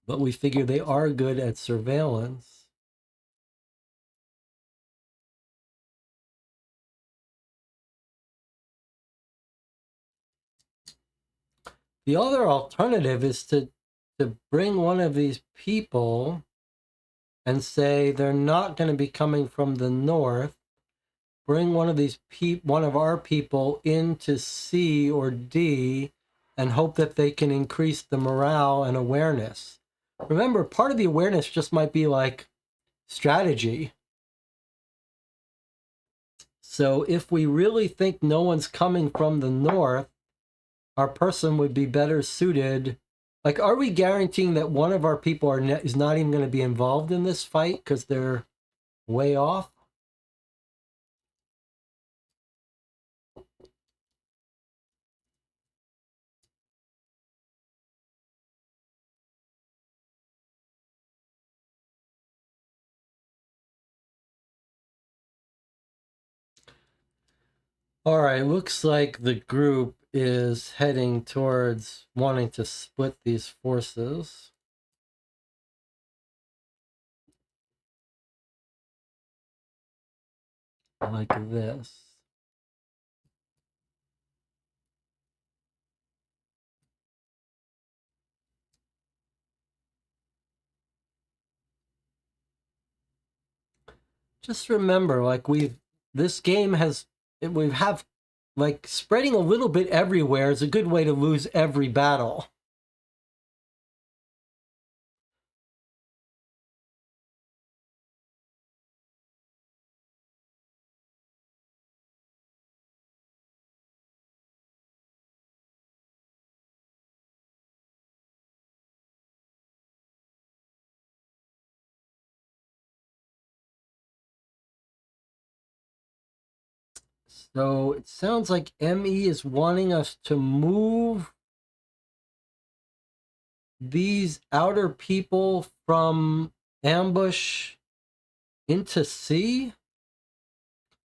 But we figure they are good at surveillance. The other alternative is to bring one of these people and say they're not going to be coming from the north. Bring one of these one of our people into C or D and hope that they can increase the morale and awareness. Remember, part of the awareness just might be like strategy. So if we really think no one's coming from the north, our person would be better suited. Like, are we guaranteeing that one of our people is not even going to be involved in this fight because they're way off? All right, looks like the group is heading towards wanting to split these forces. Like this. Just remember, like this game has, we have, like, spreading a little bit everywhere is a good way to lose every battle. So it sounds like ME is wanting us to move these outer people from ambush into C.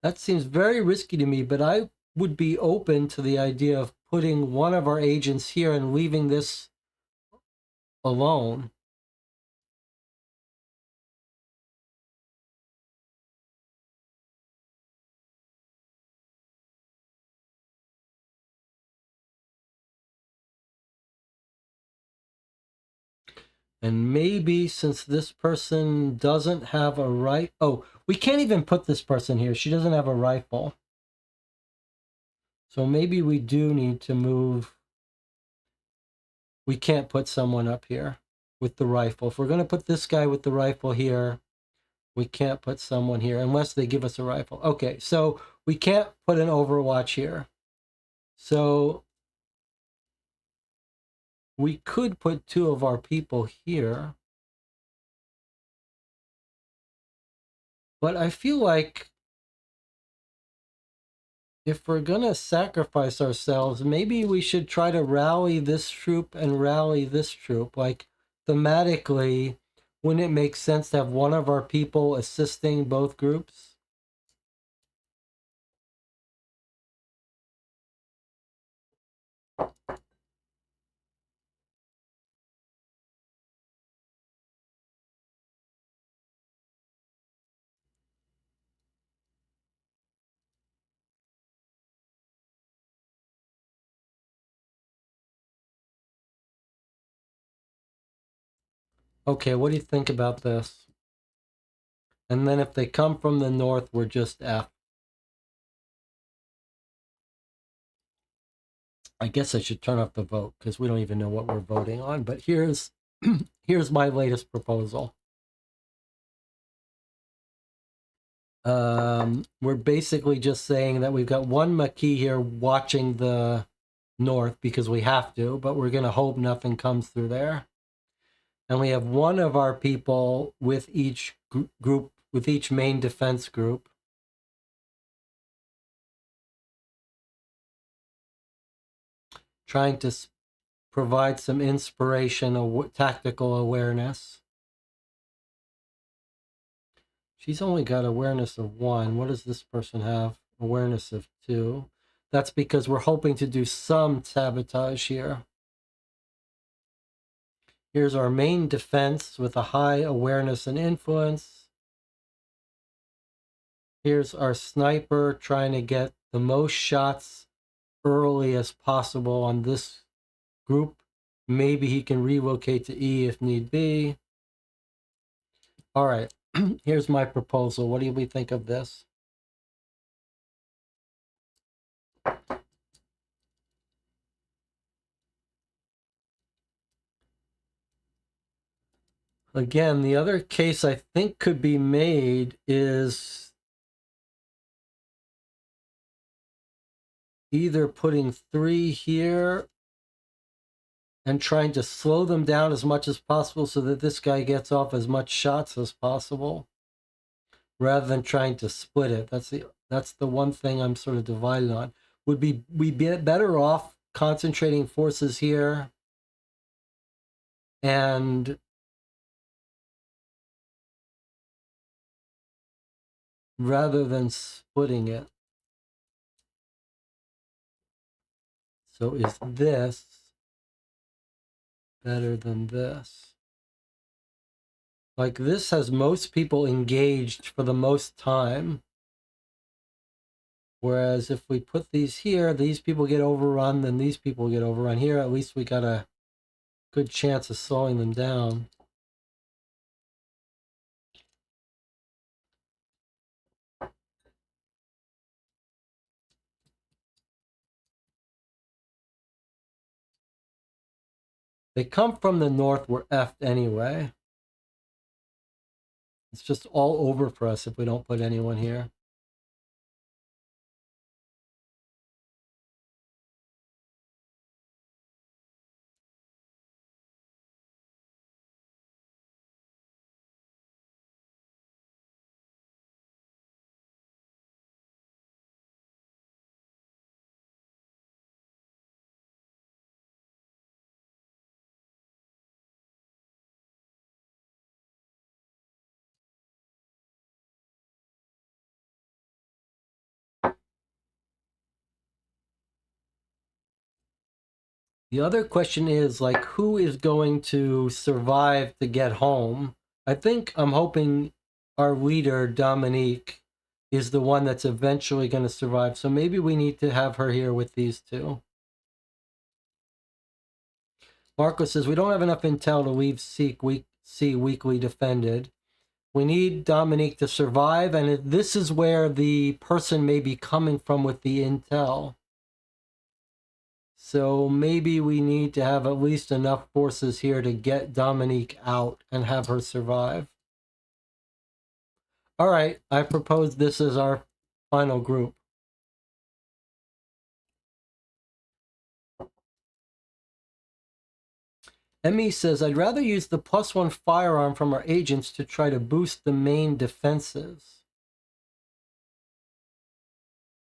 That seems very risky to me, but I would be open to the idea of putting one of our agents here and leaving this alone. And maybe since this person doesn't have a rifle... Oh, we can't even put this person here. She doesn't have a rifle. So maybe we do need to move... We can't put someone up here with the rifle. If we're going to put this guy with the rifle here, we can't put someone here unless they give us a rifle. Okay, so we can't put an Overwatch here. So we could put two of our people here. But I feel like if we're going to sacrifice ourselves, maybe we should try to rally this troop and rally this troop. Like, thematically, wouldn't it make sense to have one of our people assisting both groups? Okay, what do you think about this? And then if they come from the north, we're just F. I guess I should turn off the vote because we don't even know what we're voting on. But here's here's my latest proposal. We're basically just saying that we've got one Maquis here watching the north because we have to, but we're going to hope nothing comes through there. And we have one of our people with each group, with each main defense group. Trying to provide some inspiration, tactical awareness. She's only got awareness of 1. What does this person have? Awareness of 2. That's because we're hoping to do some sabotage here. Here's our main defense with a high awareness and influence. Here's our sniper trying to get the most shots early as possible on this group. Maybe he can relocate to E if need be. All right, here's my proposal. What do we think of this? Again, the other case I think could be made is either putting 3 here and trying to slow them down as much as possible so that this guy gets off as much shots as possible, rather than trying to split it. That's the one thing I'm sort of divided on. Would we be better off concentrating forces here and rather than splitting it? So is this better than this? Like, this has most people engaged for the most time. Whereas if we put these here, these people get overrun, then these people get overrun. Here, at least we got a good chance of slowing them down. They come from the north, we're effed anyway. It's just all over for us if we don't put anyone here. The other question is, like, who is going to survive to get home? I'm hoping our leader, Dominique, is the one that's eventually going to survive. So maybe we need to have her here with these two. Marco says, we don't have enough intel to leave C weakly defended. We need Dominique to survive, and this is where the person may be coming from with the intel. So maybe we need to have at least enough forces here to get Dominique out and have her survive. All right, I propose this as our final group. Emmy says, I'd rather use the +1 firearm from our agents to try to boost the main defenses.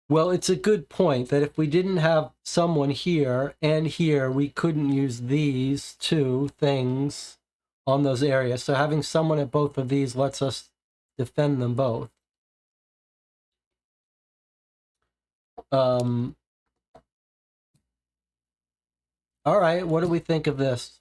Well, it's a good point that if we didn't have someone here and here, we couldn't use these two things on those areas. So having someone at both of these lets us defend them both. All right, what do we think of this?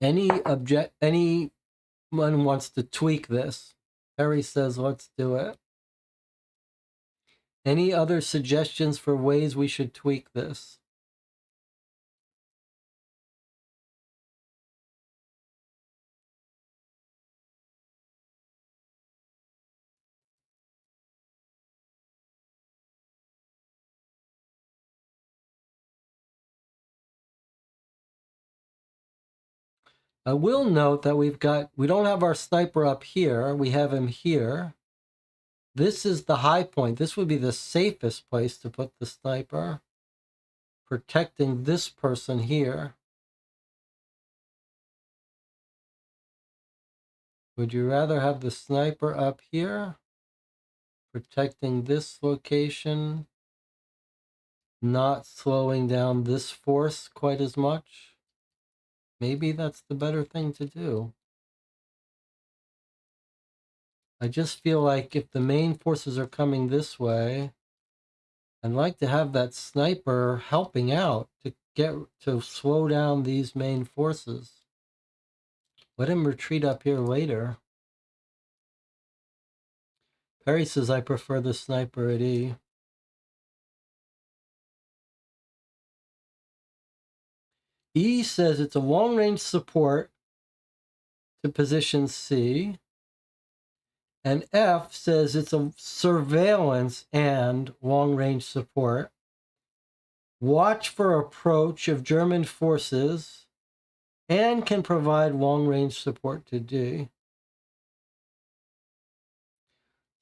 Anyone wants to tweak this? Harry says, let's do it. Any other suggestions for ways we should tweak this? I will note that we don't have our sniper up here. We have him here. This is the high point. This would be the safest place to put the sniper, protecting this person here. Would you rather have the sniper up here, protecting this location, not slowing down this force quite as much? Maybe that's the better thing to do. I just feel like if the main forces are coming this way, I'd like to have that sniper helping out to slow down these main forces. Let him retreat up here later. Perry says, I prefer the sniper at E. E says it's a long-range support to position C. And F says it's a surveillance and long-range support. Watch for approach of German forces and can provide long-range support to D.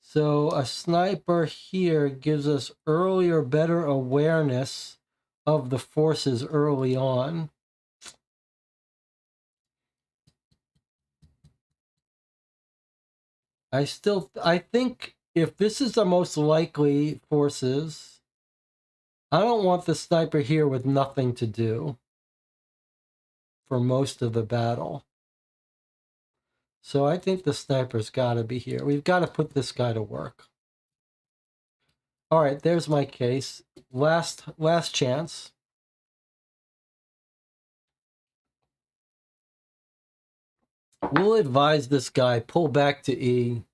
So a sniper here gives us earlier, better awareness of the forces early on. I think if this is the most likely forces, I don't want the sniper here with nothing to do for most of the battle. So I think the sniper's got to be here. We've got to put this guy to work. All right, there's my case. Last chance. We'll advise this guy, pull back to E.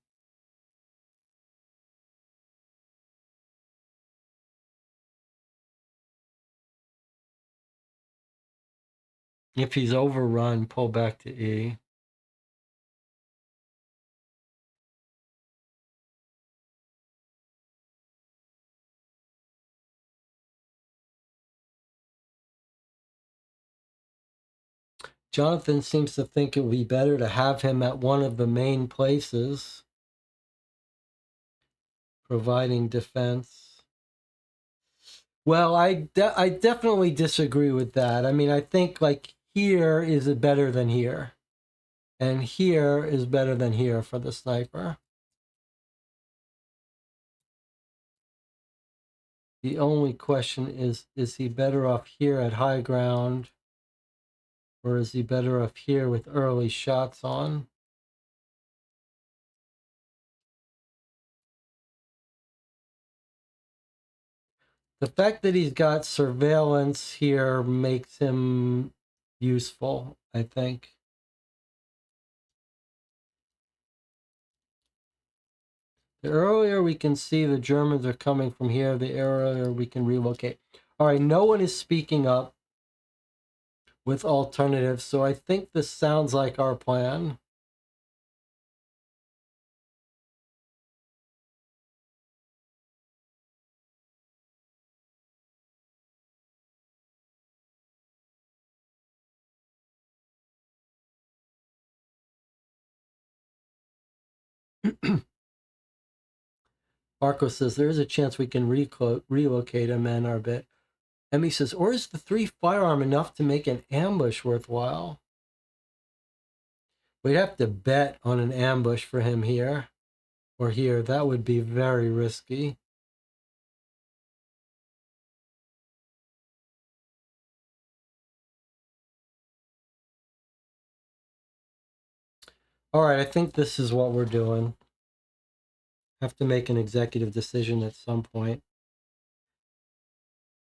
If he's overrun, pull back to E. Jonathan seems to think it would be better to have him at one of the main places, providing defense. Well, I definitely disagree with that. I mean, I think like here is better than here. And here is better than here for the sniper. The only question is he better off here at high ground? Or is he better off here with early shots on? The fact that he's got surveillance here makes him useful, I think. The earlier we can see the Germans are coming from here, the earlier we can relocate. All right, no one is speaking up with alternatives, so I think this sounds like our plan. Marco says there is a chance we can relocate a man our bit. Emmy says, or is the 3 firearm enough to make an ambush worthwhile? We'd have to bet on an ambush for him here or here. That would be very risky. All right, I think this is what we're doing. Have to make an executive decision at some point.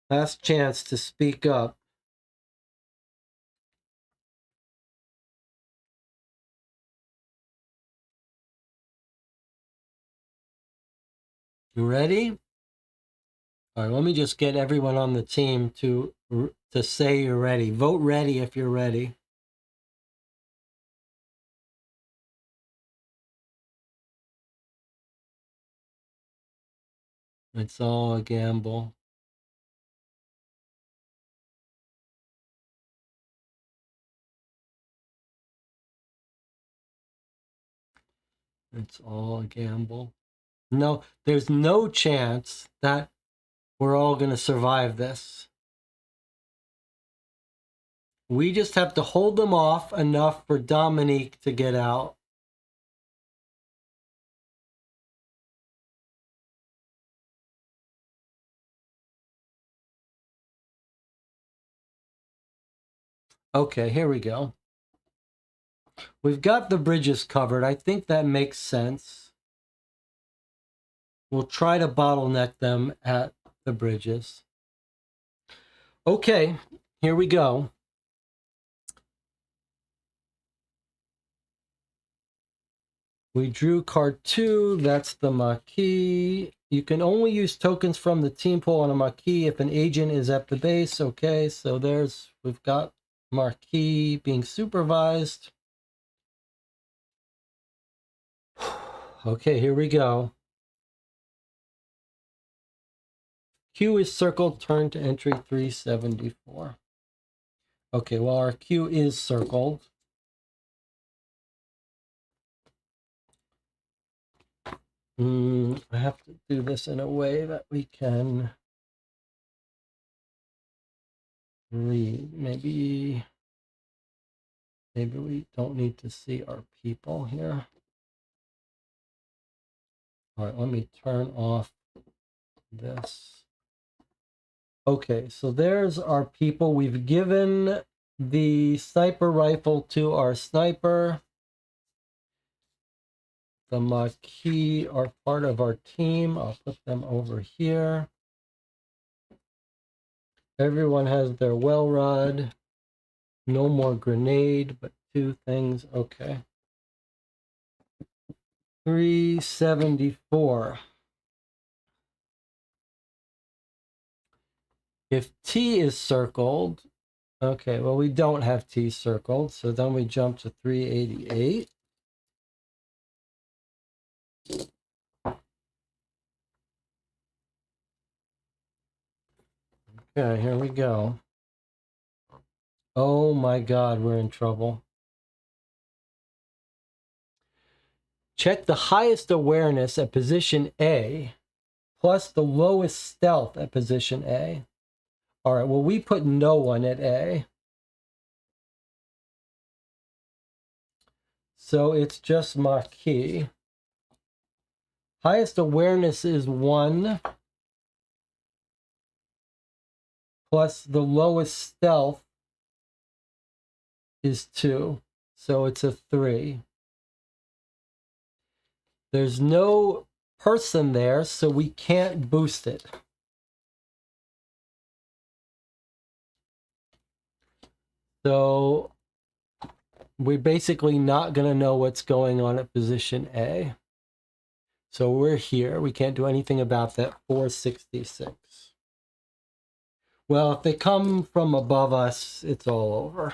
Last chance to speak up. You ready? All right, let me just get everyone on the team to say you're ready. Vote ready if you're ready. It's all a gamble. It's all a gamble. No, there's no chance that we're all going to survive this. We just have to hold them off enough for Dominique to get out. Okay, here we go. We've got the bridges covered. I think that makes sense. We'll try to bottleneck them at the bridges. Okay, here we go. We drew card 2. That's the Maquis. You can only use tokens from the team pool on a Maquis if an agent is at the base. Okay, so we've got Maquis being supervised. Okay, here we go. Q is circled, turn to entry 374. Okay, well, our Q is circled. I have to do this in a way that we can read. Maybe we don't need to see our people here. All right, let me turn off this. Okay, so there's our people. We've given the sniper rifle to our sniper. The Maquis are part of our team. I'll put them over here. Everyone has their well rod. No more grenade, but 2 things. Okay. 374. If T is circled, okay, well, we don't have T circled, so then we jump to 388. Okay, here we go. Oh my God, we're in trouble. Check the highest awareness at position A plus the lowest stealth at position A. All right, well, we put no one at A. So it's just Maquis. Highest awareness is 1 plus the lowest stealth is 2. So it's a 3. There's no person there, so we can't boost it. So we're basically not going to know what's going on at position A. So we're here. We can't do anything about that 466. Well, if they come from above us, it's all over.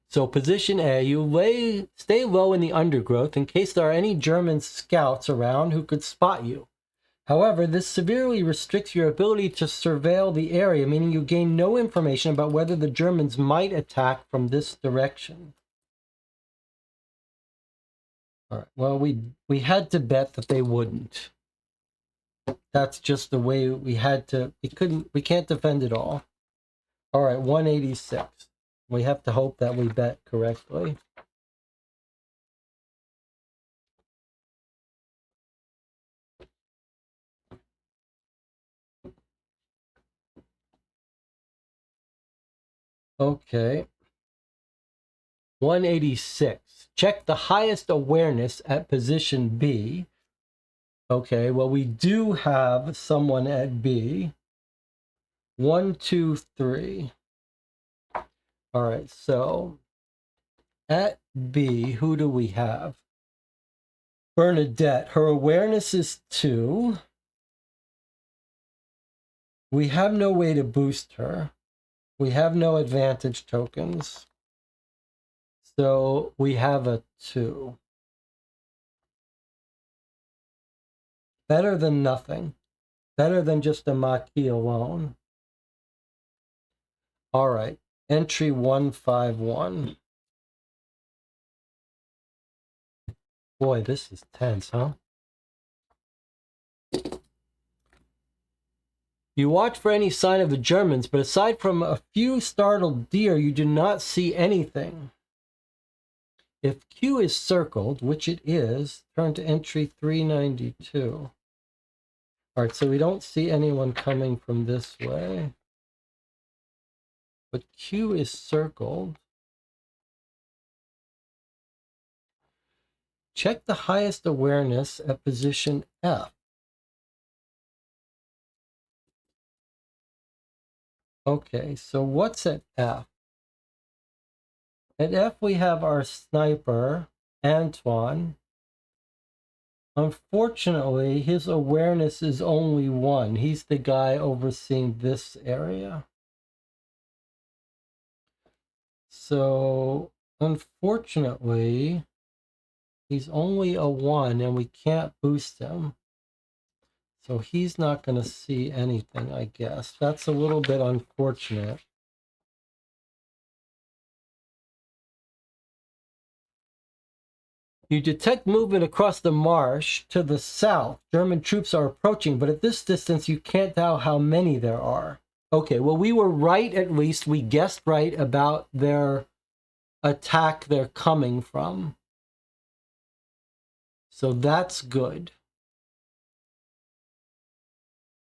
So position A, you stay low in the undergrowth in case there are any German scouts around who could spot you. However, this severely restricts your ability to surveil the area, meaning you gain no information about whether the Germans might attack from this direction. All right. Well, we had to bet that they wouldn't. That's just the way we had to. We can't defend it all. All right, 186. We have to hope that we bet correctly. Okay. 186. Check the highest awareness at position B. Okay, well, we do have someone at B. 1, 2, 3. All right, so at B, who do we have? Bernadette. Her awareness is 2. We have no way to boost her. We have no advantage tokens. So we have a 2. Better than nothing. Better than just a Maquis alone. All right. Entry 151. Boy, this is tense, huh? You watch for any sign of the Germans, but aside from a few startled deer, you do not see anything. If Q is circled, which it is, turn to entry 392. All right, so we don't see anyone coming from this way. But Q is circled. Check the highest awareness at position F. Okay, so what's at F? At F, we have our sniper, Antoine. Unfortunately, his awareness is only 1. He's the guy overseeing this area. So, unfortunately, he's only a 1 and we can't boost him. So he's not going to see anything, I guess. That's a little bit unfortunate. You detect movement across the marsh to the south. German troops are approaching, but at this distance, you can't tell how many there are. Okay, well, we were right, at least. We guessed right about their attack they're coming from. So that's good.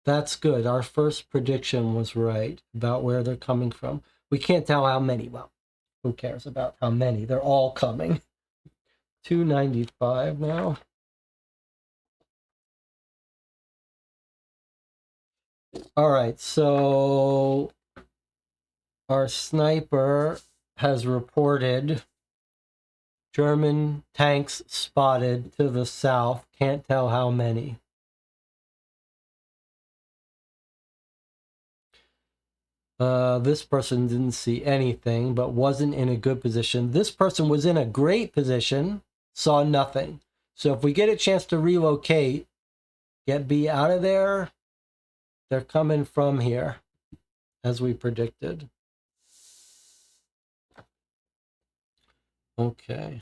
That's good. Our first prediction was right about where they're coming from. We can't tell how many. Well, who cares about how many? They're all coming. 295 now. All right, so our sniper has reported German tanks spotted to the south. Can't tell how many. This person didn't see anything, but wasn't in a good position. This person was in a great position, saw nothing. So if we get a chance to relocate, get B out of there, they're coming from here, as we predicted. Okay.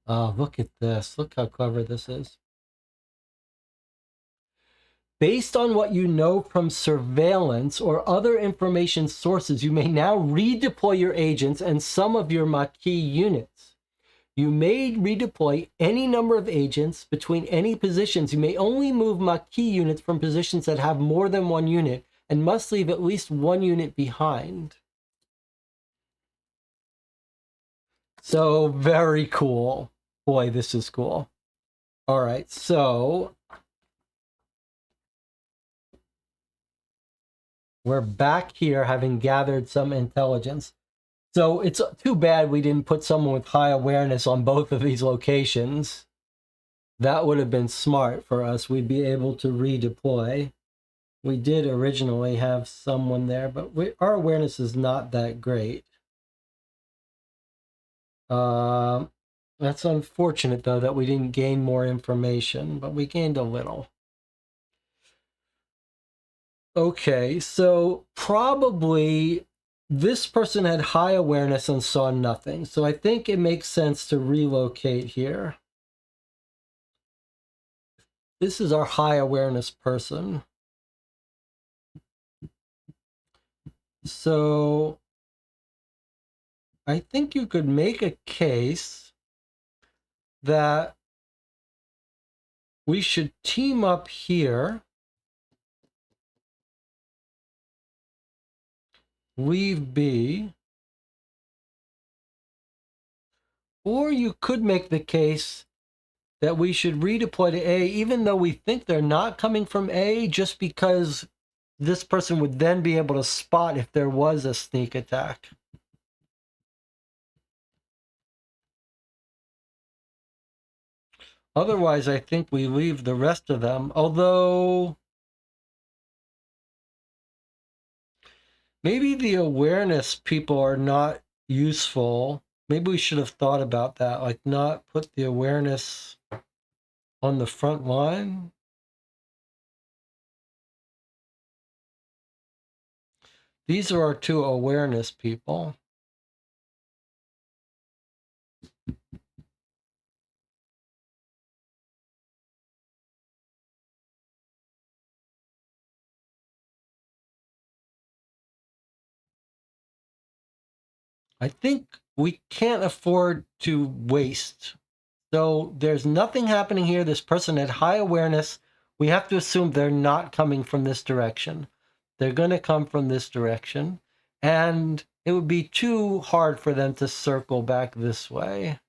Oh, look at this. Look how clever this is. Based on what you know from surveillance or other information sources, you may now redeploy your agents and some of your Maquis units. You may redeploy any number of agents between any positions. You may only move Maquis units from positions that have more than one unit and must leave at least one unit behind. So very cool. Boy, this is cool. All right, so we're back here having gathered some intelligence. So it's too bad we didn't put someone with high awareness on both of these locations. That would have been smart for us. We'd be able to redeploy. We did originally have someone there, but our awareness is not that great. That's unfortunate, though, that we didn't gain more information, but we gained a little. Okay, so probably this person had high awareness and saw nothing. So I think it makes sense to relocate here. This is our high awareness person. So I think you could make a case that we should team up here, leave B, or you could make the case that we should redeploy to A, even though we think they're not coming from A, just because this person would then be able to spot if there was a sneak attack. Otherwise, I think we leave the rest of them, although maybe the awareness people are not useful. Maybe we should have thought about that, like not put the awareness on the front line. These are our two awareness people. I think we can't afford to waste. So there's nothing happening here. This person had high awareness. We have to assume they're not coming from this direction. They're going to come from this direction. And it would be too hard for them to circle back this way.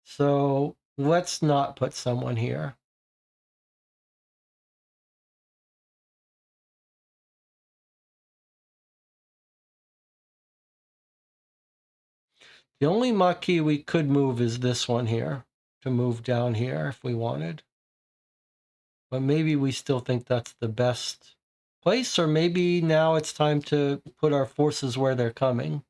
So let's not put someone here. The only Maquis we could move is this one here, to move down here if we wanted. But maybe we still think that's the best place, or maybe now it's time to put our forces where they're coming.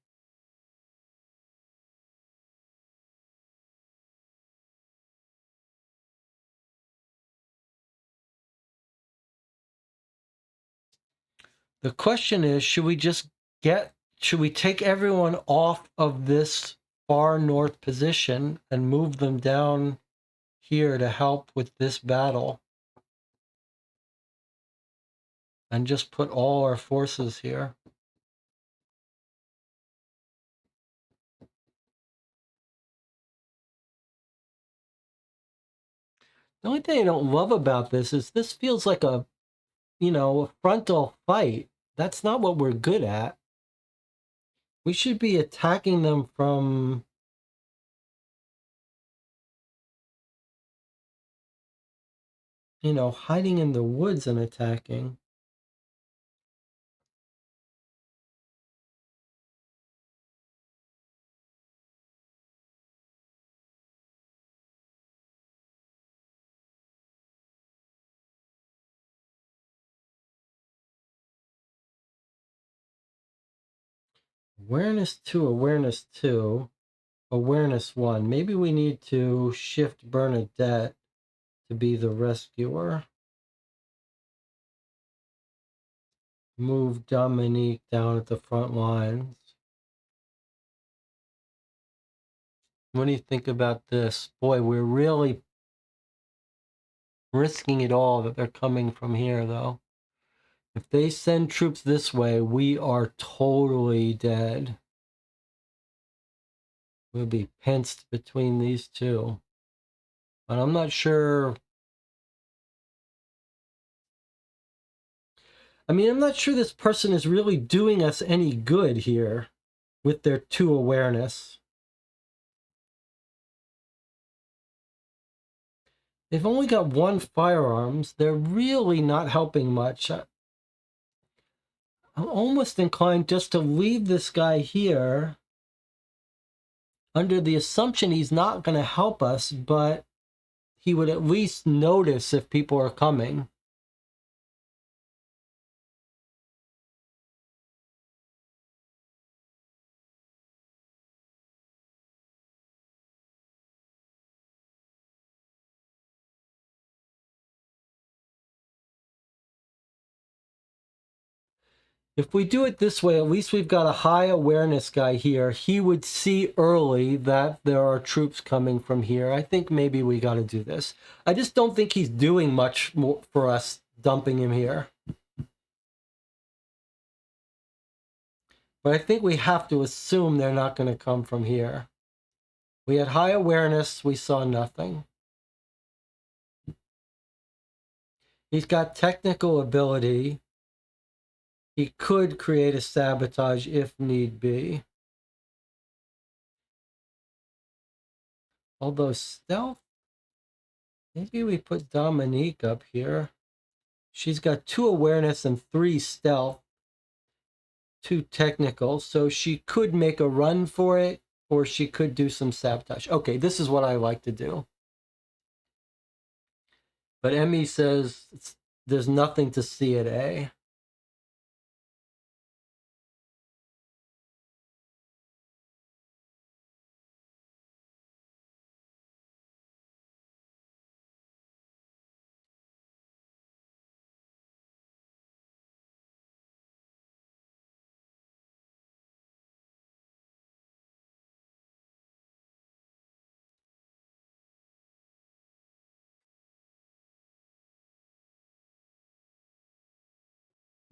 The question is, should we take everyone off of this far north position and move them down here to help with this battle? And just put all our forces here? The only thing I don't love about this is this feels like a frontal fight. That's not what we're good at. We should be attacking them from hiding in the woods and attacking. Awareness 2, awareness 2, awareness 1. Maybe we need to shift Bernadette to be the rescuer. Move Dominique down at the front lines. What do you think about this? Boy, we're really risking it all that they're coming from here, though. If they send troops this way, we are totally dead. We'll be pinched between these two. But I'm not sure. I mean, I'm not sure this person is really doing us any good here with their 2 awareness. They've only got 1 firearms. They're really not helping much. I'm almost inclined just to leave this guy here under the assumption he's not going to help us, but he would at least notice if people are coming. If we do it this way, at least we've got a high awareness guy here. He would see early that there are troops coming from here. I think maybe we got to do this. I just don't think he's doing much more for us dumping him here. But I think we have to assume they're not going to come from here. We had high awareness. We saw nothing. He's got technical ability. He could create a sabotage if need be. Although stealth, maybe we put Dominique up here. She's got 2 awareness and 3 stealth. 2 technical, so she could make a run for it, or she could do some sabotage. Okay, this is what I like to do. But Emmy says there's nothing to see at A.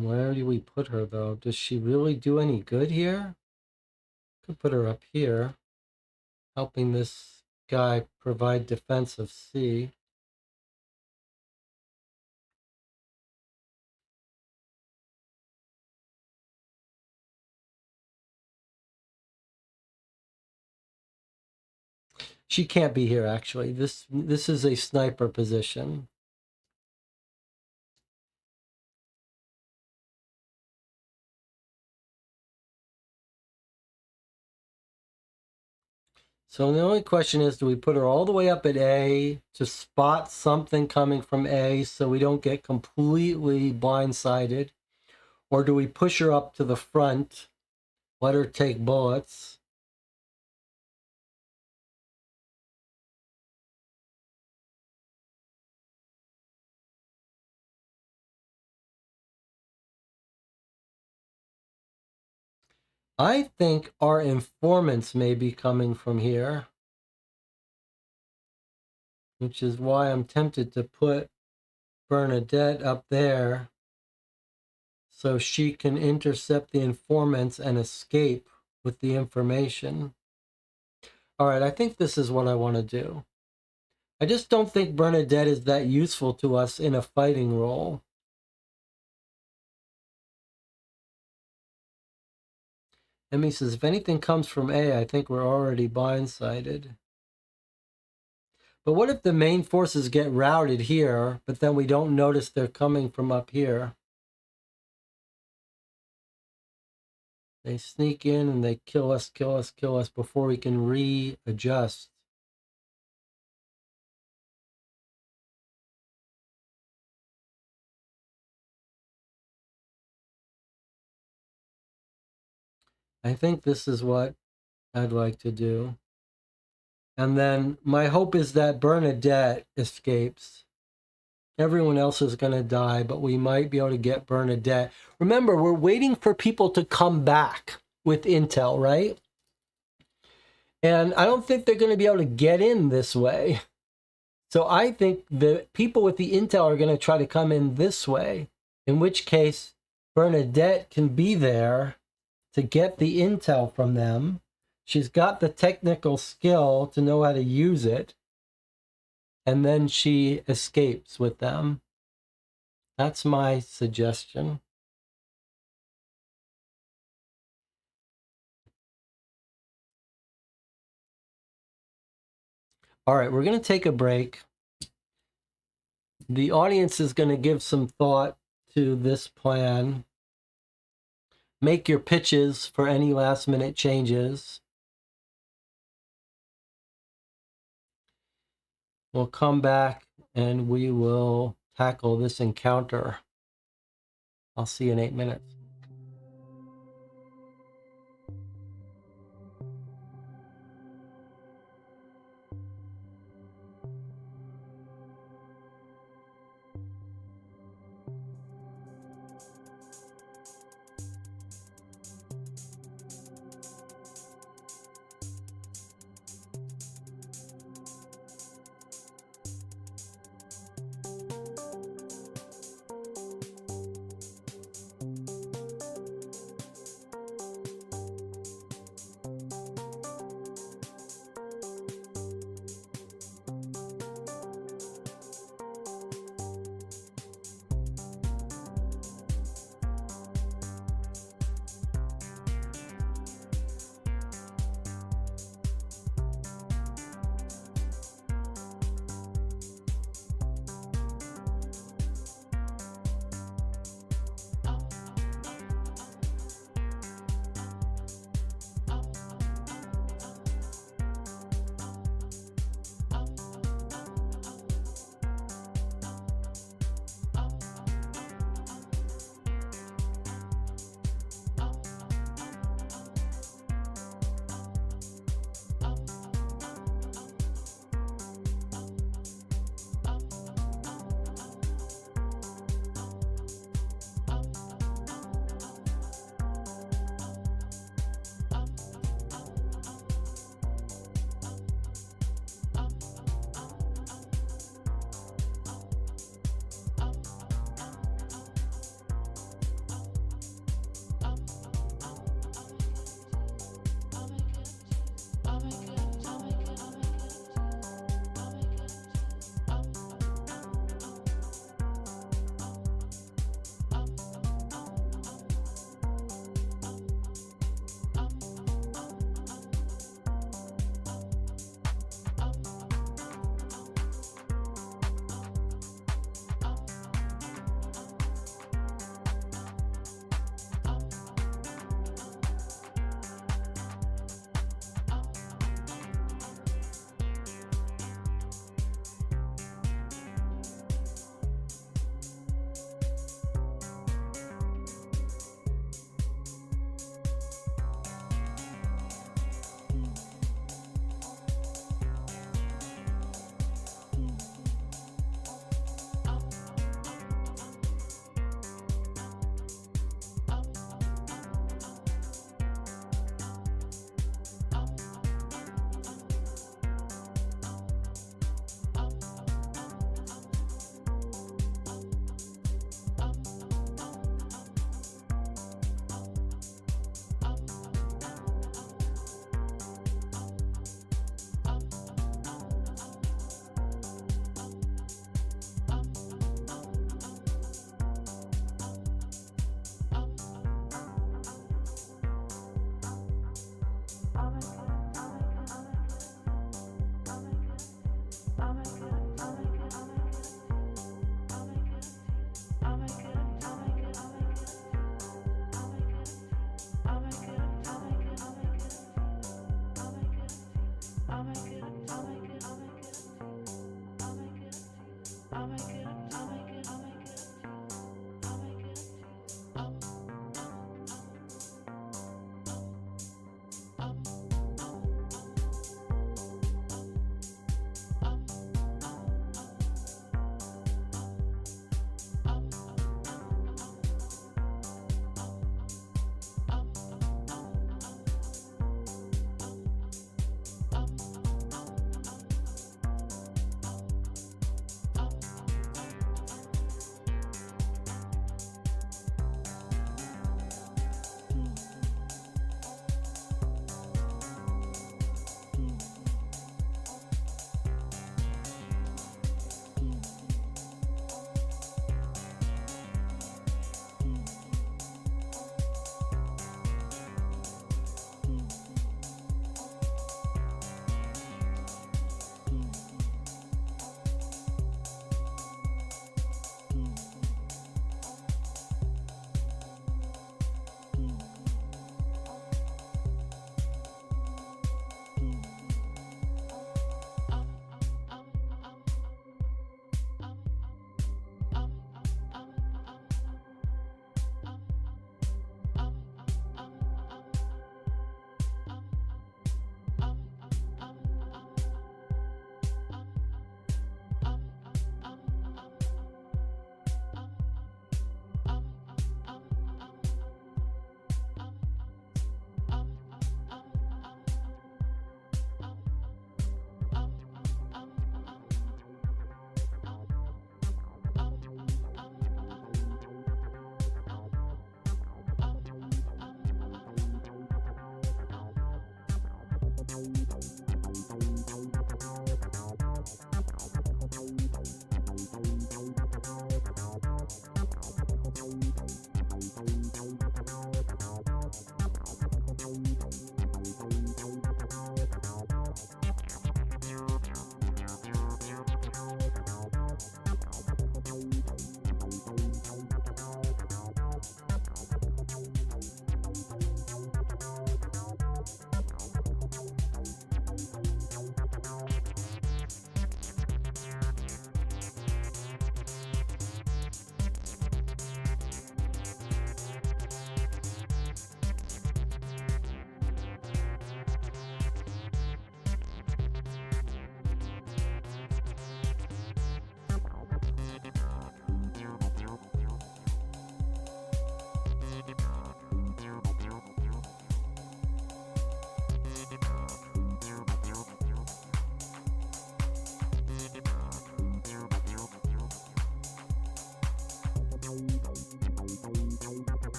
Where do we put her, though? Does she really do any good here? Could put her up here, helping this guy provide defense of C. She can't be here, actually. This is a sniper position. So the only question is, do we put her all the way up at A to spot something coming from A so we don't get completely blindsided? Or do we push her up to the front, let her take bullets? I think our informants may be coming from here, which is why I'm tempted to put Bernadette up there so she can intercept the informants and escape with the information. All right, I think this is what I want to do. I just don't think Bernadette is that useful to us in a fighting role. Emmy says, if anything comes from A, I think we're already blindsided. But what if the main forces get routed here, but then we don't notice they're coming from up here? They sneak in and they kill us before we can readjust. I think this is what I'd like to do. And then my hope is that Bernadette escapes. Everyone else is going to die, but we might be able to get Bernadette. Remember, we're waiting for people to come back with intel, right? And I don't think they're going to be able to get in this way. So I think the people with the intel are going to try to come in this way, in which case Bernadette can be there to get the intel from them. She's got the technical skill to know how to use it, and then she escapes with them. That's my suggestion. All right, we're going to take a break. The audience is going to give some thought to this plan. Make your pitches for any last-minute changes. We'll come back and we will tackle this encounter. I'll see you in 8 minutes.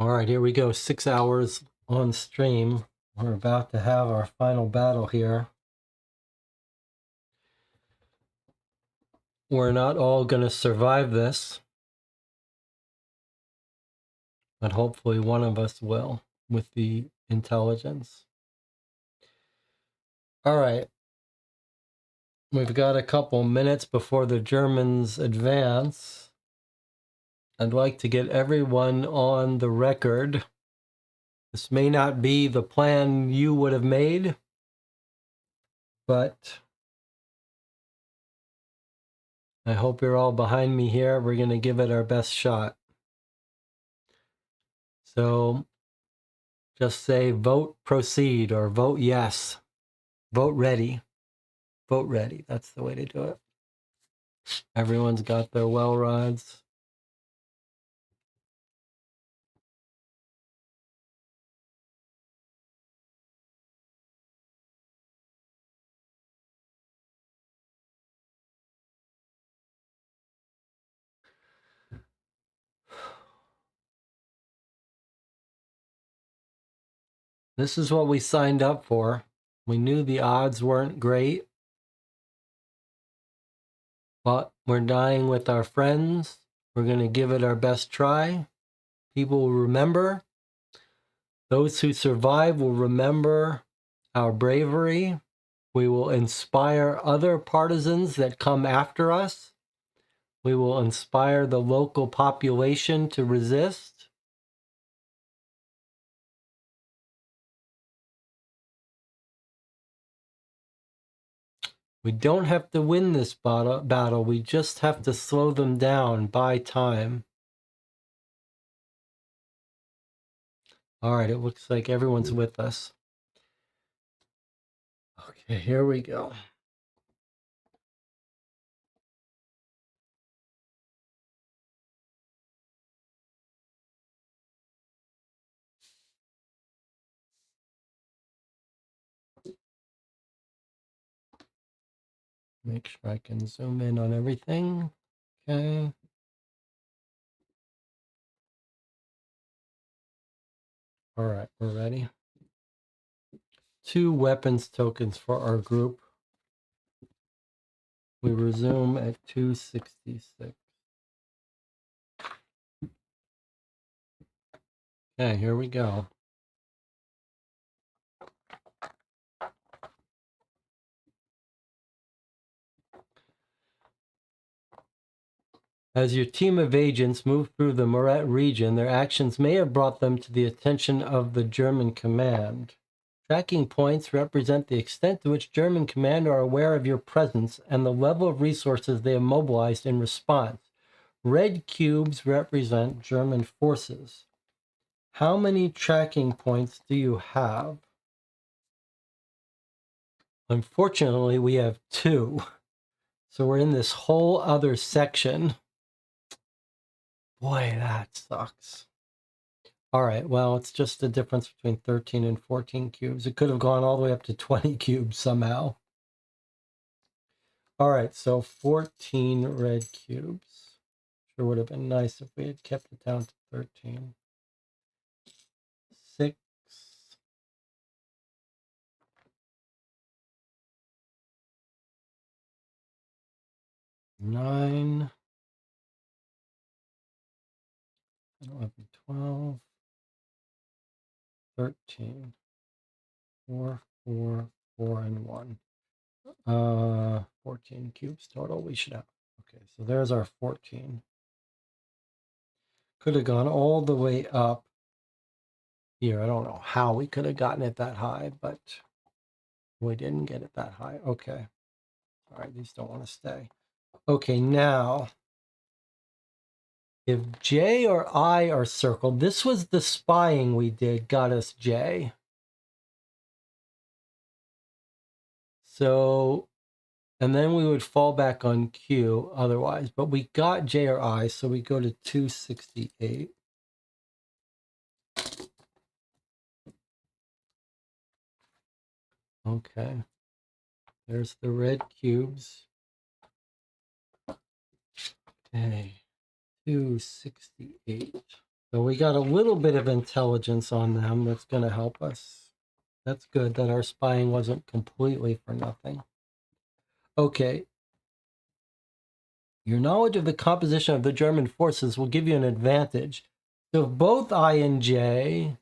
All right, here we go. 6 hours on stream. We're about to have our final battle here. We're not all going to survive this, but hopefully one of us will with the intelligence. All right. We've got a couple minutes before the Germans advance. I'd like to get everyone on the record. This may not be the plan you would have made, but I hope you're all behind me here. We're going to give it our best shot. So just say vote proceed or vote yes. Vote ready. Vote ready. That's the way to do it. Everyone's got their well rods. This is what we signed up for. We knew the odds weren't great, but we're dying with our friends. We're going to give it our best try. People will remember. Those who survive will remember our bravery. We will inspire other partisans that come after us. We will inspire the local population to resist. We don't have to win this battle. We just have to slow them down, buy time. All right, it looks like everyone's with us. Okay, here we go. Make sure I can zoom in on everything. Okay. All right, we're ready. 2 weapons tokens for our group. We resume at 266. Okay, here we go. As your team of agents move through the Morette region, their actions may have brought them to the attention of the German command. Tracking points represent the extent to which German command are aware of your presence and the level of resources they have mobilized in response. Red cubes represent German forces. How many tracking points do you have? Unfortunately, we have 2. So we're in this whole other section. Boy, that sucks. All right, well, it's just the difference between 13 and 14 cubes. It could have gone all the way up to 20 cubes somehow. All right, so 14 red cubes. Sure would have been nice if we had kept it down to 13. 6. 9. 11, 12. 13. 4, 4, 4, and 1. 14 cubes total we should have. Okay, so there's our 14. Could have gone all the way up here. I don't know how we could have gotten it that high, but we didn't get it that high. Okay. All right, these don't want to stay. Okay, now, if J or I are circled, this was the spying we did, got us J. So, and then we would fall back on Q otherwise, but we got J or I, so we go to 268. Okay. There's the red cubes. Okay. 268. So we got a little bit of intelligence on them that's going to help us. That's good that our spying wasn't completely for nothing. Okay. Your knowledge of the composition of the German forces will give you an advantage. So if both I and J,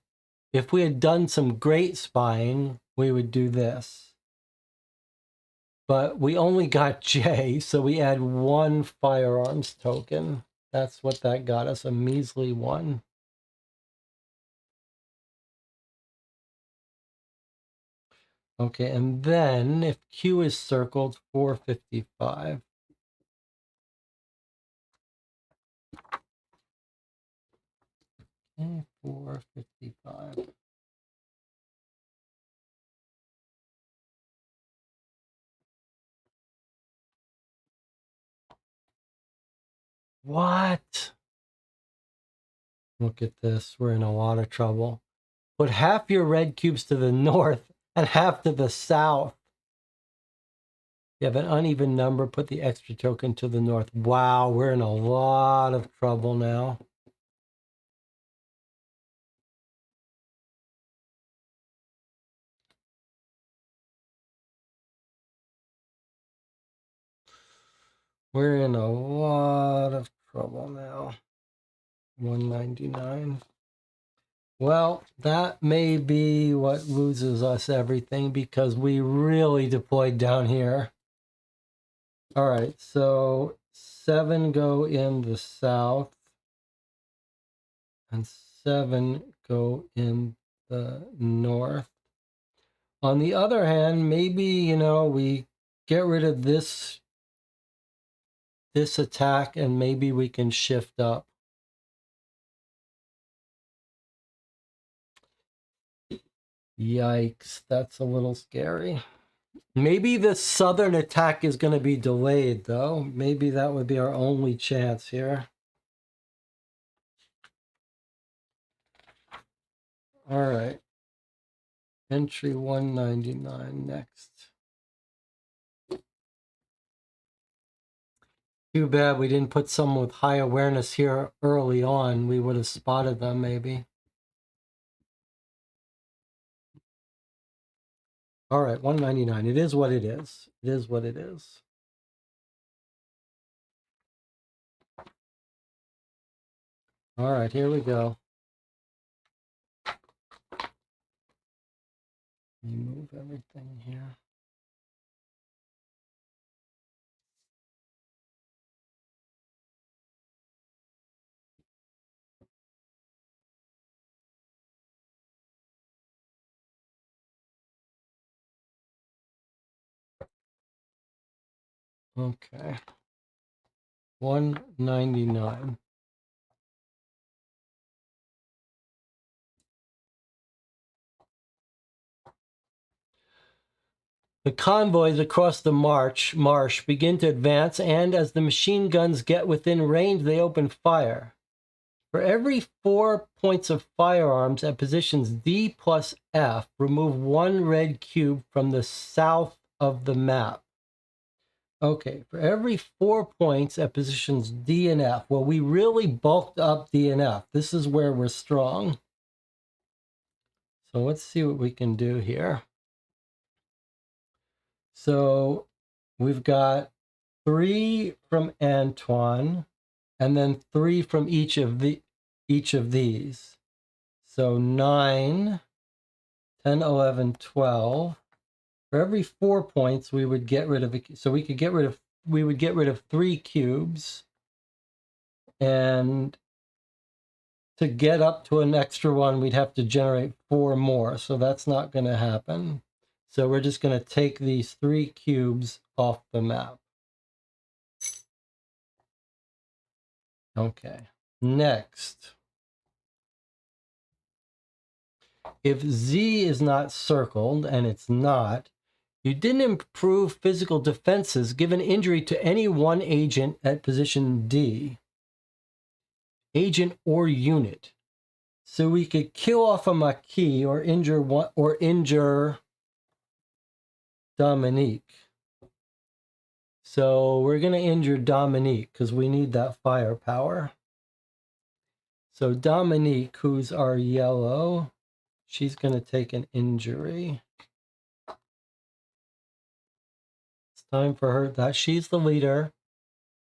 if we had done some great spying, we would do this. But we only got J, so we add 1 firearms token. That's what that got us, a measly 1. Okay, and then if Q is circled, 455. Okay, 455. What? Look at this. We're in a lot of trouble. Put half your red cubes to the north and half to the south. You have an uneven number, put the extra token to the north. Wow, we're in a lot of trouble now. We're in a lot of trouble now. 199. Well, that may be what loses us everything because we really deployed down here. All right, so 7 go in the south and 7 go in the north. On the other hand, maybe, we get rid of this attack and maybe we can shift up. Yikes, that's a little scary. Maybe the southern attack is going to be delayed, though. Maybe that would be our only chance here. All right. Entry 199 next. Too bad we didn't put someone with high awareness here early on. We would have spotted them, maybe. All right, 199. It is what it is. It is what it is. All right, here we go. Remove everything here. Okay. 199. The convoys across the marsh begin to advance, and as the machine guns get within range, they open fire. For every 4 points of firearms at positions D plus F, remove 1 red cube from the south of the map. Okay, for every 4 points at positions D and F. Well, we really bulked up D and F. This is where we're strong. So let's see what we can do here. So we've got 3 from Antoine, and then 3 from each of these. So 9, 10, 11, 12. For every 4 points, we would get rid of it. So we would get rid of 3 cubes. And to get up to an extra one, we'd have to generate 4 more. So that's not going to happen. So we're just going to take these 3 cubes off the map. Okay. Next. If Z is not circled, and it's not, you didn't improve physical defenses given injury to any one agent at position D. Agent or unit. So we could kill off a Maquis or injure Dominique. So we're going to injure Dominique because we need that firepower. So Dominique, who's our yellow, she's going to take an injury. It's time for her. She's the leader.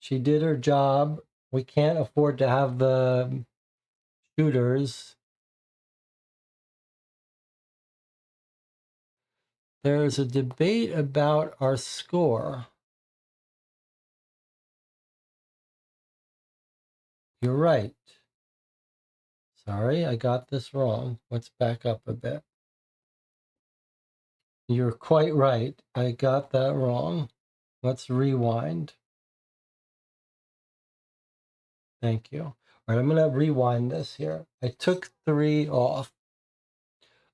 She did her job. We can't afford to have the shooters. There's a debate about our score. You're right. Sorry, I got this wrong. Let's back up a bit. You're quite right. I got that wrong. Let's rewind. Thank you. All right, I'm going to rewind this here. I took 3 off.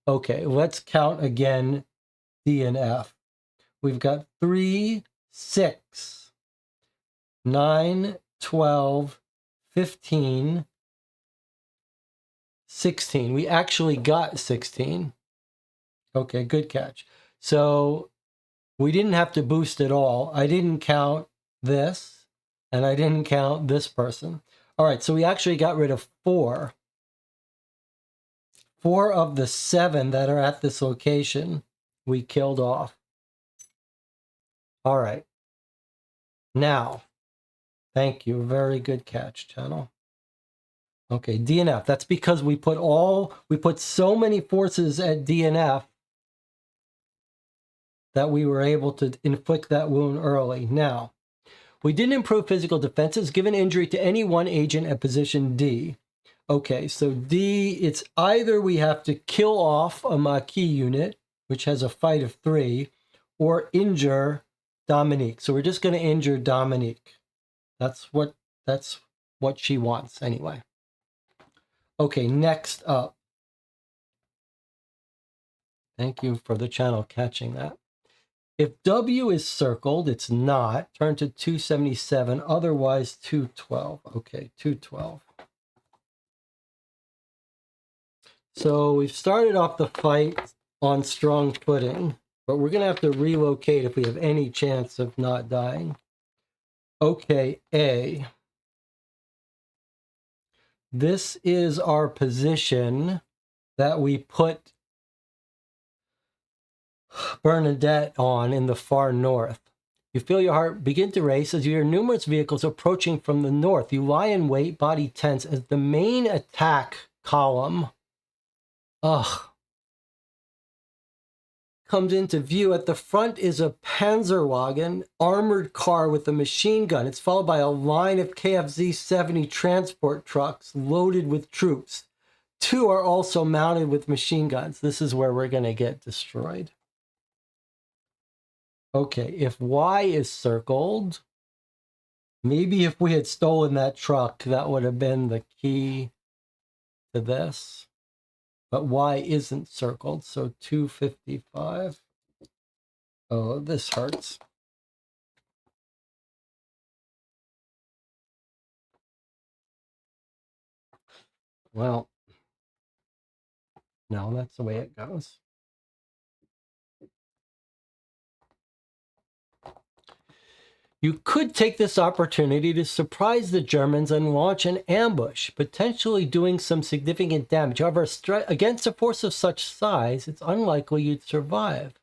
Okay, let's count again D and F. We've got 3, 6, 9, 12, 15, 16. We actually got 16. Okay, good catch. So we didn't have to boost at all. I didn't count this, and I didn't count this person. All right, so we actually got rid of 4. 4 of the 7 that are at this location we killed off. All right. Now, thank you. Very good catch, channel. Okay, DNF. That's because we put so many forces at DNF that we were able to inflict that wound early. Now, we didn't improve physical defenses given injury to any one agent at position D. Okay, so D, it's either we have to kill off a Maquis unit, which has a fight of 3, or injure Dominique. So we're just going to injure Dominique. That's what she wants anyway. Okay, next up. Thank you for the channel catching that. If W is circled, it's not. Turn to 277, otherwise 212. Okay, 212. So we've started off the fight on strong footing, but we're going to have to relocate if we have any chance of not dying. Okay, A. This is our position that we put Bernadette on in the far north. You feel your heart begin to race as you hear numerous vehicles approaching from the north. You lie in wait, body tense, as the main attack column comes into view. At the front is a Panzerwagen armored car with a machine gun. It's followed by a line of KFZ-70 transport trucks loaded with troops. 2 are also mounted with machine guns. This is where we're going to get destroyed. Okay, if Y is circled, maybe if we had stolen that truck, that would have been the key to this. But Y isn't circled, so 255. Oh, this hurts. Well, no, that's the way it goes. You could take this opportunity to surprise the Germans and launch an ambush, potentially doing some significant damage. However, against a force of such size, it's unlikely you'd survive.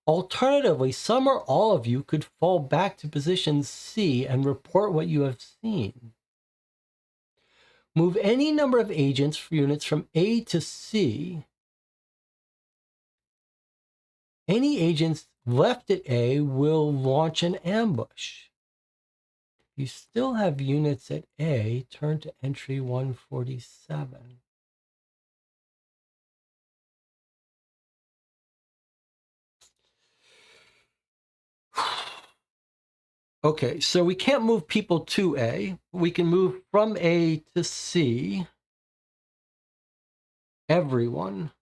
Alternatively, some or all of you could fall back to position C and report what you have seen. Move any number of agents units from A to C. Any agents left at A will launch an ambush. You still have units at A, turn to entry 147. Okay, so we can't move people to A. We can move from A to C. Everyone.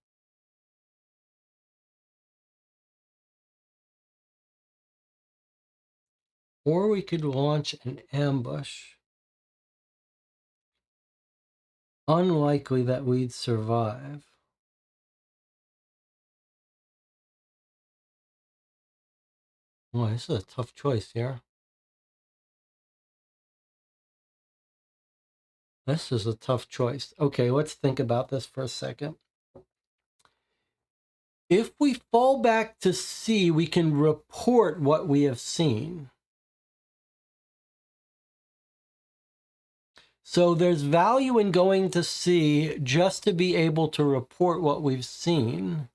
Or we could launch an ambush. Unlikely that we'd survive. Boy, this is a tough choice here. This is a tough choice. Okay, let's think about this for a second. If we fall back to C, we can report what we have seen. So there's value in going to C just to be able to report what we've seen.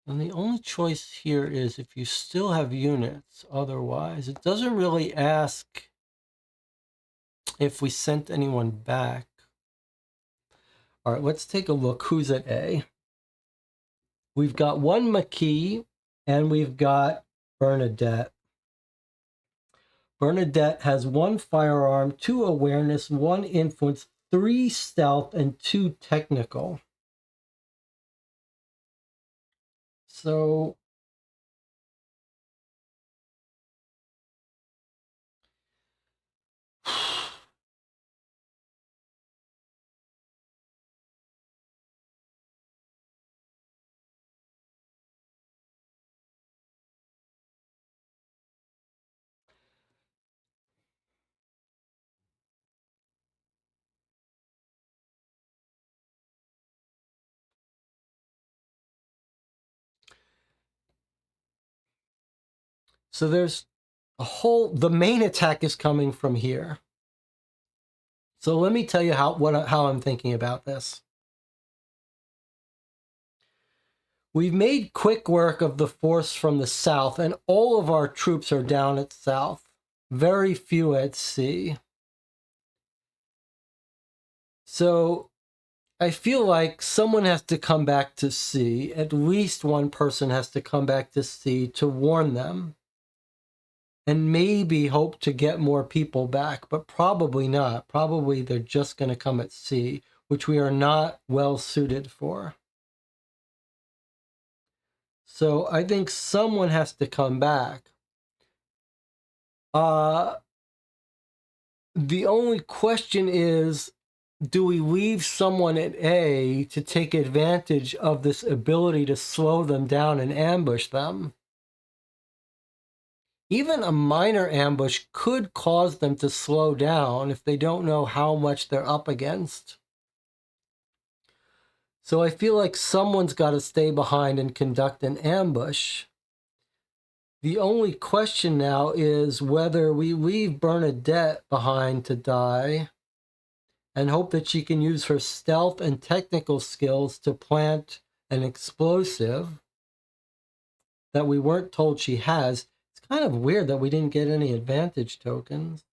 And the only choice here is if you still have units. Otherwise, it doesn't really ask if we sent anyone back. All right, let's take a look. Who's at A? We've got 1 Maquis and we've got Bernadette. Bernadette has 1 firearm, 2 awareness, 1 influence, 3 stealth, and 2 technical. So there's the main attack is coming from here. So let me tell you how I'm thinking about this. We've made quick work of the force from the south, and all of our troops are down at south. Very few at C. So I feel like someone has to come back to C. At least one person has to come back to C to warn them. And maybe hope to get more people back, but probably not. Probably they're just going to come at C, which we are not well suited for. So I think someone has to come back. The only question is, do we leave someone at A to take advantage of this ability to slow them down and ambush them? Even a minor ambush could cause them to slow down if they don't know how much they're up against. So I feel like someone's got to stay behind and conduct an ambush. The only question now is whether we leave Bernadette behind to die and hope that she can use her stealth and technical skills to plant an explosive that we weren't told she has. It's kind of weird that we didn't get any advantage tokens.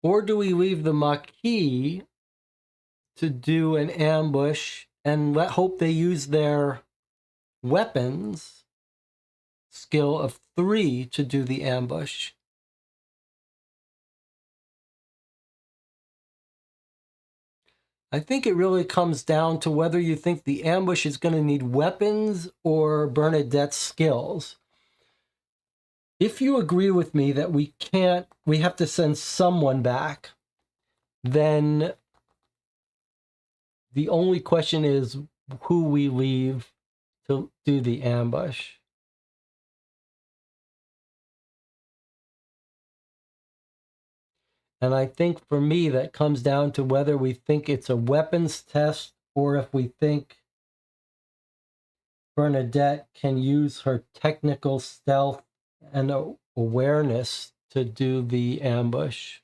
Or do we leave the Maquis to do an ambush and hope they use their weapons skill of 3 to do the ambush? I think it really comes down to whether you think the ambush is going to need weapons or Bernadette's skills. If you agree with me that we have to send someone back, then the only question is who we leave to do the ambush. And I think for me, that comes down to whether we think it's a weapons test or if we think Bernadette can use her technical stealth and awareness to do the ambush.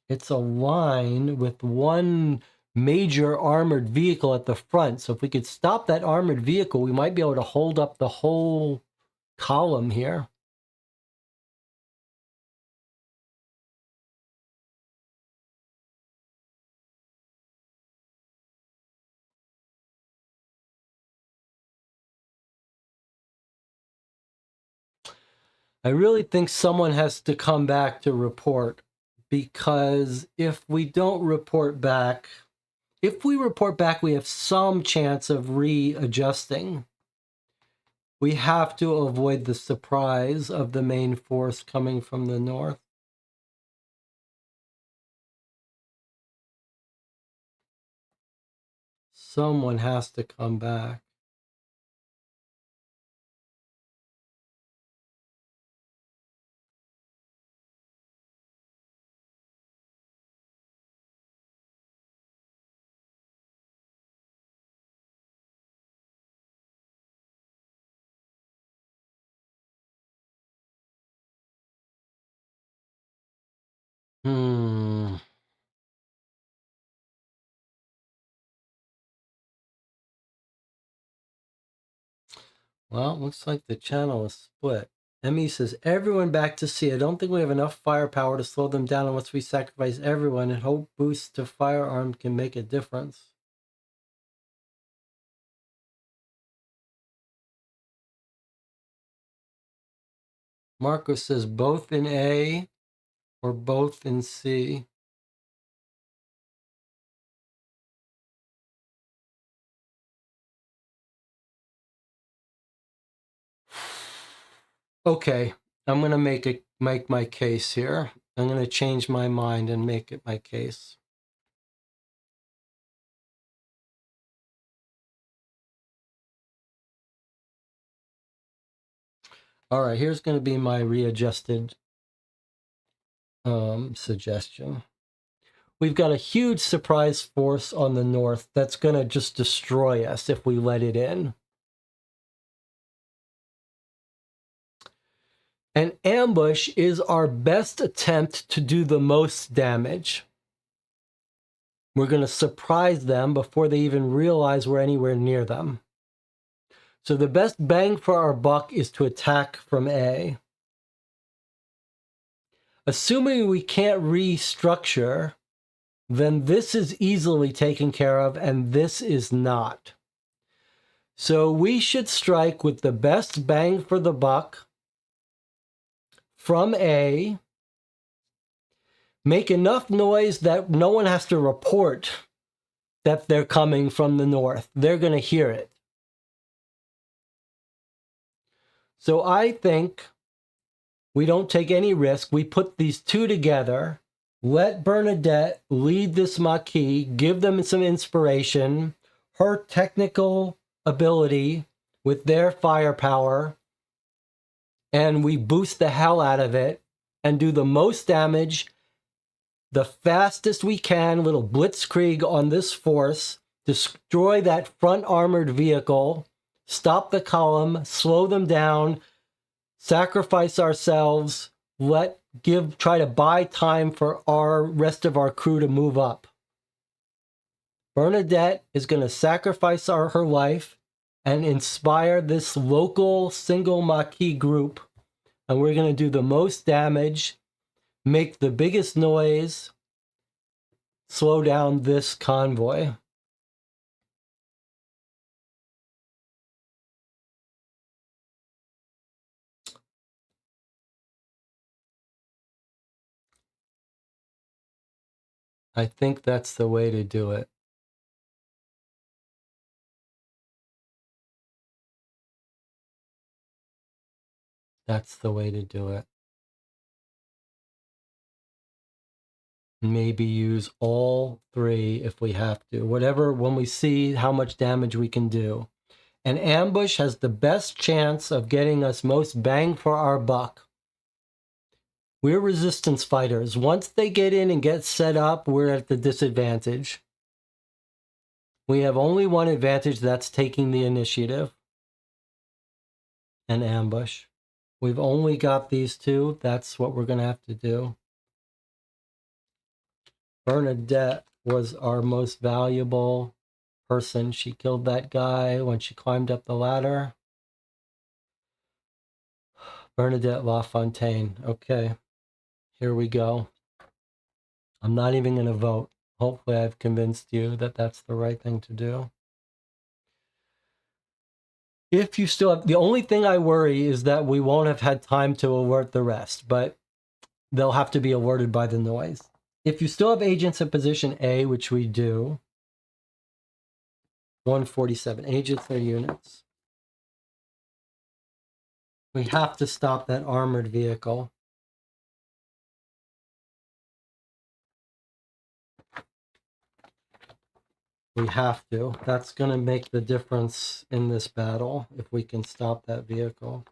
It's a line with one major armored vehicle at the front. So if we could stop that armored vehicle, we might be able to hold up the whole column here. I really think someone has to come back to report, because if we don't report back, if we report back, we have some chance of readjusting. We have to avoid the surprise of the main force coming from the north. Someone has to come back. Hmm. Well, looks like the channel is split. Emmy says, everyone back to sea. I don't think we have enough firepower to slow them down unless we sacrifice everyone, and hope boosts to firearm can make a difference. Marcos says, both in A or both in C. Okay, I'm going to make my case here. I'm going to change my mind and make it my case. All right, here's going to be my readjusted suggestion. We've got a huge surprise force on the north that's going to just destroy us if we let it in. An ambush is our best attempt to do the most damage. We're going to surprise them before they even realize we're anywhere near them. So the best bang for our buck is to attack from A. Assuming we can't restructure, then this is easily taken care of and this is not. So we should strike with the best bang for the buck from A, Make enough noise that no one has to report that they're coming from the north. They're going to hear it. So I think we don't take any risk. We put these two together. Let Bernadette lead this Maquis, give them some inspiration. Her technical ability with their firepower, and we boost the hell out of it and do the most damage the fastest we can. Little blitzkrieg on this force, destroy that front armored vehicle, stop the column, slow them down, sacrifice ourselves, try to buy time for our rest of our crew to move up. Bernadette is going to sacrifice her life and inspire this local single Maquis group. And we're going to do the most damage, make the biggest noise, slow down this convoy. I think that's the way to do it. That's the way to do it. Maybe use all three if we have to. Whatever, when we see how much damage we can do. An ambush has the best chance of getting us most bang for our buck. We're resistance fighters. Once they get in and get set up, we're at the disadvantage. We have only one advantage, that's taking the initiative. An ambush. We've only got these two. That's what we're going to have to do. Bernadette was our most valuable person. She killed that guy when she climbed up the ladder. Bernadette LaFontaine. Okay, here we go. I'm not even going to vote. Hopefully I've convinced you that that's the right thing to do. If you still have, the only thing I worry is that we won't have had time to alert the rest, but they'll have to be alerted by the noise. If you still have agents in position A, which we do, 147 agents or units, we have to stop that armored vehicle. We have to. That's going to make the difference in this battle if we can stop that vehicle.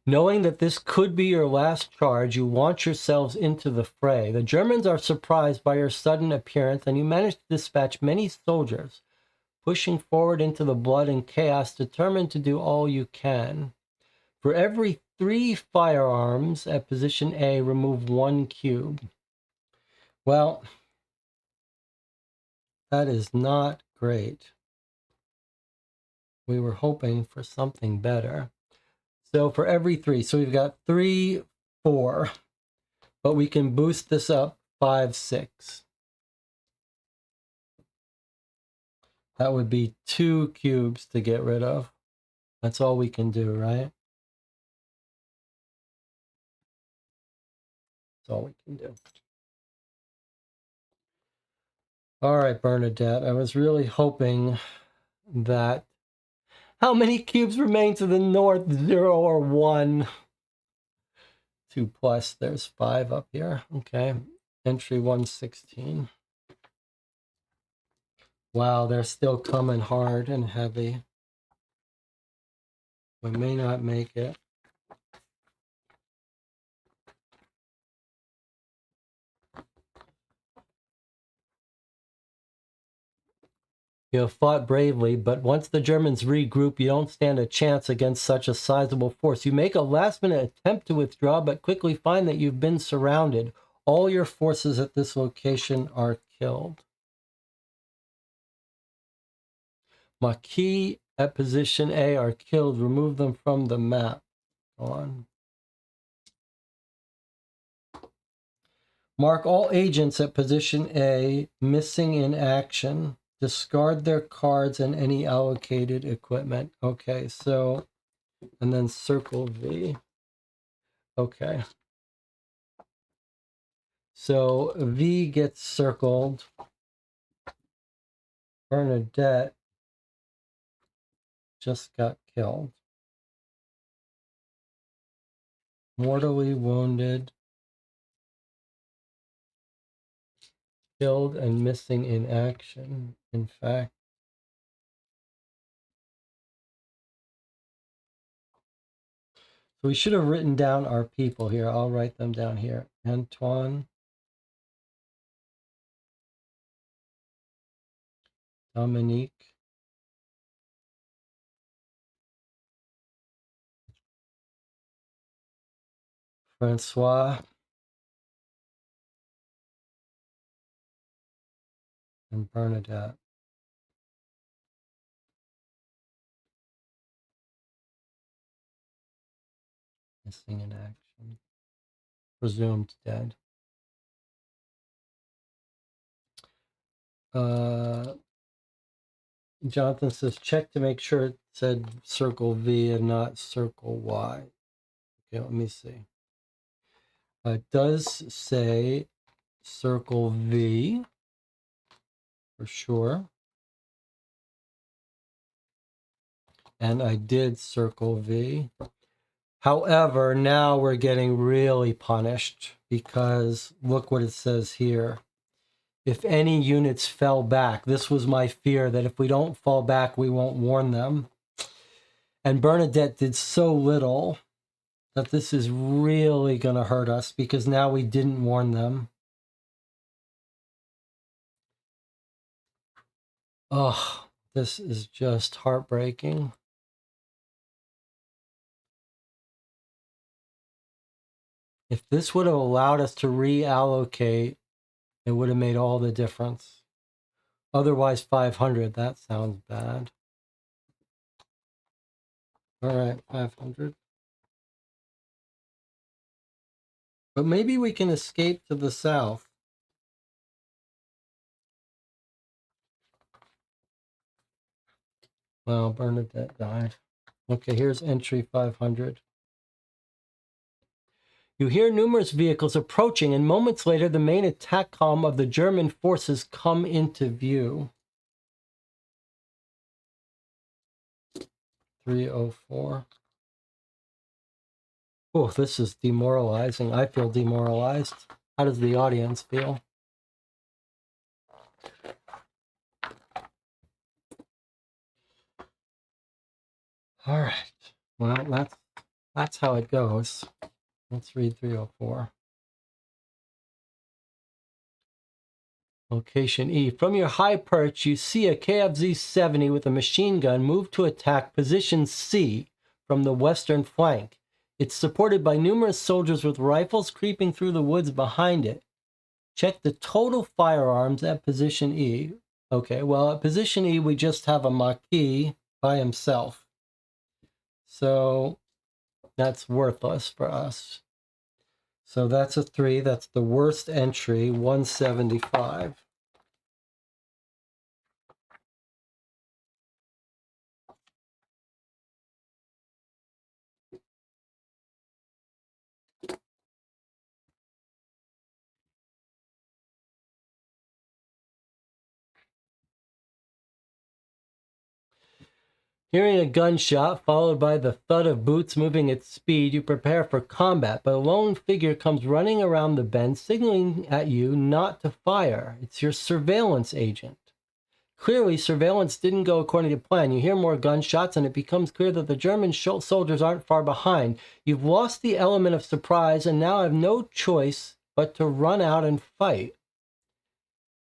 Knowing that this could be your last charge, you launch yourselves into the fray. The Germans are surprised by your sudden appearance, and you manage to dispatch many soldiers, pushing forward into the blood and chaos, determined to do all you can. For every 3 firearms at position A, remove 1 cube. Well, that is not great. We were hoping for something better. So for every 3, so we've got 3, 4, but we can boost this up 5, 6. That would be 2 cubes to get rid of. That's all we can do, right? That's all we can do. All right, Bernadette, I was really hoping that... How many cubes remain to the north? 0 or 1? 2 plus, there's 5 up here. Okay, entry 116. Wow, they're still coming hard and heavy. We may not make it. You have fought bravely, but once the Germans regroup, you don't stand a chance against such a sizable force. You make a last-minute attempt to withdraw, but quickly find that you've been surrounded. All your forces at this location are killed. Maquis at position A are killed. Remove them from the map. Go on. Mark all agents at position A missing in action. Discard their cards and any allocated equipment. Okay, so, and then circle V. Okay. So V gets circled. Bernadette just got killed. Mortally wounded. Killed and missing in action. In fact, so we should have written down our people here. I'll write them down here. Antoine, Dominique, Francois, and Bernadette. Missing in action. Presumed dead. Jonathan says, check to make sure it said circle V and not circle Y. Okay, let me see. It does say circle V for sure. And I did circle V. However, now we're getting really punished because look what it says here. If any units fell back, this was my fear that if we don't fall back, we won't warn them. And Bernadette did so little that this is really going to hurt us because now we didn't warn them. Oh, this is just heartbreaking. If this would have allowed us to reallocate, it would have made all the difference. Otherwise, 500, that sounds bad. All right, 500. But maybe we can escape to the south. Well, Bernadette died. Okay, here's entry 500. You hear numerous vehicles approaching, and moments later, the main attack column of the German forces come into view. 304. Oh, this is demoralizing. I feel demoralized. How does the audience feel? All right. Well, that's how it goes. Let's read 304. Location E. From your high perch, you see a KFZ-70 with a machine gun move to attack position C from the western flank. It's supported by numerous soldiers with rifles creeping through the woods behind it. Check the total firearms at position E. Okay, well, at position E, we just have a Maquis by himself. So that's worthless for us. So that's a 3. That's the worst entry, 175. Hearing a gunshot, followed by the thud of boots moving at speed, you prepare for combat, but a lone figure comes running around the bend, signaling at you not to fire. It's your surveillance agent. Clearly, surveillance didn't go according to plan. You hear more gunshots, and it becomes clear that the German soldiers aren't far behind. You've lost the element of surprise, and now have no choice but to run out and fight.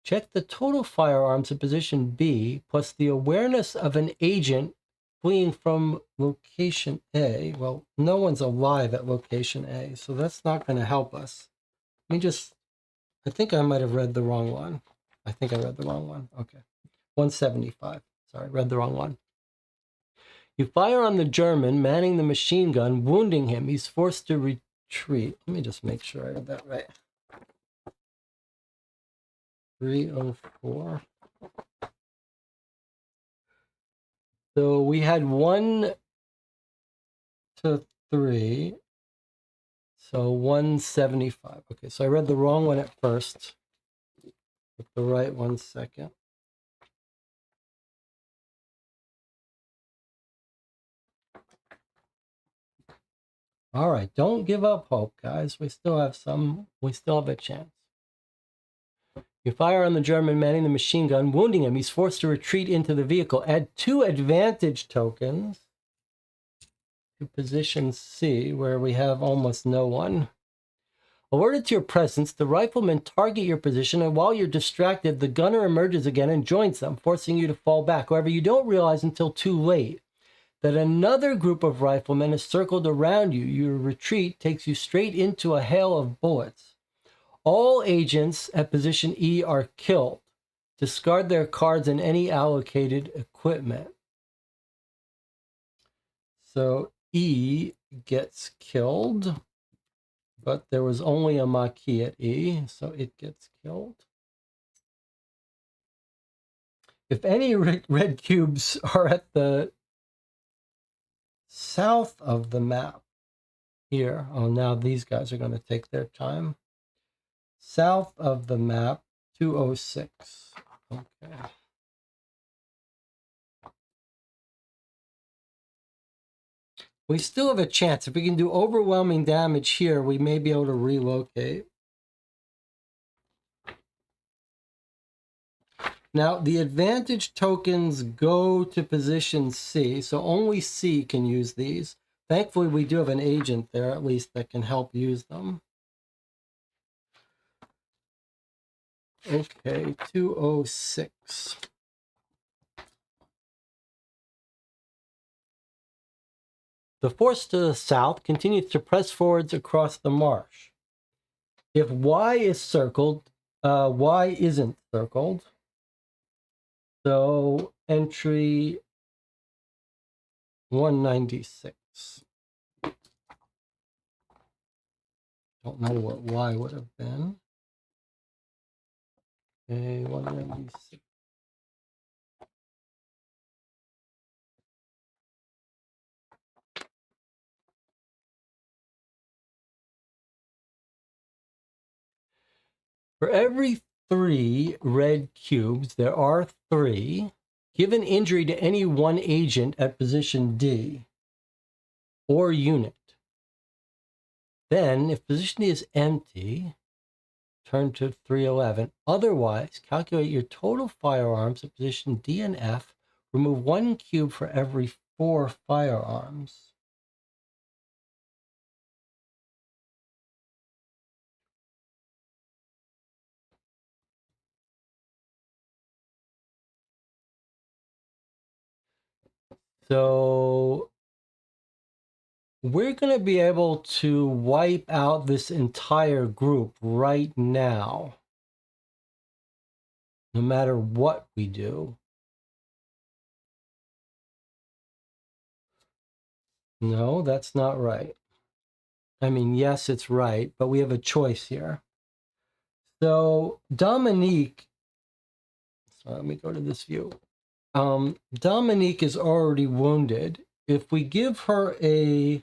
Check the total firearms in position B, plus the awareness of an agent fleeing from location A. Well, no one's alive at location A, so that's not going to help us. Let me I think I might have read the wrong one. I think I read the wrong one. Okay. 175. Sorry, read the wrong one. You fire on the German, manning the machine gun, wounding him. He's forced to retreat. Let me just make sure I read that right. 304. So we had 1 to 3. So 175. Okay, so I read the wrong one at first. Get the right one second. All right, don't give up hope, guys. We still have a chance. You fire on the German manning the machine gun, wounding him. He's forced to retreat into the vehicle. Add 2 advantage tokens to position C, where we have almost no one. Alerted to your presence, the riflemen target your position, and while you're distracted, the gunner emerges again and joins them, forcing you to fall back. However, you don't realize until too late that another group of riflemen is circled around you. Your retreat takes you straight into a hail of bullets. All agents at position E are killed. Discard their cards and any allocated equipment. So E gets killed, but there was only a Maquis at E, so it gets killed. If any red cubes are at the south of the map here, oh, now these guys are going to take their time. South of the map, 206. Okay. We still have a chance. If we can do overwhelming damage here, we may be able to relocate. Now, the advantage tokens go to position C, so only C can use these. Thankfully, we do have an agent there, at least, that can help use them. Okay, 206. The force to the south continues to press forwards across the marsh. If Y is circled, Y isn't circled. So entry 196. Don't know what Y would have been. Okay, 196. For every 3 red cubes, there are 3. Give an injury to any one agent at position D or unit. Then, if position D is empty, turn to 311. Otherwise, calculate your total firearms at position D and F. Remove 1 cube for every 4 firearms. So we're going to be able to wipe out this entire group right now, no matter what we do. No, that's not right. I mean, yes, it's right, but we have a choice here. So Dominique, so let me go to this view. Dominique is already wounded. If we give her a,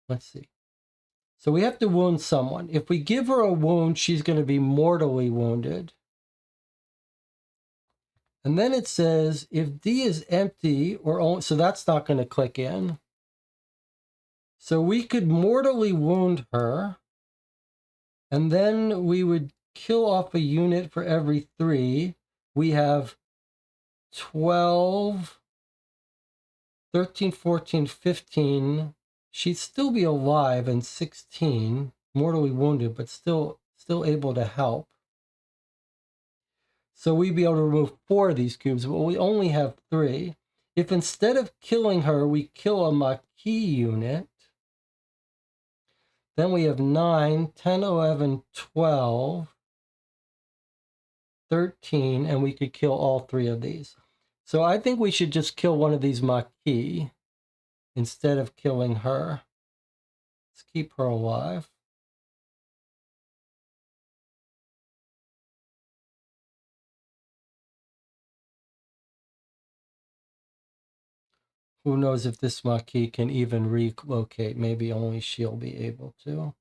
let's see. So we have to wound someone. If we give her a wound, she's going to be mortally wounded. And then it says if D is empty or only, so that's not going to click in. So we could mortally wound her, and then we would kill off a unit for every 3. We have 12, 13, 14, 15. She'd still be alive, and 16, mortally wounded, but still able to help. So we'd be able to remove 4 of these cubes, but we only have 3. If instead of killing her, we kill a Maquis unit, then we have 9, 10, 11, 12, 13, and we could kill all 3 of these. So I think we should just kill one of these Maquis instead of killing her. Let's keep her alive. Who knows if this Maquis can even relocate? Maybe only she'll be able to.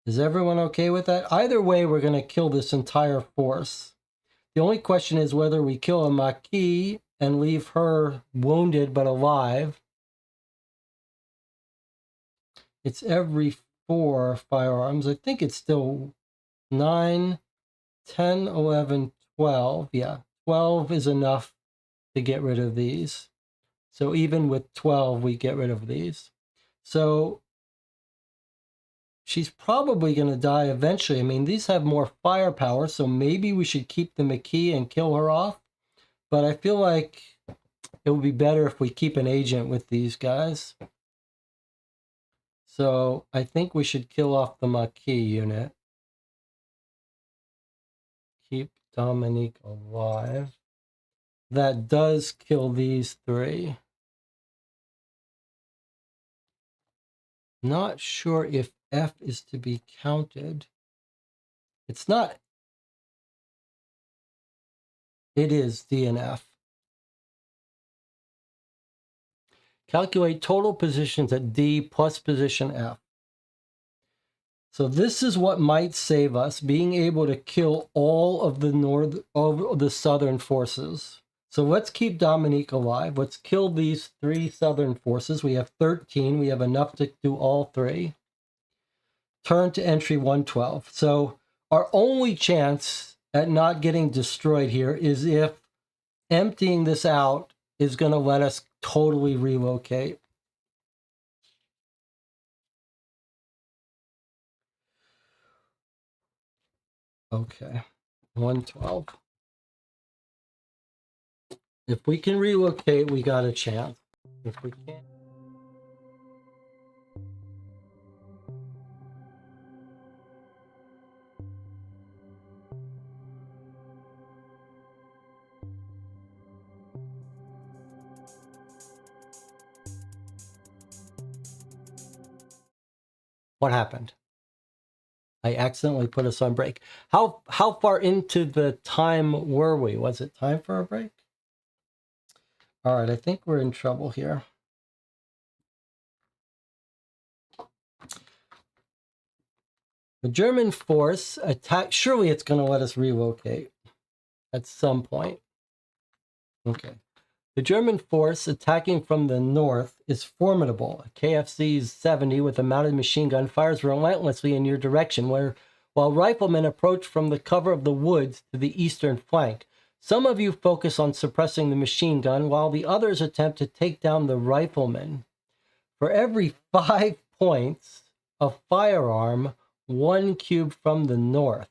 Is everyone okay with that? Either way, we're going to kill this entire force. The only question is whether we kill a Maquis and leave her wounded but alive. It's every 4 firearms. I think it's still 9, 10, 11, 12. Yeah, 12 is enough to get rid of these. So even with 12, we get rid of these. So she's probably going to die eventually. I mean, these have more firepower, so maybe we should keep the Maquis and kill her off. But I feel like it would be better if we keep an agent with these guys. So I think we should kill off the Maquis unit. Keep Dominique alive. That does kill these 3. Not sure if F is to be counted. It's not. It is D and F. Calculate total positions at D plus position F. So this is what might save us, being able to kill all of the southern forces. So let's keep Dominique alive. Let's kill these 3 southern forces. We have 13. We have enough to do all 3. Turn to entry 112. So our only chance at not getting destroyed here is if emptying this out is going to let us totally relocate. Okay, 112. If we can relocate, we got a chance. If we can't. What happened? I accidentally put us on break. How far into the time were we? Was it time for a break? All right, I think we're in trouble here. The German force attacked. Surely it's going to let us relocate at some point. Okay. The German force attacking from the north is formidable. A KFC-70 with a mounted machine gun fires relentlessly in your direction, while riflemen approach from the cover of the woods to the eastern flank. Some of you focus on suppressing the machine gun, while the others attempt to take down the riflemen. For every 5 points of firearm, 1 cube from the north.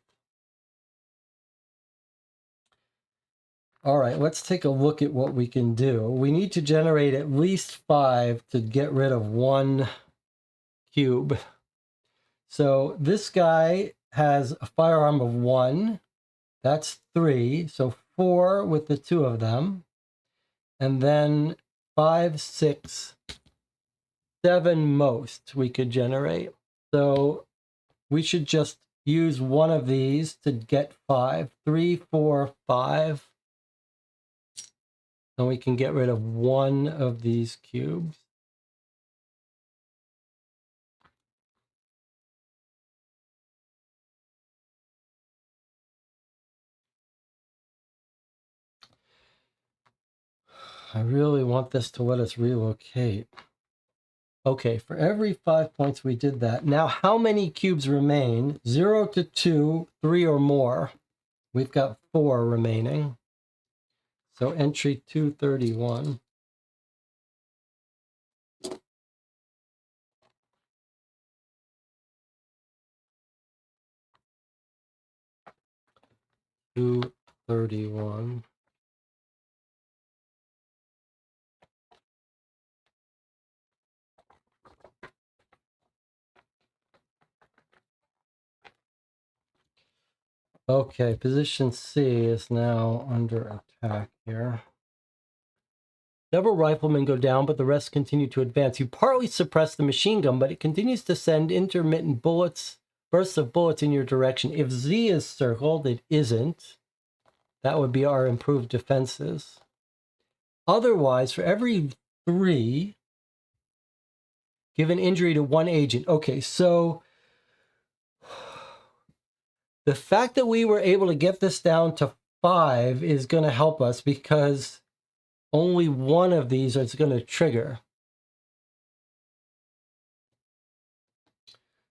All right, let's take a look at what we can do. We need to generate at least 5 to get rid of 1 cube. So this guy has a firearm of 1. That's 3. So 4 with the 2 of them. And then 5, 6, 7 most we could generate. So we should just use 1 of these to get 5. 3, 4, 5. And we can get rid of 1 of these cubes. I really want this to let us relocate. Okay, for every 5 points we did that. Now, how many cubes remain? 0 to 2, 3 or more. We've got 4 remaining. So entry 231. Okay, position C is now under attack here. Several riflemen go down, but the rest continue to advance. You partly suppress the machine gun, but it continues to send intermittent bursts of bullets in your direction. If Z is circled, it isn't. That would be our improved defenses. Otherwise, for every 3, give an injury to 1 agent. Okay, so the fact that we were able to get this down to 5 is going to help us because only 1 of these is going to trigger.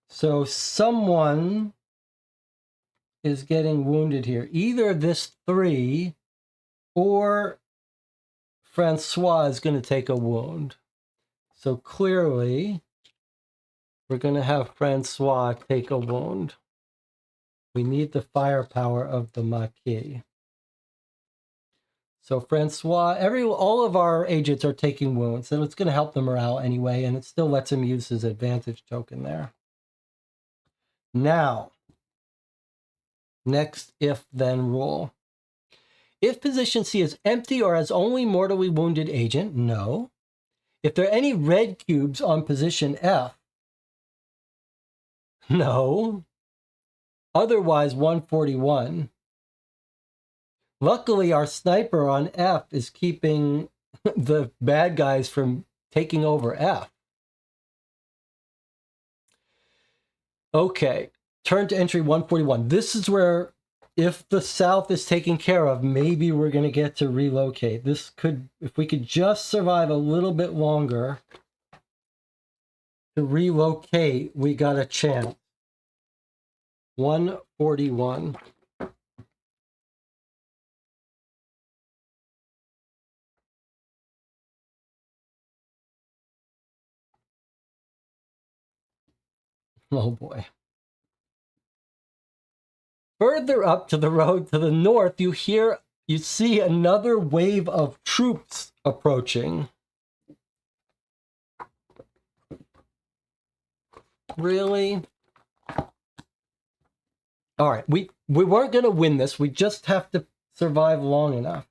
So someone is getting wounded here. Either this 3 or Francois is going to take a wound. So clearly, we're going to have Francois take a wound. We need the firepower of the Maquis. So Francois, all of our agents are taking wounds, and it's going to help the morale anyway, and it still lets him use his advantage token there. Now, next if-then rule. If position C is empty or has only mortally wounded agent, no. If there are any red cubes on position F, no. Otherwise, 141. Luckily, our sniper on F is keeping the bad guys from taking over F. Okay, turn to entry 141. This is where, if the south is taken care of, maybe we're going to get to relocate. This could, if we could just survive a little bit longer to relocate, we got a chance. 141. Oh boy. Further up to the road to the north, you see another wave of troops approaching. Really? All right, we weren't going to win this. We just have to survive long enough.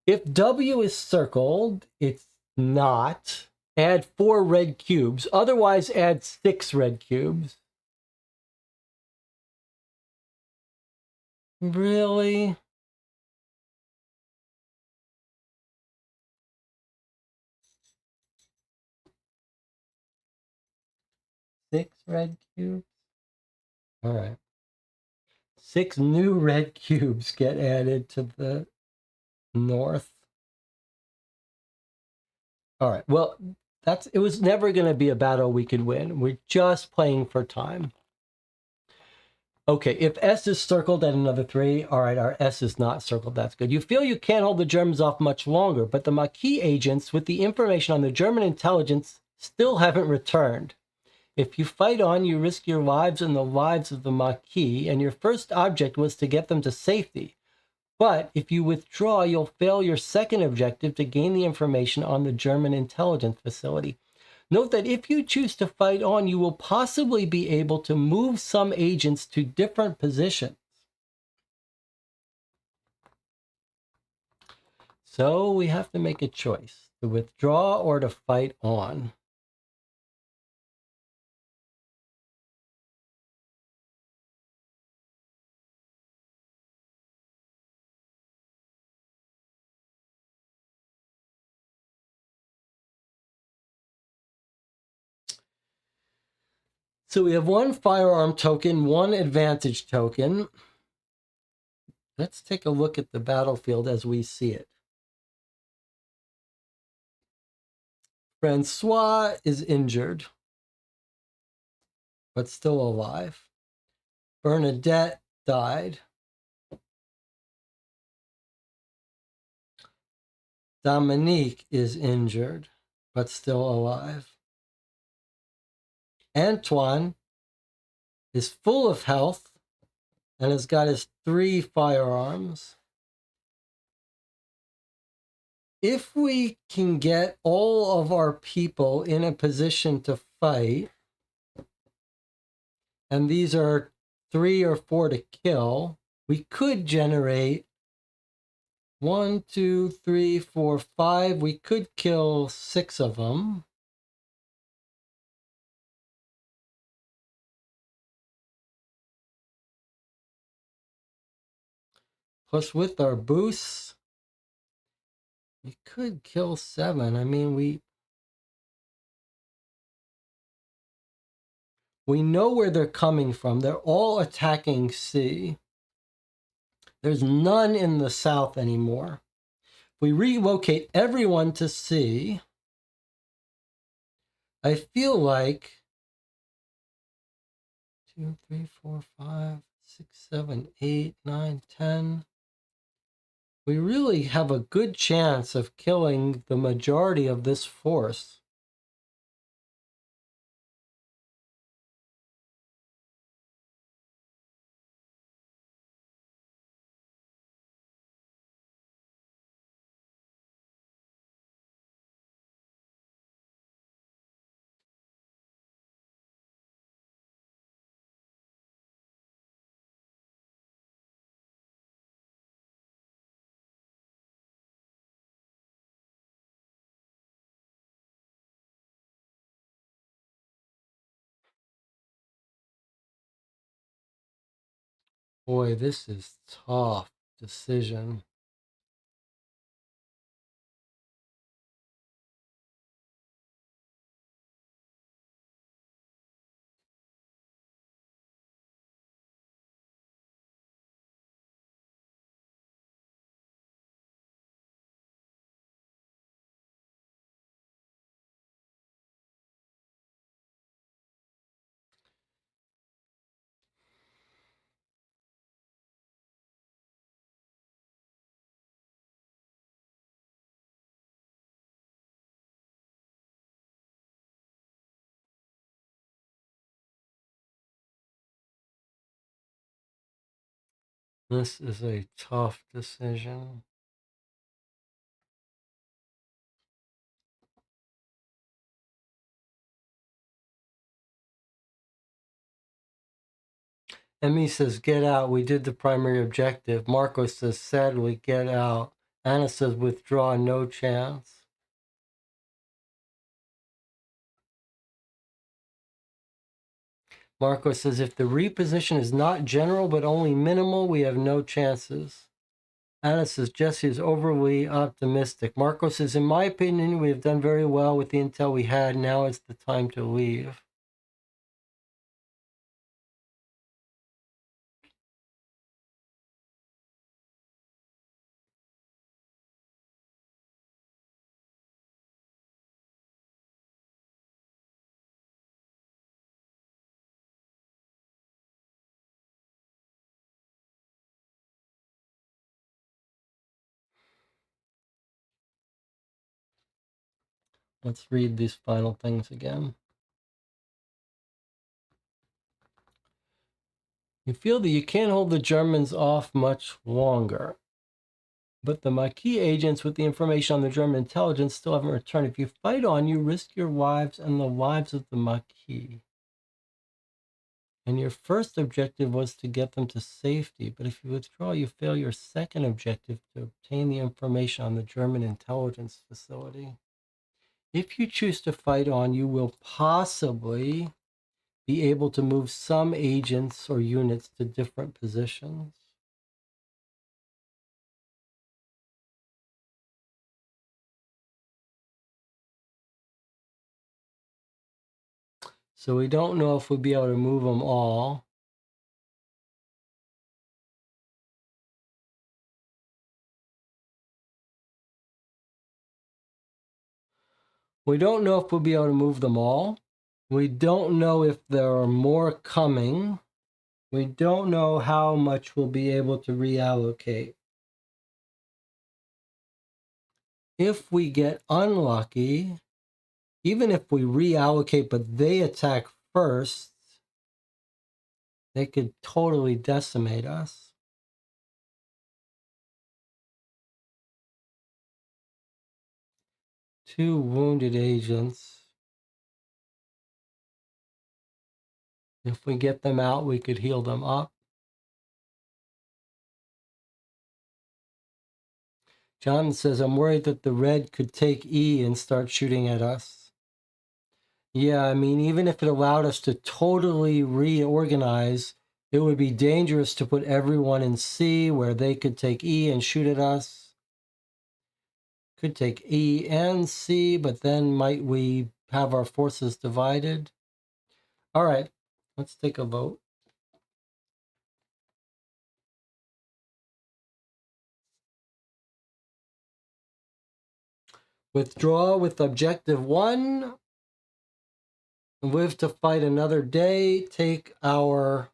If W is circled, it's not. Add 4 red cubes. Otherwise, add 6 red cubes. Really? Six red cubes? All right. 6 new red cubes get added to the north. All right. Well, it was never going to be a battle we could win. We're just playing for time. Okay, if S is circled at another 3, all right, our S is not circled. That's good. You feel you can't hold the Germans off much longer, but the Maquis agents with the information on the German intelligence still haven't returned. If you fight on, you risk your lives and the lives of the Maquis, and your first object was to get them to safety. But if you withdraw, you'll fail your second objective to gain the information on the German intelligence facility. Note that if you choose to fight on, you will possibly be able to move some agents to different positions. So we have to make a choice, to withdraw or to fight on. So we have 1 firearm token, 1 advantage token. Let's take a look at the battlefield as we see it. Francois is injured, but still alive. Bernadette died. Dominique is injured, but still alive. Antoine is full of health and has got his 3 firearms. If we can get all of our people in a position to fight, and these are 3 or 4 to kill, we could generate 1, 2, 3, 4, 5. We could kill 6 of them. Plus, with our boosts, we could kill 7. I mean, we know where they're coming from. They're all attacking C. There's none in the south anymore. If we relocate everyone to C, I feel like 2, 3, 4, 5, 6, 7, 8, 9, 10. We really have a good chance of killing the majority of this force. Boy, this is tough decision. This is a tough decision. Emmy says, get out. We did the primary objective. Marco says, sadly, get out. Anna says, withdraw. No chance. Marco says, if the reposition is not general but only minimal, we have no chances. Anna says, Jesse is overly optimistic. Marco says, in my opinion, we have done very well with the intel we had. Now is the time to leave. Let's read these final things again. You feel that you can't hold the Germans off much longer. But the Maquis agents with the information on the German intelligence still haven't returned. If you fight on, you risk your lives and the lives of the Maquis. And your first objective was to get them to safety. But if you withdraw, you fail your second objective to obtain the information on the German intelligence facility. If you choose to fight on, you will possibly be able to move some agents or units to different positions. So we don't know if we'll be able to move them all. We don't know if we'll be able to move them all. We don't know if there are more coming. We don't know how much we'll be able to reallocate. If we get unlucky, even if we reallocate but they attack first, they could totally decimate us. Two wounded agents. If we get them out, we could heal them up. John says, I'm worried that the red could take E and start shooting at us. Yeah, I mean, even if it allowed us to totally reorganize, It would be dangerous to put everyone in C where they could take E and shoot at us. Could take E and C, but then might we have our forces divided? All right, let's take a vote. Withdraw with objective 1. Live to fight another day. Take our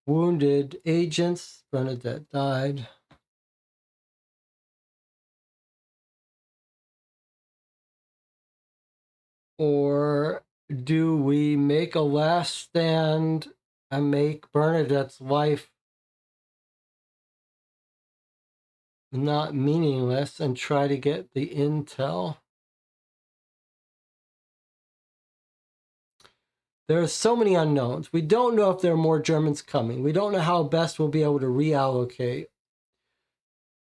wounded agents. Bernadette died. Or do we make a last stand and make Bernadette's life not meaningless and try to get the intel? There are so many unknowns. We don't know if there are more Germans coming. We don't know how best we'll be able to reallocate.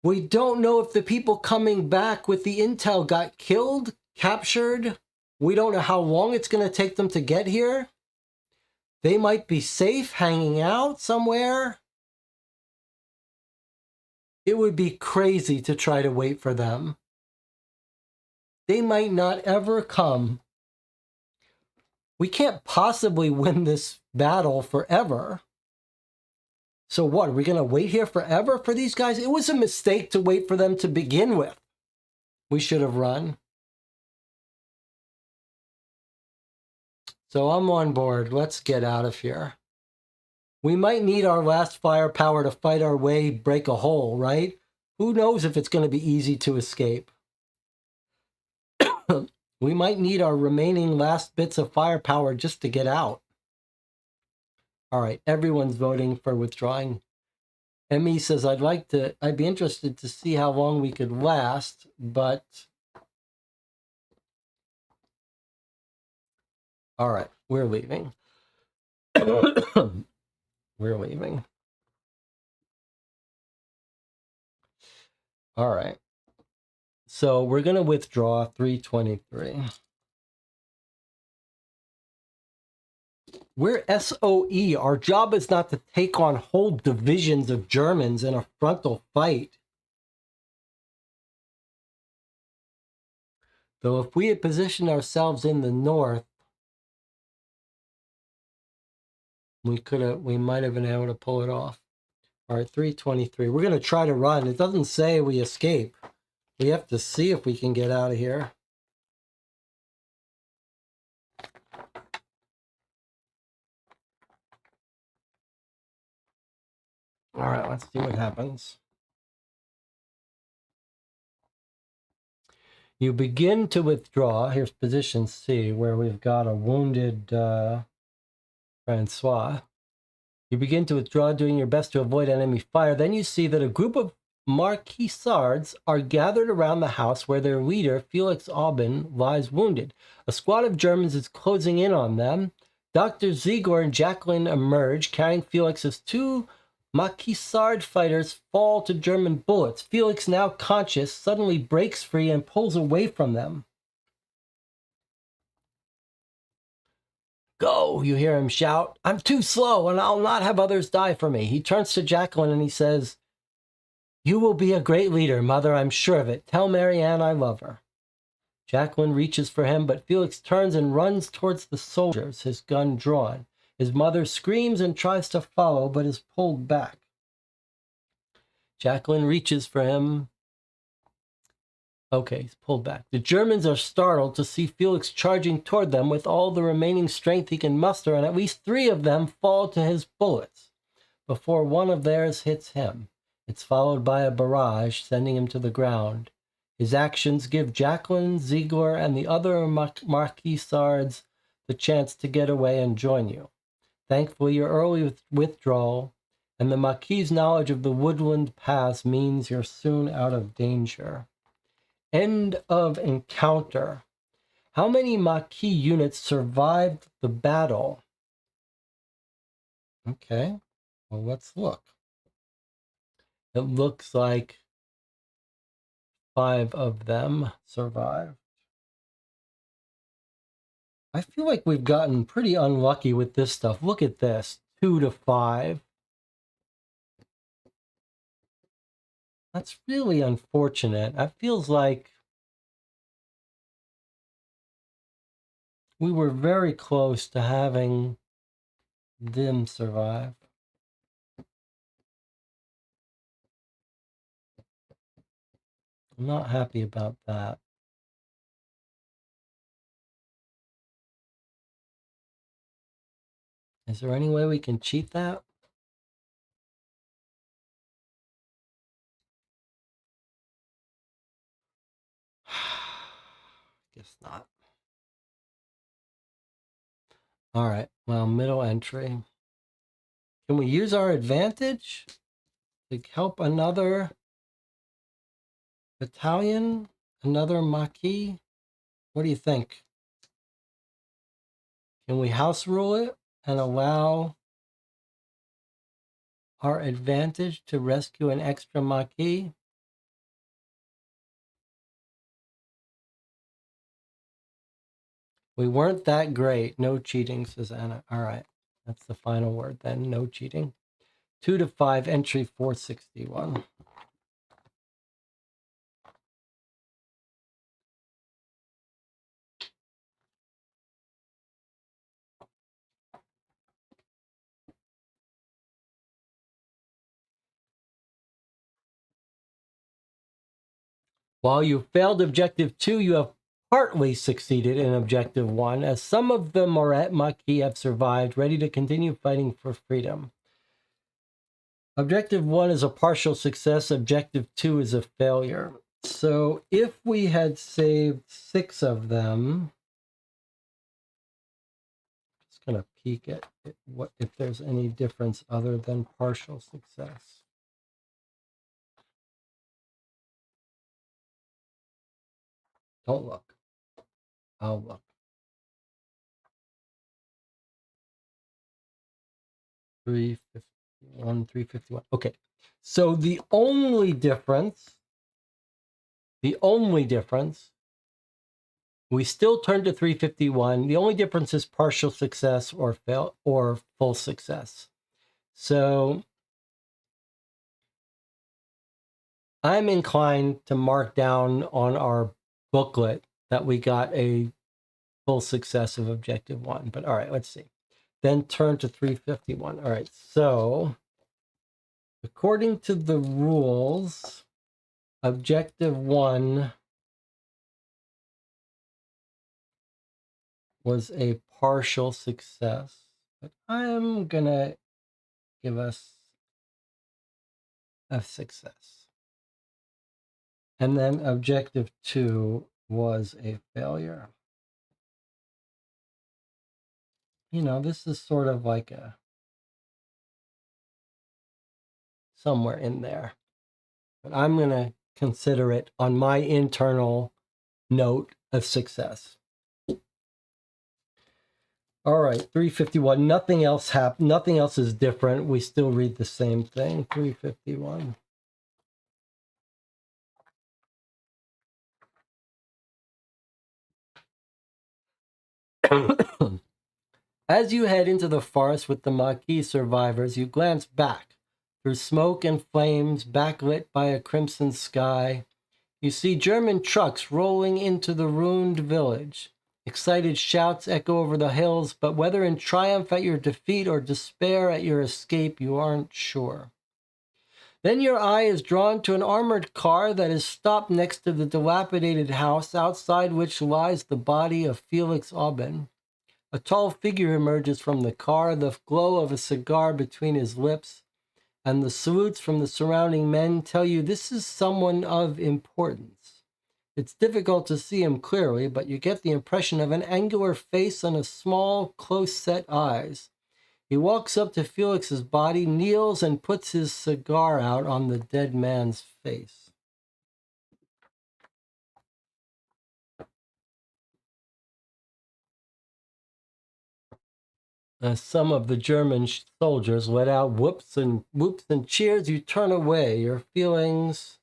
We don't know if the people coming back with the intel got killed, captured. We don't know how long it's going to take them to get here. They might be safe hanging out somewhere. It would be crazy to try to wait for them. They might not ever come. We can't possibly win this battle forever. So what, are we going to wait here forever for these guys? It was a mistake to wait for them to begin with. We should have run. So I'm on board. Let's get out of here. We might need our last firepower to fight our way, break a hole, right? Who knows if it's going to be easy to escape? We might need our remaining last bits of firepower just to get out. All right, everyone's voting for withdrawing. Emmy says, I'd be interested to see how long we could last, but... All right, we're leaving. We're leaving. All right. So we're going to withdraw 323. We're SOE. Our job is not to take on whole divisions of Germans in a frontal fight. Though if we had positioned ourselves in the north, we might have been able to pull it off. All right, 323. We're going to try to run. It doesn't say we escape. We have to see if we can get out of here. All right, let's see what happens. You begin to withdraw. Here's position C, where we've got a wounded Francois. You begin to withdraw, doing your best to avoid enemy fire. Then you see that a group of Maquisards are gathered around the house where their leader, Felix Aubin, lies wounded. A squad of Germans is closing in on them. Dr. Ziegler and Jacqueline emerge, carrying Felix as two Maquisard fighters fall to German bullets. Felix, now conscious, suddenly breaks free and pulls away from them. Go, you hear him shout. I'm too slow, and I'll not have others die for me. He turns to Jacqueline and he says, you will be a great leader, Mother, I'm sure of it. Tell Marianne I love her. Jacqueline reaches for him, but Felix turns and runs towards the soldiers, his gun drawn. His mother screams and tries to follow, but is pulled back. Jacqueline reaches for him. Okay, he's pulled back. The Germans are startled to see Felix charging toward them with all the remaining strength he can muster, and at least 3 of them fall to his bullets before one of theirs hits him. It's followed by a barrage, sending him to the ground. His actions give Jacqueline, Ziegler, and the other Maquisards the chance to get away and join you. Thankfully, your early withdrawal and the Maquis' knowledge of the woodland paths means you're soon out of danger. End of encounter. How many Maquis units survived the battle? Okay, well, let's look. It looks like 5 of them survived. I feel like we've gotten pretty unlucky with this stuff. Look at this. 2 to 5. That's really unfortunate. That feels like we were very close to having them survive. I'm not happy about that. Is there any way we can cheat that? Guess not. All right. Well, middle entry. Can we use our advantage to help another battalion? Another Maquis? What do you think? Can we house rule it and allow our advantage to rescue an extra Maquis? We weren't that great. No cheating, says Anna. All right. That's the final word then. No cheating. 2 to 5, entry 461. While you failed objective 2, you have partly succeeded in objective 1, as some of the Morette Maquis have survived, ready to continue fighting for freedom. Objective 1 is a partial success. Objective 2 is a failure. So if we had saved 6 of them, just going to peek at what if there's any difference other than partial success. Don't look. I'll look. 351, 351. Okay. So the only difference, we still turn to 351. The only difference is partial success or fail or full success. So I'm inclined to mark down on our booklet that we got a full success of objective 1. But all right, let's see. Then turn to 351. All right, so according to the rules, objective 1 was a partial success. But I'm going to give us a success. And then objective 2 was a failure. You know, this is sort of like a somewhere in there. But I'm going to consider it on my internal note of success. All right, 351. Nothing else happened. Nothing else is different. We still read the same thing. 351. As you head into the forest with the Maquis survivors, you glance back. Through smoke and flames, backlit by a crimson sky, you see German trucks rolling into the ruined village. Excited shouts echo over the hills, but whether in triumph at your defeat or despair at your escape, you aren't sure. Then your eye is drawn to an armored car that is stopped next to the dilapidated house, outside which lies the body of Felix Aubin. A tall figure emerges from the car, the glow of a cigar between his lips, and the salutes from the surrounding men tell you this is someone of importance. It's difficult to see him clearly, but you get the impression of an angular face and a small, close-set eyes. He walks up to Felix's body, kneels, and puts his cigar out on the dead man's face. As some of the German soldiers let out whoops and cheers, you turn away, your feelings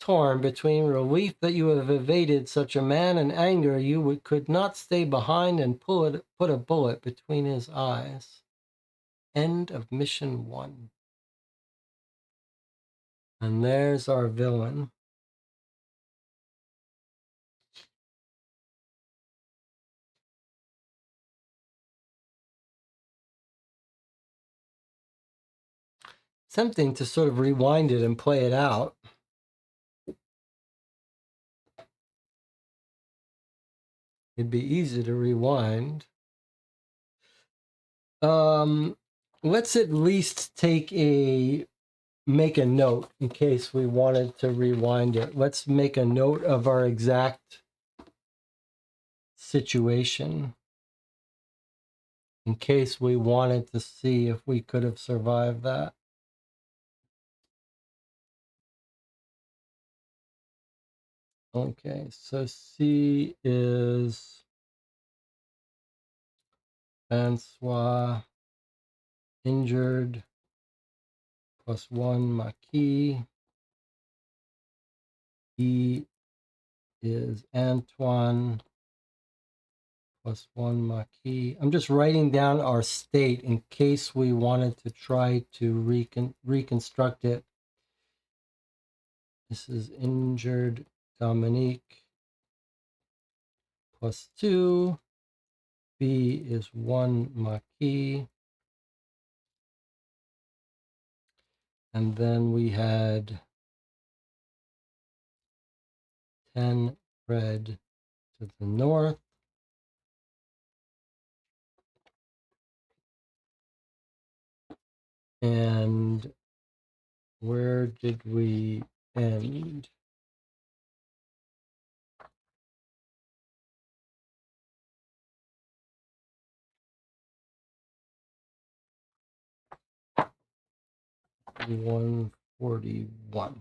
torn between relief that you have evaded such a man and anger you could not stay behind and put a bullet between his eyes. End of mission 1. And there's our villain. Tempting to sort of rewind it and play it out. It'd be easy to rewind. Let's at least make a note in case we wanted to rewind it. Let's make a note of our exact situation in case we wanted to see if we could have survived that. Okay, so C is Francois injured +1 Maquis. E is Antoine +1 Maquis. I'm just writing down our state in case we wanted to try to reconstruct it. This is injured Dominique +2. B is 1 Maquis. And then we had 10 red to the north. And where did we end? $141.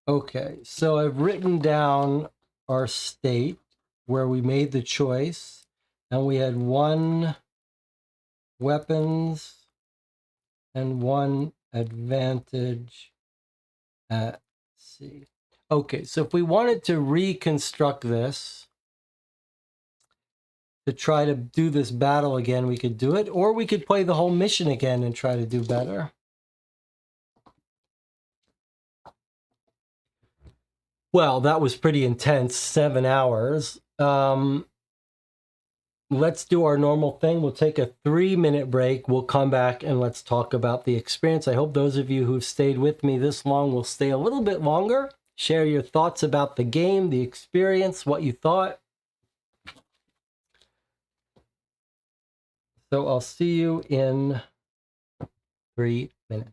Okay, so I've written down our state where we made the choice, and we had 1 weapons and 1 advantage at C. Okay, so if we wanted to reconstruct this to try to do this battle again, we could do it, or we could play the whole mission again and try to do better. Well, that was pretty intense, 7 hours. Let's do our normal thing. We'll take a 3-minute break. We'll come back and let's talk about the experience. I hope those of you who've stayed with me this long will stay a little bit longer. Share your thoughts about the game, the experience, what you thought. So I'll see you in 3 minutes.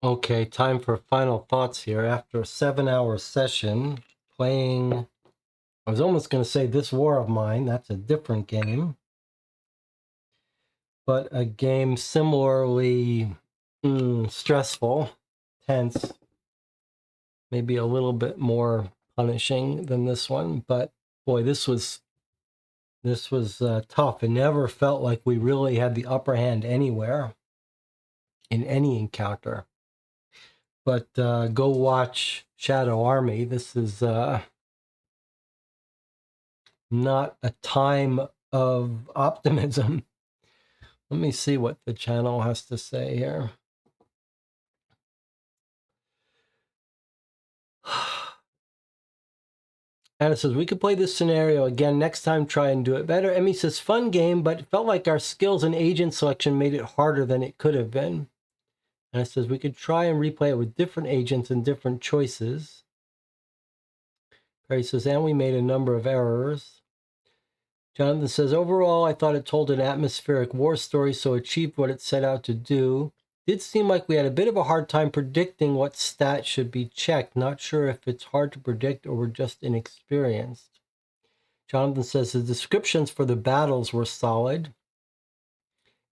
Okay, time for final thoughts here. After a 7-hour session playing, I was almost going to say This War of Mine. That's a different game. But a game similarly stressful, tense, maybe a little bit more punishing than this one. But boy, this was tough. It never felt like we really had the upper hand anywhere in any encounter. But go watch Shadow Army. This is not a time of optimism. Let me see what the channel has to say here. Anna says, we could play this scenario again next time, try and do it better. Emmy says, fun game, but it felt like our skills and agent selection made it harder than it could have been. Anna says, we could try and replay it with different agents and different choices. Perry says, and we made a number of errors. Jonathan says, overall, I thought it told an atmospheric war story, so achieved what it set out to do. Did seem like we had a bit of a hard time predicting what stats should be checked. Not sure if it's hard to predict or we're just inexperienced. Jonathan says the descriptions for the battles were solid.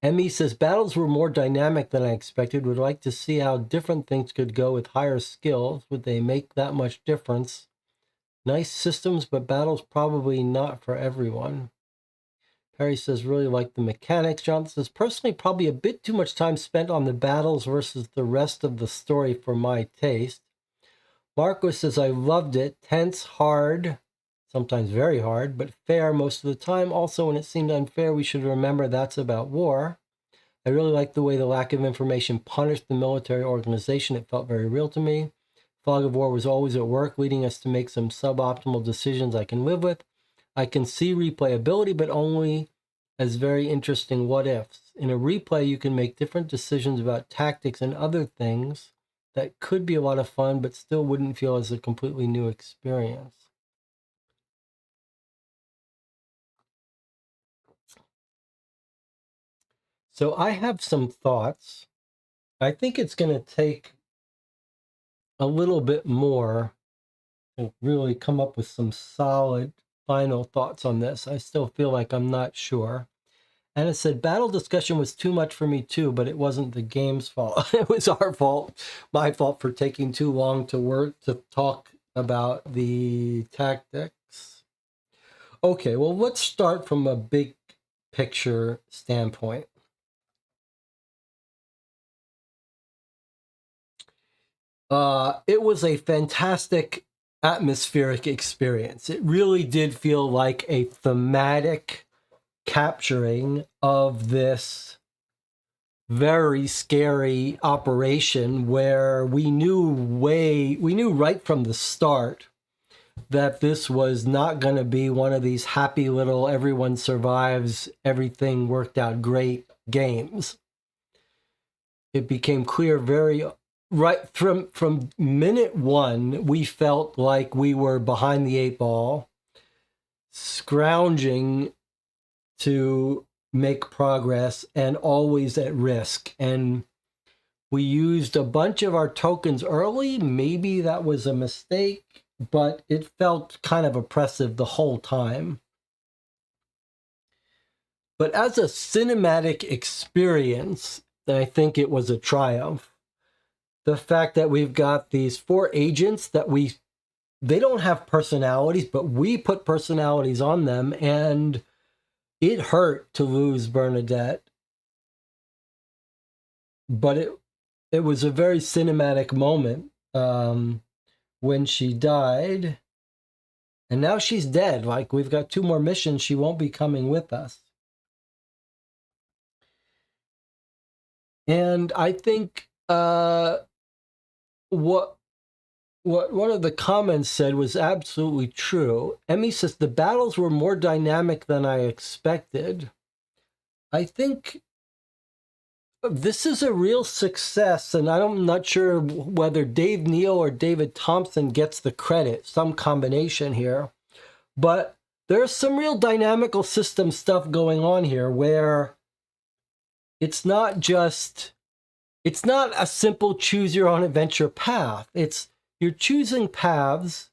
Emmy says battles were more dynamic than I expected. Would like to see how different things could go with higher skills. Would they make that much difference? Nice systems, but battles probably not for everyone. Perry says, really like the mechanics. Jonathan says, personally, probably a bit too much time spent on the battles versus the rest of the story for my taste. Maquis says, I loved it. Tense, hard, sometimes very hard, but fair most of the time. Also, when it seemed unfair, we should remember that's about war. I really liked the way the lack of information punished the military organization. It felt very real to me. Fog of War was always at work, leading us to make some suboptimal decisions I can live with. I can see replayability, but only as very interesting what-ifs. In a replay, you can make different decisions about tactics and other things that could be a lot of fun, but still wouldn't feel as a completely new experience. So I have some thoughts. I think it's going to take a little bit more to really come up with some solid final thoughts on this. I still feel like I'm not sure. And it said, battle discussion was too much for me too, but it wasn't the game's fault. It was our fault, my fault for taking too long to talk about the tactics. Okay, well, let's start from a big picture standpoint. It was a fantastic atmospheric experience. It really did feel like a thematic capturing of this very scary operation where we knew right from the start that this was not going to be one of these happy little everyone survives, everything worked out great games. It became clear right from minute one, we felt like we were behind the 8 ball, scrounging to make progress and always at risk. And we used a bunch of our tokens early. Maybe that was a mistake, but it felt kind of oppressive the whole time. But as a cinematic experience, I think it was a triumph. The fact that we've got these 4 agents that they don't have personalities, but we put personalities on them, and it hurt to lose Bernadette, but it was a very cinematic moment when she died, and now she's dead. Like, we've got 2 more missions. She won't be coming with us. And I think what one of the comments said was absolutely true. Emmy says the battles were more dynamic than I expected. I think this is a real success, and I'm not sure whether Dave Neale or David Thompson gets the credit, some combination here. But there's some real dynamical system stuff going on here where it's not just it's not a simple choose your own adventure path. It's you're choosing paths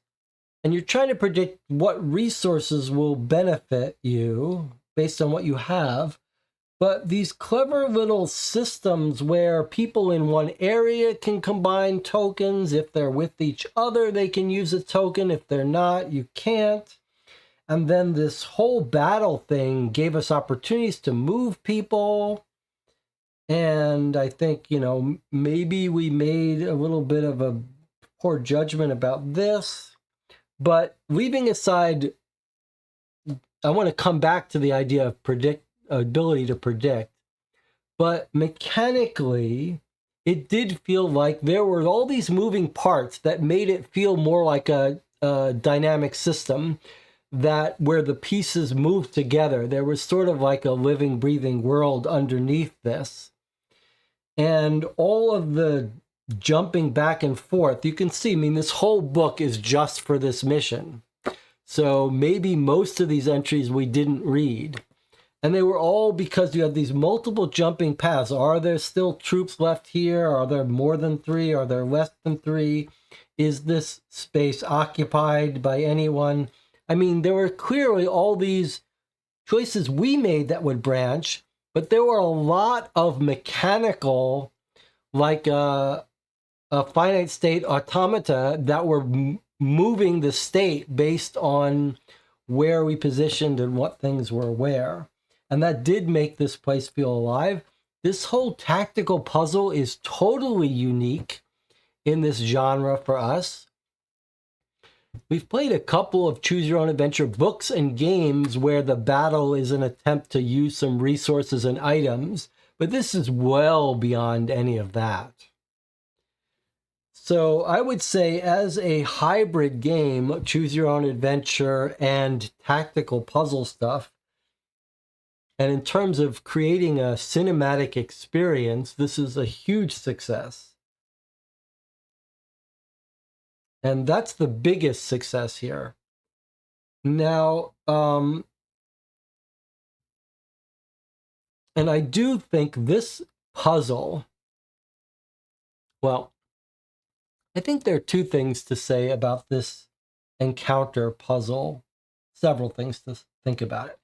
and you're trying to predict what resources will benefit you based on what you have. But these clever little systems where people in one area can combine tokens. If they're with each other, they can use a token. If they're not, you can't. And then this whole battle thing gave us opportunities to move people. And I think, maybe we made a little bit of a poor judgment about this. But leaving aside, I want to come back to the idea of ability to predict. But mechanically, it did feel like there were all these moving parts that made it feel more like a dynamic system, that where the pieces moved together. There was sort of like a living, breathing world underneath this. And all of the jumping back and forth, you can see, this whole book is just for this mission. So maybe most of these entries we didn't read. And they were all because you have these multiple jumping paths. Are there still troops left here? Are there more than 3? Are there less than 3? Is this space occupied by anyone? There were clearly all these choices we made that would branch, but there were a lot of mechanical, like a finite state automata that were moving the state based on where we positioned and what things were where. And that did make this place feel alive. This whole tactical puzzle is totally unique in this genre for us. We've played a couple of choose your own adventure books and games where the battle is an attempt to use some resources and items, but this is well beyond any of that. So I would say, as a hybrid game, choose your own adventure and tactical puzzle stuff, and in terms of creating a cinematic experience, this is a huge success. And that's the biggest success here. Now, and I do think this puzzle, well, I think there are 2 things to say about this encounter puzzle, several things to think about it.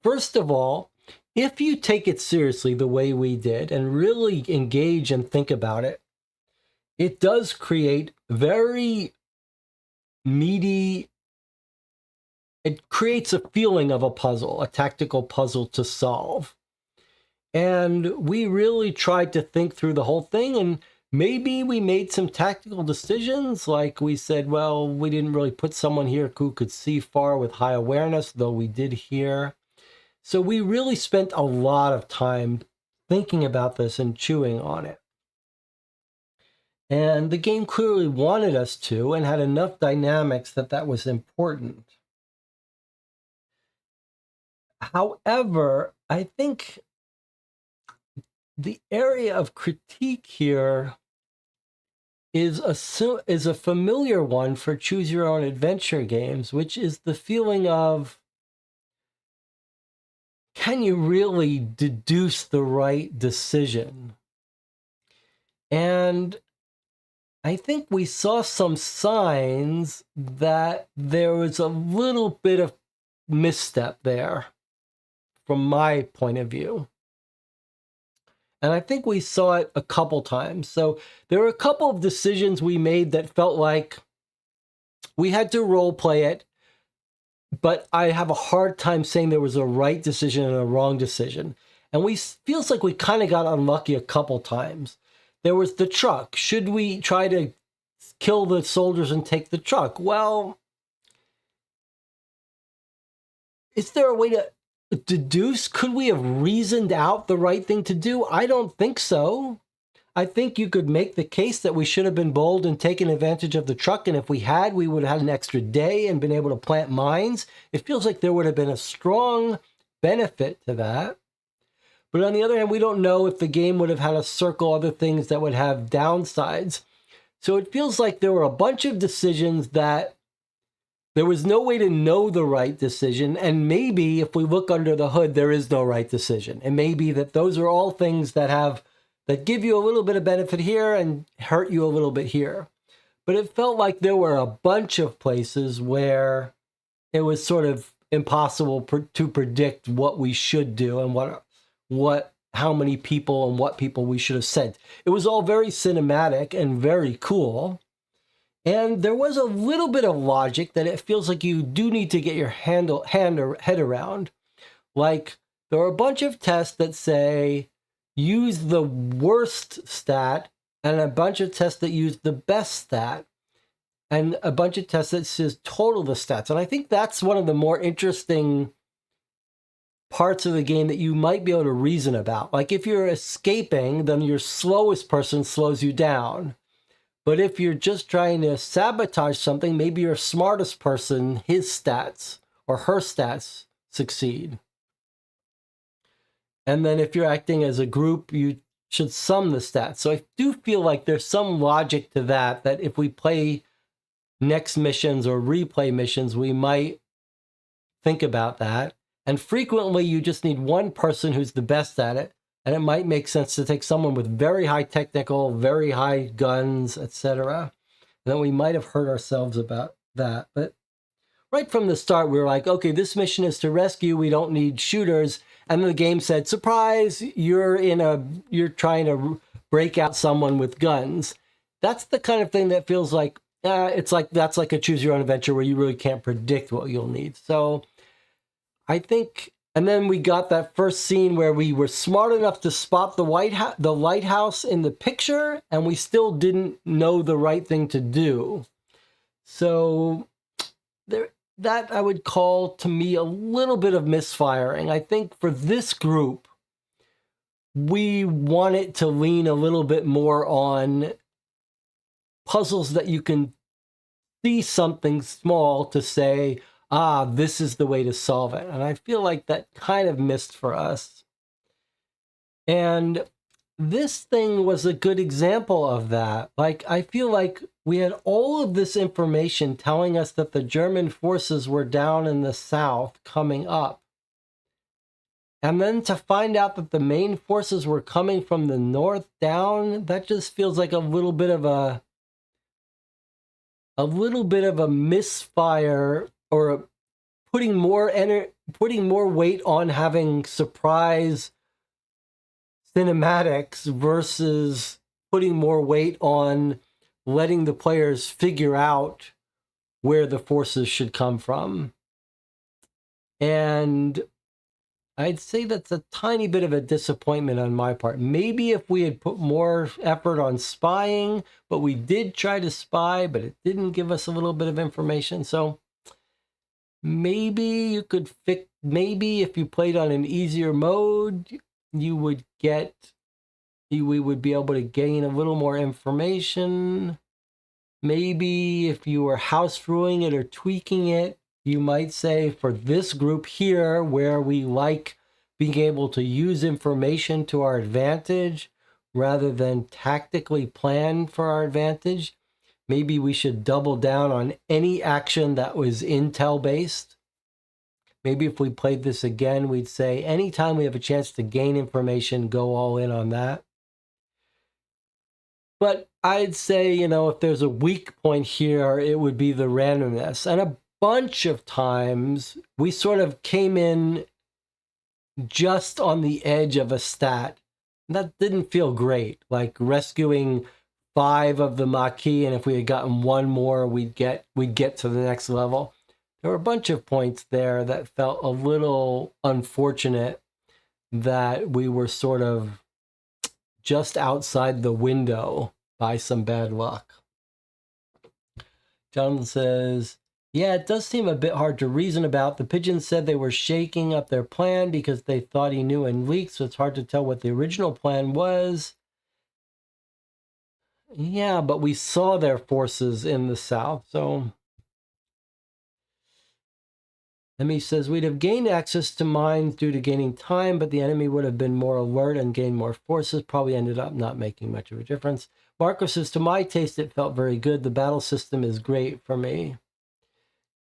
First of all, if you take it seriously the way we did and really engage and think about it, it does create very meaty, it creates a feeling of a puzzle, a tactical puzzle to solve. And we really tried to think through the whole thing, and maybe we made some tactical decisions, like we said, well, we didn't really put someone here who could see far with high awareness, though we did here. So we really spent a lot of time thinking about this and chewing on it. And the game clearly wanted us to, and had enough dynamics that was important. However, I think the area of critique here is a familiar one for choose your own adventure games, which is the feeling of, can you really deduce the right decision? And I think we saw some signs that there was a little bit of misstep there from my point of view. And I think we saw it a couple times. So there were a couple of decisions we made that felt like we had to role play it, but I have a hard time saying there was a right decision and a wrong decision. And feels like we kind of got unlucky a couple times. There was the truck. Should we try to kill the soldiers and take the truck? Well, is there a way to deduce? Could we have reasoned out the right thing to do? I don't think so. I think you could make the case that we should have been bold and taken advantage of the truck, and if we had, we would have had an extra day and been able to plant mines. It feels like there would have been a strong benefit to that. But on the other hand, we don't know if the game would have had to circle other things that would have downsides. So it feels like there were a bunch of decisions that there was no way to know the right decision. And maybe if we look under the hood, there is no right decision. It may be that those are all things that have that give you a little bit of benefit here and hurt you a little bit here. But it felt like there were a bunch of places where it was sort of impossible to predict what we should do and how many people and what people we should have sent. It was all very cinematic and very cool. And there was a little bit of logic that it feels like you do need to get your head around. Like, there are a bunch of tests that say use the worst stat and a bunch of tests that use the best stat and a bunch of tests that says total the stats. And I think that's one of the more interesting parts of the game that you might be able to reason about. Like, if you're escaping, then your slowest person slows you down. But if you're just trying to sabotage something, maybe your smartest person, his stats or her stats succeed. And then if you're acting as a group, you should sum the stats. So I do feel like there's some logic to that if we play next missions or replay missions, we might think about that. And frequently you just need one person who's the best at it. And it might make sense to take someone with very high technical, very high guns, etc. And then we might have hurt ourselves about that. But right from the start, we were like, okay, this mission is to rescue. We don't need shooters. And then the game said, surprise, you're trying to break out someone with guns. That's the kind of thing that feels like, that's like a choose your own adventure where you really can't predict what you'll need. So I think, and then we got that first scene where we were smart enough to spot the lighthouse in the picture, and we still didn't know the right thing to do. So that I would call, to me, a little bit of misfiring. I think for this group, we want it to lean a little bit more on puzzles that you can see something small to say, this is the way to solve it. And I feel like that kind of missed for us. And this thing was a good example of that. Like, I feel like we had all of this information telling us that the German forces were down in the south coming up. And then to find out that the main forces were coming from the north down, that just feels like a little bit of a misfire, or putting more weight on having surprise cinematics versus putting more weight on letting the players figure out where the forces should come from. And I'd say that's a tiny bit of a disappointment on my part. Maybe if we had put more effort on spying, but we did try to spy, but it didn't give us a little bit of information. So maybe you could maybe if you played on an easier mode, we would be able to gain a little more information. Maybe if you were house ruling it or tweaking it, you might say for this group here, where we like being able to use information to our advantage rather than tactically plan for our advantage, maybe we should double down on any action that was intel based. Maybe if we played this again, we'd say anytime we have a chance to gain information, go all in on that. But I'd say, if there's a weak point here, it would be the randomness. And a bunch of times we sort of came in just on the edge of a stat. That didn't feel great, like rescuing 5 of the Maquis, and if we had gotten 1 more, we'd get to the next level. There were a bunch of points there that felt a little unfortunate, that we were sort of just outside the window by some bad luck. Jonathan says, yeah, it does seem a bit hard to reason about. The pigeons said they were shaking up their plan because they thought he knew and leaked, so it's hard to tell what the original plan was. Yeah, but we saw their forces in the south, so... Enemy says, we'd have gained access to mines due to gaining time, but the enemy would have been more alert and gained more forces. Probably ended up not making much of a difference. Marco says, to my taste, it felt very good. The battle system is great for me.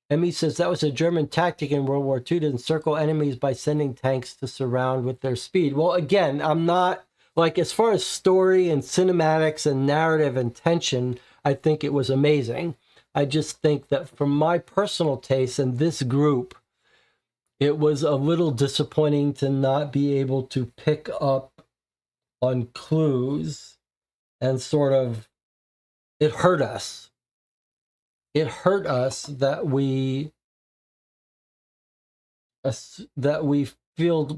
Emmy says, that was a German tactic in World War II to encircle enemies by sending tanks to surround with their speed. Well, again, I'm not Like, as far as story and cinematics and narrative and tension, I think it was amazing. I just think that from my personal taste and this group, it was a little disappointing to not be able to pick up on clues and sort of, it hurt us. It hurt us that we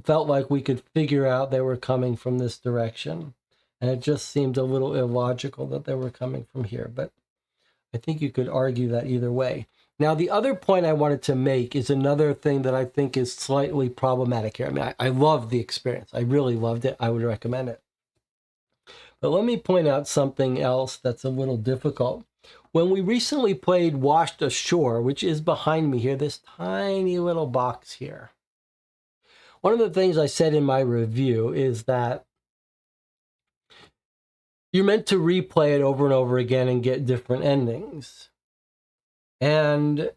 felt like we could figure out they were coming from this direction. And it just seemed a little illogical that they were coming from here. But I think you could argue that either way. Now, the other point I wanted to make is another thing that I think is slightly problematic here. I mean, I loved the experience. I really loved it. I would recommend it. But let me point out something else that's a little difficult. When we recently played Washed Ashore, which is behind me here, this tiny little box here, one of the things I said in my review is that you're meant to replay it over and over again and get different endings. And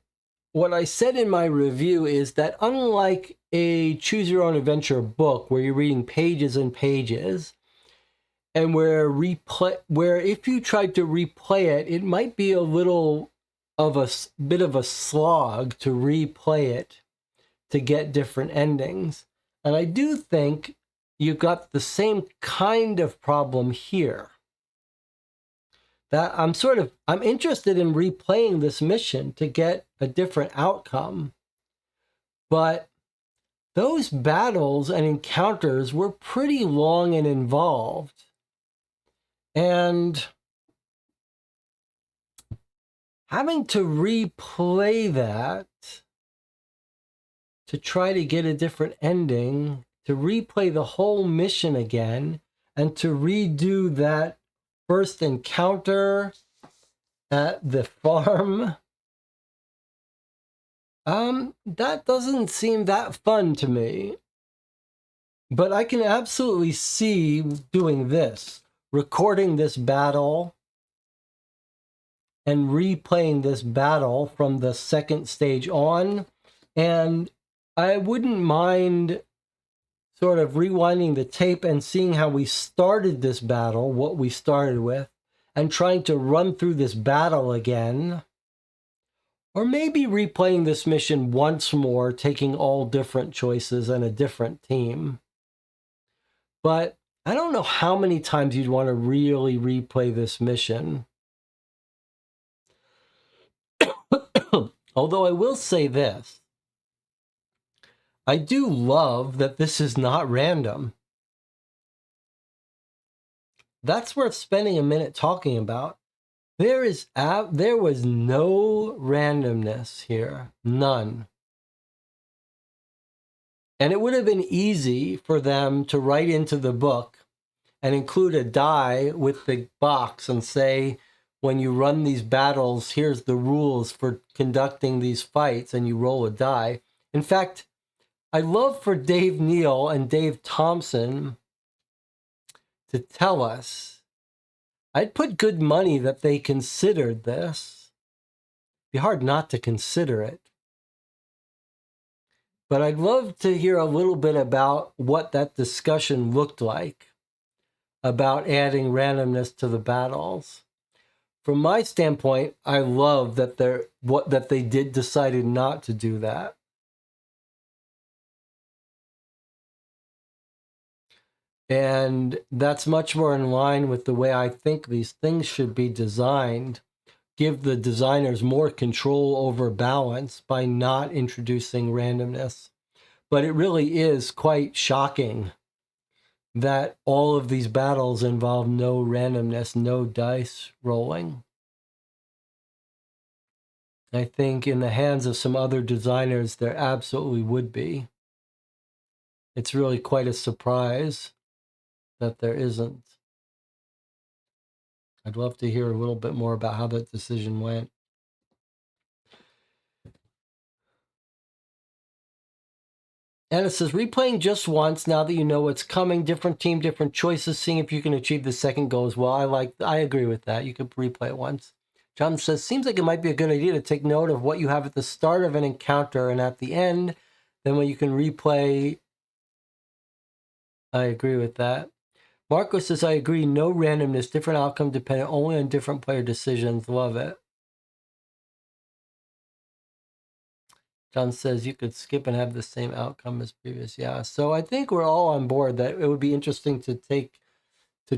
what I said in my review is that unlike a choose-your-own-adventure book where you're reading pages and pages, and where if you tried to replay it, it might be a little of a bit of a slog to replay it to get different endings. And I do think you've got the same kind of problem here. That I'm interested in replaying this mission to get a different outcome. But those battles and encounters were pretty long and involved. And having to replay that to try to get a different ending, to replay the whole mission again, and to redo that first encounter at the farm, that doesn't seem that fun to me. But I can absolutely see doing this, recording this battle and replaying this battle from the second stage on. And I wouldn't mind sort of rewinding the tape and seeing how we started this battle, what we started with, and trying to run through this battle again. Or maybe replaying this mission once more, taking all different choices and a different team. But I don't know how many times you'd want to really replay this mission. Although I will say this. I do love that this is not random. That's worth spending a minute talking about. There was no randomness here. None. And it would have been easy for them to write into the book and include a die with the box and say, when you run these battles, here's the rules for conducting these fights, and you roll a die. In fact, I'd love for Dave Neale and Dave Thompson to tell us. I'd put good money that they considered this. It'd be hard not to consider it. But I'd love to hear a little bit about what that discussion looked like about adding randomness to the battles. From my standpoint, I love that they decided not to do that. And that's much more in line with the way I think these things should be designed. Give the designers more control over balance by not introducing randomness. But it really is quite shocking that all of these battles involve no randomness, no dice rolling. I think in the hands of some other designers, there absolutely would be. It's really quite a surprise that there isn't. I'd love to hear a little bit more about how that decision went. And it says, replaying just once, now that you know what's coming, different team, different choices, seeing if you can achieve the second goal as well. I agree with that. You could replay it once. John says, seems like it might be a good idea to take note of what you have at the start of an encounter and at the end. Then when you can replay, I agree with that. Marco says, I agree. No randomness, different outcome dependent only on different player decisions. Love it. John says you could skip and have the same outcome as previous. Yeah. So I think we're all on board that it would be interesting to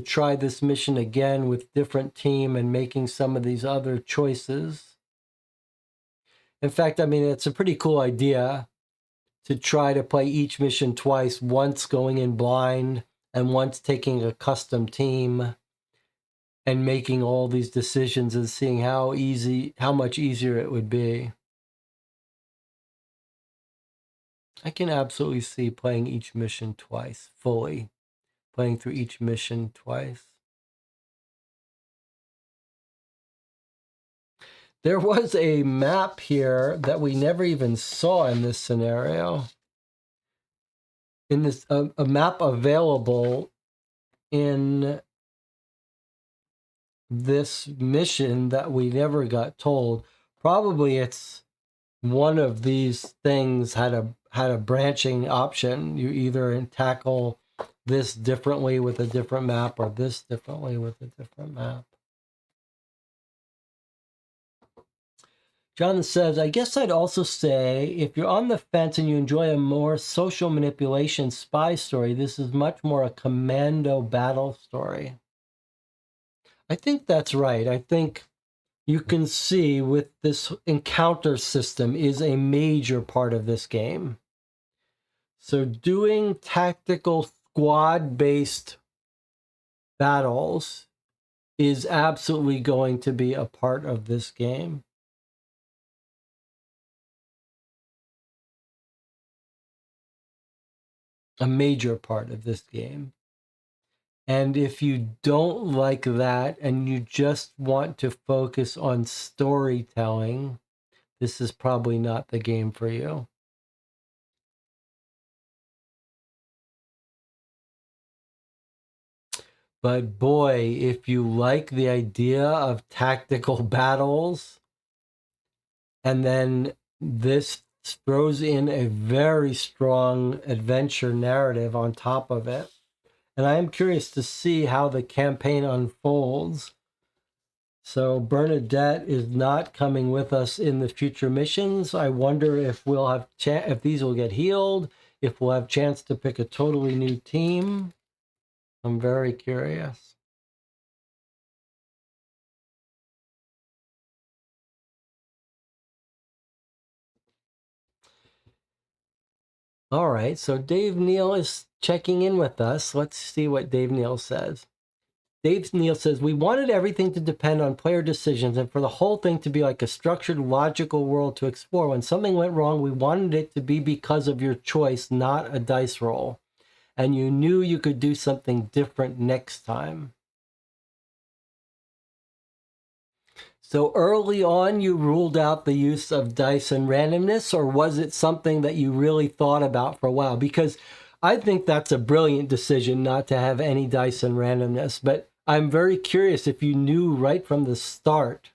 try this mission again with different team and making some of these other choices. In fact, I mean, it's a pretty cool idea to try to play each mission twice, once going in blind and once taking a custom team and making all these decisions and seeing how much easier it would be. I can absolutely see playing each mission twice, fully. Playing through each mission twice. There was a map here that we never even saw in this scenario. In this, a map available in this mission that we never got told. Probably it's one of these things had a branching option. You either tackle this differently with a different map or this differently with a different map. John says, I guess I'd also say if you're on the fence and you enjoy a more social manipulation spy story, this is much more a commando battle story. I think that's right. I think you can see with this encounter system is a major part of this game. So doing tactical squad-based battles is absolutely going to be a part of this game. A major part of this game. And if you don't like that and you just want to focus on storytelling, this is probably not the game for you. But boy, if you like the idea of tactical battles, and then this throws in a very strong adventure narrative on top of it. And I am curious to see how the campaign unfolds. So Bernadette is not coming with us in the future missions. I wonder if we'll have if these will get healed, if we'll have chance to pick a totally new team. I'm very curious. All right, so Dave Neale is checking in with us. Let's see what Dave Neale says. Dave Neale says, we wanted everything to depend on player decisions and for the whole thing to be like a structured, logical world to explore. When something went wrong, we wanted it to be because of your choice, not a dice roll. And you knew you could do something different next time. So early on, you ruled out the use of dice and randomness, or was it something that you really thought about for a while? Because I think that's a brilliant decision not to have any dice and randomness. But I'm very curious if you knew right from the start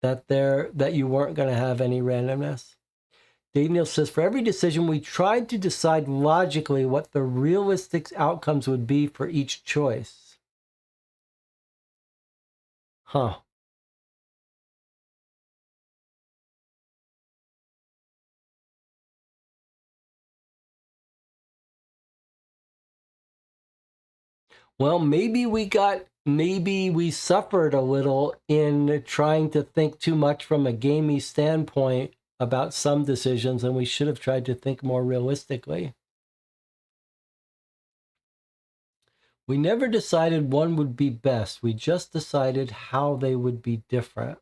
that you weren't going to have any randomness. Dave Neale says, for every decision, we tried to decide logically what the realistic outcomes would be for each choice. Huh. Well, maybe we suffered a little in trying to think too much from a gamey standpoint about some decisions, and we should have tried to think more realistically. We never decided one would be best. We just decided how they would be different.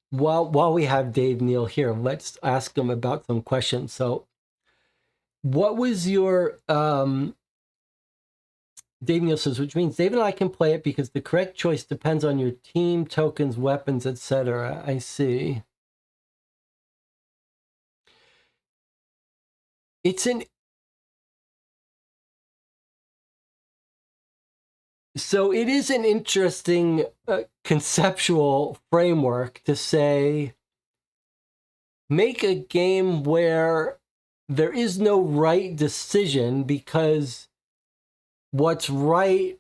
While we have Dave Neale here, let's ask him about some questions. So, what was your Dave Neale says, which means Dave and I can play it because the correct choice depends on your team, tokens, weapons, etc. I see. It's an So it is an interesting conceptual framework to say, make a game where there is no right decision because what's right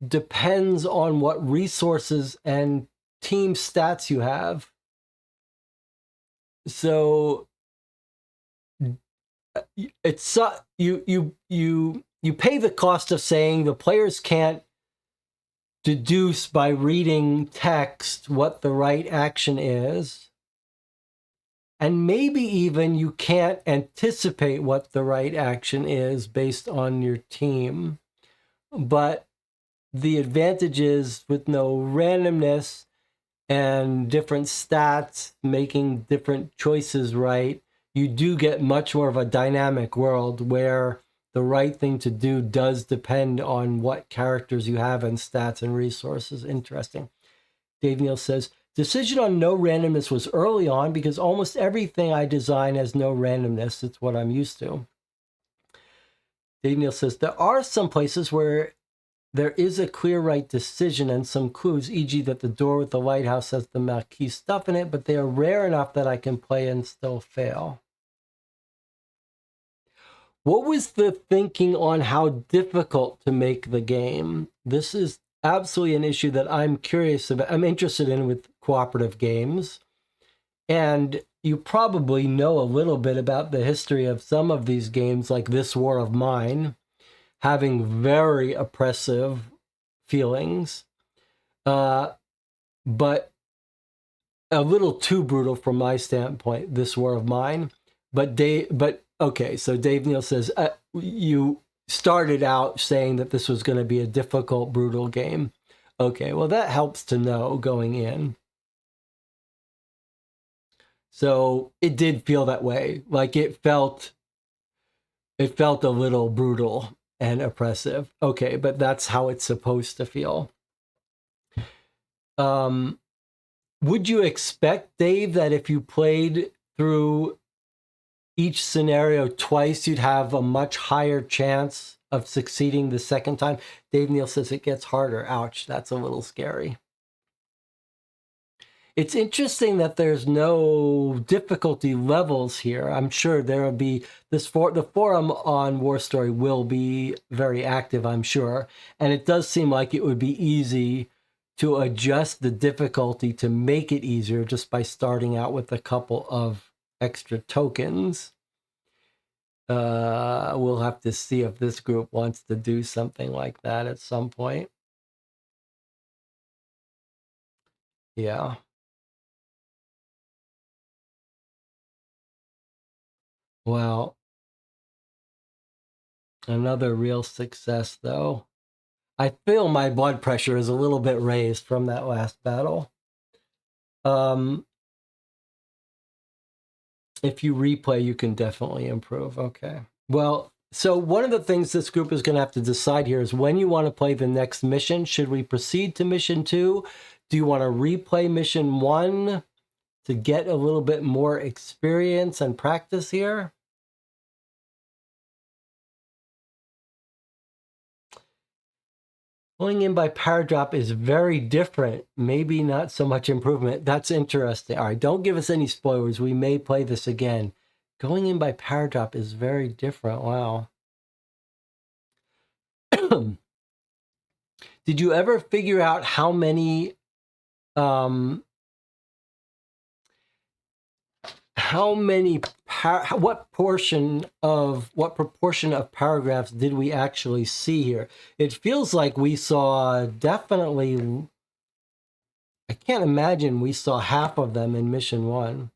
depends on what resources and team stats you have. So it's you pay the cost of saying the players can't deduce by reading text what the right action is. And maybe even you can't anticipate what the right action is based on your team. But the advantage is with no randomness and different stats making different choices right, you do get much more of a dynamic world where the right thing to do does depend on what characters you have and stats and resources. Interesting. Dave Neale says, decision on no randomness was early on because almost everything I design has no randomness. It's what I'm used to. Dave Neale says, there are some places where there is a clear right decision and some clues, e.g. that the door with the lighthouse has the Maquis stuff in it, but they are rare enough that I can play and still fail. What was the thinking on how difficult to make the game? This is absolutely an issue that I'm curious about. I'm interested in with cooperative games. And you probably know a little bit about the history of some of these games, like This War of Mine, having very oppressive feelings, but a little too brutal from my standpoint, This War of Mine. Okay, so Dave Neale says, you started out saying that this was going to be a difficult, brutal game. Okay, well, that helps to know going in. So it did feel that way. Like it felt a little brutal and oppressive. Okay, but that's how it's supposed to feel. Would you expect, Dave, that if you played through each scenario twice, you'd have a much higher chance of succeeding the second time? Dave Neale says it gets harder. Ouch, that's a little scary. It's interesting that there's no difficulty levels here. I'm sure there will be the forum on War Story will be very active, I'm sure. And it does seem like it would be easy to adjust the difficulty to make it easier just by starting out with a couple of extra tokens. We'll have to see if this group wants to do something like that at some point. Yeah. Well, another real success, though. I feel my blood pressure is a little bit raised from that last battle. If you replay, you can definitely improve. Okay. Well, so one of the things this group is going to have to decide here is when you want to play the next mission. Should we proceed to mission 2? Do you want to replay mission 1 to get a little bit more experience and practice here? Pulling in by paradrap is very different. Maybe not so much improvement. That's interesting. All right, don't give us any spoilers. We may play this again. Going in by paradrap is very different. Wow. Did you ever figure out how many what proportion of paragraphs did we actually see here? It feels like we saw definitely, I can't imagine we saw half of them in mission 1.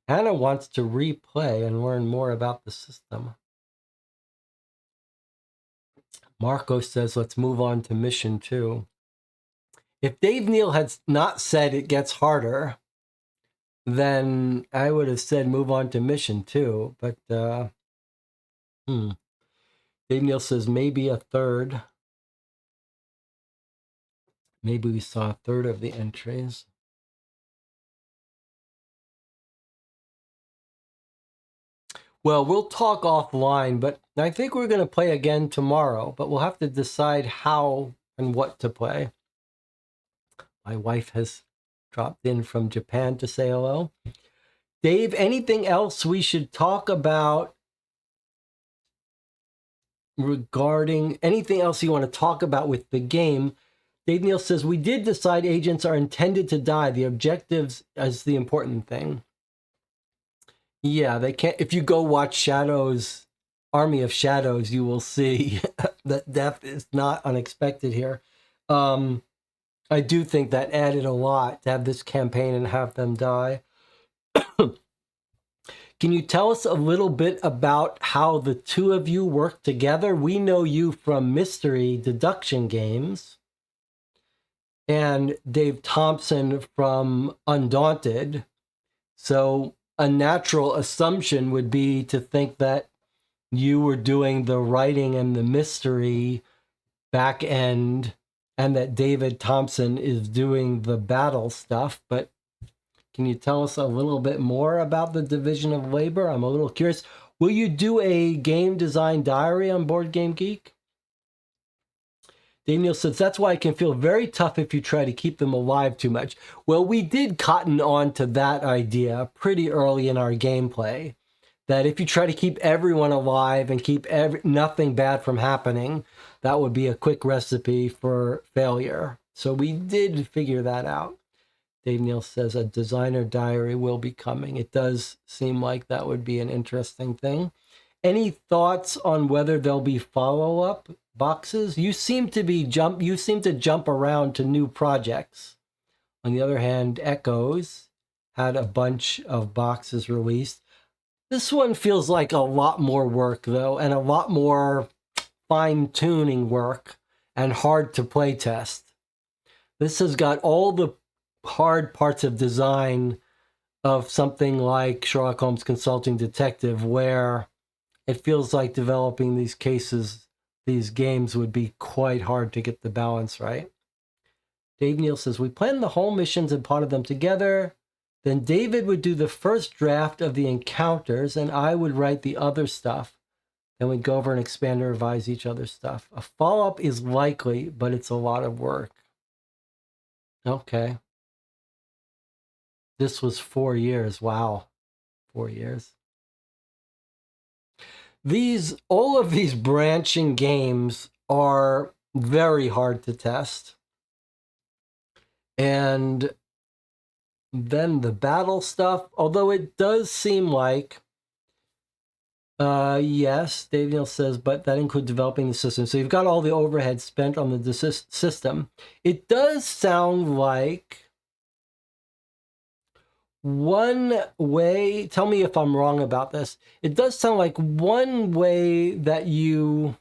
Anna wants to replay and learn more about the system. Marco says, let's move on to mission 2. If Dave Neale had not said it gets harder, then I would have said move on to mission 2. But Dave Neale says maybe a third. Maybe we saw a third of the entries. Well, we'll talk offline, but I think we're going to play again tomorrow, but we'll have to decide how and what to play. My wife has dropped in from Japan to say hello. Dave, anything else we should talk about regarding anything else you want to talk about with the game? Dave Neale says, we did decide agents are intended to die. The objectives is the important thing. Yeah, they can't. If you go watch Shadows, Army of Shadows, you will see that death is not unexpected here. I do think that added a lot to have this campaign and have them die. Can you tell us a little bit about how the two of you work together? We know you from mystery deduction games, and Dave Thompson from Undaunted. So a natural assumption would be to think that you were doing the writing and the mystery back end, and that David Thompson is doing the battle stuff. But can you tell us a little bit more about the division of labor? I'm a little curious. Will you do a game design diary on Board Game Geek? Dave Neale says, that's why it can feel very tough if you try to keep them alive too much. Well, we did cotton on to that idea pretty early in our gameplay, that if you try to keep everyone alive and keep nothing bad from happening, that would be a quick recipe for failure. So we did figure that out. Dave Neale says a designer diary will be coming. It does seem like that would be an interesting thing. Any thoughts on whether there'll be follow-up boxes? You seem to jump around to new projects. On the other hand, Echoes had a bunch of boxes released. This one feels like a lot more work, though, and a lot more fine-tuning work and hard to play test. This has got all the hard parts of design of something like Sherlock Holmes Consulting Detective, where it feels like developing these cases, these games would be quite hard to get the balance right. Dave Neale says, we planned the whole missions and plotted them together. Then David would do the first draft of the encounters, and I would write the other stuff. Then we'd go over and expand and revise each other's stuff. A follow-up is likely, but it's a lot of work. Okay. This was 4 years. Wow. 4 years. All of these branching games are very hard to test. And then the battle stuff, although it does seem like, yes, Dave Neale says, but that includes developing the system. So you've got all the overhead spent on the system. It does sound like one way, tell me if I'm wrong about this, it does sound like one way that you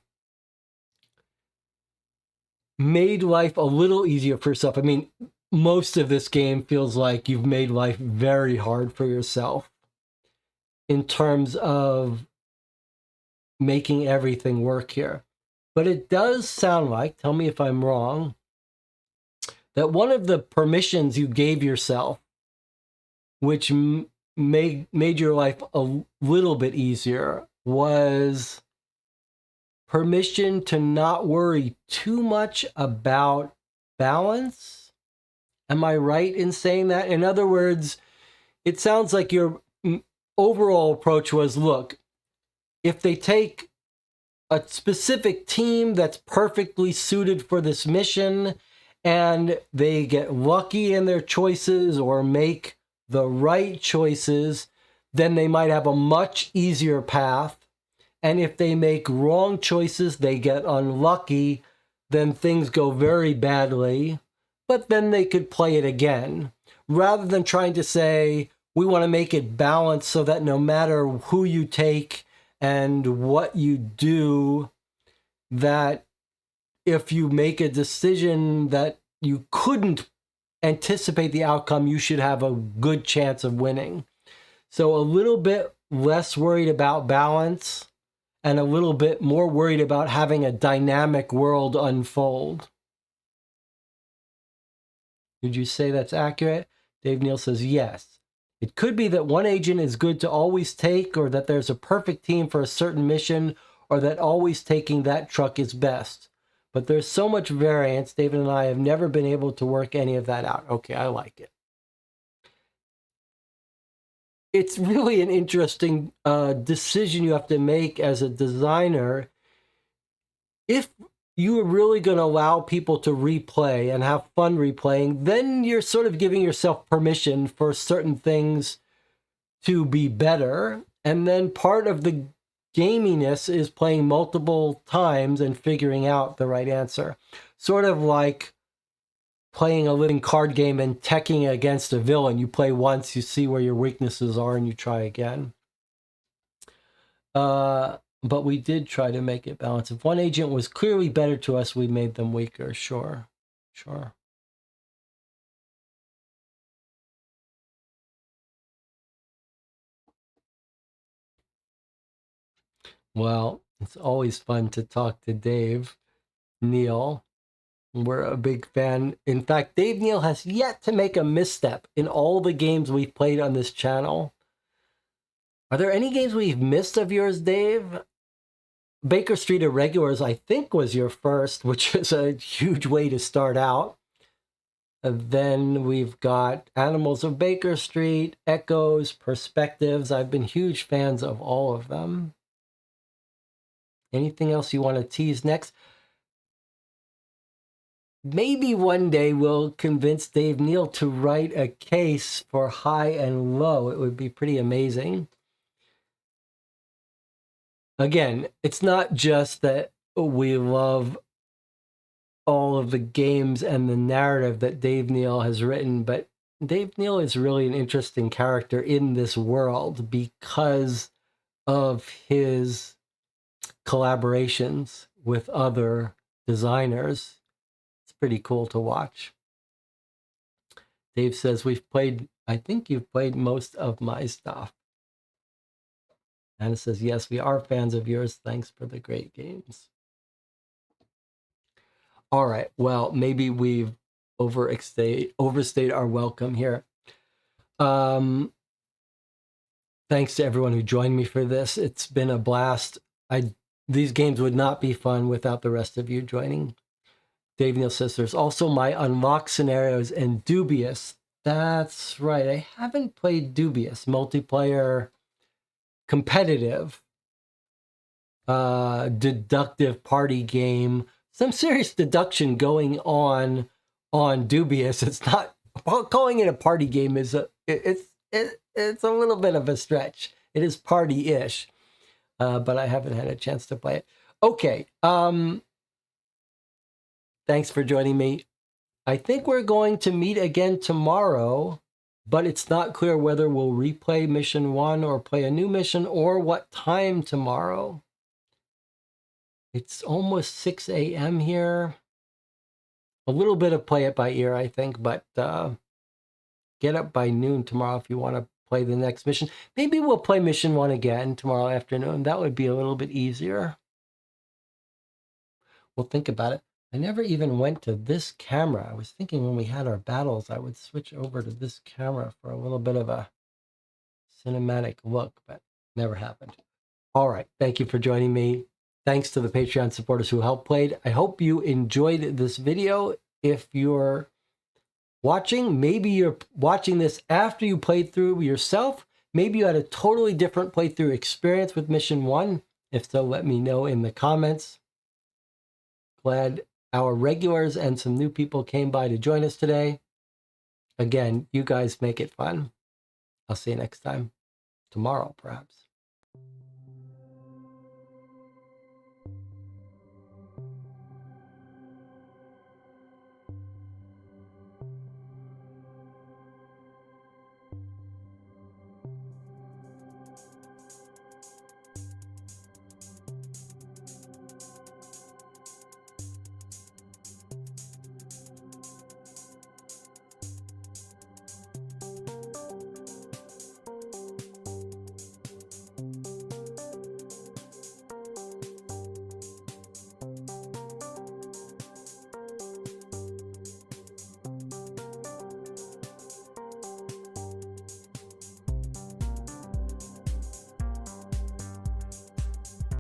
made life a little easier for yourself. I mean, most of this game feels like you've made life very hard for yourself in terms of making everything work here. But it does sound like, tell me if I'm wrong, that one of the permissions you gave yourself, which made your life a little bit easier, was permission to not worry too much about balance. Am I right in saying that? In other words, it sounds like your overall approach was, look, if they take a specific team that's perfectly suited for this mission and they get lucky in their choices or make the right choices, then they might have a much easier path. And if they make wrong choices, they get unlucky, then things go very badly, but then they could play it again. Rather than trying to say, we want to make it balanced so that no matter who you take and what you do, that if you make a decision that you couldn't anticipate the outcome, you should have a good chance of winning. So a little bit less worried about balance and a little bit more worried about having a dynamic world unfold. Would you say that's accurate? Dave Neale says yes. It could be that one agent is good to always take, or that there's a perfect team for a certain mission, or that always taking that truck is best. But there's so much variance, David and I have never been able to work any of that out. Okay, I like it. It's really an interesting decision you have to make as a designer. If you are really going to allow people to replay and have fun replaying, then you're sort of giving yourself permission for certain things to be better. And then part of the gaminess is playing multiple times and figuring out the right answer. Sort of like playing a living card game and teching against a villain. You play once, you see where your weaknesses are, and you try again. But we did try to make it balanced. If one agent was clearly better to us, we made them weaker. Sure. Well, it's always fun to talk to Dave Neale. We're a big fan. In fact, Dave Neale has yet to make a misstep in all the games we've played on this channel. Are there any games we've missed of yours, Dave? Baker Street Irregulars, I think, was your first, which is a huge way to start out. And then we've got Animals of Baker Street, Echoes, Perspectives. I've been huge fans of all of them. Anything else you want to tease next? Maybe one day we'll convince Dave Neale to write a case for high and low. It would be pretty amazing. Again, it's not just that we love all of the games and the narrative that Dave Neale has written, but Dave Neale is really an interesting character in this world because of his collaborations with other designers. Pretty cool to watch. Dave says, I think you've played most of my stuff. Anna says, yes, we are fans of yours. Thanks for the great games. All right, well, maybe we've overstayed our welcome here. Thanks to everyone who joined me for this. It's been a blast. These games would not be fun without the rest of you joining. Dave Neale says, there's also my unlocked scenarios and Dubious. That's right. I haven't played Dubious, multiplayer, competitive, deductive party game. Some serious deduction going on Dubious. It's not, calling it a party game is it's a little bit of a stretch. It is party-ish, but I haven't had a chance to play it. Okay. Thanks for joining me. I think we're going to meet again tomorrow, but it's not clear whether we'll replay mission 1 or play a new mission or what time tomorrow. It's almost 6 a.m. here. A little bit of play it by ear, I think, but get up by noon tomorrow if you want to play the next mission. Maybe we'll play mission 1 again tomorrow afternoon. That would be a little bit easier. We'll think about it. I never even went to this camera. I was thinking when we had our battles, I would switch over to this camera for a little bit of a cinematic look, but never happened. All right. Thank you for joining me. Thanks to the Patreon supporters who helped played. I hope you enjoyed this video. If you're watching, maybe you're watching this after you played through yourself. Maybe you had a totally different playthrough experience with Mission 1. If so, let me know in the comments. Glad our regulars and some new people came by to join us today. Again, you guys make it fun. I'll see you next time. Tomorrow, perhaps.